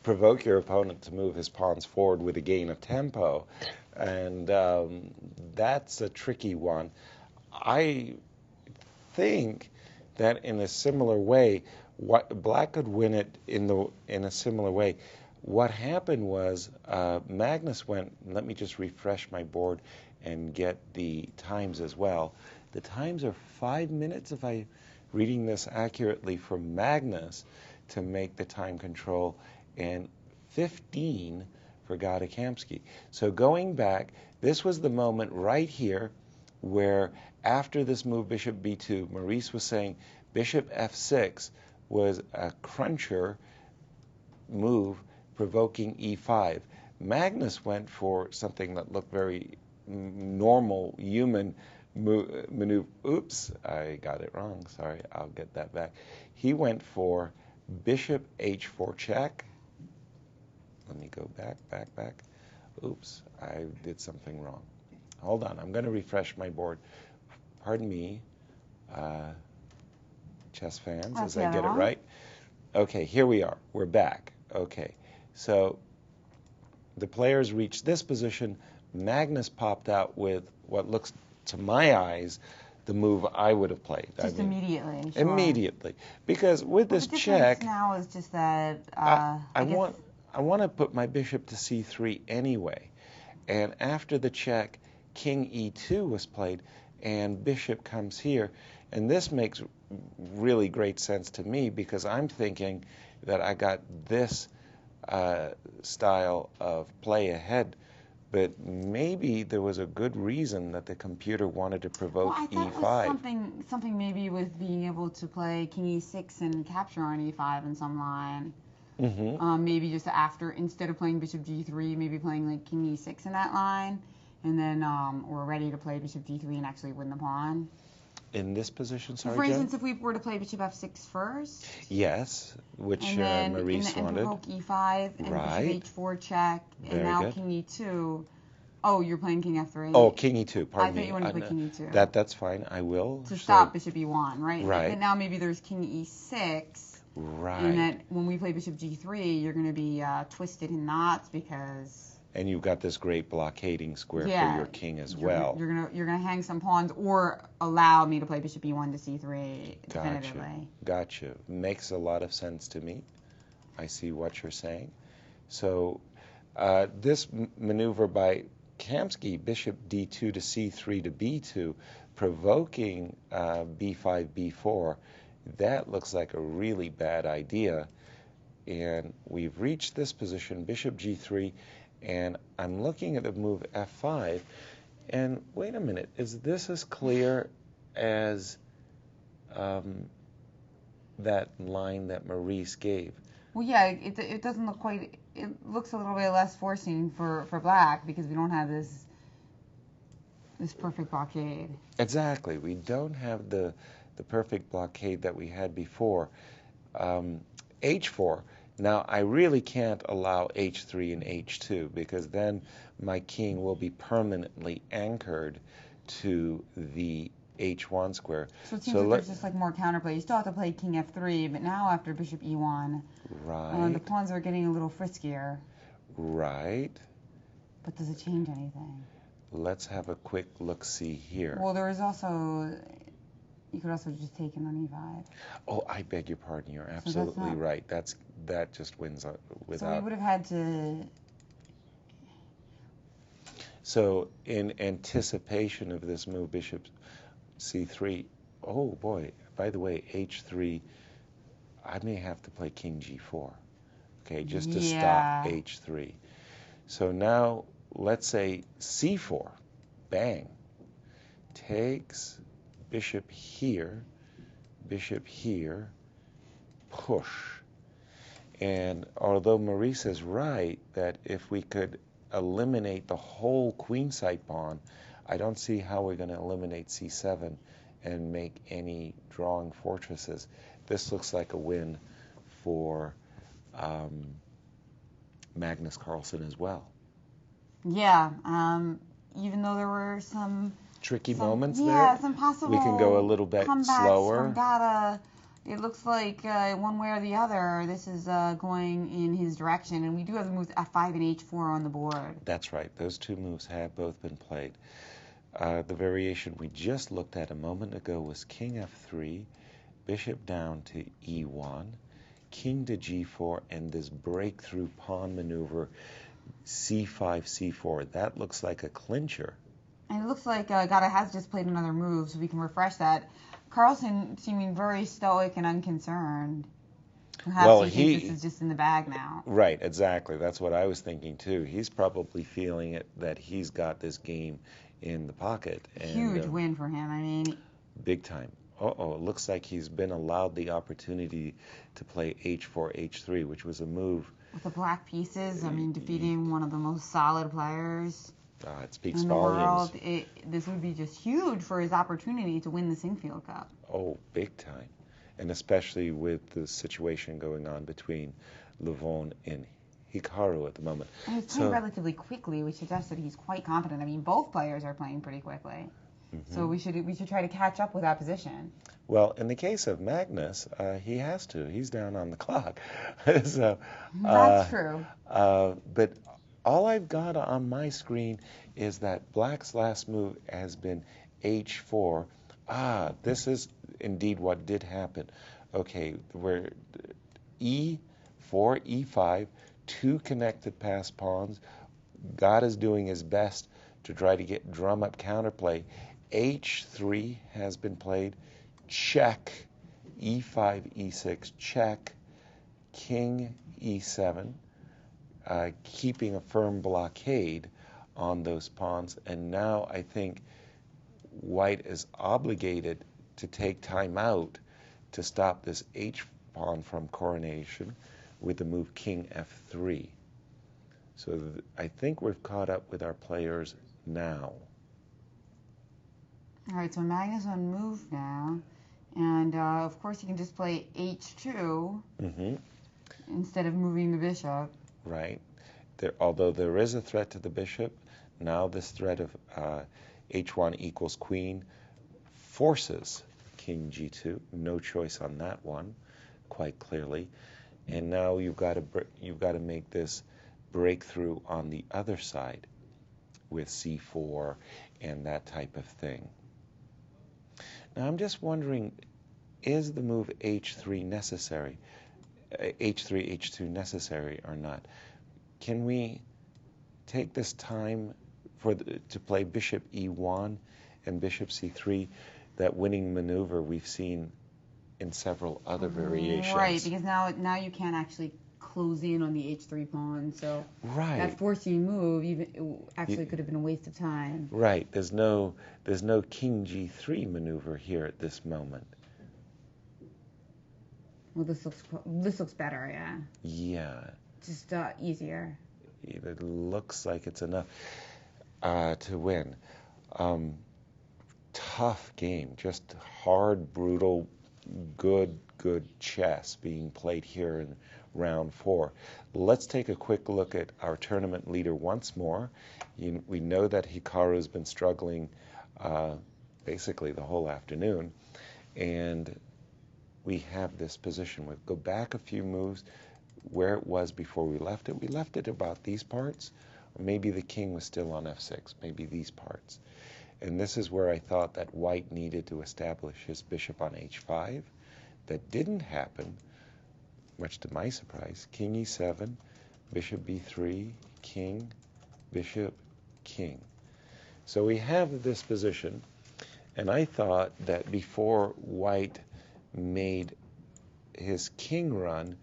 provoke your opponent to move his pawns forward with a gain of tempo, and that's a tricky one. I think that in a similar way, black could win it in a similar way. What happened was Magnus went, let me just refresh my board and get the times as well. The times are 5 minutes, if I'm reading this accurately, for Magnus to make the time control, and 15 for Kamsky. So going back, this was the moment right here where after this move bishop b2, Maurice was saying bishop f6 was a cruncher move provoking e5. Magnus went for something that looked very normal, human maneuver. Oops, I got it wrong. Sorry, I'll get that back. He went for bishop h4 check. Let me go back. Oops, I did something wrong. Hold on, I'm going to refresh my board. Pardon me, chess fans, as I get it right. Okay, here we are. We're back. Okay, so the players reached this position. Magnus popped out with what looks, to my eyes, the move I would have played. Immediately. Sure. Immediately, because with this the check, now is just that I want to put my bishop to c3 anyway, and after the check, king e2 was played, and bishop comes here, and this makes really great sense to me, because I'm thinking that I got this style of play ahead, but maybe there was a good reason that the computer wanted to provoke I thought e5. It was something maybe with being able to play king e6 and capture on e5 in some line. Mm-hmm. Maybe just after, instead of playing bishop g3, maybe playing like king e6 in that line, and then we're ready to play bishop g3 and actually win the pawn. In this position, sorry, For instance, Jen? if we were to play bishop f6 first. Yes, which Maurice wanted. And provoke e5 and right. bishop h4 check, and Very now good. king e2. Oh, you're playing king f3. Oh, king e2, pardon me. I thought you wanted to play king e2. That's fine, I will. To stop bishop e1, right? Right. But now maybe there's king e6. Right. And that when we play bishop g3, you're going to be twisted in knots because. And you've got this great blockading square for your king as well. You're gonna hang some pawns, or allow me to play bishop e1 to c3 definitively. Gotcha. Makes a lot of sense to me. I see what you're saying. So this maneuver by Kamsky, bishop d2 to c3 to b2, provoking b5, b4, that looks like a really bad idea. And we've reached this position, bishop g3, and I'm looking at the move f5, and wait a minute, is this as clear as that line that Maurice gave. Well, yeah, it doesn't look quite. It looks a little bit less forcing for black because we don't have this perfect blockade. Exactly. We don't have the perfect blockade that we had before. H4. Now, I really can't allow H3 and H2 because then my king will be permanently anchored to the H1 square. So it seems like there's just like more counterplay. You still have to play king F3, but now after bishop E1, right. The pawns are getting a little friskier. Right. But does it change anything? Let's have a quick look-see here. Well, there is also, you could also just take it on E5. Oh, I beg your pardon. You're absolutely right. That just wins without. So we would have had to. So in anticipation of this move, bishop C3. Oh boy. By the way, H3. I may have to play king G4. Okay, just to stop H3. So now let's say C4. Bang. Takes bishop here, push. And although Maurice is right that if we could eliminate the whole queenside pawn, I don't see how we're going to eliminate C7 and make any drawing fortresses. This looks like a win for Magnus Carlsen as well. Yeah, even though there were some tricky moments there. Yeah, some possible. We can go a little bit slower. From Gada. It looks like one way or the other, this is going in his direction, and we do have the moves F5 and H4 on the board. That's right. Those two moves have both been played. The variation we just looked at a moment ago was king F3, bishop down to E1, king to G4, and this breakthrough pawn maneuver C5, C4. That looks like a clincher. And it looks like Gada has just played another move, so we can refresh that. Carlsen seeming very stoic and unconcerned. Perhaps he thinks this is just in the bag now. Right, exactly. That's what I was thinking too. He's probably feeling it that he's got this game in the pocket. And, huge win for him. I mean, big time. Uh-oh, it looks like he's been allowed the opportunity to play H4, H3, which was a move. With the black pieces, I mean, defeating one of the most solid players it speaks in the volumes. world. This would be just huge for his opportunity to win the Sinquefield Cup. Oh, big time. And especially with the situation going on between Levon and Hikaru at the moment. And he's playing relatively quickly, which suggests that he's quite confident. I mean, both players are playing pretty quickly. Mm-hmm. So we should try to catch up with that position. Well, in the case of Magnus, he has to. He's down on the clock. So, that's true. But all I've got on my screen is that Black's last move has been H4. This is indeed what did happen. Okay, we're E4, E5, two connected pass pawns. God is doing his best to try to drum up counterplay. H3 has been played. Check. E5, E6, check. King E7, keeping a firm blockade on those pawns. And now I think White is obligated to take time out to stop this H pawn from coronation with the move King F3. So I think we've caught up with our players now. All right, so Magnus on move now. And, of course, you can just play H2 instead of moving the bishop. Right. Although there is a threat to the bishop, now this threat of H1 equals queen forces King G2. No choice on that one, quite clearly. And now you've got to make this breakthrough on the other side with C4 and that type of thing. Now I'm just wondering, is the move H3 necessary? H3, H2 necessary or not? Can we take this time to play bishop E1 and bishop C3, that winning maneuver we've seen in several other variations? Right, because now you can't actually close in on the H3 pawn, so that forcing move actually could have been a waste of time. Right, there's no King G3 maneuver here at this moment. Well, this looks better, yeah. Yeah. Just easier. It looks like it's enough to win. Tough game, just hard, brutal, good chess being played here in round 4. Let's take a quick look at our tournament leader once more. We know that Hikaru's been struggling basically the whole afternoon, and we have this position. We'll go back a few moves where it was before we left it. We left it about these parts, or maybe the king was still on f6, maybe these parts. And this is where I thought that white needed to establish his bishop on h5. That didn't happen, much to my surprise. King e7, bishop b3, king, bishop, king. So we have this position, and I thought that before white made his king run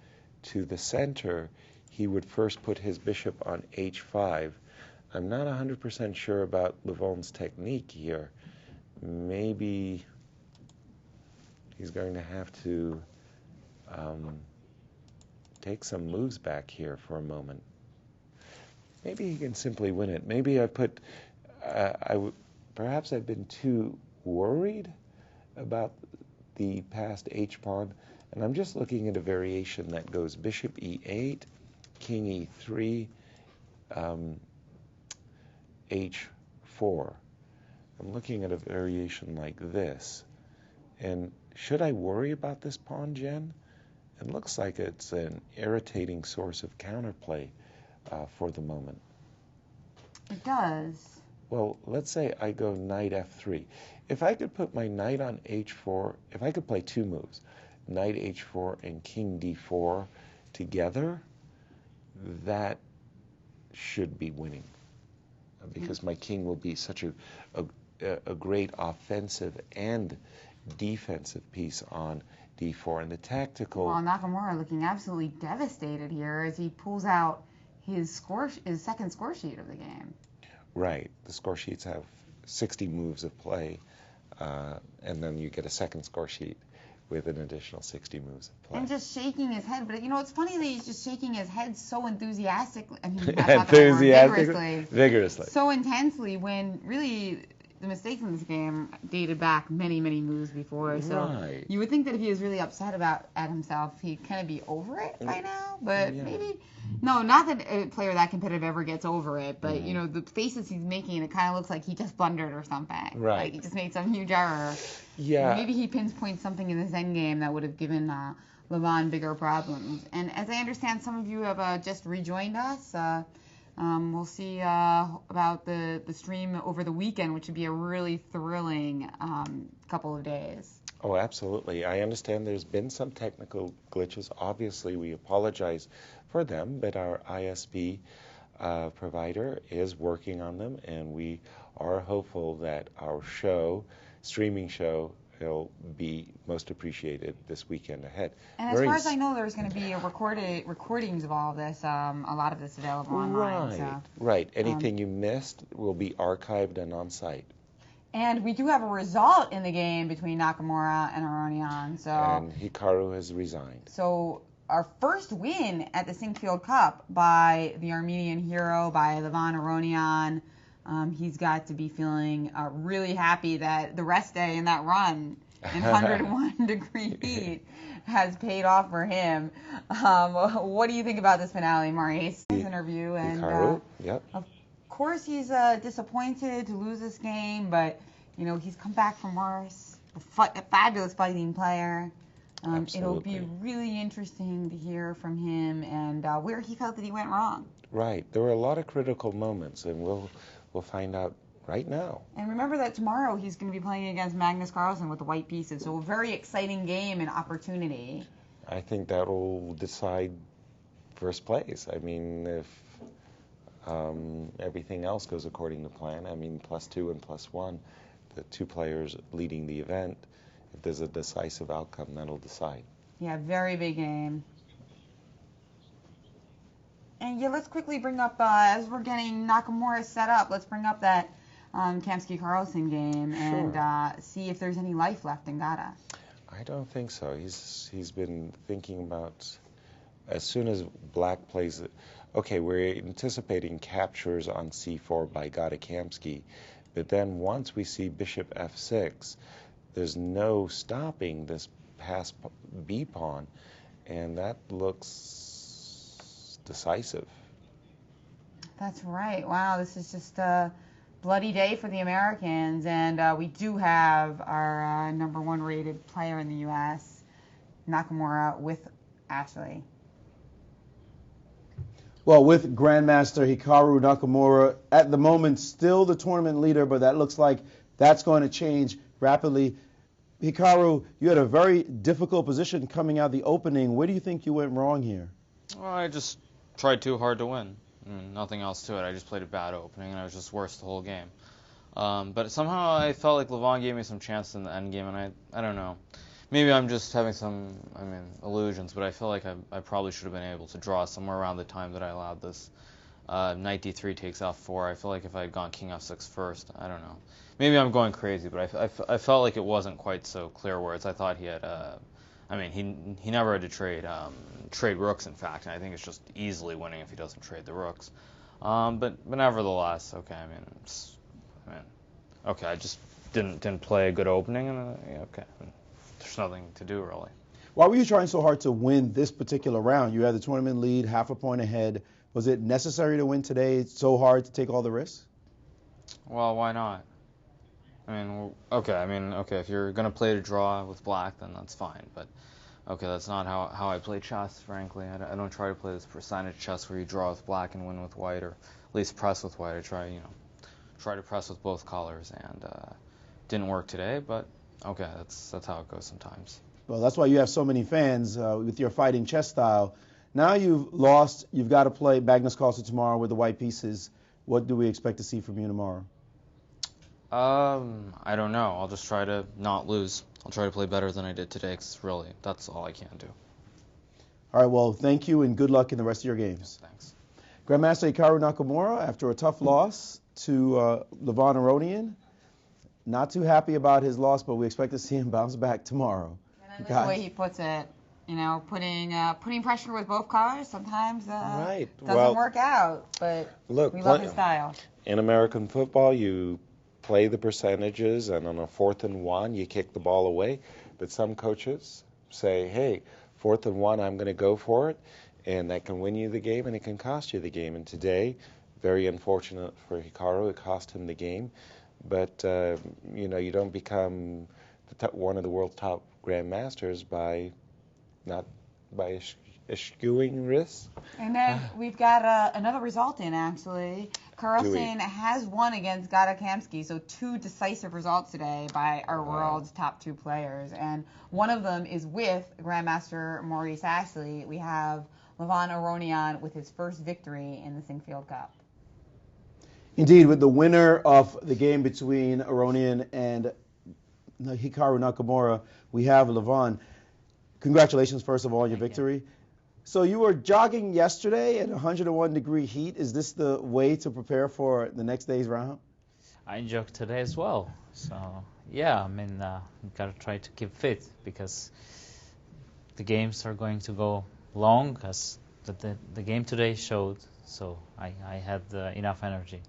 to the center, he would first put his bishop on h5. I'm not 100% sure about Levon's technique here. Maybe he's going to have to take some moves back here for a moment. Maybe he can simply win it. Maybe perhaps I've been too worried about the passed h-pawn, and I'm just looking at a variation that goes bishop e8, king e3, h4. I'm looking at a variation like this. And should I worry about this pawn, Jen? It looks like it's an irritating source of counterplay for the moment. It does. Well, let's say I go knight f3. If I could put my knight on h4, if I could play two moves, knight h4 and king d4 together, that should be winning. Because my king will be such a great offensive and defensive piece on d4. And the tactical... Well, Nakamura looking absolutely devastated here as he pulls out his second score sheet of the game. Right. The score sheets have 60 moves of play, and then you get a second score sheet with an additional 60 moves of play. And just shaking his head. But, it's funny that he's just shaking his head so enthusiastically. I mean, vigorously. So intensely when really the mistakes in this game dated back many, many moves before. So right. You would think that if he was really upset at himself, he'd kind of be over it by now. But maybe... No, not that a player that competitive ever gets over it, but, the faces he's making, it kind of looks like he just blundered or something. Right. Like he just made some huge error. Yeah. Maybe he pinpoints something in this endgame that would have given Levon bigger problems. And as I understand, some of you have just rejoined us. We'll see about the stream over the weekend, which would be a really thrilling couple of days. Oh, absolutely. I understand there's been some technical glitches. Obviously, we apologize for them, but our ISP provider is working on them, and we are hopeful that our streaming show, will be most appreciated this weekend ahead. And as far as I know, there's going to be recordings of all of this, a lot of this available online. Right. Anything you missed will be archived and on site. And we do have a result in the game between Nakamura and Aronian. And Hikaru has resigned. So our first win at the Sinquefield Cup by the Armenian hero, by Levon Aronian. He's got to be feeling really happy that the rest day in that run in 101-degree heat has paid off for him. What do you think about this finale, Maurice? This interview and Hikaru, yep. Of course, he's disappointed to lose this game, but he's come back from worse. A fabulous fighting player. It'll be really interesting to hear from him and where he felt that he went wrong. Right. There were a lot of critical moments, and we'll find out right now. And remember that tomorrow he's going to be playing against Magnus Carlsen with the white pieces, so a very exciting game and opportunity. I think that will decide first place. I mean, if everything else goes according to plan, +2 and +1, the two players leading the event, if there's a decisive outcome, that'll decide. Yeah, very big game. And let's quickly bring up, as we're getting Nakamura set up, let's bring up that Kamsky-Carlsen game and see if there's any life left in Gata. I don't think so. He's been thinking about as soon as black plays it. Okay, we're anticipating captures on c4 by Gadakamsky, but then once we see bishop f6, there's no stopping this pass b pawn, and that looks decisive. That's right. Wow, this is just a bloody day for the Americans, and we do have our #1 rated player in the U.S., Nakamura, with Ashley. Well, with Grandmaster Hikaru Nakamura, at the moment still the tournament leader, but that looks like that's going to change rapidly. Hikaru, you had a very difficult position coming out the opening. Where do you think you went wrong here? Well, I just tried too hard to win. Nothing else to it. I just played a bad opening, and I was just worse the whole game. But somehow I felt like Levon gave me some chance in the end game, and I don't know. Maybe I'm just having some, illusions, but I feel like I probably should have been able to draw somewhere around the time that I allowed this. Knight d3 takes f4. I feel like if I had gone king f6 first, I don't know. Maybe I'm going crazy, but I felt like it wasn't quite so clear, whereas I thought he had, he never had to trade rooks, in fact, and I think it's just easily winning if he doesn't trade the rooks. But nevertheless, okay, okay, I just didn't play a good opening, and okay. There's nothing to do, really. Why were you trying so hard to win this particular round? You had the tournament lead, half a point ahead. Was it necessary to win today? It's so hard to take all the risks? Well, why not? Okay, if you're going to play to draw with black, then that's fine. But, okay, that's not how I play chess, frankly. I don't try to play this percentage chess where you draw with black and win with white, or at least press with white. I try to press with both colors, and didn't work today, but okay, that's how it goes sometimes. Well, that's why you have so many fans with your fighting chess style. Now you've lost. You've got to play Magnus Carlsen tomorrow with the white pieces. What do we expect to see from you tomorrow? I don't know. I'll just try to not lose. I'll try to play better than I did today, because really, that's all I can do. All right, well, thank you, and good luck in the rest of your games. Thanks. Grandmaster Hikaru Nakamura, after a tough loss to Levon Aronian, not too happy about his loss, but we expect to see him bounce back tomorrow. And I like the way he puts it, putting pressure with both colors sometimes doesn't work out, but look, we love his style. In American football, you play the percentages, and on a 4th and 1, you kick the ball away. But some coaches say, hey, 4th and 1, I'm going to go for it, and that can win you the game, and it can cost you the game. And today, very unfortunate for Hikaru, it cost him the game. But, you don't become one of the world's top grandmasters by eschewing risk. And then we've got another result in, actually. Carlsen has won against Gadakamsky, so 2 decisive results today by our world's top 2 players. And one of them is with Grandmaster Maurice Ashley. We have Levon Aronian with his first victory in the Sinquefield Cup. Indeed, with the winner of the game between Aronian and Hikaru Nakamura, we have Levon. Congratulations, first of all, on your victory. So you were jogging yesterday at 101-degree heat. Is this the way to prepare for the next day's round? I jogged today as well. So, yeah, got to try to keep fit, because the games are going to go long, as the game today showed. So I had enough energy.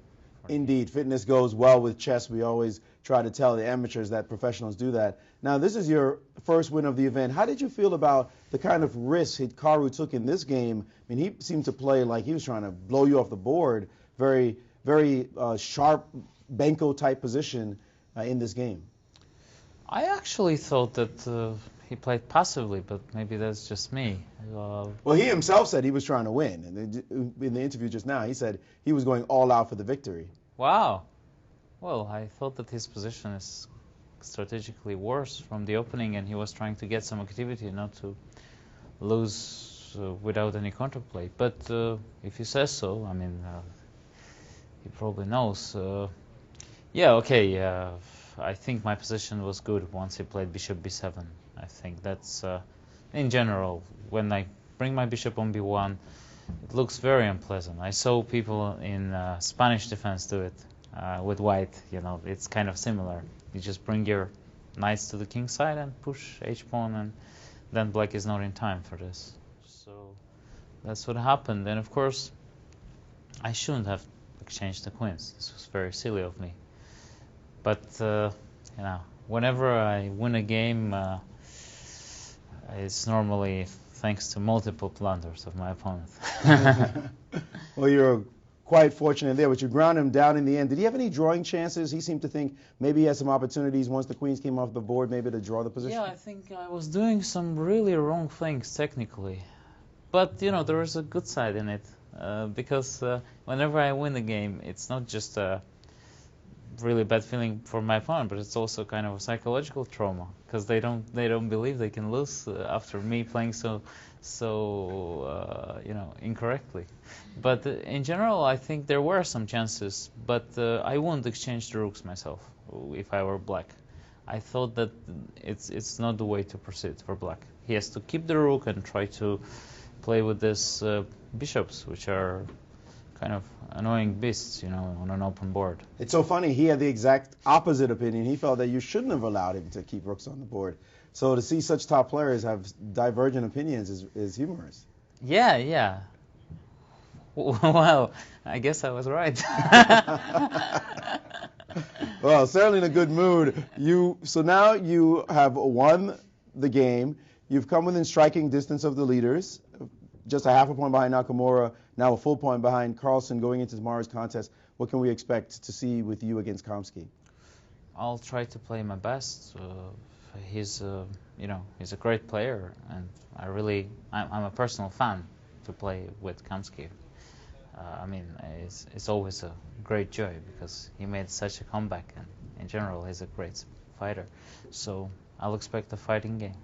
Indeed, fitness goes well with chess. We always try to tell the amateurs that professionals do that. Now, this is your first win of the event. How did you feel about the kind of risk Hikaru took in this game? He seemed to play like he was trying to blow you off the board. Very, very sharp Benko-type position in this game. I actually thought that he played passively, but maybe that's just me. Well, he himself said he was trying to win. And in the interview just now, he said he was going all out for the victory. Wow. Well, I thought that his position is strategically worse from the opening, and he was trying to get some activity, not to lose without any counterplay. But if he says so, he probably knows. I think my position was good once he played bishop b7. I think that's, in general, when I bring my bishop on b1, it looks very unpleasant. I saw people in Spanish defense do it with white. It's kind of similar. You just bring your knights to the king side and push h-pawn, and then black is not in time for this. So that's what happened. And of course, I shouldn't have exchanged the queens. This was very silly of me. But whenever I win a game, it's normally thanks to multiple blunders of my opponent. Well, you're quite fortunate there, but you ground him down in the end. Did he have any drawing chances? He seemed to think maybe he had some opportunities once the queens came off the board, maybe to draw the position. Yeah, I think I was doing some really wrong things technically. But, there is a good side in it, because whenever I win a game, it's not just a really bad feeling for my opponent, but it's also kind of a psychological trauma, because they don't believe they can lose after me playing so incorrectly. But in general, I think there were some chances, but I wouldn't exchange the rooks myself if I were black. I thought that it's not the way to proceed for black. He has to keep the rook and try to play with these bishops, which are kind of annoying beasts, on an open board. It's so funny. He had the exact opposite opinion. He felt that you shouldn't have allowed him to keep rooks on the board. So to see such top players have divergent opinions is humorous. Yeah. Well, I guess I was right. Well, certainly in a good mood. So now you have won the game. You've come within striking distance of the leaders, just a half a point behind Nakamura, now a full point behind Carlsen going into tomorrow's contest. What can we expect to see with you against Kamsky? I'll try to play my best. He's a great player, and I'm a personal fan to play with Kamsky. It's always a great joy because he made such a comeback, and in general, he's a great fighter. So I'll expect a fighting game.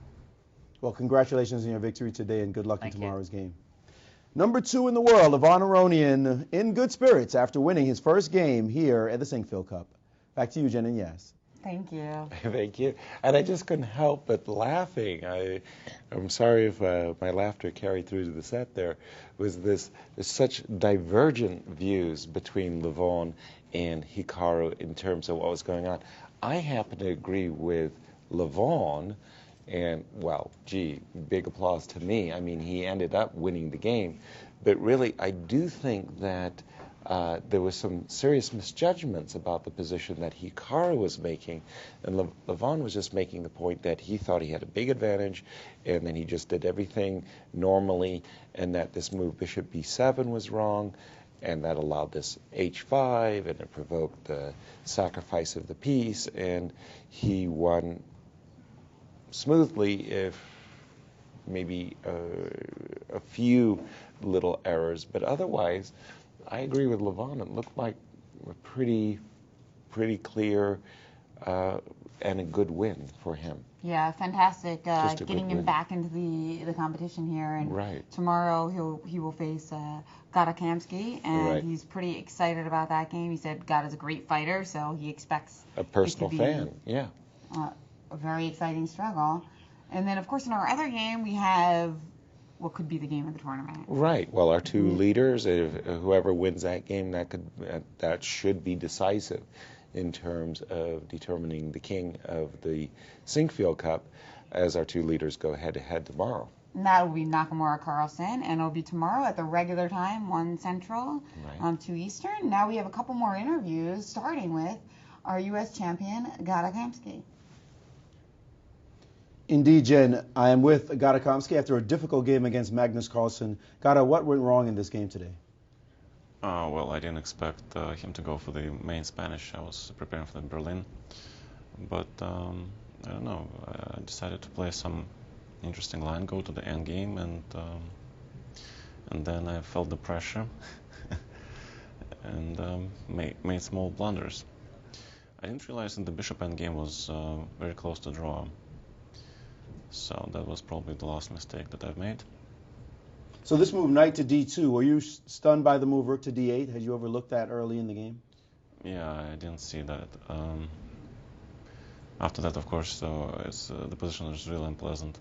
Well, congratulations on your victory today, and good luck in tomorrow's game. Number 2 in the world, Levon Aronian, in good spirits after winning his first game here at the Sinquefield Cup. Back to you, Jen and Yas. Thank you. Thank you. And I just couldn't help but laughing. I'm sorry if my laughter carried through to the set there. There's such divergent views between Levon and Hikaru in terms of what was going on. I happen to agree with Levon. And, well, big applause to me. I mean, he ended up winning the game. But really, I do think that there was some serious misjudgments about the position that Hikaru was making. And Levon was just making the point that he thought he had a big advantage, and then he just did everything normally, and that this move bishop b7 was wrong, and that allowed this h5, and it provoked the sacrifice of the piece, and he won smoothly, if maybe a few little errors, but otherwise, I agree with Levon. It looked like a pretty clear and a good win for him. Yeah, fantastic. Getting him win. back into the competition here, and right. Tomorrow he will face Gada Kamsky, and right. He's pretty excited about that game. He said Gada's a great fighter, so he expects a personal fan. Yeah. A very exciting struggle. And then, of course, in our other game, we have what could be the game of the tournament. Right. Well, our two leaders, whoever wins that game, that should be decisive in terms of determining the king of the Sinquefield Cup, as our two leaders go head-to-head tomorrow. And that will be Nakamura Carlsen, and it'll be tomorrow at the regular time, 1 Central, right. 2 Eastern. Now we have a couple more interviews, starting with our U.S. champion, Gada Kamsky. Indeed, Jen. I am with Gada Kamsky after a difficult game against Magnus Carlsen. Gada, what went wrong in this game today? Well, I didn't expect him to go for the main Spanish. I was preparing for the Berlin. But, I don't know. I decided to play some interesting line, go to the end game, and then I felt the pressure and made small blunders. I didn't realize that the bishop endgame was very close to draw. So that was probably the last mistake that I've made. So this move, knight to d2, were you stunned by the move rook to d8? Had you overlooked that early in the game? Yeah, I didn't see that. After that, of course, the position is really unpleasant.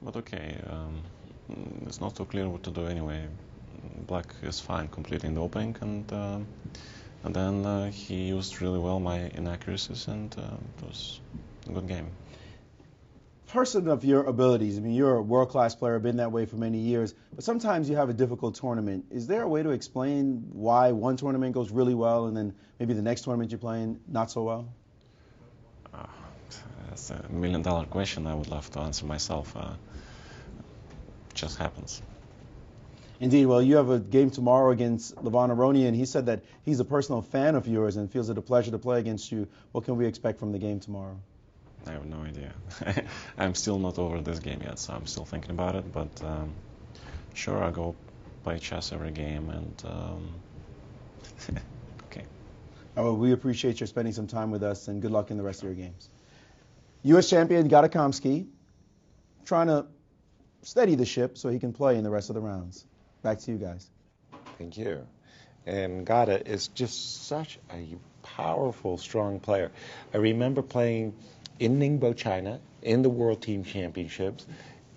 But okay, it's not so clear what to do anyway. Black is fine completing the opening, and then he used really well my inaccuracies, and good game. Person of your abilities, I mean, you're a world-class player, been that way for many years, but sometimes you have a difficult tournament. Is there a way to explain why one tournament goes really well and then maybe the next tournament you're playing not so well? That's a million-dollar question I would love to answer myself. Just happens. Indeed. Well, you have a game tomorrow against Levon Aronian. He said that he's a personal fan of yours and feels it a pleasure to play against you. What can we expect from the game tomorrow? I have no idea. I'm still not over this game yet, so I'm still thinking about it. But sure, I'll go play chess every game, and okay. Well, we appreciate your spending some time with us, and good luck in the rest of your games. U.S. champion Gata Kamsky trying to steady the ship so he can play in the rest of the rounds. Back to you guys. Thank you. And Gata is just such a powerful, strong player. I remember playing in Ningbo, China, in the World Team Championships.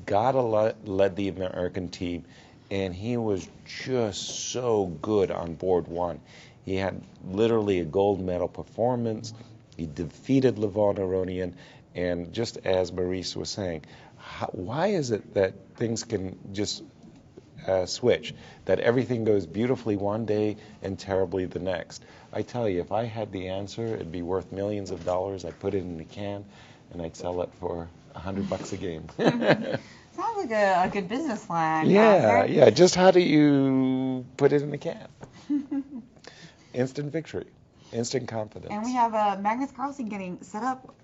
Gata led the American team, and he was just so good on board one. He had literally a gold medal performance. He defeated Levon Aronian, and just as Maurice was saying, why is it that things can just switch, that everything goes beautifully one day and terribly the next? I tell you, if I had the answer, it'd be worth millions of dollars. I'd put it in a can, and I'd sell it for $100 a game. Sounds like a good business plan. Yeah. Just how do you put it in a can? Instant victory, instant confidence. And we have Magnus Carlsen getting set up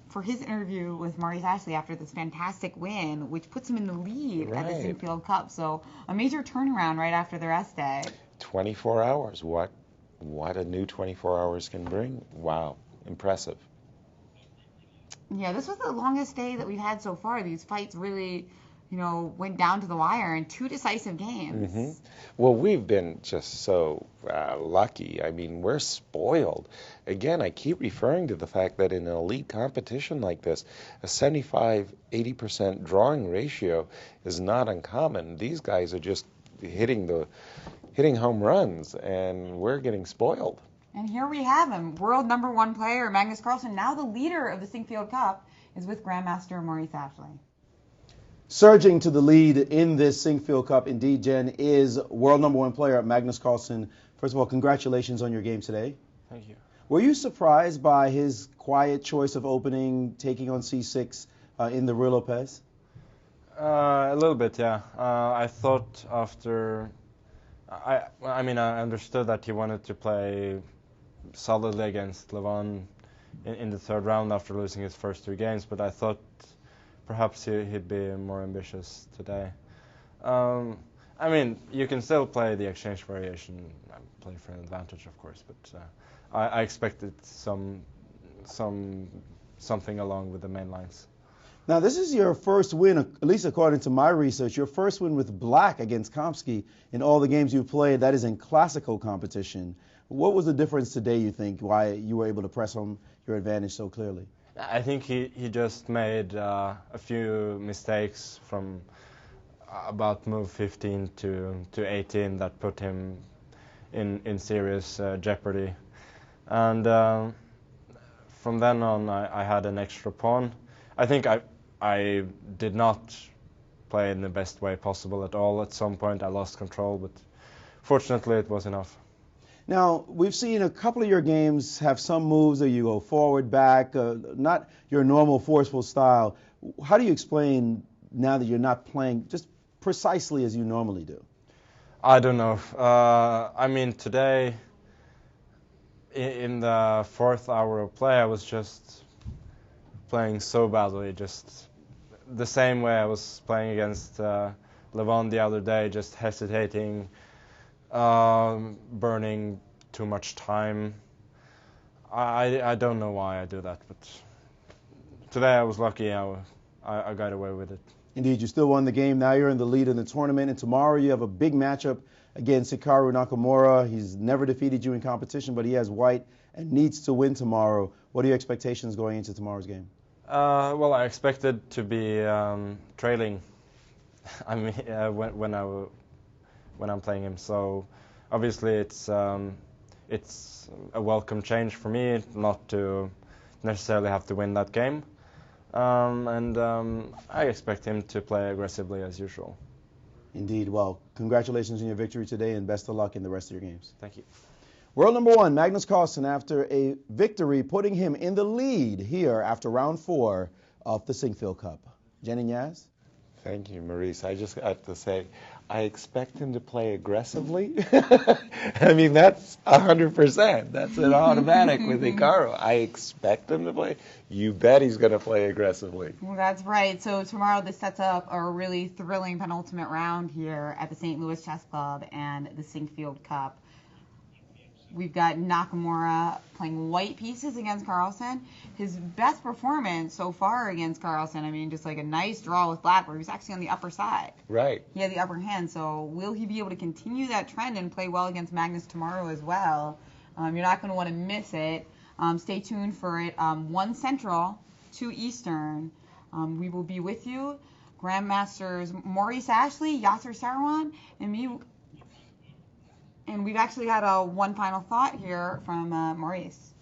for his interview with Maurice Ashley after this fantastic win, which puts him in the lead at the Sinquefield Cup. So a major turnaround right after the rest day. 24 hours. What a new 24 hours can bring. Wow, impressive. Yeah, this was the longest day that we've had so far. These fights really, went down to the wire in 2 decisive games. Mm-hmm. Well, we've been just so lucky. I mean, we're spoiled. Again, I keep referring to the fact that in an elite competition like this, a 75-80% drawing ratio is not uncommon. These guys are just hitting home runs, and we're getting spoiled. And here we have him, world #1 player Magnus Carlsen, now the leader of the Sinquefield Cup, is with Grandmaster Maurice Ashley. Surging to the lead in this Sinquefield Cup, indeed, Jen, is world #1 player Magnus Carlsen. First of all, congratulations on your game today. Thank you. Were you surprised by his quiet choice of opening, taking on c6 in the Ruy Lopez? A little bit, yeah. I thought after... I understood that he wanted to play solidly against Levon in the third round after losing his first 2 games, but I thought perhaps he'd be more ambitious today. You can still play the exchange variation, play for an advantage, of course, but I expected something along with the main lines. Now, this is your first win, at least according to my research, your first win with black against Kamsky in all the games you've played. That is in classical competition. What was the difference today, you think, why you were able to press home your advantage so clearly? I think he just made a few mistakes from about move 15 to 18 that put him in serious jeopardy. And from then on, I had an extra pawn. I think I did not play in the best way possible at all. At some point, I lost control, but fortunately, it was enough. Now, we've seen a couple of your games have some moves that you go forward, back, not your normal forceful style. How do you explain now that you're not playing just precisely as you normally do? I don't know. Today, in the 4th hour of play, I was just playing so badly, just the same way I was playing against Levon the other day, just hesitating, burning too much time. I don't know why I do that, but today I was lucky. I got away with it. Indeed, you still won the game. Now you're in the lead in the tournament, and tomorrow you have a big matchup against Hikaru Nakamura. He's never defeated you in competition, but he has white and needs to win tomorrow. What are your expectations going into tomorrow's game? Well, I expected to be trailing. When I'm playing him, so obviously it's a welcome change for me not to necessarily have to win that game. I expect him to play aggressively as usual. Indeed. Well, congratulations on your victory today, and best of luck in the rest of your games. Thank you. World number 1, Magnus Carlsen, after a victory, putting him in the lead here after round 4 of the Sinquefield Cup. Jen and Yaz? Thank you, Maurice. I just have to say, I expect him to play aggressively. I mean, that's 100%. That's an automatic with Hikaru. I expect him to play. You bet he's going to play aggressively. Well, that's right. So tomorrow this sets up a really thrilling penultimate round here at the St. Louis Chess Club and the Sinquefield Cup. We've got Nakamura playing white pieces against Carlsen. His best performance so far against Carlsen, I mean, just like a nice draw with black, where he was actually on the upper side. Right. He had the upper hand, so will he be able to continue that trend and play well against Magnus tomorrow as well? You're not going to want to miss it. Stay tuned for it. 1 Central, 2 Eastern. We will be with you, Grandmasters Maurice Ashley, Yasser Seirawan, and me. And we've actually had one final thought here from Maurice.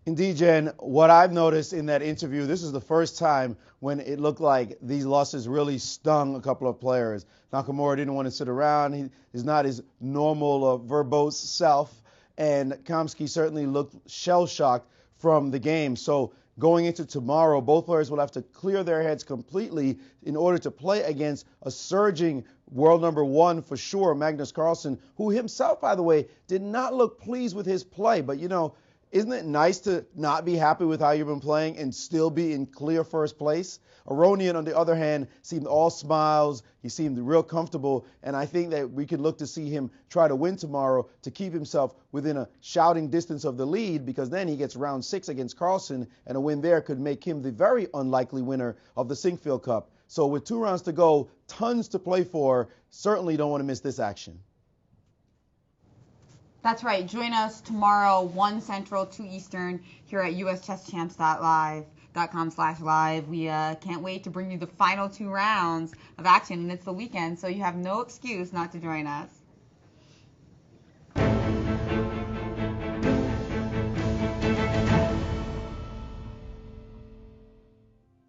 Indeed, Jen, what I've noticed in that interview, this is the first time when it looked like these losses really stung a couple of players. Nakamura didn't want to sit around. He is not his normal verbose self. And Kamsky certainly looked shell-shocked from the game. So going into tomorrow, both players will have to clear their heads completely in order to play against a surging world number 1 for sure, Magnus Carlsen, who himself, by the way, did not look pleased with his play. But, you know, isn't it nice to not be happy with how you've been playing and still be in clear first place? Aronian, on the other hand, seemed all smiles. He seemed real comfortable. And I think that we could look to see him try to win tomorrow to keep himself within a shouting distance of the lead, because then he gets round 6 against Carlsen, and a win there could make him the very unlikely winner of the Sinquefield Cup. So with 2 rounds to go, tons to play for. Certainly don't want to miss this action. That's right. Join us tomorrow, 1 Central, 2 Eastern, here at uschesschamps.com/live. We can't wait to bring you the final 2 rounds of action, and it's the weekend, so you have no excuse not to join us.